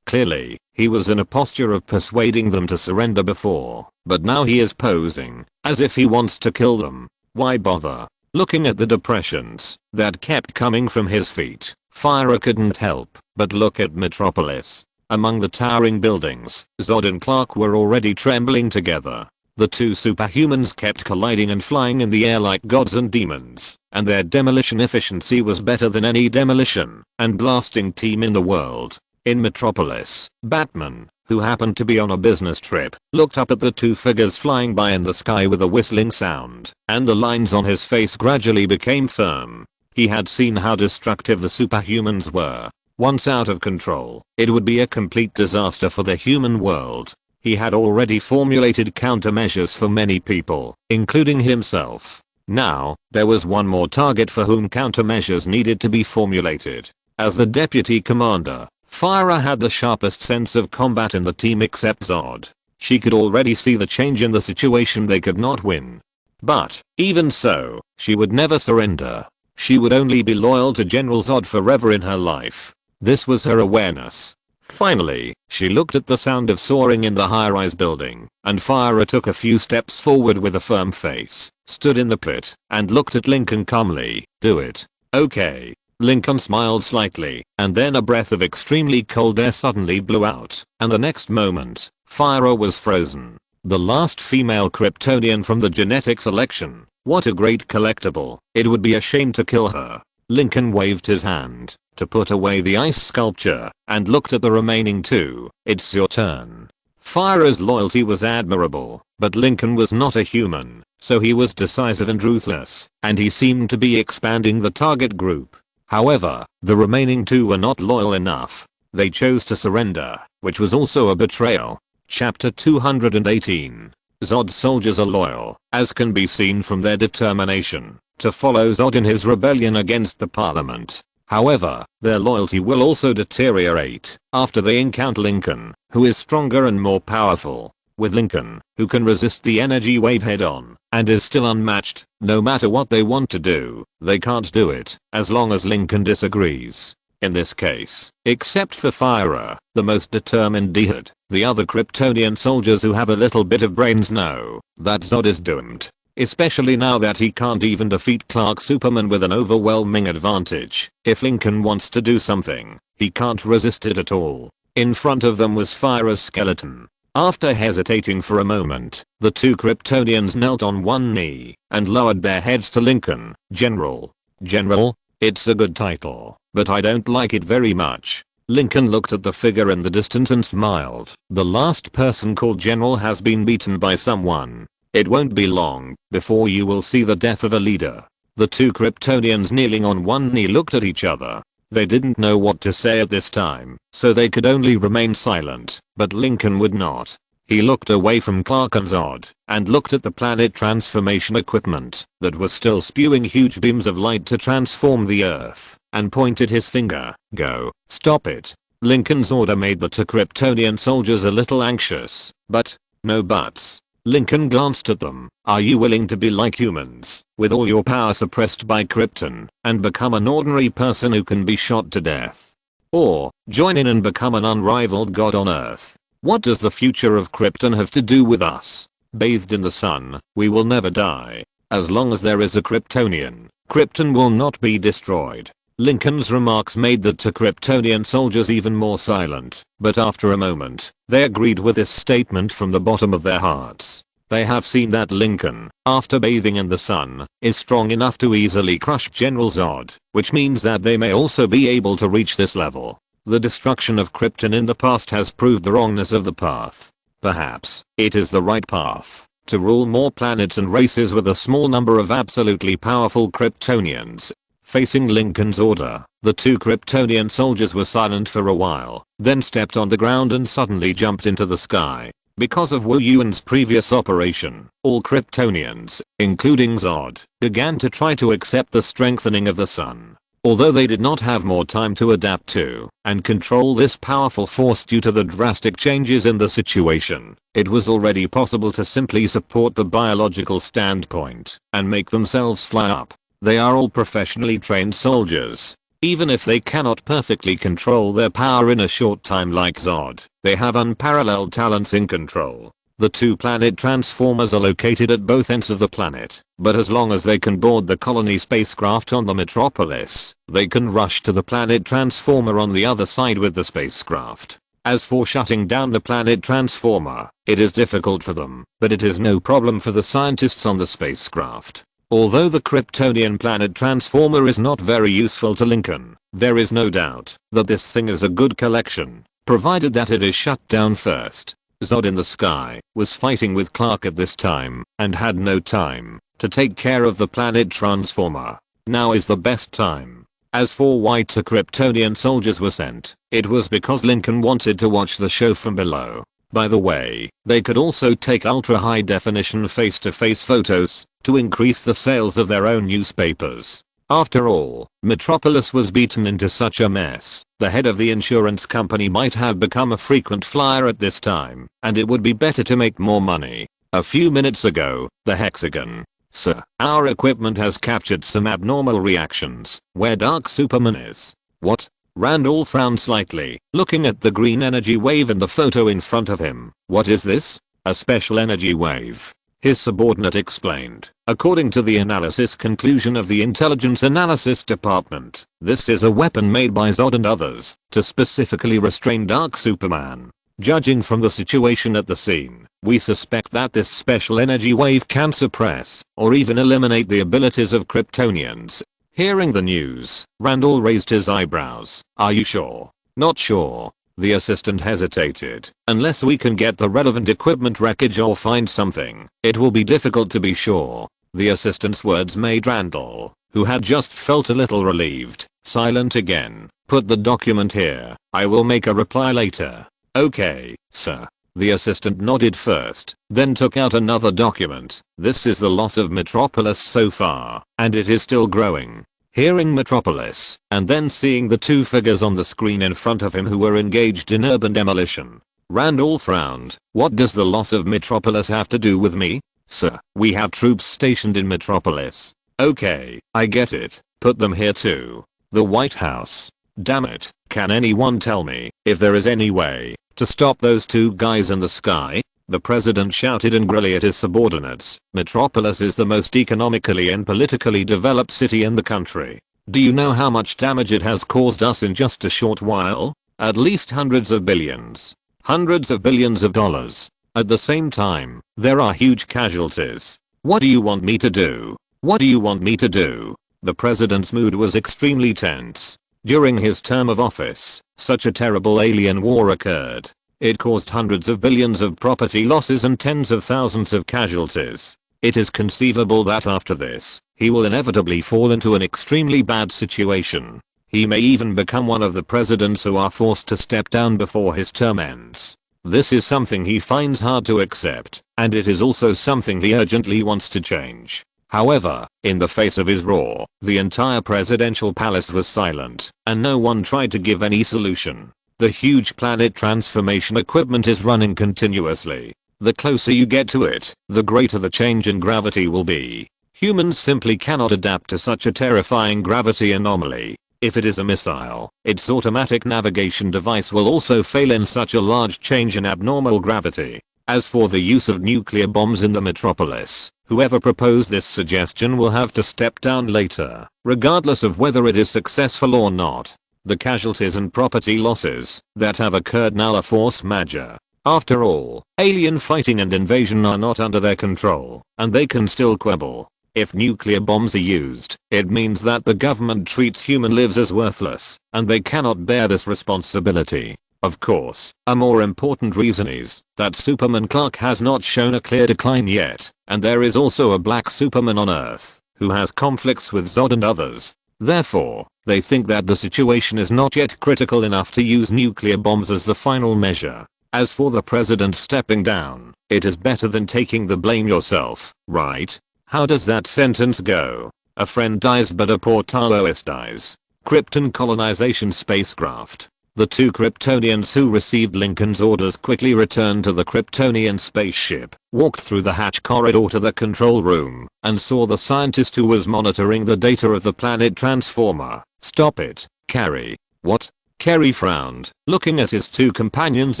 Clearly, he was in a posture of persuading them to surrender before, but now he is posing as if he wants to kill them. Why bother? Looking at the depressions that kept coming from his feet, Fire couldn't help but look at Metropolis. Among the towering buildings, Zod and Clark were already trembling together. The two superhumans kept colliding and flying in the air like gods and demons, and their demolition efficiency was better than any demolition and blasting team in the world. In Metropolis, Batman, who happened to be on a business trip, looked up at the two figures flying by in the sky with a whistling sound, and the lines on his face gradually became firm. He had seen how destructive the superhumans were. Once out of control, it would be a complete disaster for the human world. He had already formulated countermeasures for many people, including himself. Now, there was one more target for whom countermeasures needed to be formulated. As the deputy commander, Fire had the sharpest sense of combat in the team except Zod. She could already see the change in the situation. They could not win. But, even so, she would never surrender. She would only be loyal to General Zod forever in her life. This was her awareness. Finally, she looked at the sound of soaring in the high-rise building, and Fire took a few steps forward with a firm face, stood in the pit, and looked at Lincoln calmly. "Do it." "Okay." Lincoln smiled slightly, and then a breath of extremely cold air suddenly blew out, and the next moment, Fire was frozen. The last female Kryptonian from the genetic selection. What a great collectible. It would be a shame to kill her. Lincoln waved his hand to put away the ice sculpture and looked at the remaining two. "It's your turn." Fyra's loyalty was admirable, but Lincoln was not a human, so he was decisive and ruthless, and he seemed to be expanding the target group. However, the remaining two were not loyal enough. They chose to surrender, which was also a betrayal. Chapter 218. Zod's soldiers are loyal, as can be seen from their determination to follow Zod in his rebellion against the Parliament. However, their loyalty will also deteriorate after they encounter Lincoln, who is stronger and more powerful. With Lincoln, who can resist the energy wave head on, and is still unmatched, no matter what they want to do, they can't do it, as long as Lincoln disagrees. In this case, except for Fyra, the most determined Dehad, the other Kryptonian soldiers who have a little bit of brains know that Zod is doomed. Especially now that he can't even defeat Clark Superman with an overwhelming advantage. If Lincoln wants to do something, he can't resist it at all. In front of them was Fyra's skeleton. After hesitating for a moment, the two Kryptonians knelt on one knee and lowered their heads to Lincoln. General. General? It's a good title, but I don't like it very much. Lincoln looked at the figure in the distance and smiled. The last person called General has been beaten by someone. It won't be long before you will see the death of a leader. The two Kryptonians kneeling on one knee looked at each other. They didn't know what to say at this time, so they could only remain silent, but Lincoln would not. He looked away from Clark and Zod, and looked at the planet transformation equipment that was still spewing huge beams of light to transform the Earth, and pointed his finger. Go, stop it. Lincoln's order made the two Kryptonian soldiers a little anxious, but, no buts. Lincoln glanced at them. Are you willing to be like humans, with all your power suppressed by Krypton, and become an ordinary person who can be shot to death? Or, join in and become an unrivaled god on Earth? What does the future of Krypton have to do with us? Bathed in the sun, we will never die. As long as there is a Kryptonian, Krypton will not be destroyed. Lincoln's remarks made the two Kryptonian soldiers even more silent, but after a moment, they agreed with this statement from the bottom of their hearts. They have seen that Lincoln, after bathing in the sun, is strong enough to easily crush General Zod, which means that they may also be able to reach this level. The destruction of Krypton in the past has proved the wrongness of the path. Perhaps, it is the right path, to rule more planets and races with a small number of absolutely powerful Kryptonians. Facing Lincoln's order, the two Kryptonian soldiers were silent for a while, then stepped on the ground and suddenly jumped into the sky. Because of Wu Yuan's previous operation, all Kryptonians, including Zod, began to try to accept the strengthening of the sun. Although they did not have more time to adapt to and control this powerful force due to the drastic changes in the situation, it was already possible to simply support the biological standpoint and make themselves fly up. They are all professionally trained soldiers. Even if they cannot perfectly control their power in a short time like Zod, they have unparalleled talents in control. The two planet transformers are located at both ends of the planet, but as long as they can board the colony spacecraft on the metropolis, they can rush to the planet transformer on the other side with the spacecraft. As for shutting down the planet transformer, it is difficult for them, but it is no problem for the scientists on the spacecraft. Although the Kryptonian planet transformer is not very useful to Lincoln, there is no doubt that this thing is a good collection, provided that it is shut down first. Zod in the sky was fighting with Clark at this time and had no time to take care of the planet transformer. Now is the best time. As for why two Kryptonian soldiers were sent, it was because Lincoln wanted to watch the show from below. By the way, they could also take ultra high definition face-to-face photos to increase the sales of their own newspapers. After all, Metropolis was beaten into such a mess, the head of the insurance company might have become a frequent flyer at this time, and it would be better to make more money. A few minutes ago, the Hexagon. Sir, our equipment has captured some abnormal reactions. Where Dark Superman is. What? Randall frowned slightly, looking at the green energy wave in the photo in front of him. What is this? A special energy wave. His subordinate explained. According to the analysis conclusion of the Intelligence Analysis Department, this is a weapon made by Zod and others to specifically restrain Dark Superman. Judging from the situation at the scene, we suspect that this special energy wave can suppress or even eliminate the abilities of Kryptonians. Hearing the news, Randall raised his eyebrows. Are you sure? Not sure. The assistant hesitated. Unless we can get the relevant equipment wreckage or find something, it will be difficult to be sure. The assistant's words made Randall, who had just felt a little relieved, silent again. Put the document here. I will make a reply later. Okay, sir. The assistant nodded first, then took out another document. This is the loss of Metropolis so far, and it is still growing. Hearing Metropolis, and then seeing the two figures on the screen in front of him who were engaged in urban demolition, Randall frowned. What does the loss of Metropolis have to do with me? Sir, we have troops stationed in Metropolis. Okay, I get it. Put them here too. The White House. Damn it, can anyone tell me if there is any way to stop those two guys in the sky? The president shouted angrily at his subordinates. Metropolis is the most economically and politically developed city in the country. Do you know how much damage it has caused us in just a short while? At least hundreds of billions. Hundreds of billions of dollars. At the same time, there are huge casualties. What do you want me to do? What do you want me to do? The president's mood was extremely tense. During his term of office, such a terrible alien war occurred. It caused hundreds of billions of property losses and tens of thousands of casualties. It is conceivable that after this, he will inevitably fall into an extremely bad situation. He may even become one of the presidents who are forced to step down before his term ends. This is something he finds hard to accept, and it is also something he urgently wants to change. However, in the face of his roar, the entire presidential palace was silent, and no one tried to give any solution. The huge planet transformation equipment is running continuously. The closer you get to it, the greater the change in gravity will be. Humans simply cannot adapt to such a terrifying gravity anomaly. If it is a missile, its automatic navigation device will also fail in such a large change in abnormal gravity. As for the use of nuclear bombs in the metropolis, whoever proposed this suggestion will have to step down later, regardless of whether it is successful or not. The casualties and property losses that have occurred now are force majeure. After all, alien fighting and invasion are not under their control, and they can still quibble. If nuclear bombs are used, it means that the government treats human lives as worthless, and they cannot bear this responsibility. Of course, a more important reason is that Superman Clark has not shown a clear decline yet, and there is also a black Superman on Earth, who has conflicts with Zod and others. Therefore, they think that the situation is not yet critical enough to use nuclear bombs as the final measure. As for the president stepping down, it is better than taking the blame yourself, right? How does that sentence go? A friend dies but a poor Taoist dies. Krypton colonization spacecraft. The two Kryptonians who received Lincoln's orders quickly returned to the Kryptonian spaceship, walked through the hatch corridor to the control room, and saw the scientist who was monitoring the data of the planet transformer. Stop it, Carrie. What? Kerry frowned, looking at his two companions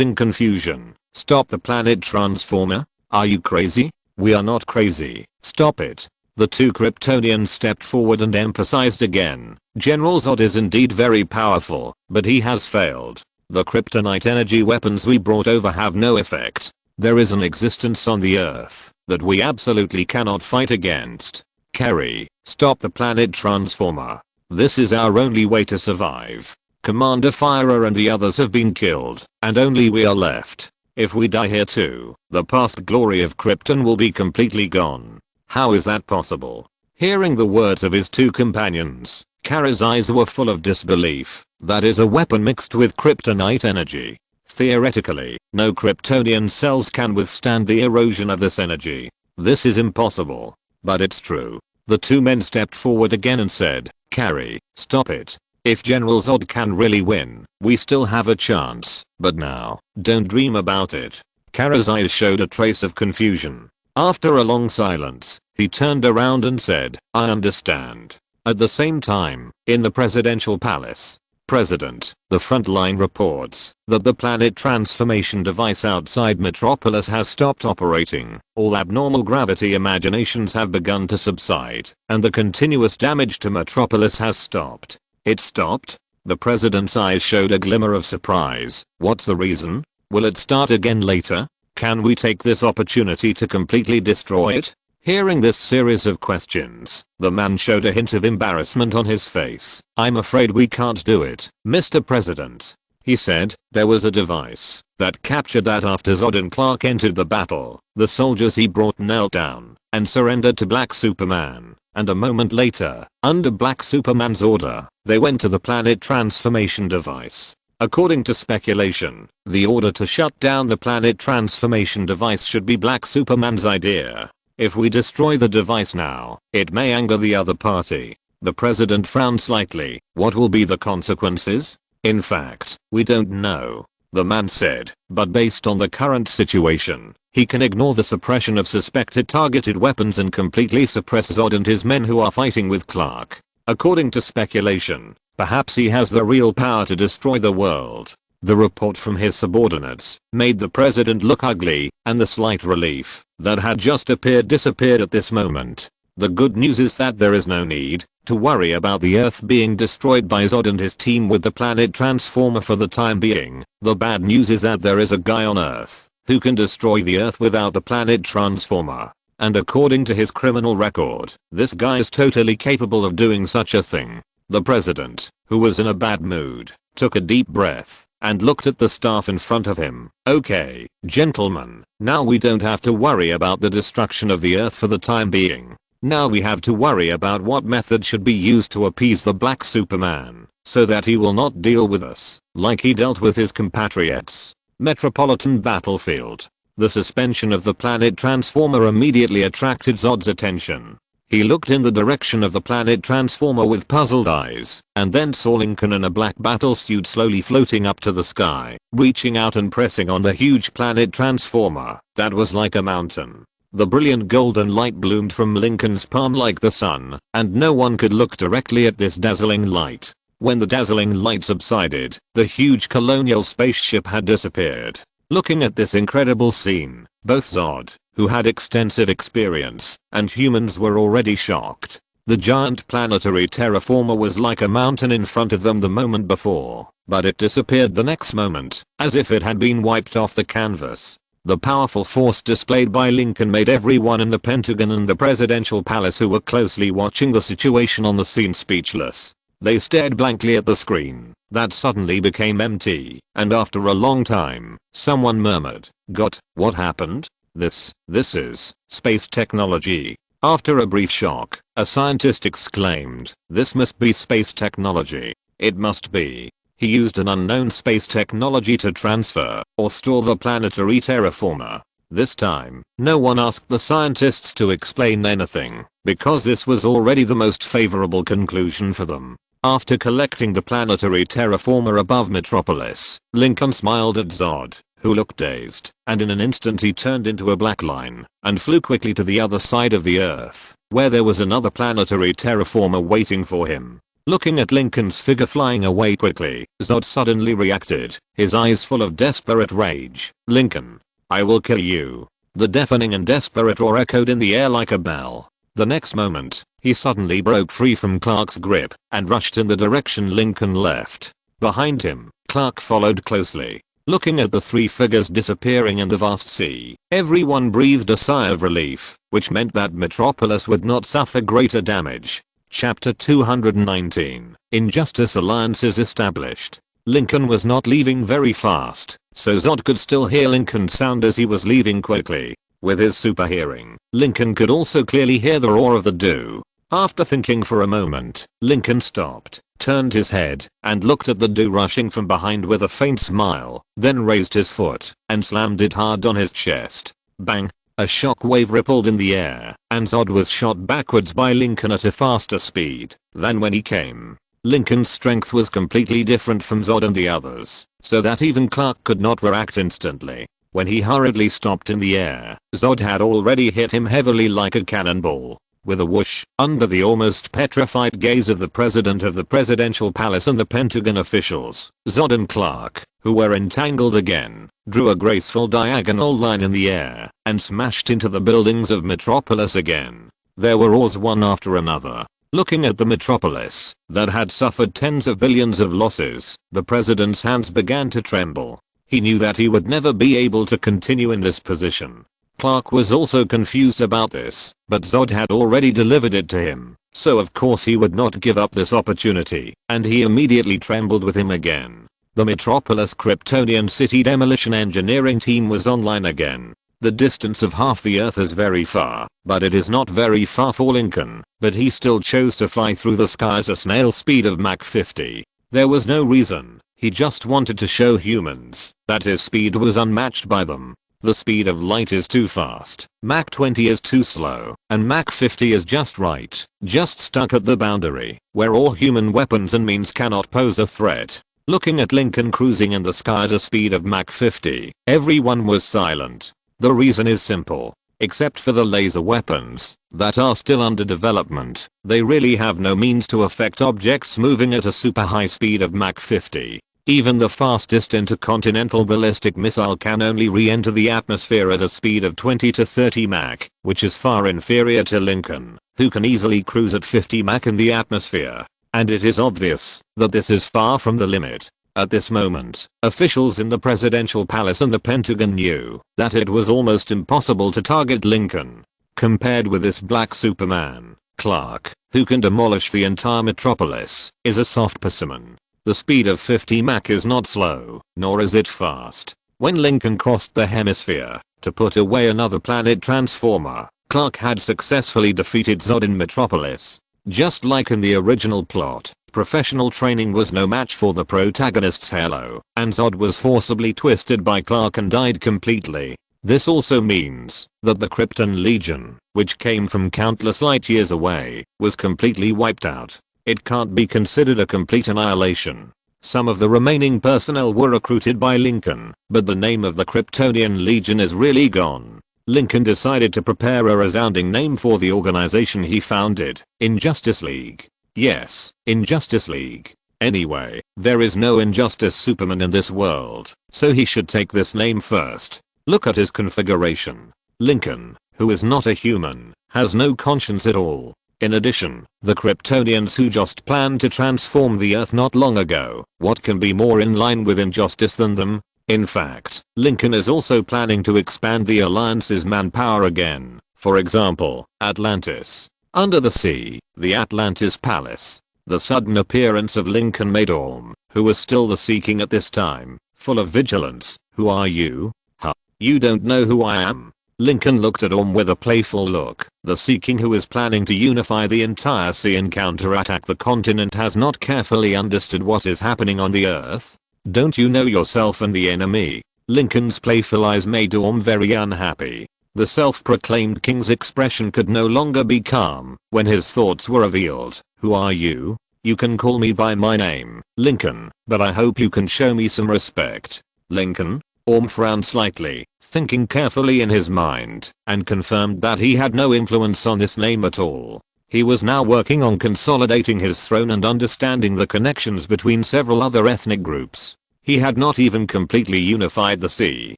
in confusion. Stop the planet transformer? Are you crazy? We are not crazy. Stop it. The two Kryptonians stepped forward and emphasized again. General Zod is indeed very powerful, but he has failed. The kryptonite energy weapons we brought over have no effect. There is an existence on the Earth that we absolutely cannot fight against. Kerry, stop the planet transformer. This is our only way to survive. Commander Firer and the others have been killed, and only we are left. If we die here too, the past glory of Krypton will be completely gone. How is that possible? Hearing the words of his two companions, Kara's eyes were full of disbelief. That is a weapon mixed with kryptonite energy. Theoretically, no Kryptonian cells can withstand the erosion of this energy. This is impossible. But it's true. The two men stepped forward again and said, Carrie, stop it. If General Zod can really win, we still have a chance. But now, don't dream about it. Kara's eyes showed a trace of confusion. After a long silence, he turned around and said, I understand. At the same time, in the presidential palace, President, the frontline reports that the planet transformation device outside Metropolis has stopped operating. All abnormal gravity imaginations have begun to subside, and the continuous damage to Metropolis has stopped. It stopped? The president's eyes showed a glimmer of surprise. What's the reason? Will it start again later? Can we take this opportunity to completely destroy it? Hearing this series of questions, the man showed a hint of embarrassment on his face. I'm afraid we can't do it, Mr. President. He said, there was a device that captured that after Zod and Clark entered the battle, the soldiers he brought knelt down and surrendered to Black Superman. And a moment later, under Black Superman's order, they went to the planet transformation device. According to speculation, the order to shut down the planet transformation device should be Black Superman's idea. If we destroy the device now, it may anger the other party. The president frowned slightly. What will be the consequences? In fact, we don't know. The man said, but based on the current situation, he can ignore the suppression of suspected targeted weapons and completely suppress Zod and his men who are fighting with Clark. According to speculation, perhaps he has the real power to destroy the world. The report from his subordinates made the president look ugly, and the slight relief that had just appeared disappeared at this moment. The good news is that there is no need to worry about the Earth being destroyed by Zod and his team with the planet transformer for the time being. The bad news is that there is a guy on Earth who can destroy the Earth without the planet transformer. And according to his criminal record, this guy is totally capable of doing such a thing. The president, who was in a bad mood, took a deep breath and looked at the staff in front of him. Okay, gentlemen, now we don't have to worry about the destruction of the Earth for the time being. Now we have to worry about what method should be used to appease the Black Superman, so that he will not deal with us like he dealt with his compatriots. Metropolitan Battlefield. The suspension of the planet transformer immediately attracted Zod's attention. He looked in the direction of the planet transformer with puzzled eyes, and then saw Lincoln in a black battlesuit slowly floating up to the sky, reaching out and pressing on the huge planet transformer that was like a mountain. The brilliant golden light bloomed from Lincoln's palm like the sun, and no one could look directly at this dazzling light. When the dazzling light subsided, the huge colonial spaceship had disappeared. Looking at this incredible scene, both Zod, who had extensive experience, and humans were already shocked. The giant planetary terraformer was like a mountain in front of them the moment before, but it disappeared the next moment, as if it had been wiped off the canvas. The powerful force displayed by Lincoln made everyone in the Pentagon and the presidential palace who were closely watching the situation on the scene speechless. They stared blankly at the screen that suddenly became empty, and after a long time, someone murmured, "God, what happened? This is space technology." After a brief shock, a scientist exclaimed, "This must be space technology. It must be." He used an unknown space technology to transfer or store the planetary terraformer. This time, no one asked the scientists to explain anything, because this was already the most favorable conclusion for them. After collecting the planetary terraformer above Metropolis, Lincoln smiled at Zod, who looked dazed, and in an instant he turned into a black line and flew quickly to the other side of the Earth, where there was another planetary terraformer waiting for him. Looking at Lincoln's figure flying away quickly, Zod suddenly reacted, his eyes full of desperate rage. "Lincoln, I will kill you." The deafening and desperate roar echoed in the air like a bell. The next moment, he suddenly broke free from Clark's grip and rushed in the direction Lincoln left. Behind him, Clark followed closely. Looking at the three figures disappearing in the vast sea, everyone breathed a sigh of relief, which meant that Metropolis would not suffer greater damage. Chapter 219. Injustice Alliances Established. Lincoln was not leaving very fast, so Zod could still hear Lincoln's sound as he was leaving quickly. With his super hearing, Lincoln could also clearly hear the roar of the dew. After thinking for a moment, Lincoln stopped, turned his head, and looked at the dew rushing from behind with a faint smile, then raised his foot and slammed it hard on his chest. Bang! A shock wave rippled in the air, and Zod was shot backwards by Lincoln at a faster speed than when he came. Lincoln's strength was completely different from Zod and the others, so that even Clark could not react instantly. When he hurriedly stopped in the air, Zod had already hit him heavily like a cannonball. With a whoosh, under the almost petrified gaze of the president of the presidential palace and the Pentagon officials, Zod and Clark, who were entangled again, drew a graceful diagonal line in the air and smashed into the buildings of Metropolis again. There were roars one after another. Looking at the Metropolis that had suffered tens of billions of losses, the president's hands began to tremble. He knew that he would never be able to continue in this position. Clark was also confused about this, but Zod had already delivered it to him, so of course he would not give up this opportunity, and he immediately trembled with him again. The Metropolis Kryptonian city demolition engineering team was online again. The distance of half the Earth is very far, but it is not very far for Lincoln, but he still chose to fly through the sky at a snail speed of Mach 50. There was no reason, he just wanted to show humans that his speed was unmatched by them. The speed of light is too fast, Mach 20 is too slow, and Mach 50 is just right, just stuck at the boundary, where all human weapons and means cannot pose a threat. Looking at Lincoln cruising in the sky at a speed of Mach 50, everyone was silent. The reason is simple. Except for the laser weapons that are still under development, they really have no means to affect objects moving at a super high speed of Mach 50. Even the fastest intercontinental ballistic missile can only re-enter the atmosphere at a speed of 20 to 30 Mach, which is far inferior to Lincoln, who can easily cruise at 50 Mach in the atmosphere. And it is obvious that this is far from the limit. At this moment, officials in the presidential palace and the Pentagon knew that it was almost impossible to target Lincoln. Compared with this black Superman, Clark, who can demolish the entire metropolis, is a soft specimen. The speed of 50 Mach is not slow, nor is it fast. When Lincoln crossed the hemisphere to put away another planet transformer, Clark had successfully defeated Zod in Metropolis. Just like in the original plot, professional training was no match for the protagonist's halo, and Zod was forcibly twisted by Clark and died completely. This also means that the Krypton Legion, which came from countless light years away, was completely wiped out. It can't be considered a complete annihilation. Some of the remaining personnel were recruited by Lincoln, but the name of the Kryptonian Legion is really gone. Lincoln decided to prepare a resounding name for the organization he founded, Injustice League. Yes, Injustice League. Anyway, there is no Injustice Superman in this world, so he should take this name first. Look at his configuration. Lincoln, who is not a human, has no conscience at all. In addition, the Kryptonians who just planned to transform the Earth not long ago, what can be more in line with injustice than them? In fact, Lincoln is also planning to expand the Alliance's manpower again. For example, Atlantis. Under the sea, the Atlantis Palace. The sudden appearance of Lincoln made Orm, who was still the Seeking at this time, full of vigilance. Who are you? Huh? You don't know who I am? Lincoln looked at Orm with a playful look. The Seeking, who is planning to unify the entire sea and counterattack the continent, has not carefully understood what is happening on the Earth. Don't you know yourself and the enemy? Lincoln's playful eyes made Orm very unhappy. The self-proclaimed king's expression could no longer be calm when his thoughts were revealed. Who are you? You can call me by my name, Lincoln, but I hope you can show me some respect. Lincoln? Orm frowned slightly, thinking carefully in his mind, and confirmed that he had no influence on this name at all. He was now working on consolidating his throne and understanding the connections between several other ethnic groups. He had not even completely unified the sea,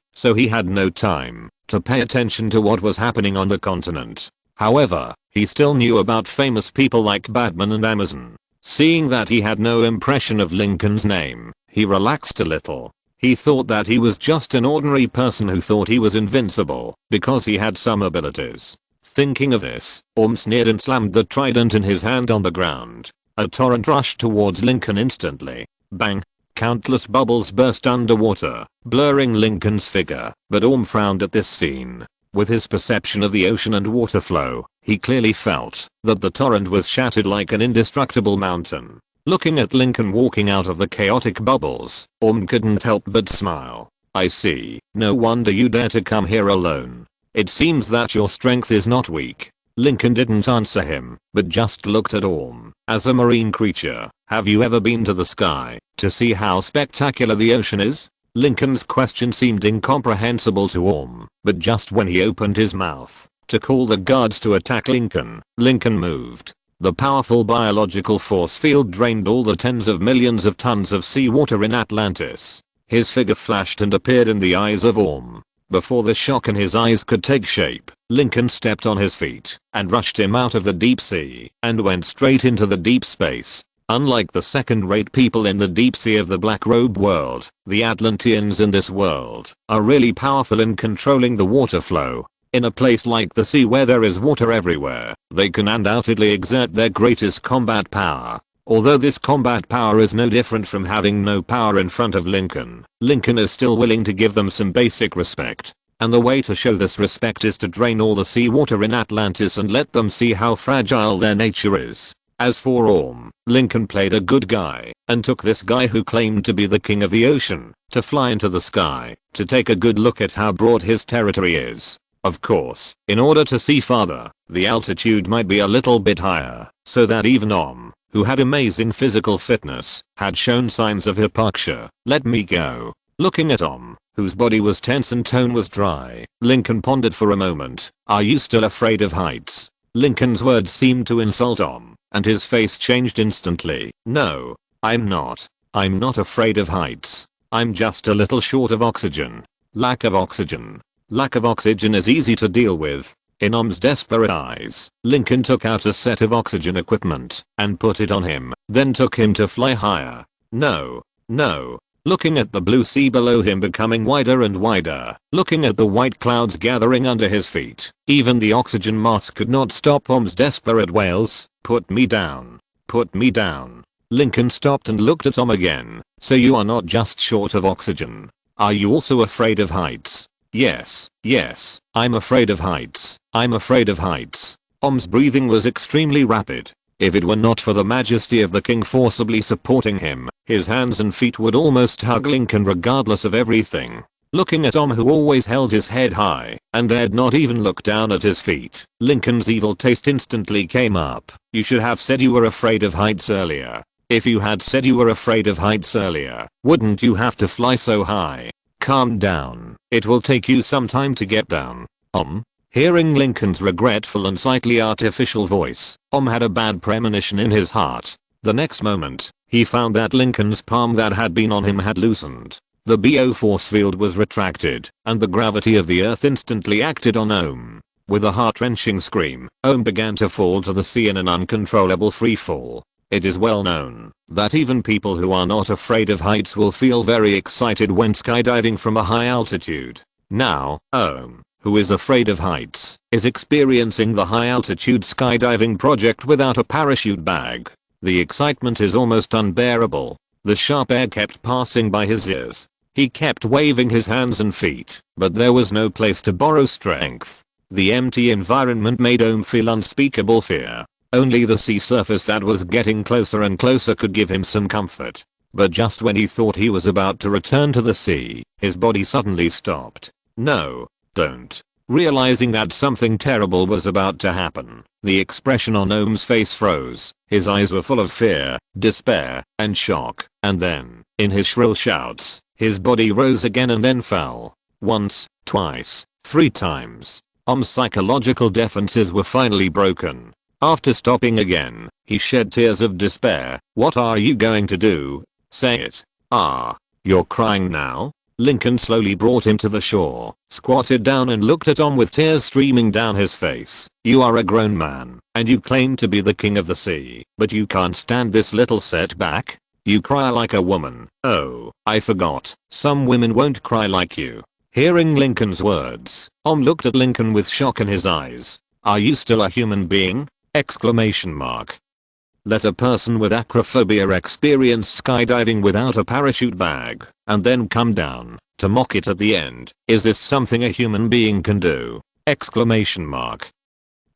so he had no time to pay attention to what was happening on the continent. However, he still knew about famous people like Batman and Amazon. Seeing that he had no impression of Lincoln's name, he relaxed a little. He thought that he was just an ordinary person who thought he was invincible because he had some abilities. Thinking of this, Orm sneered and slammed the trident in his hand on the ground. A torrent rushed towards Lincoln instantly. Bang! Countless bubbles burst underwater, blurring Lincoln's figure, but Orm frowned at this scene. With his perception of the ocean and water flow, he clearly felt that the torrent was shattered like an indestructible mountain. Looking at Lincoln walking out of the chaotic bubbles, Orm couldn't help but smile. I see, no wonder you dare to come here alone. It seems that your strength is not weak. Lincoln didn't answer him, but just looked at Orm. As a marine creature, have you ever been to the sky to see how spectacular the ocean is? Lincoln's question seemed incomprehensible to Orm, but just when he opened his mouth to call the guards to attack Lincoln moved. The powerful biological force field drained all the tens of millions of tons of seawater in Atlantis. His figure flashed and appeared in the eyes of Orm. Before the shock in his eyes could take shape, Lincoln stepped on his feet and rushed him out of the deep sea and went straight into the deep space. Unlike the second-rate people in the deep sea of the Black Robe world, the Atlanteans in this world are really powerful in controlling the water flow. In a place like the sea where there is water everywhere, they can undoubtedly exert their greatest combat power. Although this combat power is no different from having no power in front of Lincoln, Lincoln is still willing to give them some basic respect. And the way to show this respect is to drain all the seawater in Atlantis and let them see how fragile their nature is. As for Orm, Lincoln played a good guy and took this guy who claimed to be the king of the ocean to fly into the sky to take a good look at how broad his territory is. Of course, in order to see farther, the altitude might be a little bit higher, so that even Orm, who had amazing physical fitness, had shown signs of hypoxia. Let me go. Looking at Orm, whose body was tense and tone was dry, Lincoln pondered for a moment. Are you still afraid of heights? Lincoln's words seemed to insult Orm, and his face changed instantly. No, I'm not. I'm not afraid of heights. I'm just a little short of oxygen. Lack of oxygen. Lack of oxygen is easy to deal with. In Orm's desperate eyes, Lincoln took out a set of oxygen equipment and put it on him, then took him to fly higher. No. No. Looking at the blue sea below him becoming wider and wider, looking at the white clouds gathering under his feet, even the oxygen mask could not stop Orm's desperate wails. Put me down. Put me down. Lincoln stopped and looked at Orm again. So you are not just short of oxygen. Are you also afraid of heights? Yes, I'm afraid of heights. I'm afraid of heights. Orm's breathing was extremely rapid. If it were not for the majesty of the king forcibly supporting him, his hands and feet would almost hug Lincoln regardless of everything. Looking at Orm, who always held his head high and dared not even look down at his feet, Lincoln's evil taste instantly came up. You should have said you were afraid of heights earlier. If you had said you were afraid of heights earlier, wouldn't you have to fly so high? Calm down. It will take you some time to get down. Hearing Lincoln's regretful and slightly artificial voice, had a bad premonition in his heart. The next moment, he found that Lincoln's palm that had been on him had loosened. The BO force field was retracted, and the gravity of the earth instantly acted on Orm. With a heart-wrenching scream, Orm began to fall to the sea in an uncontrollable freefall. It is well known that even people who are not afraid of heights will feel very excited when skydiving from a high altitude. Now, Orm, who is afraid of heights, is experiencing the high altitude skydiving project without a parachute bag. The excitement is almost unbearable. The sharp air kept passing by his ears. He kept waving his hands and feet, but there was no place to borrow strength. The empty environment made Orm feel unspeakable fear. Only the sea surface that was getting closer and closer could give him some comfort. But just when he thought he was about to return to the sea, his body suddenly stopped. No, don't. Realizing that something terrible was about to happen, the expression on Orm's face froze. His eyes were full of fear, despair, and shock. And then, in his shrill shouts, his body rose again and then fell. Once, twice, 3 times. Orm's psychological defenses were finally broken. After stopping again, he shed tears of despair. What are you going to do? Say it. You're crying now? Lincoln slowly brought him to the shore, squatted down and looked at Orm with tears streaming down his face. You are a grown man, and you claim to be the king of the sea, but you can't stand this little setback? You cry like a woman. Oh, I forgot. Some women won't cry like you. Hearing Lincoln's words, Orm looked at Lincoln with shock in his eyes. Are you still a human being? Exclamation mark. Let a person with acrophobia experience skydiving without a parachute bag, and then come down, to mock it at the end. Is this something a human being can do? Exclamation mark.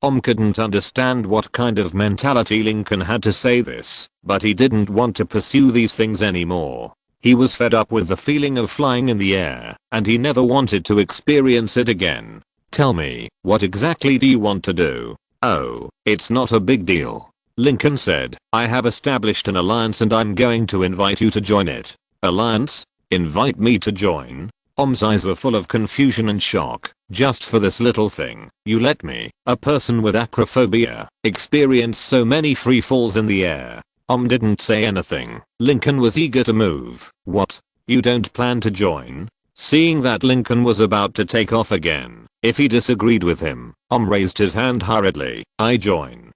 Orm couldn't understand what kind of mentality Lincoln had to say this, but he didn't want to pursue these things anymore. He was fed up with the feeling of flying in the air, and he never wanted to experience it again. Tell me, what exactly do you want to do? Oh, it's not a big deal. Lincoln said, I have established an alliance and I'm going to invite you to join it. Alliance? Invite me to join? Orm's eyes were full of confusion and shock. Just for this little thing, you let me, a person with acrophobia, experience so many free falls in the air? Orm didn't say anything. Lincoln was eager to move. What? You don't plan to join? Seeing that Lincoln was about to take off again, if he disagreed with him, Orm raised his hand hurriedly. I join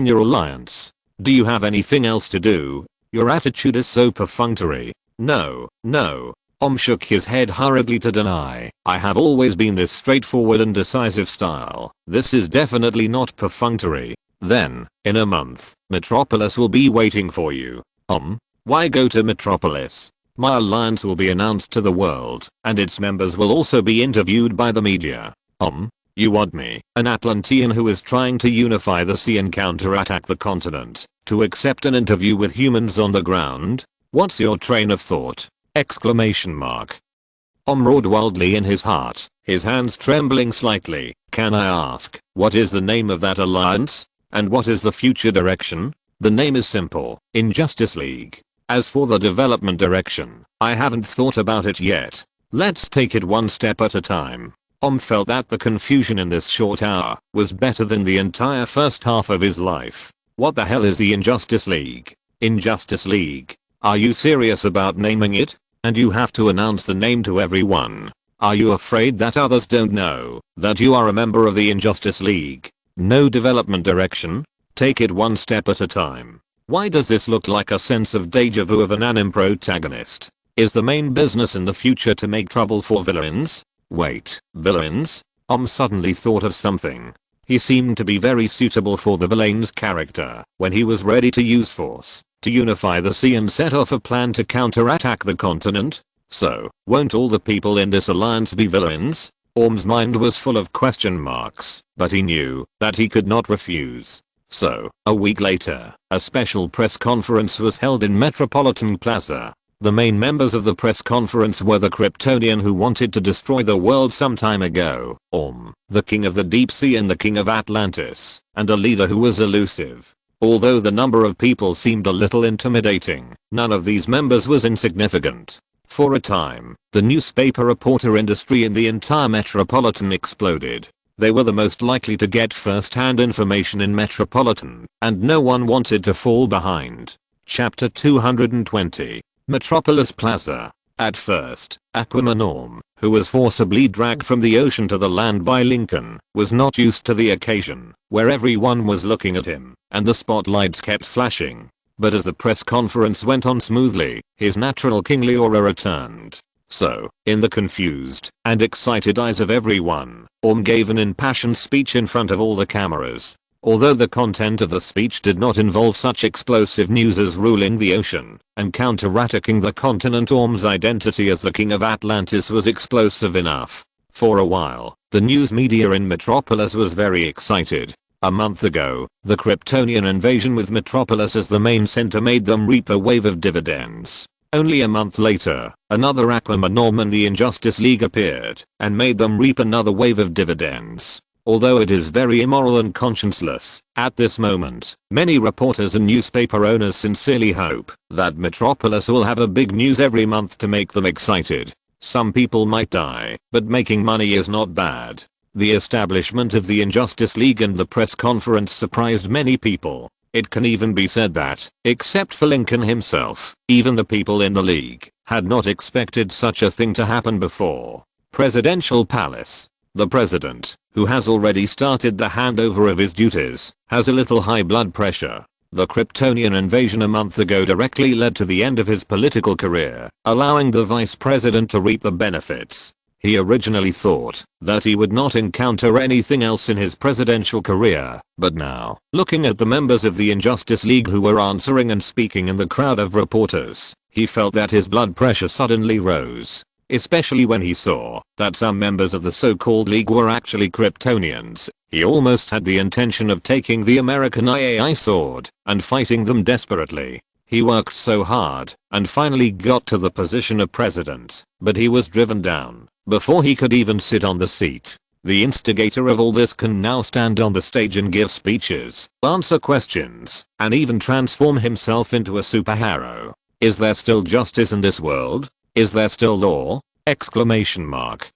your alliance. Do you have anything else to do? Your attitude is so perfunctory. No. Orm shook his head hurriedly to deny. I have always been this straightforward and decisive style. This is definitely not perfunctory. Then, in a month, Metropolis will be waiting for you. Why go to Metropolis? My alliance will be announced to the world, and its members will also be interviewed by the media. You want me, an Atlantean who is trying to unify the sea and counterattack the continent, to accept an interview with humans on the ground? What's your train of thought? Exclamation mark. Roared wildly in his heart, his hands trembling slightly. Can I ask, what is the name of that alliance? And what is the future direction? The name is simple, Injustice League. As for the development direction, I haven't thought about it yet. Let's take it one step at a time. Felt that the confusion in this short hour was better than the entire first half of his life. What the hell is the Injustice League? Injustice League? Are you serious about naming it? And you have to announce the name to everyone. Are you afraid that others don't know that you are a member of the Injustice League? No development direction? Take it one step at a time. Why does this look like a sense of deja vu of an anime protagonist? Is the main business in the future to make trouble for villains? Wait, villains? Suddenly thought of something. He seemed to be very suitable for the villain's character when he was ready to use force to unify the sea and set off a plan to counterattack the continent. So, won't all the people in this alliance be villains? Orm's mind was full of question marks, but he knew that he could not refuse. So, a week later, a special press conference was held in Metropolitan Plaza. The main members of the press conference were the Kryptonian who wanted to destroy the world some time ago, Orm, the king of the deep sea and the king of Atlantis, and a leader who was elusive. Although the number of people seemed a little intimidating, none of these members was insignificant. For a time, the newspaper reporter industry in the entire Metropolitan exploded. They were the most likely to get first-hand information in Metropolitan, and no one wanted to fall behind. Chapter 220. Metropolis Plaza. At first, Aquaman Orm, who was forcibly dragged from the ocean to the land by Lincoln, was not used to the occasion, where everyone was looking at him, and the spotlights kept flashing. But as the press conference went on smoothly, his natural kingly aura returned. So, in the confused and excited eyes of everyone, Orm gave an impassioned speech in front of all the cameras. Although the content of the speech did not involve such explosive news as ruling the ocean and counterattacking the continent, Orm's identity as the king of Atlantis was explosive enough. For a while, the news media in Metropolis was very excited. A month ago, the Kryptonian invasion with Metropolis as the main center made them reap a wave of dividends. Only a month later, another Aquaman Orm and the Injustice League appeared and made them reap another wave of dividends. Although it is very immoral and conscienceless, at this moment, many reporters and newspaper owners sincerely hope that Metropolis will have a big news every month to make them excited. Some people might die, but making money is not bad. The establishment of the Injustice League and the press conference surprised many people. It can even be said that, except for Lincoln himself, even the people in the league had not expected such a thing to happen before. Presidential Palace. The president, who has already started the handover of his duties, has a little high blood pressure. The Kryptonian invasion a month ago directly led to the end of his political career, allowing the vice president to reap the benefits. He originally thought that he would not encounter anything else in his presidential career, but now, looking at the members of the Injustice League who were answering and speaking in the crowd of reporters, he felt that his blood pressure suddenly rose. Especially when he saw that some members of the so-called League were actually Kryptonians. He almost had the intention of taking the American IAI sword and fighting them desperately. He worked so hard and finally got to the position of president, but he was driven down before he could even sit on the seat. The instigator of all this can now stand on the stage and give speeches, answer questions, and even transform himself into a superhero. Is there still justice in this world? Is there still law? Exclamation mark.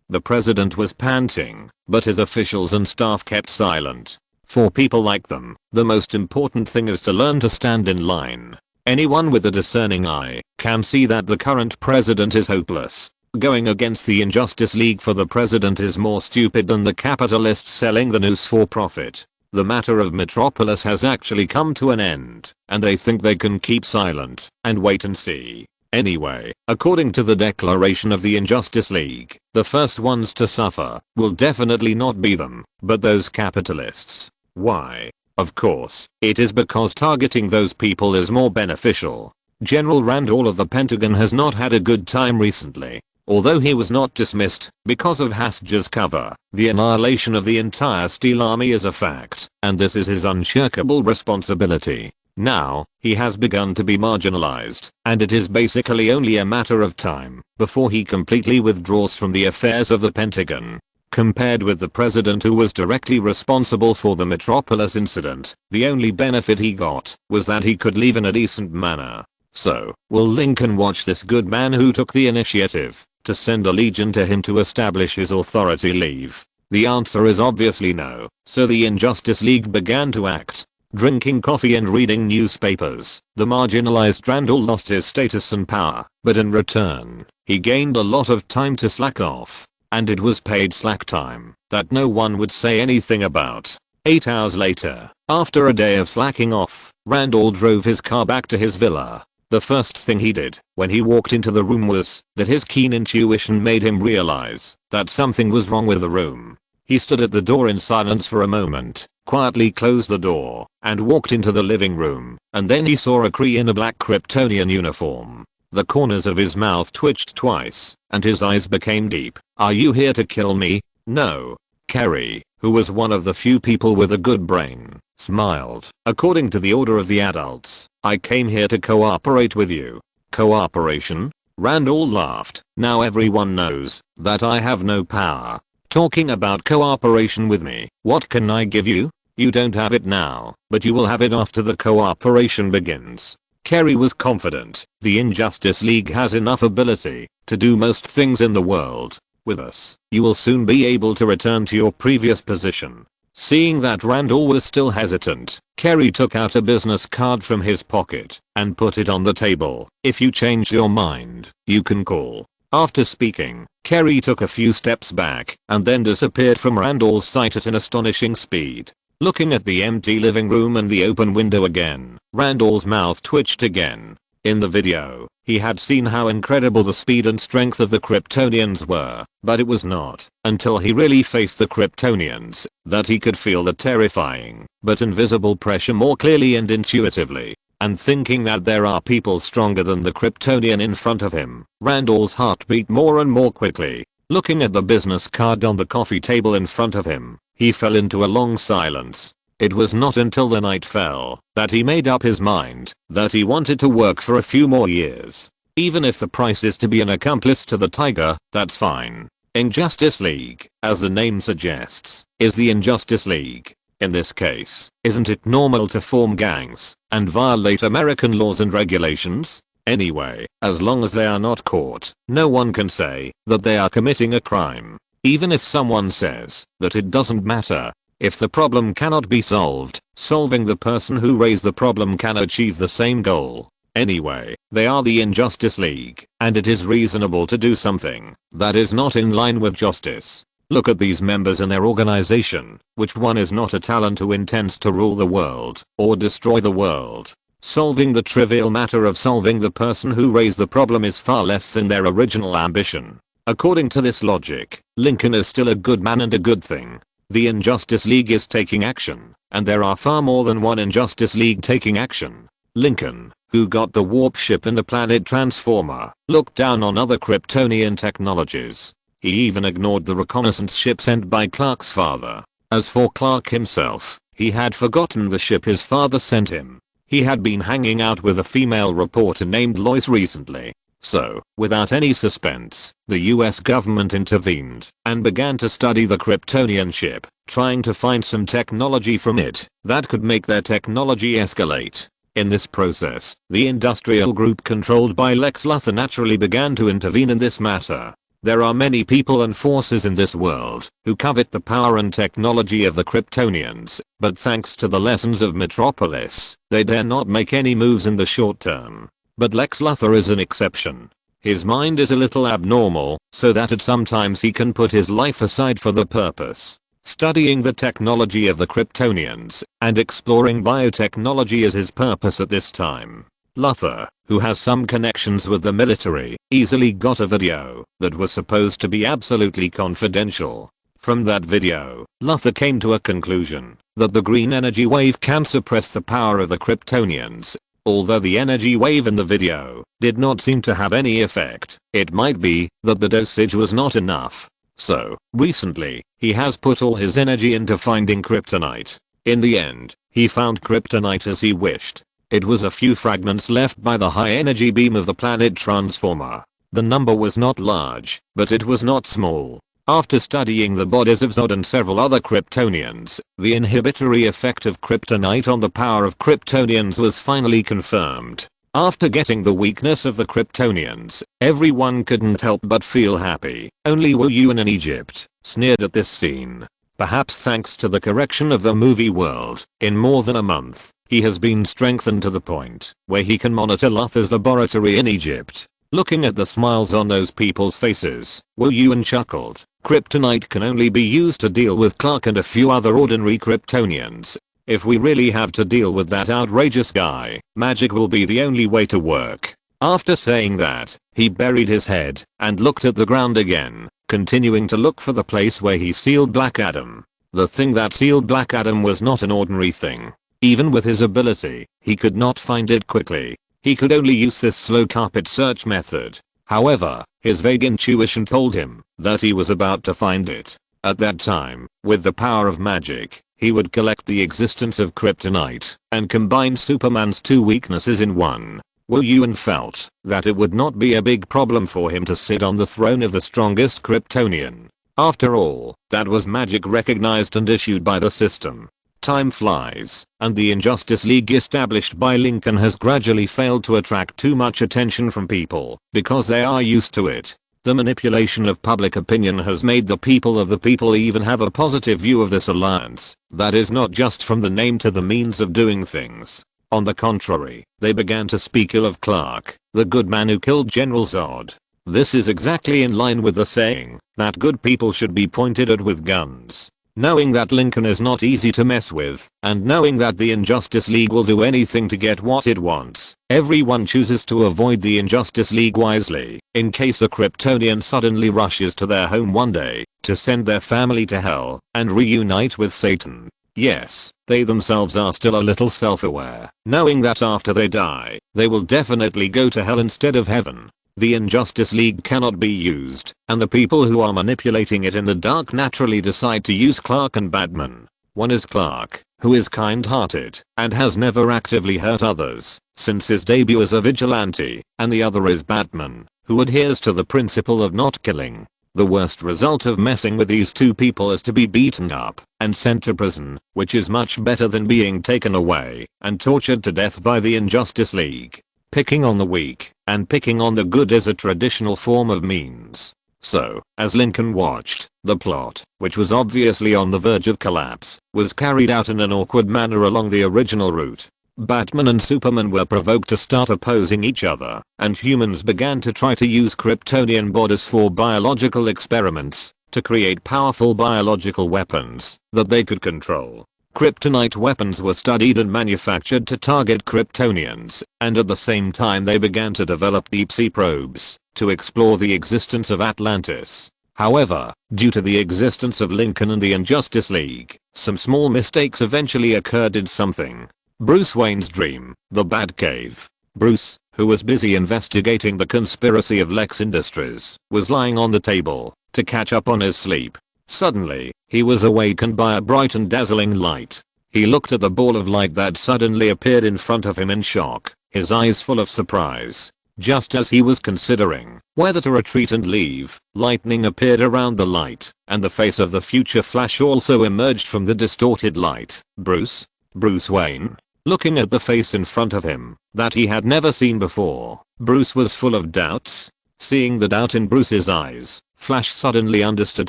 The president was panting, but his officials and staff kept silent. For people like them, the most important thing is to learn to stand in line. Anyone with a discerning eye can see that the current president is hopeless. Going against the Injustice League for the president is more stupid than the capitalists selling the news for profit. The matter of Metropolis has actually come to an end, and they think they can keep silent and wait and see. Anyway, according to the declaration of the Injustice League, the first ones to suffer will definitely not be them, but those capitalists. Why? Of course, it is because targeting those people is more beneficial. General Randall of the Pentagon has not had a good time recently. Although he was not dismissed because of Hydra's cover, the annihilation of the entire Steel Army is a fact, and this is his unshakable responsibility. Now, he has begun to be marginalized, and it is basically only a matter of time before he completely withdraws from the affairs of the Pentagon. Compared with the president who was directly responsible for the Metropolis incident, the only benefit he got was that he could leave in a decent manner. So, will Lincoln watch this good man who took the initiative to send a legion to him to establish his authority leave? The answer is obviously no, so the Injustice League began to act. Drinking coffee and reading newspapers, the marginalized Randall lost his status and power, but in return, he gained a lot of time to slack off. And it was paid slack time that no one would say anything about. 8 hours later, after a day of slacking off, Randall drove his car back to his villa. The first thing he did when he walked into the room was that his keen intuition made him realize that something was wrong with the room. He stood at the door in silence for a moment, quietly closed the door, and walked into the living room, and then he saw a Kree in a black Kryptonian uniform. The corners of his mouth twitched twice, and his eyes became deep. "Are you here to kill me?" "No." Carrie, who was one of the few people with a good brain, smiled. "According to the order of the adults, I came here to cooperate with you." "Cooperation?" Randall laughed. "Now everyone knows that I have no power. Talking about cooperation with me, what can I give you? You don't have it now, but you will have it after the cooperation begins." Carrie was confident. The Injustice League has enough ability to do most things in the world. With us, you will soon be able to return to your previous position. Seeing that Randall was still hesitant, Carrie took out a business card from his pocket and put it on the table. "If you change your mind, you can call." After speaking, Carrie took a few steps back and then disappeared from Randall's sight at an astonishing speed. Looking at the empty living room and the open window again, Randall's mouth twitched again. In the video, he had seen how incredible the speed and strength of the Kryptonians were, but it was not until he really faced the Kryptonians that he could feel the terrifying but invisible pressure more clearly and intuitively. And thinking that there are people stronger than the Kryptonian in front of him, Randall's heart beat more and more quickly. Looking at the business card on the coffee table in front of him, he fell into a long silence. It was not until the night fell that he made up his mind that he wanted to work for a few more years. Even if the price is to be an accomplice to the Tiger, that's fine. Injustice League, as the name suggests, is the Injustice League. In this case, isn't it normal to form gangs and violate American laws and regulations? Anyway, as long as they are not caught, no one can say that they are committing a crime. Even if someone says that it doesn't matter, if the problem cannot be solved, solving the person who raised the problem can achieve the same goal. Anyway, they are the Injustice League, and it is reasonable to do something that is not in line with justice. Look at these members in their organization. Which one is not a talent who intends to rule the world or destroy the world? Solving the trivial matter of solving the person who raised the problem is far less than their original ambition. According to this logic, Lincoln is still a good man and a good thing. The Injustice League is taking action, and there are far more than one Injustice League taking action. Lincoln, who got the warp ship and the planet transformer, looked down on other Kryptonian technologies. He even ignored the reconnaissance ship sent by Clark's father. As for Clark himself, he had forgotten the ship his father sent him. He had been hanging out with a female reporter named Lois recently. So, without any suspense, the US government intervened and began to study the Kryptonian ship, trying to find some technology from it that could make their technology escalate. In this process, the industrial group controlled by Lex Luthor naturally began to intervene in this matter. There are many people and forces in this world who covet the power and technology of the Kryptonians, but thanks to the lessons of Metropolis, they dare not make any moves in the short term. But Lex Luthor is an exception. His mind is a little abnormal, so that at sometimes he can put his life aside for the purpose. Studying the technology of the Kryptonians and exploring biotechnology is his purpose at this time. Luthor, who has some connections with the military, easily got a video that was supposed to be absolutely confidential. From that video, Luthor came to a conclusion that the green energy wave can suppress the power of the Kryptonians. Although the energy wave in the video did not seem to have any effect, it might be that the dosage was not enough. So, recently, he has put all his energy into finding kryptonite. In the end, he found kryptonite as he wished. It was a few fragments left by the high energy beam of the planet transformer. The number was not large, but it was not small. After studying the bodies of Zod and several other Kryptonians, the inhibitory effect of kryptonite on the power of Kryptonians was finally confirmed. After getting the weakness of the Kryptonians, everyone couldn't help but feel happy. Only Wu Yuan in Egypt sneered at this scene. Perhaps thanks to the correction of the movie world, in more than a month, he has been strengthened to the point where he can monitor Luthor's laboratory in Egypt. Looking at the smiles on those people's faces, Wu Yuan chuckled. Kryptonite can only be used to deal with Clark and a few other ordinary Kryptonians. If we really have to deal with that outrageous guy, magic will be the only way to work. After saying that, he buried his head and looked at the ground again, continuing to look for the place where he sealed Black Adam. The thing that sealed Black Adam was not an ordinary thing. Even with his ability, he could not find it quickly. He could only use this slow carpet search method. However, his vague intuition told him that he was about to find it. At that time, with the power of magic, he would collect the existence of kryptonite and combine Superman's two weaknesses in one. Wu Yuan felt that it would not be a big problem for him to sit on the throne of the strongest Kryptonian. After all, that was magic recognized and issued by the system. Time flies, and the Injustice League established by Lincoln has gradually failed to attract too much attention from people because they are used to it. The manipulation of public opinion has made the people of the people even have a positive view of this alliance that is not just from the name to the means of doing things. On the contrary, they began to speak ill of Clark, the good man who killed General Zod. This is exactly in line with the saying that good people should be pointed at with guns. Knowing that Lincoln is not easy to mess with, and knowing that the Injustice League will do anything to get what it wants, everyone chooses to avoid the Injustice League wisely, in case a Kryptonian suddenly rushes to their home one day, to send their family to hell, and reunite with Satan. Yes, they themselves are still a little self-aware, knowing that after they die, they will definitely go to hell instead of heaven. The Injustice League cannot be used, and the people who are manipulating it in the dark naturally decide to use Clark and Batman. One is Clark, who is kind-hearted and has never actively hurt others since his debut as a vigilante, and the other is Batman, who adheres to the principle of not killing. The worst result of messing with these two people is to be beaten up and sent to prison, which is much better than being taken away and tortured to death by the Injustice League. Picking on the weak and picking on the good is a traditional form of means. So, as Lincoln watched, the plot, which was obviously on the verge of collapse, was carried out in an awkward manner along the original route. Batman and Superman were provoked to start opposing each other, and humans began to try to use Kryptonian bodies for biological experiments to create powerful biological weapons that they could control. Kryptonite weapons were studied and manufactured to target Kryptonians, and at the same time they began to develop deep-sea probes to explore the existence of Atlantis. However, due to the existence of Lincoln and the Injustice League, some small mistakes eventually occurred in something. Bruce Wayne's dream, the Batcave. Bruce, who was busy investigating the conspiracy of Lex Industries, was lying on the table to catch up on his sleep. Suddenly, he was awakened by a bright and dazzling light. He looked at the ball of light that suddenly appeared in front of him in shock, his eyes full of surprise. Just as he was considering whether to retreat and leave, lightning appeared around the light, and the face of the future Flash also emerged from the distorted light. Bruce Wayne? Looking at the face in front of him that he had never seen before, Bruce was full of doubts. Seeing the doubt in Bruce's eyes, Flash suddenly understood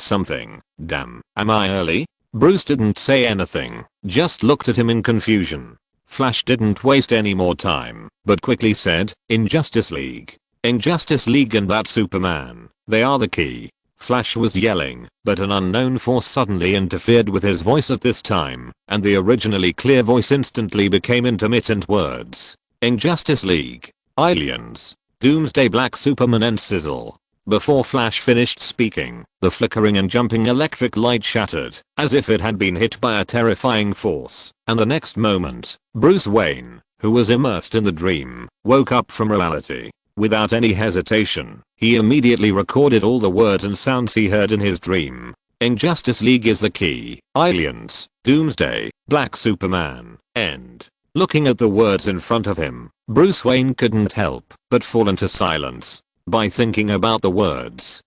something. Damn, am I early? Bruce didn't say anything, just looked at him in confusion. Flash didn't waste any more time, but quickly said, Injustice League. Injustice League and that Superman, they are the key. Flash was yelling, but an unknown force suddenly interfered with his voice at this time, and the originally clear voice instantly became intermittent words. Injustice League. Aliens. Doomsday Black Superman and Sizzle. Before Flash finished speaking, the flickering and jumping electric light shattered, as if it had been hit by a terrifying force, and the next moment, Bruce Wayne, who was immersed in the dream, woke up from reality. Without any hesitation, he immediately recorded all the words and sounds he heard in his dream. Injustice League is the key, aliens, Doomsday, Black Superman, end. Looking at the words in front of him, Bruce Wayne couldn't help but fall into silence. By thinking about the words,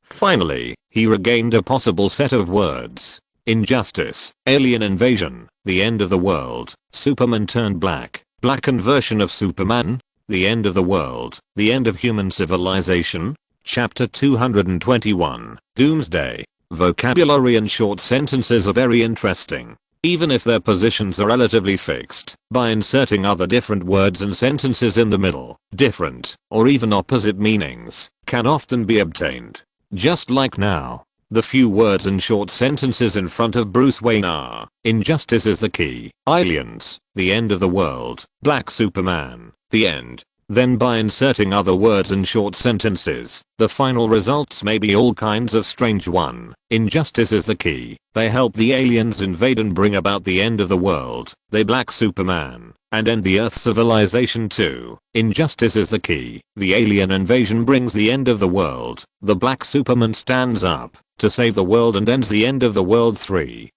finally, he regained a possible set of words. Injustice, alien invasion, the end of the world, Superman turned black, blackened version of Superman, the end of the world, the end of human civilization. Chapter 221, Doomsday. Vocabulary and short sentences are very interesting, even if their positions are relatively fixed. By inserting other different words and sentences in the middle, different, or even opposite meanings can often be obtained. Just like now, the few words and short sentences in front of Bruce Wayne are: injustice is the key, aliens, the end of the world, Black Superman, the end. Then by inserting other words and short sentences, the final results may be all kinds of strange. 1. Injustice is the key. They help the aliens invade and bring about the end of the world. They Black Superman and end the Earth's civilization. 2. Injustice is the key. The alien invasion brings the end of the world. The Black Superman stands up to save the world and ends the end of the world. 3.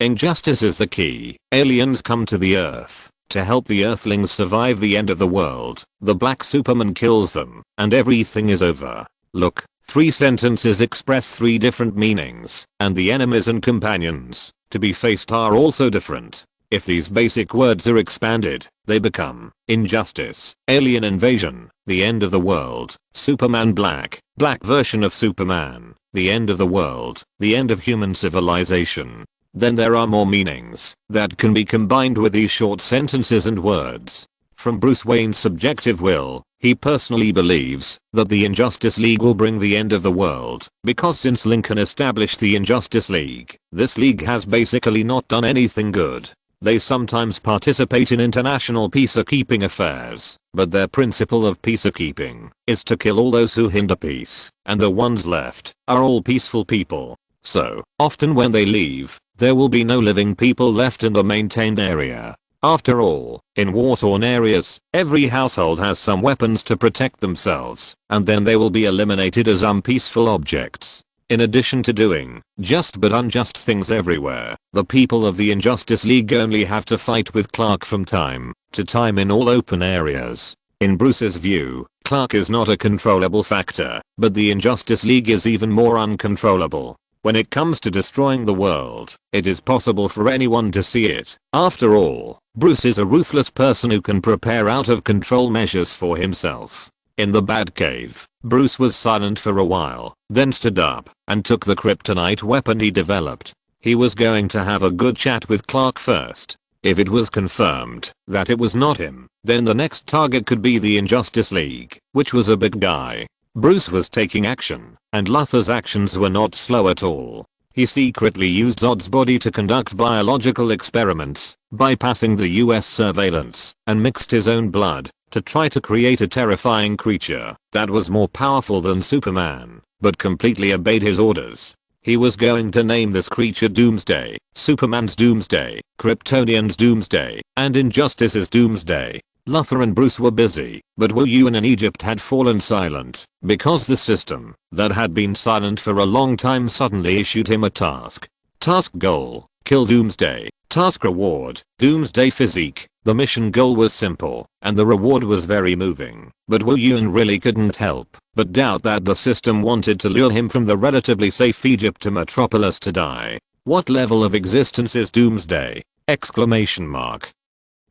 Injustice is the key. Aliens come to the Earth to help the Earthlings survive the end of the world. The Black Superman kills them, and everything is over. Look, 3 sentences express 3 different meanings, and the enemies and companions to be faced are also different. If these basic words are expanded, they become: injustice, alien invasion, the end of the world, Superman black, black version of Superman, the end of the world, the end of human civilization. Then there are more meanings that can be combined with these short sentences and words. From Bruce Wayne's subjective will, he personally believes that the Injustice League will bring the end of the world, because since Lincoln established the Injustice League, this league has basically not done anything good. They sometimes participate in international peacekeeping affairs, but their principle of peacekeeping is to kill all those who hinder peace, and the ones left are all peaceful people. So, often when they leave, there will be no living people left in the maintained area. After all, in war-torn areas, every household has some weapons to protect themselves, and then they will be eliminated as unpeaceful objects. In addition to doing just but unjust things everywhere, the people of the Injustice League only have to fight with Clark from time to time in all open areas. In Bruce's view, Clark is not a controllable factor, but the Injustice League is even more uncontrollable. When it comes to destroying the world, it is possible for anyone to see it. After all, Bruce is a ruthless person who can prepare out of control measures for himself. In the Batcave, Bruce was silent for a while, then stood up and took the kryptonite weapon he developed. He was going to have a good chat with Clark first. If it was confirmed that it was not him, then the next target could be the Injustice League, which was a big guy. Bruce was taking action, and Luthor's actions were not slow at all. He secretly used Zod's body to conduct biological experiments, bypassing the US surveillance, and mixed his own blood to try to create a terrifying creature that was more powerful than Superman, but completely obeyed his orders. He was going to name this creature Doomsday, Superman's Doomsday, Kryptonian's Doomsday, and Injustice's Doomsday. Luthor and Bruce were busy, but Wu Yuan in Egypt had fallen silent, because the system that had been silent for a long time suddenly issued him a task. Task goal: kill Doomsday. Task reward: Doomsday physique. The mission goal was simple, and the reward was very moving, but Wu Yuan really couldn't help but doubt that the system wanted to lure him from the relatively safe Egypt to Metropolis to die. What level of existence is Doomsday? Exclamation mark.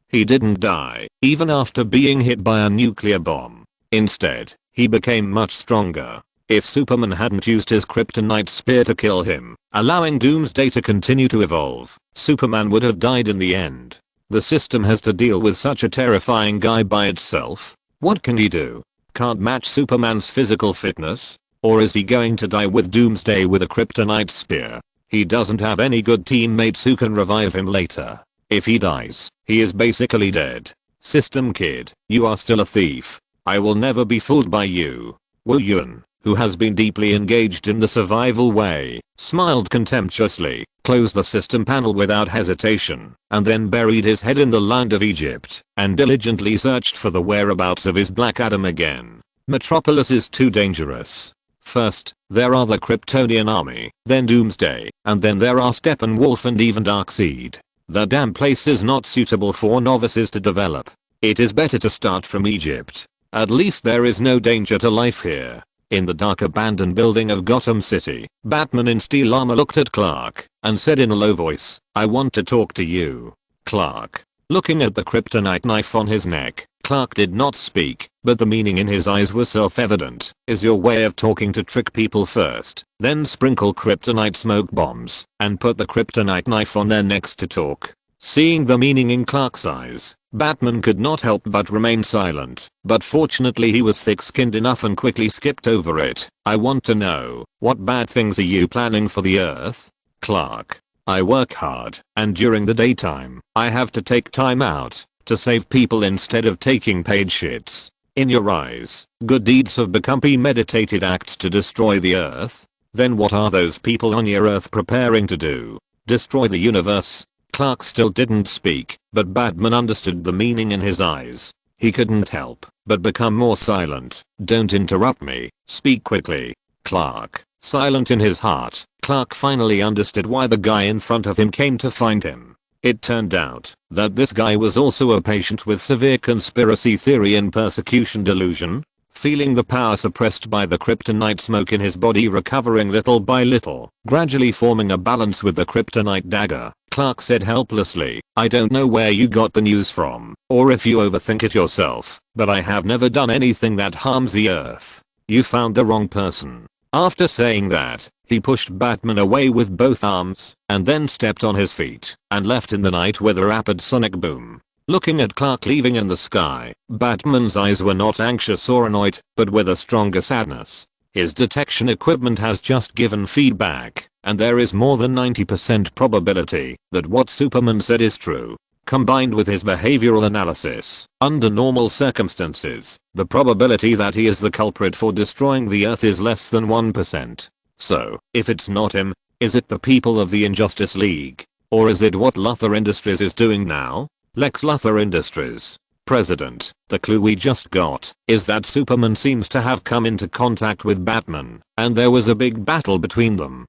He didn't die, even after being hit by a nuclear bomb. Instead, he became much stronger. If Superman hadn't used his kryptonite spear to kill him, allowing Doomsday to continue to evolve, Superman would have died in the end. The system has to deal with such a terrifying guy by itself. What can he do? Can't match Superman's physical fitness? Or is he going to die with Doomsday with a kryptonite spear? He doesn't have any good teammates who can revive him later. If he dies, he is basically dead. System kid, you are still a thief. I will never be fooled by you. Wu Yuan, who has been deeply engaged in the survival way, smiled contemptuously, closed the system panel without hesitation, and then buried his head in the land of Egypt, and diligently searched for the whereabouts of his Black Adam again. Metropolis is too dangerous. First, there are the Kryptonian army, then Doomsday, and then there are Steppenwolf and even Darkseid. The damn place is not suitable for novices to develop. It is better to start from Egypt. At least there is no danger to life here. In the dark abandoned building of Gotham City, Batman in steel armor looked at Clark and said in a low voice, "I want to talk to you." Clark. Looking at the kryptonite knife on his neck, Clark did not speak, but the meaning in his eyes was self-evident. Is your way of talking to trick people first, then sprinkle kryptonite smoke bombs, and put the kryptonite knife on their necks to talk? Seeing the meaning in Clark's eyes, Batman could not help but remain silent, but fortunately he was thick-skinned enough and quickly skipped over it. "I want to know, what bad things are you planning for the Earth?" Clark. "I work hard, and during the daytime, I have to take time out to save people instead of taking paid shits. In your eyes, good deeds have become premeditated acts to destroy the Earth? Then what are those people on your Earth preparing to do? Destroy the universe?" Clark still didn't speak, but Batman understood the meaning in his eyes. He couldn't help but become more silent. "Don't interrupt me, speak quickly." Clark. Silent in his heart, Clark finally understood why the guy in front of him came to find him. It turned out that this guy was also a patient with severe conspiracy theory and persecution delusion, feeling the power suppressed by the kryptonite smoke in his body recovering little by little, gradually forming a balance with the kryptonite dagger. Clark said helplessly, "I don't know where you got the news from, or if you overthink it yourself, but I have never done anything that harms the Earth. You found the wrong person." After saying that, he pushed Batman away with both arms, and then stepped on his feet, and left in the night with a rapid sonic boom. Looking at Clark leaving in the sky, Batman's eyes were not anxious or annoyed, but with a stronger sadness. His detection equipment has just given feedback, and there is more than 90% probability that what Superman said is true. Combined with his behavioral analysis, under normal circumstances, the probability that he is the culprit for destroying the Earth is less than 1%. So, if it's not him, is it the people of the Injustice League? Or is it what Luthor Industries is doing now? Lex Luthor Industries. President. The clue we just got is that Superman seems to have come into contact with Batman, and there was a big battle between them.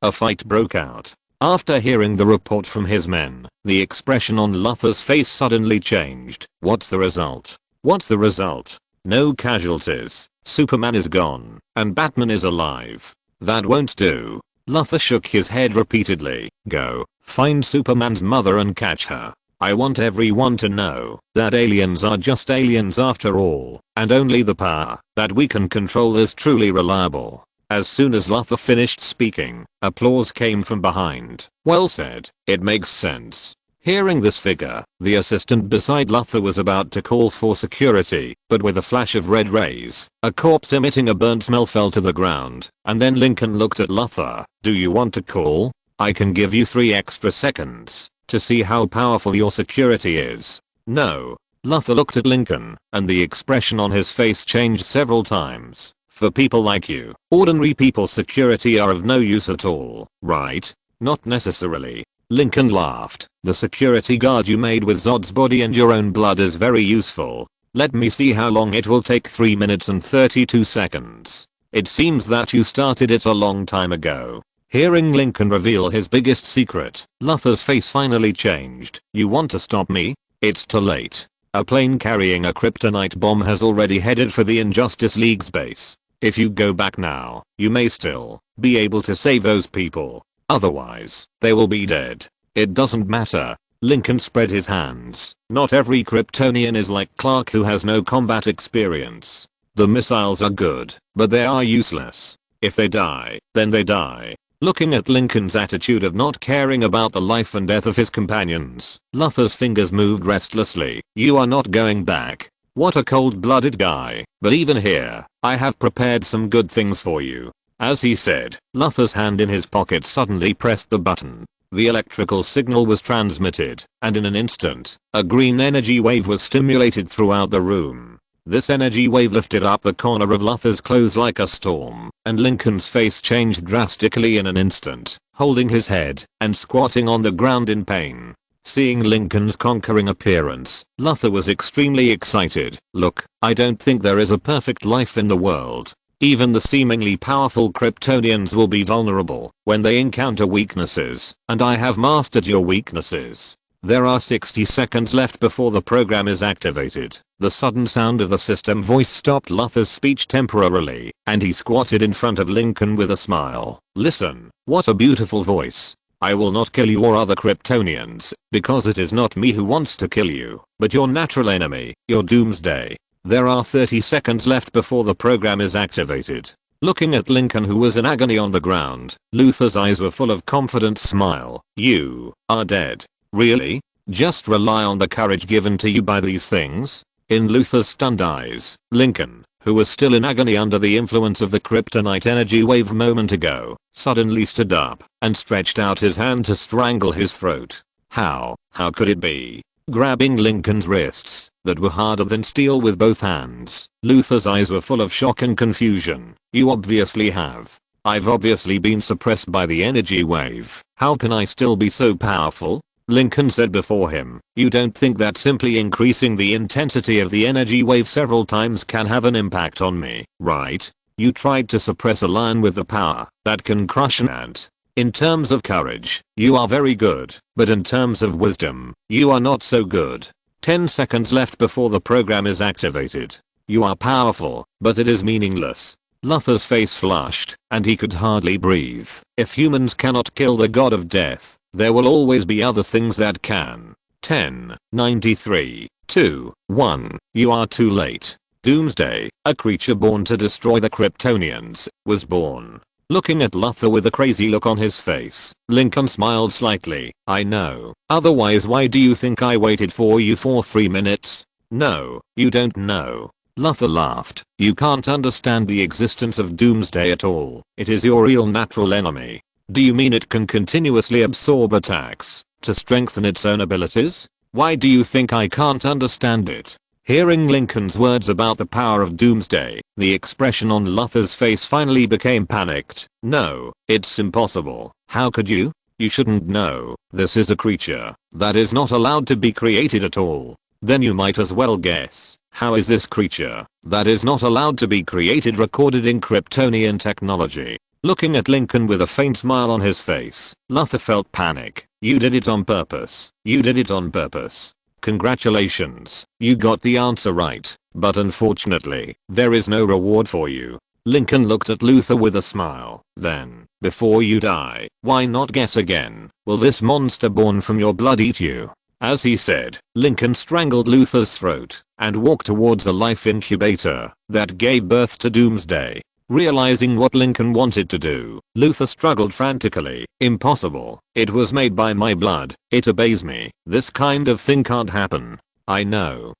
A fight broke out. After hearing the report from his men, the expression on Luthor's face suddenly changed. What's the result? What's the result? No casualties. Superman is gone, and Batman is alive. That won't do. Luthor shook his head repeatedly. Go, find Superman's mother and catch her. I want everyone to know that aliens are just aliens after all, and only the power that we can control is truly reliable. As soon as Luthor finished speaking, applause came from behind. Well said, it makes sense. Hearing this figure, the assistant beside Luthor was about to call for security, but with a flash of red rays, a corpse emitting a burnt smell fell to the ground, and then Lincoln looked at Luthor. Do you want to call? I can give you 3 extra seconds to see how powerful your security is. No. Luthor looked at Lincoln, and the expression on his face changed several times. For people like you, ordinary people's security are of no use at all, right? Not necessarily. Lincoln laughed. The security guard you made with Zod's body and your own blood is very useful. Let me see how long it will take. 3 minutes and 32 seconds. It seems that you started it a long time ago. Hearing Lincoln reveal his biggest secret, Luthor's face finally changed. You want to stop me? It's too late. A plane carrying a kryptonite bomb has already headed for the Injustice League's base. If you go back now, you may still be able to save those people. Otherwise, they will be dead. It doesn't matter. Lincoln spread his hands. Not every Kryptonian is like Clark who has no combat experience. The missiles are good, but they are useless. If they die, then they die. Looking at Lincoln's attitude of not caring about the life and death of his companions, Luthor's fingers moved restlessly. You are not going back. What a cold-blooded guy. But even here, I have prepared some good things for you. As he said, Luthor's hand in his pocket suddenly pressed the button. The electrical signal was transmitted, and in an instant, a green energy wave was stimulated throughout the room. This energy wave lifted up the corner of Luther's clothes like a storm, and Lincoln's face changed drastically in an instant, holding his head and squatting on the ground in pain. Seeing Lincoln's conquering appearance, Luther was extremely excited. Look, I don't think there is a perfect life in the world. Even the seemingly powerful Kryptonians will be vulnerable when they encounter weaknesses, and I have mastered your weaknesses. There are 60 seconds left before the program is activated. The sudden sound of the system voice stopped Luther's speech temporarily, and he squatted in front of Lincoln with a smile. Listen, what a beautiful voice. I will not kill you or other Kryptonians, because it is not me who wants to kill you, but your natural enemy, your doomsday. There are 30 seconds left before the program is activated. Looking at Lincoln, who was in agony on the ground, Luther's eyes were full of confident smile. You are dead. Really? Just rely on the courage given to you by these things? In Luther's stunned eyes, Lincoln, who was still in agony under the influence of the kryptonite energy wave a moment ago, suddenly stood up and stretched out his hand to strangle his throat. How could it be? Grabbing Lincoln's wrists that were harder than steel with both hands, Luther's eyes were full of shock and confusion. You obviously have. I've obviously been suppressed by the energy wave. How can I still be so powerful? Lincoln said before him. You don't think that simply increasing the intensity of the energy wave several times can have an impact on me, right? You tried to suppress a lion with the power that can crush an ant. In terms of courage, you are very good, but in terms of wisdom, you are not so good. 10 seconds left before the program is activated. You are powerful, but it is meaningless. Luther's face flushed, and he could hardly breathe. If humans cannot kill the god of death, there will always be other things that can. 10, 93, 2, 1. You are too late. Doomsday, a creature born to destroy the Kryptonians, was born. Looking at Luther with a crazy look on his face, Lincoln smiled slightly. I know. Otherwise, why do you think I waited for you for 3 minutes? No, you don't know. Luther laughed. You can't understand the existence of Doomsday at all. It is your real natural enemy. Do you mean it can continuously absorb attacks to strengthen its own abilities? Why do you think I can't understand it? Hearing Lincoln's words about the power of Doomsday, the expression on Luther's face finally became panicked. No, it's impossible. How could you? You shouldn't know. This is a creature that is not allowed to be created at all. Then you might as well guess. How is this creature that is not allowed to be created recorded in Kryptonian technology? Looking at Lincoln with a faint smile on his face, Luther felt panic. You did it on purpose. You did it on purpose. Congratulations, you got the answer right, but unfortunately, there is no reward for you. Lincoln looked at Luther with a smile. Then, before you die, why not guess again? Will this monster born from your blood eat you? As he said, Lincoln strangled Luther's throat and walked towards a life incubator that gave birth to Doomsday. Realizing what Lincoln wanted to do, Luther struggled frantically. Impossible. It was made by my blood. It obeys me. This kind of thing can't happen. I know.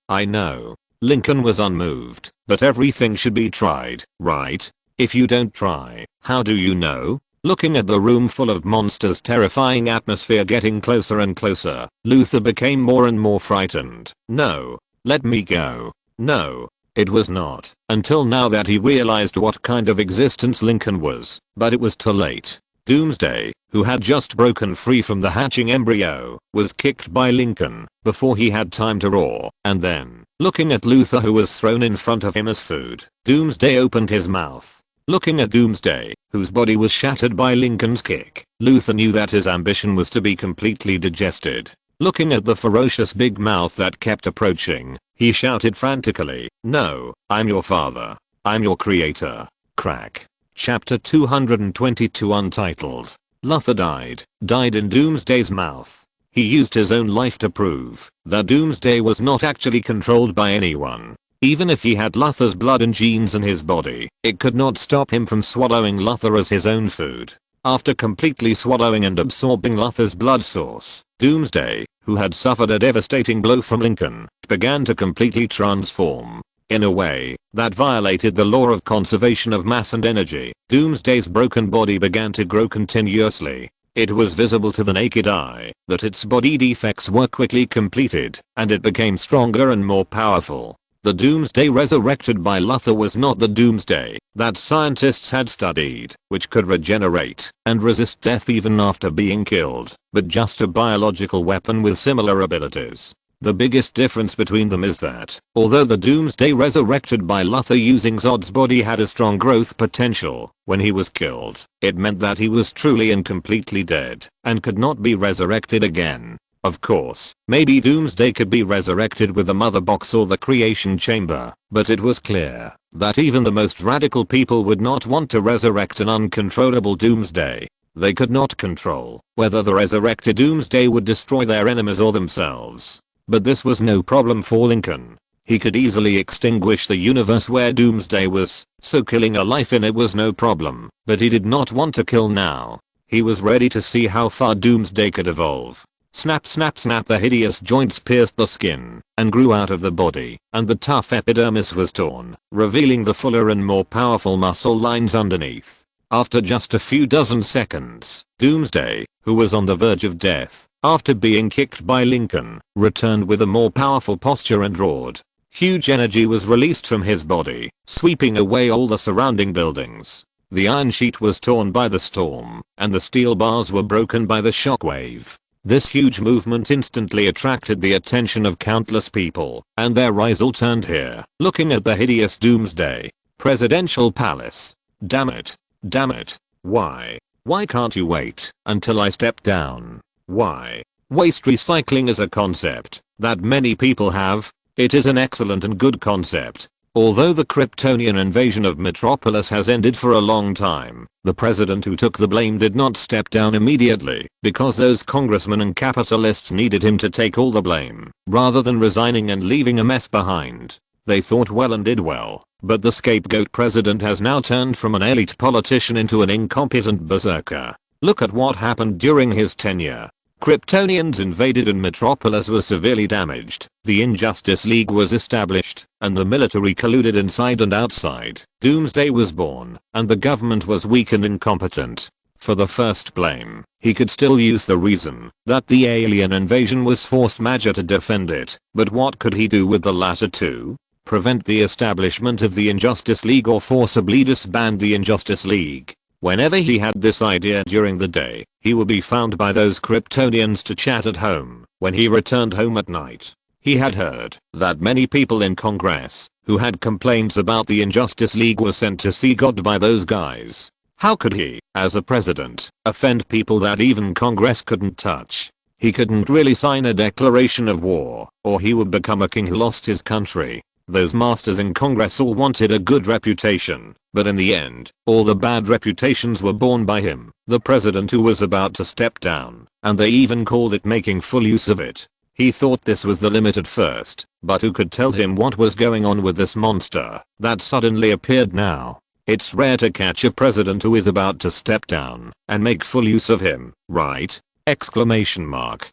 Lincoln was unmoved. But everything should be tried, right? If you don't try, how do you know? Looking at the room full of monsters, terrifying atmosphere getting closer and closer, Luther became more and more frightened. No. Let me go. No. It was not until now that he realized what kind of existence Lincoln was, but it was too late. Doomsday, who had just broken free from the hatching embryo, was kicked by Lincoln before he had time to roar, and then, looking at Luther who was thrown in front of him as food, Doomsday opened his mouth. Looking at Doomsday, whose body was shattered by Lincoln's kick, Luther knew that his ambition was to be completely digested. Looking at the ferocious big mouth that kept approaching, he shouted frantically, "No, I'm your father. I'm your creator." Crack. Chapter 222 Untitled. Luther died in Doomsday's mouth. He used his own life to prove that Doomsday was not actually controlled by anyone. Even if he had Luther's blood and genes in his body, it could not stop him from swallowing Luther as his own food. After completely swallowing and absorbing Luther's blood source, Doomsday, who had suffered a devastating blow from Lincoln, began to completely transform. In a way that violated the law of conservation of mass and energy, Doomsday's broken body began to grow continuously. It was visible to the naked eye that its body defects were quickly completed, and it became stronger and more powerful. The Doomsday resurrected by Luthor was not the Doomsday that scientists had studied, which could regenerate and resist death even after being killed, but just a biological weapon with similar abilities. The biggest difference between them is that, although the Doomsday resurrected by Luthor using Zod's body had a strong growth potential, when he was killed, it meant that he was truly and completely dead, and could not be resurrected again. Of course, maybe Doomsday could be resurrected with the Mother Box or the Creation Chamber, but it was clear that even the most radical people would not want to resurrect an uncontrollable Doomsday. They could not control whether the resurrected Doomsday would destroy their enemies or themselves. But this was no problem for Lincoln. He could easily extinguish the universe where Doomsday was, so killing a life in it was no problem, but he did not want to kill now. He was ready to see how far Doomsday could evolve. Snap snap snap, the hideous joints pierced the skin and grew out of the body, and the tough epidermis was torn, revealing the fuller and more powerful muscle lines underneath. After just a few dozen seconds, Doomsday, who was on the verge of death after being kicked by Lincoln, returned with a more powerful posture and roared. Huge energy was released from his body, sweeping away all the surrounding buildings. The iron sheet was torn by the storm, and the steel bars were broken by the shockwave. This huge movement instantly attracted the attention of countless people, and their eyes all turned here, looking at the hideous Doomsday. Presidential Palace. Damn it. Damn it. Why? Why can't you wait until I step down? Why? Waste recycling is a concept that many people have. It is an excellent and good concept. Although the Kryptonian invasion of Metropolis has ended for a long time, the president who took the blame did not step down immediately because those congressmen and capitalists needed him to take all the blame, rather than resigning and leaving a mess behind. They thought well and did well, but the scapegoat president has now turned from an elite politician into an incompetent berserker. Look at what happened during his tenure. Kryptonians invaded and Metropolis was severely damaged. The Injustice League was established, and the military colluded inside and outside. Doomsday was born, and the government was weak and incompetent. For the first blame, he could still use the reason that the alien invasion was force majeure to defend it, but what could he do with the latter two? Prevent the establishment of the Injustice League or forcibly disband the Injustice League? Whenever he had this idea during the day, he would be found by those Kryptonians to chat at home. When he returned home at night, he had heard that many people in Congress who had complaints about the Injustice League were sent to see God by those guys. How could he, as a president, offend people that even Congress couldn't touch? He couldn't really sign a declaration of war, or he would become a king who lost his country. Those masters in Congress all wanted a good reputation, but in the end, all the bad reputations were borne by him, the president who was about to step down, and they even called it making full use of it. He thought this was the limit at first, but who could tell him what was going on with this monster that suddenly appeared now? It's rare to catch a president who is about to step down and make full use of him, right? Exclamation mark.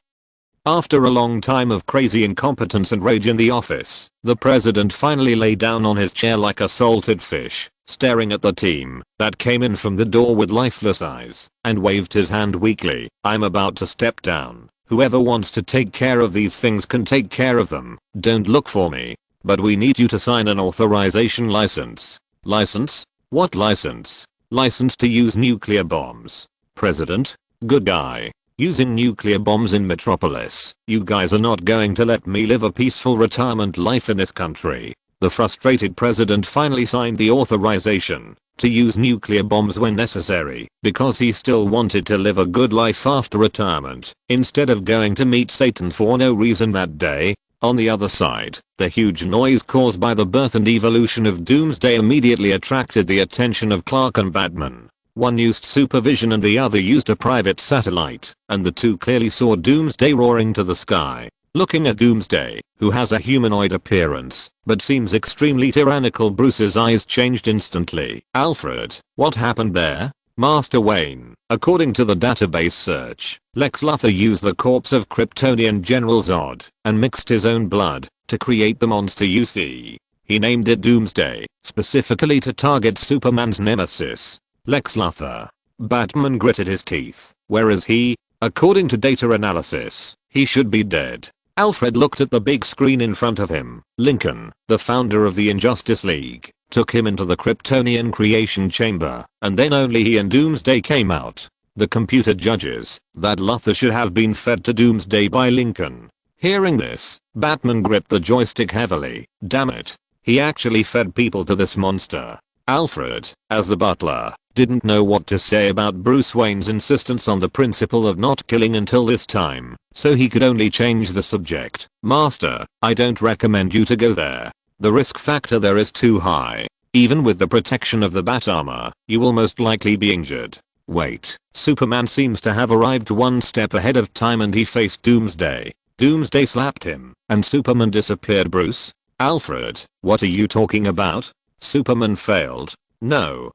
After a long time of crazy incompetence and rage in the office, the president finally lay down on his chair like a salted fish, staring at the team that came in from the door with lifeless eyes, and waved his hand weakly. I'm about to step down. Whoever wants to take care of these things can take care of them. Don't look for me. But we need you to sign an authorization license. License? What license? License to use nuclear bombs. President? Good guy. Using nuclear bombs in Metropolis. You guys are not going to let me live a peaceful retirement life in this country. The frustrated president finally signed the authorization to use nuclear bombs when necessary because he still wanted to live a good life after retirement instead of going to meet Satan for no reason that day. On the other side, the huge noise caused by the birth and evolution of Doomsday immediately attracted the attention of Clark and Batman. One used supervision and the other used a private satellite, and the two clearly saw Doomsday roaring to the sky. Looking at Doomsday, who has a humanoid appearance, but seems extremely tyrannical, Bruce's eyes changed instantly. Alfred, what happened there? Master Wayne. According to the database search, Lex Luthor used the corpse of Kryptonian General Zod and mixed his own blood to create the monster you see. He named it Doomsday, specifically to target Superman's nemesis, Lex Luthor. Batman gritted his teeth. Where is he? According to data analysis, he should be dead. Alfred looked at the big screen in front of him. Lincoln, the founder of the Injustice League, took him into the Kryptonian creation chamber, and then only he and Doomsday came out. The computer judges that Luthor should have been fed to Doomsday by Lincoln. Hearing this, Batman gripped the joystick heavily. Damn it. He actually fed people to this monster. Alfred, as the butler, didn't know what to say about Bruce Wayne's insistence on the principle of not killing until this time, so he could only change the subject. Master, I don't recommend you to go there. The risk factor there is too high. Even with the protection of the bat armor, you will most likely be injured. Wait, Superman seems to have arrived one step ahead of time and he faced Doomsday. Doomsday slapped him, and Superman disappeared. Bruce? Alfred, what are you talking about? Superman failed. No,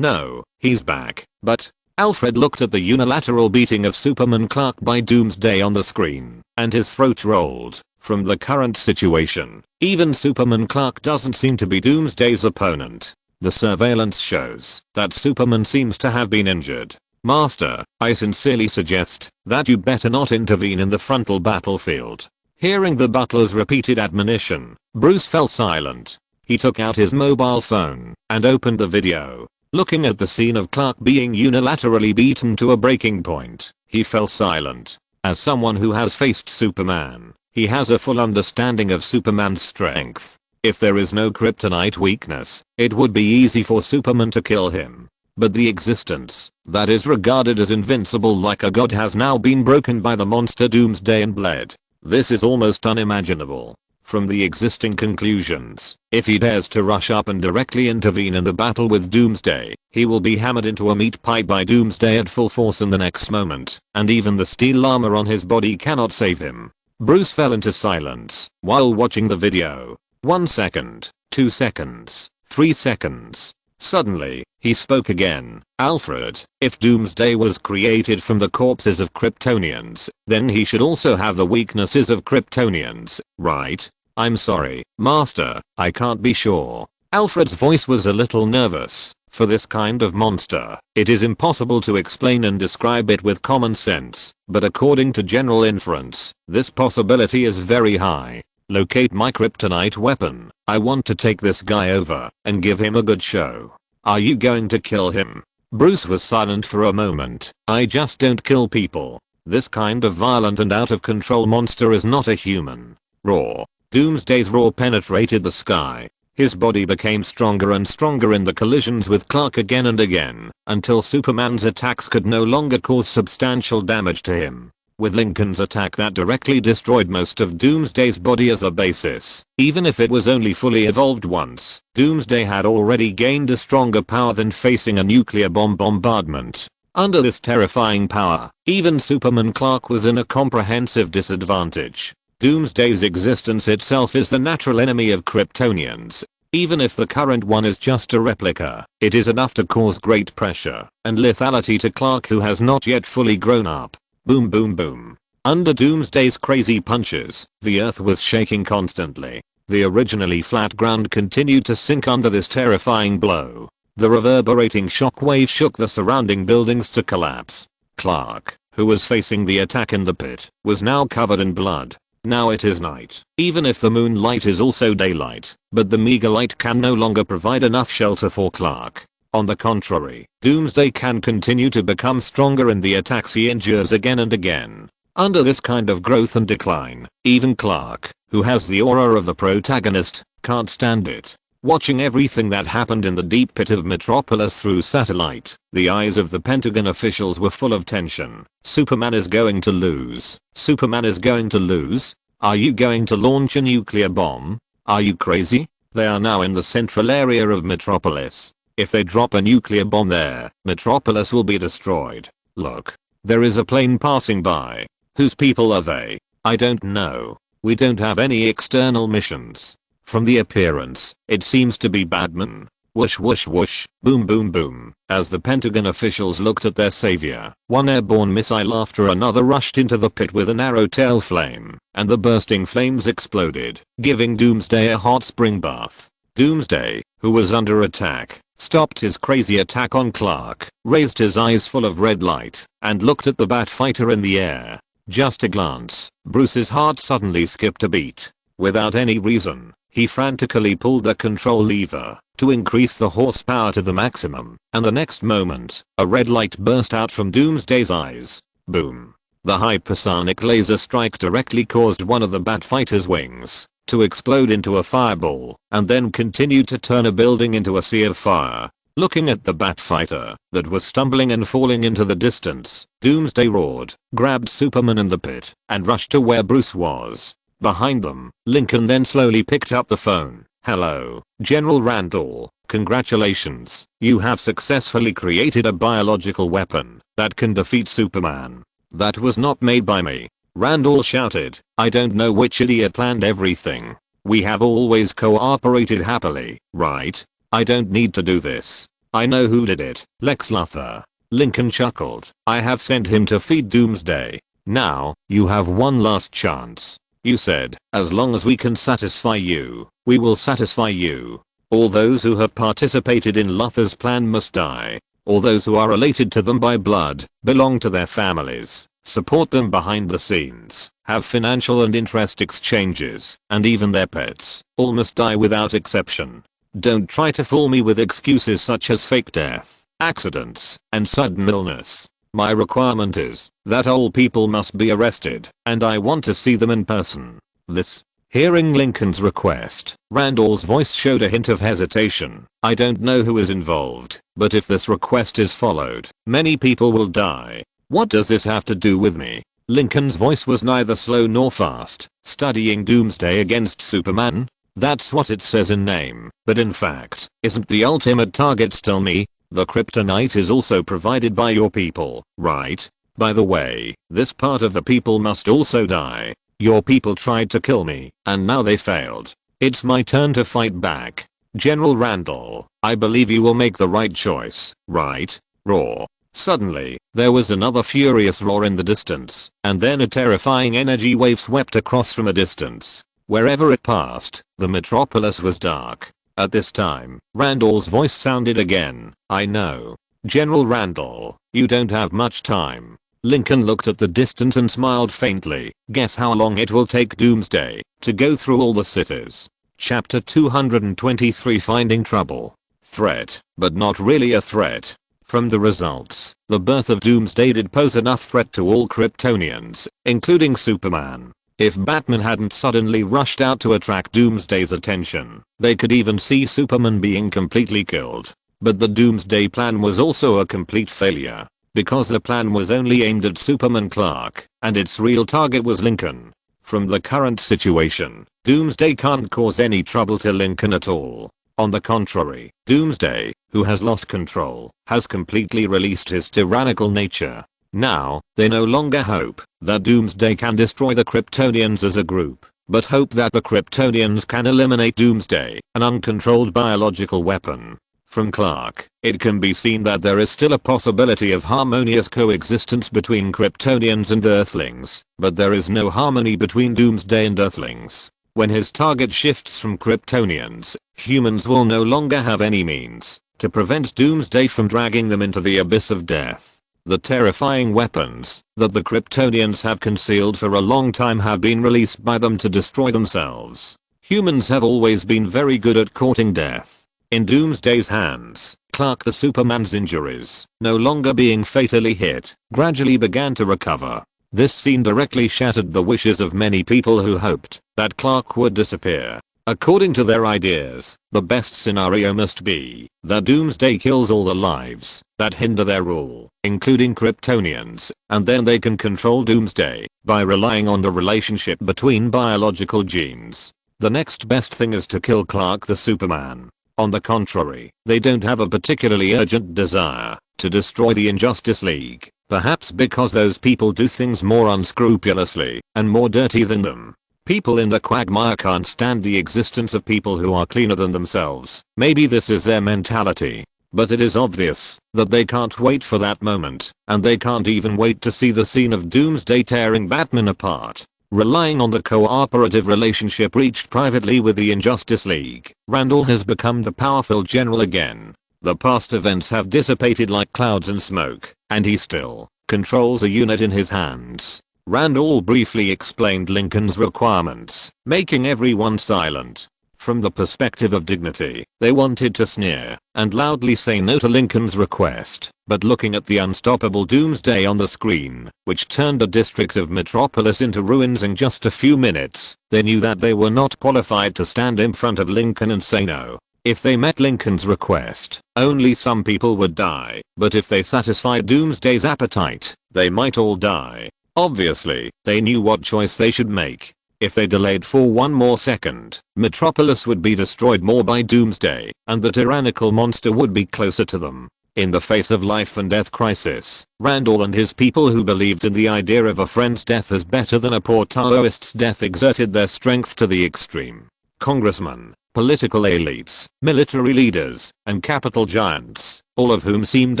he's back. But Alfred looked at the unilateral beating of Superman Clark by Doomsday on the screen, and his throat rolled. From the current situation, even Superman Clark doesn't seem to be Doomsday's opponent. The surveillance shows that Superman seems to have been injured. Master, I sincerely suggest that you better not intervene in the frontal battlefield. Hearing the butler's repeated admonition, Bruce fell silent. He took out his mobile phone and opened the video. Looking at the scene of Clark being unilaterally beaten to a breaking point, he fell silent. As someone who has faced Superman, he has a full understanding of Superman's strength. If there is no kryptonite weakness, it would be easy for Superman to kill him. But the existence that is regarded as invincible like a god has now been broken by the monster Doomsday and bled. This is almost unimaginable. From the existing conclusions, if he dares to rush up and directly intervene in the battle with Doomsday, he will be hammered into a meat pie by Doomsday at full force in the next moment, and even the steel armor on his body cannot save him. Bruce fell into silence while watching the video. 1 second, 2 seconds, 3 seconds. Suddenly, he spoke again. Alfred, if Doomsday was created from the corpses of Kryptonians, then he should also have the weaknesses of Kryptonians, right? I'm sorry, Master, I can't be sure. Alfred's voice was a little nervous. For this kind of monster, it is impossible to explain and describe it with common sense, but according to general inference, this possibility is very high. Locate my kryptonite weapon. I want to take this guy over and give him a good show. Are you going to kill him? Bruce was silent for a moment. I just don't kill people. This kind of violent and out of control monster is not a human. Roar. Doomsday's roar penetrated the sky. His body became stronger and stronger in the collisions with Clark again and again, until Superman's attacks could no longer cause substantial damage to him. With Lincoln's attack that directly destroyed most of Doomsday's body as a basis, even if it was only fully evolved once, Doomsday had already gained a stronger power than facing a nuclear bomb bombardment. Under this terrifying power, even Superman Clark was in a comprehensive disadvantage. Doomsday's existence itself is the natural enemy of Kryptonians. Even if the current one is just a replica, it is enough to cause great pressure and lethality to Clark, who has not yet fully grown up. Boom boom boom. Under Doomsday's crazy punches, the earth was shaking constantly. The originally flat ground continued to sink under this terrifying blow. The reverberating shockwave shook the surrounding buildings to collapse. Clark, who was facing the attack in the pit, was now covered in blood. Now it is night, even if the moonlight is also daylight, but the meager light can no longer provide enough shelter for Clark. On the contrary, Doomsday can continue to become stronger in the attacks he endures again and again. Under this kind of growth and decline, even Clark, who has the aura of the protagonist, can't stand it. Watching everything that happened in the deep pit of Metropolis through satellite, the eyes of the Pentagon officials were full of tension. Superman is going to lose. Superman is going to lose? Are you going to launch a nuclear bomb? Are you crazy? They are now in the central area of Metropolis. If they drop a nuclear bomb there, Metropolis will be destroyed. Look. There is a plane passing by. Whose people are they? I don't know. We don't have any external missions. From the appearance, it seems to be Batman. Whoosh whoosh whoosh, boom boom boom. As the Pentagon officials looked at their savior, one airborne missile after another rushed into the pit with an arrow tail flame, and the bursting flames exploded, giving Doomsday a hot spring bath. Doomsday, who was under attack, stopped his crazy attack on Clark, raised his eyes full of red light, and looked at the Bat fighter in the air. Just a glance, Bruce's heart suddenly skipped a beat. Without any reason, he frantically pulled the control lever to increase the horsepower to the maximum, and the next moment, a red light burst out from Doomsday's eyes. Boom. The hypersonic laser strike directly caused one of the Batfighter's wings to explode into a fireball, and then continued to turn a building into a sea of fire. Looking at the Batfighter that was stumbling and falling into the distance, Doomsday roared, grabbed Superman in the pit, and rushed to where Bruce was. Behind them, Lincoln then slowly picked up the phone. "Hello, General Randall. Congratulations, you have successfully created a biological weapon that can defeat Superman." "That was not made by me," Randall shouted. "I don't know which idiot planned everything. We have always cooperated happily, right? I don't need to do this. I know who did it, Lex Luthor." Lincoln chuckled. "I have sent him to feed Doomsday. Now, you have one last chance. You said, as long as we can satisfy you, we will satisfy you. All those who have participated in Luthor's plan must die. All those who are related to them by blood, belong to their families, support them behind the scenes, have financial and interest exchanges, and even their pets, all must die without exception. Don't try to fool me with excuses such as fake death, accidents, and sudden illness. My requirement is that all people must be arrested, and I want to see them in person. This." Hearing Lincoln's request, Randall's voice showed a hint of hesitation. "I don't know who is involved, but if this request is followed, many people will die. What does this have to do with me?" Lincoln's voice was neither slow nor fast. "Studying Doomsday against Superman? That's what it says in name, but in fact, isn't the ultimate target still me? The kryptonite is also provided by your people, right? By the way, this part of the people must also die. Your people tried to kill me, and now they failed. It's my turn to fight back. General Randall, I believe you will make the right choice, right?" Roar. Suddenly, there was another furious roar in the distance, and then a terrifying energy wave swept across from a distance. Wherever it passed, the metropolis was dark. At this time, Randall's voice sounded again. "I know. General Randall, you don't have much time." Lincoln looked at the distance and smiled faintly. "Guess how long it will take Doomsday to go through all the cities." Chapter 223, Finding Trouble. Threat, but not really a threat. From the results, the birth of Doomsday did pose enough threat to all Kryptonians, including Superman. If Batman hadn't suddenly rushed out to attract Doomsday's attention, they could even see Superman being completely killed. But the Doomsday plan was also a complete failure, because the plan was only aimed at Superman Clark, and its real target was Lincoln. From the current situation, Doomsday can't cause any trouble to Lincoln at all. On the contrary, Doomsday, who has lost control, has completely released his tyrannical nature. Now, they no longer hope that Doomsday can destroy the Kryptonians as a group, but hope that the Kryptonians can eliminate Doomsday, an uncontrolled biological weapon. From Clark, it can be seen that there is still a possibility of harmonious coexistence between Kryptonians and Earthlings, but there is no harmony between Doomsday and Earthlings. When his target shifts from Kryptonians, humans will no longer have any means to prevent Doomsday from dragging them into the abyss of death. The terrifying weapons that the Kryptonians have concealed for a long time have been released by them to destroy themselves. Humans have always been very good at courting death. In Doomsday's hands, Clark the Superman's injuries, no longer being fatally hit, gradually began to recover. This scene directly shattered the wishes of many people who hoped that Clark would disappear. According to their ideas, the best scenario must be that Doomsday kills all the lives that hinder their rule, including Kryptonians, and then they can control Doomsday by relying on the relationship between biological genes. The next best thing is to kill Clark the Superman. On the contrary, they don't have a particularly urgent desire to destroy the Injustice League, perhaps because those people do things more unscrupulously and more dirty than them. People in the quagmire can't stand the existence of people who are cleaner than themselves. Maybe this is their mentality, but it is obvious that they can't wait for that moment, and they can't even wait to see the scene of Doomsday tearing Batman apart. Relying on the cooperative relationship reached privately with the Injustice League, Randall has become the powerful general again. The past events have dissipated like clouds and smoke, and he still controls a unit in his hands. Randall briefly explained Lincoln's requirements, making everyone silent. From the perspective of dignity, they wanted to sneer and loudly say no to Lincoln's request, but looking at the unstoppable doomsday on the screen, which turned a district of Metropolis into ruins in just a few minutes, they knew that they were not qualified to stand in front of Lincoln and say no. If they met Lincoln's request, only some people would die, but if they satisfied doomsday's appetite, they might all die. Obviously, they knew what choice they should make. If they delayed for one more second, Metropolis would be destroyed more by doomsday, and the tyrannical monster would be closer to them. In the face of life and death crisis, Randall and his people who believed in the idea of a friend's death as better than a poor Taoist's death exerted their strength to the extreme. Congressmen, political elites, military leaders, and capital giants, all of whom seemed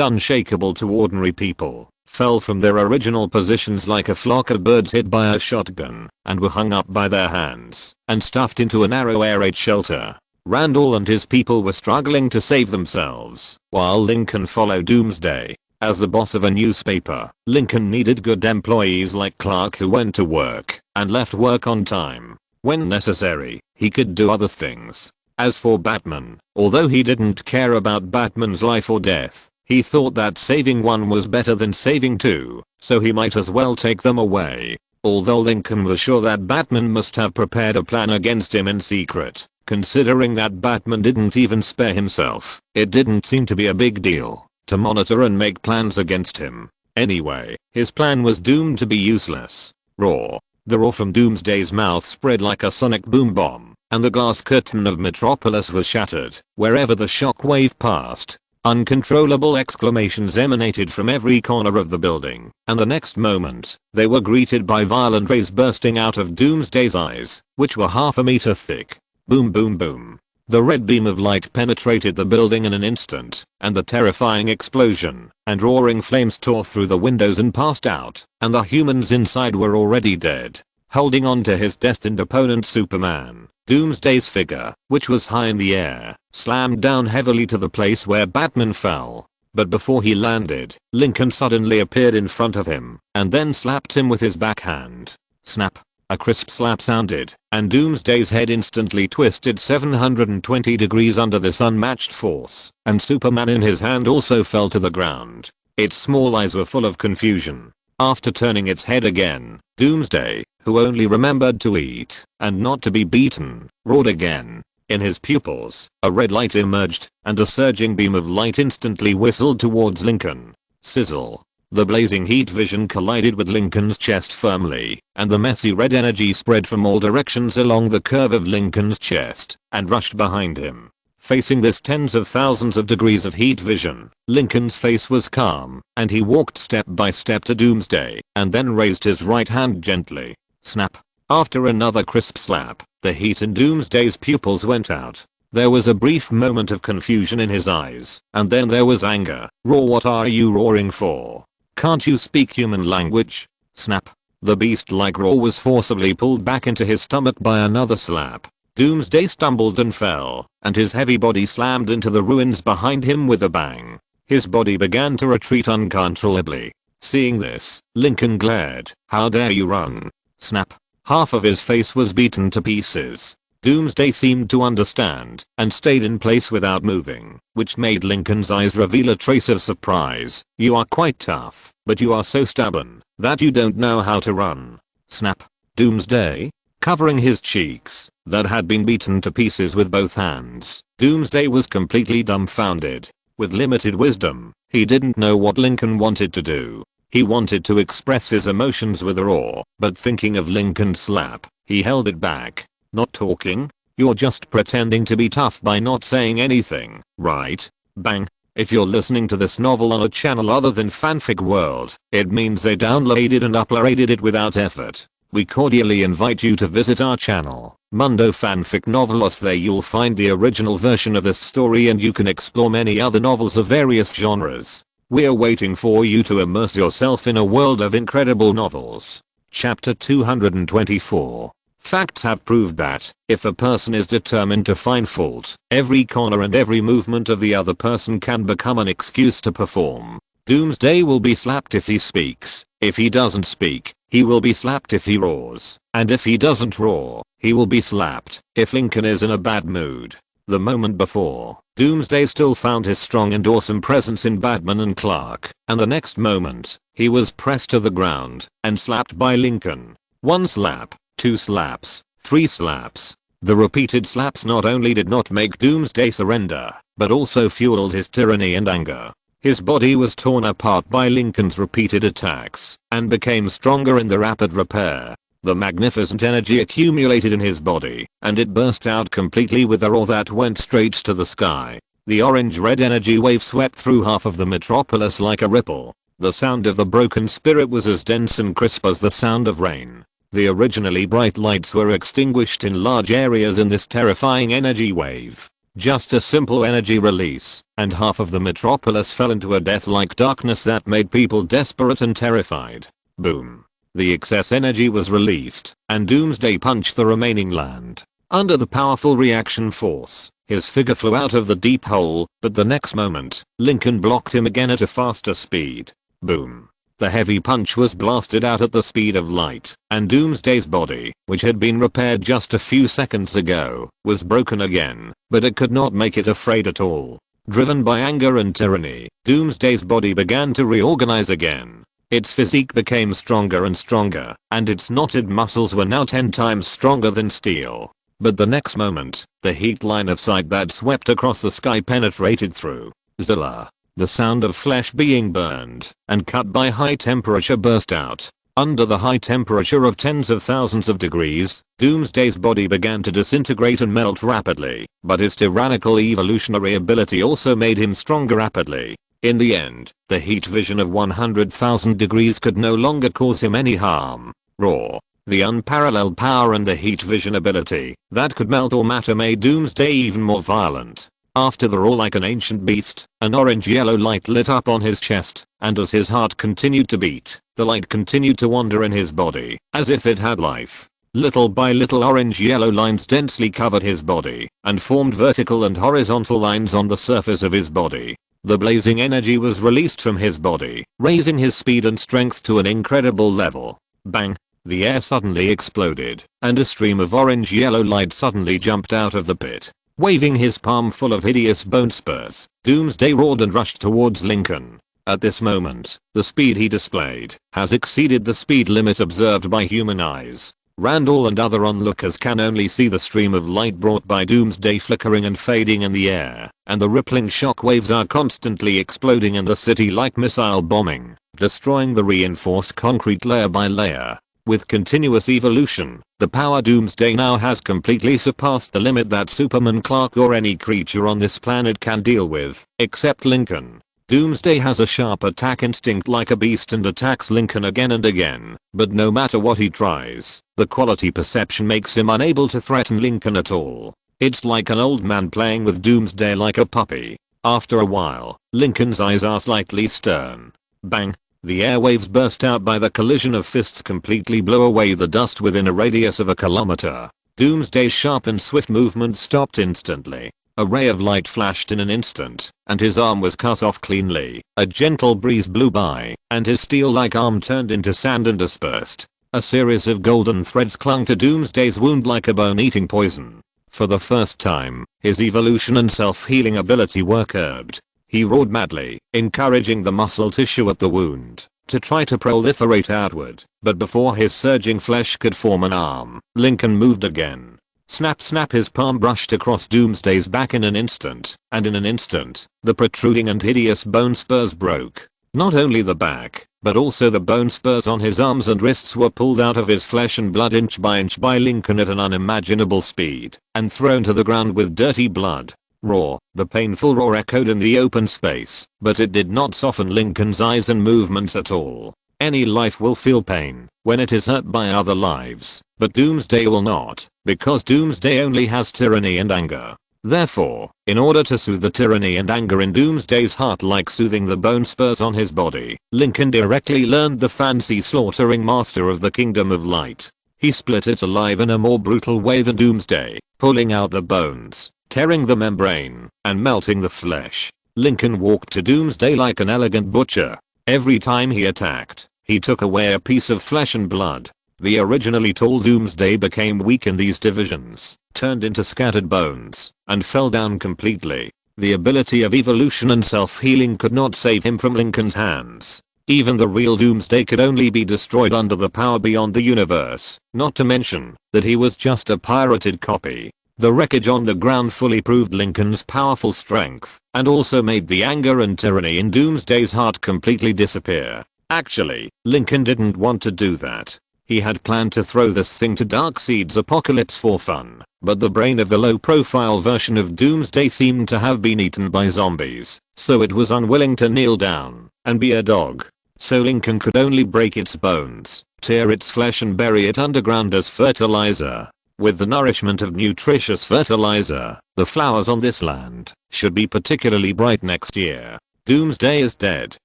unshakable to ordinary people, fell from their original positions like a flock of birds hit by a shotgun, and were hung up by their hands and stuffed into a narrow air raid shelter. Randall and his people were struggling to save themselves, while Lincoln followed doomsday. As the boss of a newspaper, Lincoln needed good employees like Clark who went to work and left work on time. When necessary, he could do other things. As for Batman, although he didn't care about Batman's life or death, he thought that saving one was better than saving two, so he might as well take them away. Although Lincoln was sure that Batman must have prepared a plan against him in secret, considering that Batman didn't even spare himself, it didn't seem to be a big deal to monitor and make plans against him. Anyway, his plan was doomed to be useless. Roar. The roar from Doomsday's mouth spread like a sonic boom bomb, and the glass curtain of Metropolis was shattered wherever the shockwave passed. Uncontrollable exclamations emanated from every corner of the building, and the next moment, they were greeted by violent rays bursting out of Doomsday's eyes, which were half a meter thick. Boom boom boom. The red beam of light penetrated the building in an instant, and the terrifying explosion and roaring flames tore through the windows and passed out, and the humans inside were already dead. Holding on to his destined opponent Superman, Doomsday's figure, which was high in the air, slammed down heavily to the place where Batman fell. But before he landed, Lincoln suddenly appeared in front of him, and then slapped him with his backhand. Snap. A crisp slap sounded, and Doomsday's head instantly twisted 720 degrees under this unmatched force, and Superman in his hand also fell to the ground. Its small eyes were full of confusion. After turning its head again, Doomsday, who only remembered to eat and not to be beaten, roared again. In his pupils, a red light emerged, and a surging beam of light instantly whistled towards Lincoln. Sizzle. The blazing heat vision collided with Lincoln's chest firmly, and the messy red energy spread from all directions along the curve of Lincoln's chest, and rushed behind him. Facing this tens of thousands of degrees of heat vision, Lincoln's face was calm, and he walked step by step to Doomsday, and then raised his right hand gently. Snap. After another crisp slap, the heat in Doomsday's pupils went out. There was a brief moment of confusion in his eyes, and then there was anger. Roar, what are you roaring for? Can't you speak human language? Snap. The beast-like roar was forcibly pulled back into his stomach by another slap. Doomsday stumbled and fell, and his heavy body slammed into the ruins behind him with a bang. His body began to retreat uncontrollably. Seeing this, Lincoln glared. How dare you run? Snap. Half of his face was beaten to pieces. Doomsday seemed to understand, and stayed in place without moving, which made Lincoln's eyes reveal a trace of surprise. You are quite tough, but you are so stubborn that you don't know how to run. Snap. Doomsday? Covering his cheeks, that had been beaten to pieces with both hands, Doomsday was completely dumbfounded. With limited wisdom, he didn't know what Lincoln wanted to do. He wanted to express his emotions with a roar, but thinking of Lincoln's slap, he held it back. Not talking? You're just pretending to be tough by not saying anything, right? Bang. If you're listening to this novel on a channel other than Fanfic World, it means they downloaded and uploaded it without effort. We cordially invite you to visit our channel, Mundo Fanfic Novelos. There you'll find the original version of this story, and you can explore many other novels of various genres. We're waiting for you to immerse yourself in a world of incredible novels. Chapter 224. Facts have proved that, if a person is determined to find fault, every corner and every movement of the other person can become an excuse to perform. Doomsday will be slapped if he speaks. If he doesn't speak, He will be slapped if he roars, and if he doesn't roar, he will be slapped if Lincoln is in a bad mood. The moment before, Doomsday still found his strong and awesome presence in Batman and Clark, and the next moment, he was pressed to the ground and slapped by Lincoln. 1 slap, 2 slaps, 3 slaps. The repeated slaps not only did not make Doomsday surrender, but also fueled his tyranny and anger. His body was torn apart by Lincoln's repeated attacks and became stronger in the rapid repair. The magnificent energy accumulated in his body, and it burst out completely with a roar that went straight to the sky. The orange-red energy wave swept through half of the metropolis like a ripple. The sound of the broken spirit was as dense and crisp as the sound of rain. The originally bright lights were extinguished in large areas in this terrifying energy wave. Just a simple energy release, and half of the metropolis fell into a death-like darkness that made people desperate and terrified. Boom. The excess energy was released, and Doomsday punched the remaining land. Under the powerful reaction force, his figure flew out of the deep hole, but the next moment, Lincoln blocked him again at a faster speed. Boom. The heavy punch was blasted out at the speed of light, and Doomsday's body, which had been repaired just a few seconds ago, was broken again, but it could not make it afraid at all. Driven by anger and tyranny, Doomsday's body began to reorganize again. Its physique became stronger and stronger, and its knotted muscles were now 10 times stronger than steel. But the next moment, the heat line of sight that swept across the sky penetrated through. Zilla. The sound of flesh being burned and cut by high temperature burst out. Under the high temperature of tens of thousands of degrees, Doomsday's body began to disintegrate and melt rapidly, but his tyrannical evolutionary ability also made him stronger rapidly. In the end, the heat vision of 100,000 degrees could no longer cause him any harm. Raw. The unparalleled power and the heat vision ability that could melt all matter made Doomsday even more violent. After the roar like an ancient beast, an orange-yellow light lit up on his chest, and as his heart continued to beat, the light continued to wander in his body, as if it had life. Little by little orange-yellow lines densely covered his body, and formed vertical and horizontal lines on the surface of his body. The blazing energy was released from his body, raising his speed and strength to an incredible level. Bang! The air suddenly exploded, and a stream of orange-yellow light suddenly jumped out of the pit. Waving his palm full of hideous bone spurs, Doomsday roared and rushed towards Lincoln. At this moment, the speed he displayed has exceeded the speed limit observed by human eyes. Randall and other onlookers can only see the stream of light brought by Doomsday flickering and fading in the air, and the rippling shock waves are constantly exploding in the city like missile bombing, destroying the reinforced concrete layer by layer. With continuous evolution, the power Doomsday now has completely surpassed the limit that Superman, Clark or any creature on this planet can deal with, except Lincoln. Doomsday has a sharp attack instinct like a beast and attacks Lincoln again and again, but no matter what he tries, the quality perception makes him unable to threaten Lincoln at all. It's like an old man playing with Doomsday like a puppy. After a while, Lincoln's eyes are slightly stern. Bang! The airwaves burst out by the collision of fists completely blow away the dust within a radius of a kilometer. Doomsday's sharp and swift movement stopped instantly. A ray of light flashed in an instant, and his arm was cut off cleanly. A gentle breeze blew by, and his steel-like arm turned into sand and dispersed. A series of golden threads clung to Doomsday's wound like a bone-eating poison. For the first time, his evolution and self-healing ability were curbed. He roared madly, encouraging the muscle tissue at the wound to try to proliferate outward, but before his surging flesh could form an arm, Lincoln moved again. Snap snap, his palm brushed across Doomsday's back in an instant, and in an instant, the protruding and hideous bone spurs broke. Not only the back, but also the bone spurs on his arms and wrists were pulled out of his flesh and blood inch by Lincoln at an unimaginable speed, and thrown to the ground with dirty blood. Roar. The painful roar echoed in the open space, but it did not soften Lincoln's eyes and movements at all. Any life will feel pain when it is hurt by other lives, but Doomsday will not, because Doomsday only has tyranny and anger. Therefore, in order to soothe the tyranny and anger in Doomsday's heart like soothing the bone spurs on his body, Lincoln directly learned the fancy slaughtering master of the Kingdom of Light. He split it alive in a more brutal way than Doomsday, pulling out the bones, tearing the membrane, and melting the flesh. Lincoln walked to Doomsday like an elegant butcher. Every time he attacked, He took away a piece of flesh and blood. The originally tall Doomsday became weak in these divisions, turned into scattered bones, and fell down completely. The ability of evolution and self-healing could not save him from Lincoln's hands. Even the real Doomsday could only be destroyed under the power beyond the universe, not to mention that he was just a pirated copy. The wreckage on the ground fully proved Lincoln's powerful strength, and also made the anger and tyranny in Doomsday's heart completely disappear. Actually, Lincoln didn't want to do that. He had planned to throw this thing to Darkseid's apocalypse for fun, but the brain of the low-profile version of Doomsday seemed to have been eaten by zombies, so it was unwilling to kneel down and be a dog. So Lincoln could only break its bones, tear its flesh and bury it underground as fertilizer. With the nourishment of nutritious fertilizer, the flowers on this land should be particularly bright next year. Doomsday is dead,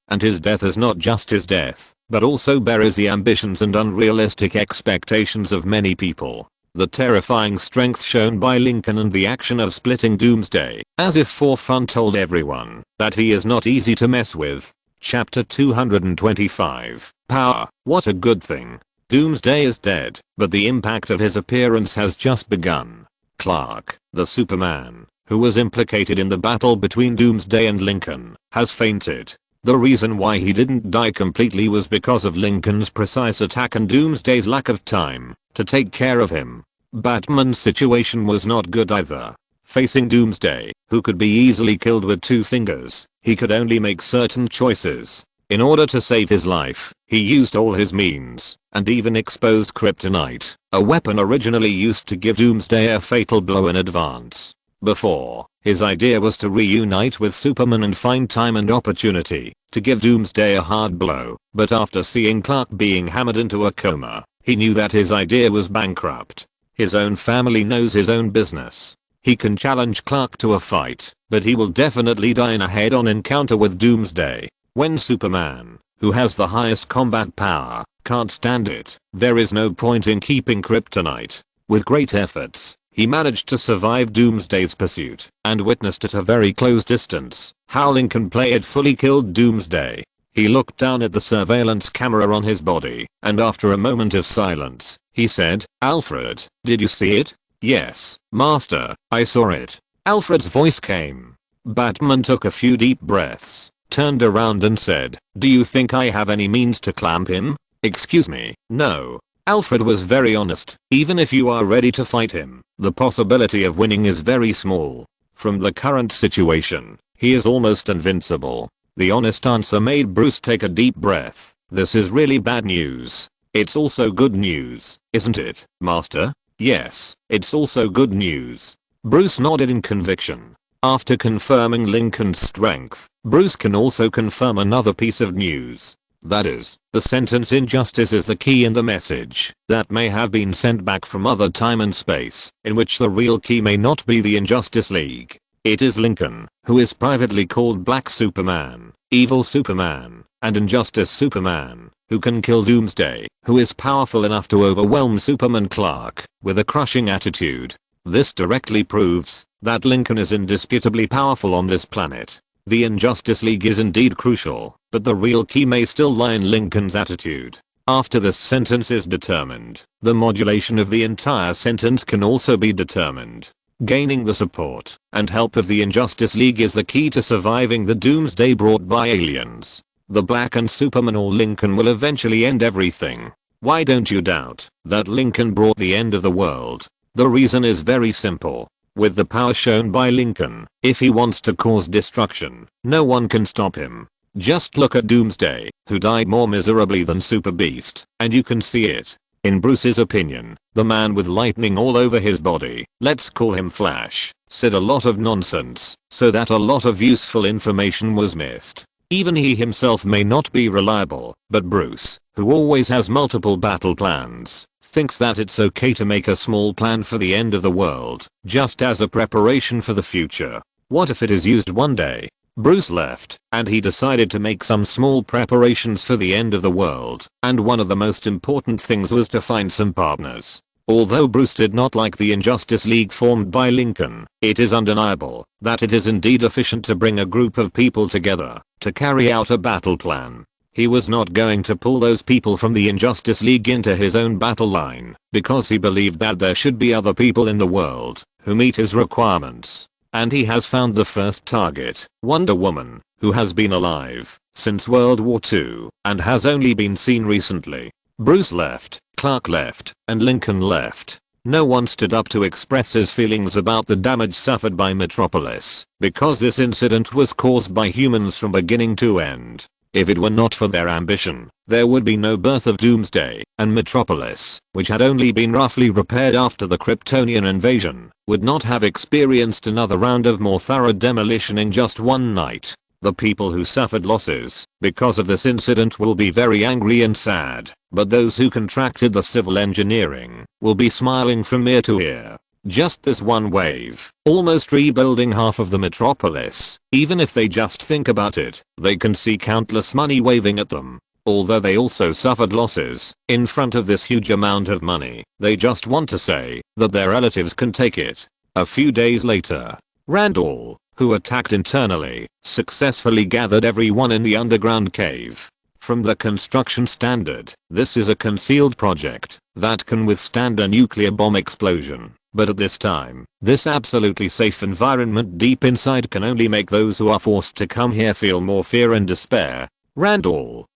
and his death is not just his death, but also buries the ambitions and unrealistic expectations of many people. The terrifying strength shown by Lincoln and the action of splitting Doomsday, as if for fun, told everyone that he is not easy to mess with. Chapter 225. Power. What a good thing. Doomsday is dead, but the impact of his appearance has just begun. Clark, the Superman, who was implicated in the battle between Doomsday and Lincoln, has fainted. The reason why he didn't die completely was because of Lincoln's precise attack and Doomsday's lack of time to take care of him. Batman's situation was not good either. Facing Doomsday, who could be easily killed with 2 fingers, he could only make certain choices. In order to save his life, he used all his means, and even exposed kryptonite, a weapon originally used to give Doomsday a fatal blow in advance. Before, his idea was to reunite with Superman and find time and opportunity to give Doomsday a hard blow, but after seeing Clark being hammered into a coma, he knew that his idea was bankrupt. His own family knows his own business. He can challenge Clark to a fight, but he will definitely die in a head-on encounter with Doomsday. When Superman, who has the highest combat power, can't stand it, there is no point in keeping kryptonite. With great efforts, he managed to survive Doomsday's pursuit and witnessed at a very close distance how Lincoln Play fully killed Doomsday. He looked down at the surveillance camera on his body, and after a moment of silence, he said, "Alfred, did you see it?" "Yes, Master, I saw it." Alfred's voice came. Batman took a few deep breaths, turned around and said, "Do you think I have any means to clamp him?" "Excuse me, no." Alfred was very honest. Even if you are ready to fight him, the possibility of winning is very small. From the current situation, he is almost invincible. The honest answer made Bruce take a deep breath. This is really bad news. It's also good news, isn't it, Master? Yes, it's also good news. Bruce nodded in conviction. After confirming Lincoln's strength, Bruce can also confirm another piece of news. That is, the sentence "injustice is the key" in the message that may have been sent back from other time and space, in which the real key may not be the Injustice League. It is Lincoln, who is privately called Black Superman, Evil Superman, and Injustice Superman, who can kill Doomsday, who is powerful enough to overwhelm Superman Clark with a crushing attitude. This directly proves that Lincoln is indisputably powerful on this planet. The Injustice League is indeed crucial, but the real key may still lie in Lincoln's attitude. After this sentence is determined, the modulation of the entire sentence can also be determined. Gaining the support and help of the Injustice League is the key to surviving the doomsday brought by aliens. The Black and Superman or Lincoln will eventually end everything. Why don't you doubt that Lincoln brought the end of the world? The reason is very simple. With the power shown by Lincoln, if he wants to cause destruction, no one can stop him. Just look at Doomsday, who died more miserably than Super Beast, and you can see it. In Bruce's opinion, the man with lightning all over his body, let's call him Flash, said a lot of nonsense, so that a lot of useful information was missed. Even he himself may not be reliable, but Bruce, who always has multiple battle plans, thinks that it's okay to make a small plan for the end of the world, just as a preparation for the future. What if it is used one day? Bruce left, and he decided to make some small preparations for the end of the world, and one of the most important things was to find some partners. Although Bruce did not like the Injustice League formed by Lincoln, it is undeniable that it is indeed efficient to bring a group of people together to carry out a battle plan. He was not going to pull those people from the Injustice League into his own battle line because he believed that there should be other people in the world who meet his requirements. And he has found the first target, Wonder Woman, who has been alive since World War II and has only been seen recently. Bruce left, Clark left, and Lincoln left. No one stood up to express his feelings about the damage suffered by Metropolis, because this incident was caused by humans from beginning to end. If it were not for their ambition, there would be no birth of Doomsday, and Metropolis, which had only been roughly repaired after the Kryptonian invasion, would not have experienced another round of more thorough demolition in just one night. The people who suffered losses because of this incident will be very angry and sad, but those who contracted the civil engineering will be smiling from ear to ear. Just this one wave, almost rebuilding half of the metropolis. Even if they just think about it, they can see countless money waving at them. Although they also suffered losses in front of this huge amount of money, they just want to say that their relatives can take it. A few days later, Randall, who attacked internally, successfully gathered everyone in the underground cave. From the construction standard, this is a concealed project that can withstand a nuclear bomb explosion. But at this time, this absolutely safe environment deep inside can only make those who are forced to come here feel more fear and despair. Randall,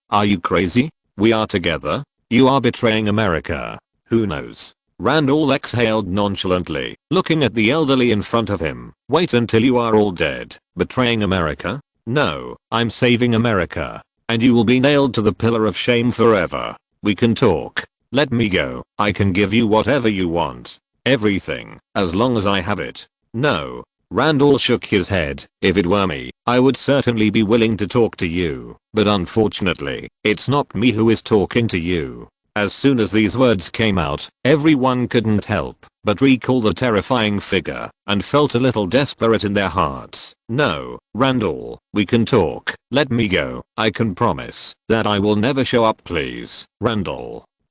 are you crazy? We are together? You are betraying America. Who knows? Randall exhaled nonchalantly, looking at the elderly in front of him. Wait until you are all dead. Betraying America? No, I'm saving America. And you will be nailed to the pillar of shame forever. We can talk. Let me go. I can give you whatever you want. Everything, as long as I have it. No. Randall shook his head. If it were me, I would certainly be willing to talk to you. But unfortunately, it's not me who is talking to you. As soon as these words came out, everyone couldn't help but recall the terrifying figure and felt a little desperate in their hearts. No, Randall, we can talk. Let me go. I can promise that I will never show up, please.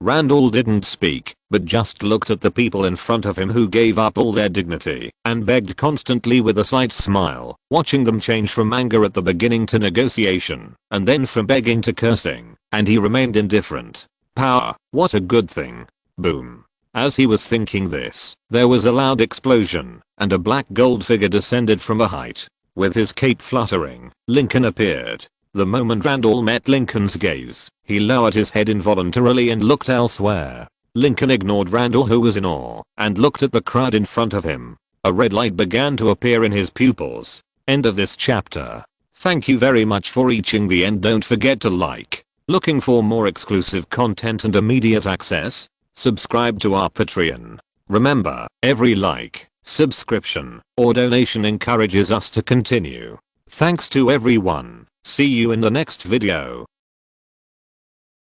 Randall didn't speak, but just looked at the people in front of him who gave up all their dignity and begged constantly with a slight smile, watching them change from anger at the beginning to negotiation, and then from begging to cursing, and he remained indifferent. Power, what a good thing. Boom. As he was thinking this, there was a loud explosion, and a black gold figure descended from a height. With his cape fluttering, Lincoln appeared. The moment Randall met Lincoln's gaze, he lowered his head involuntarily and looked elsewhere. Lincoln ignored Randall, who was in awe, and looked at the crowd in front of him. A red light began to appear in his pupils. End of this chapter. Thank you very much for reaching the end. Don't forget to like. Looking for more exclusive content and immediate access? Subscribe to our Patreon. Remember, every like, subscription, or donation encourages us to continue. Thanks to everyone. See you in the next video.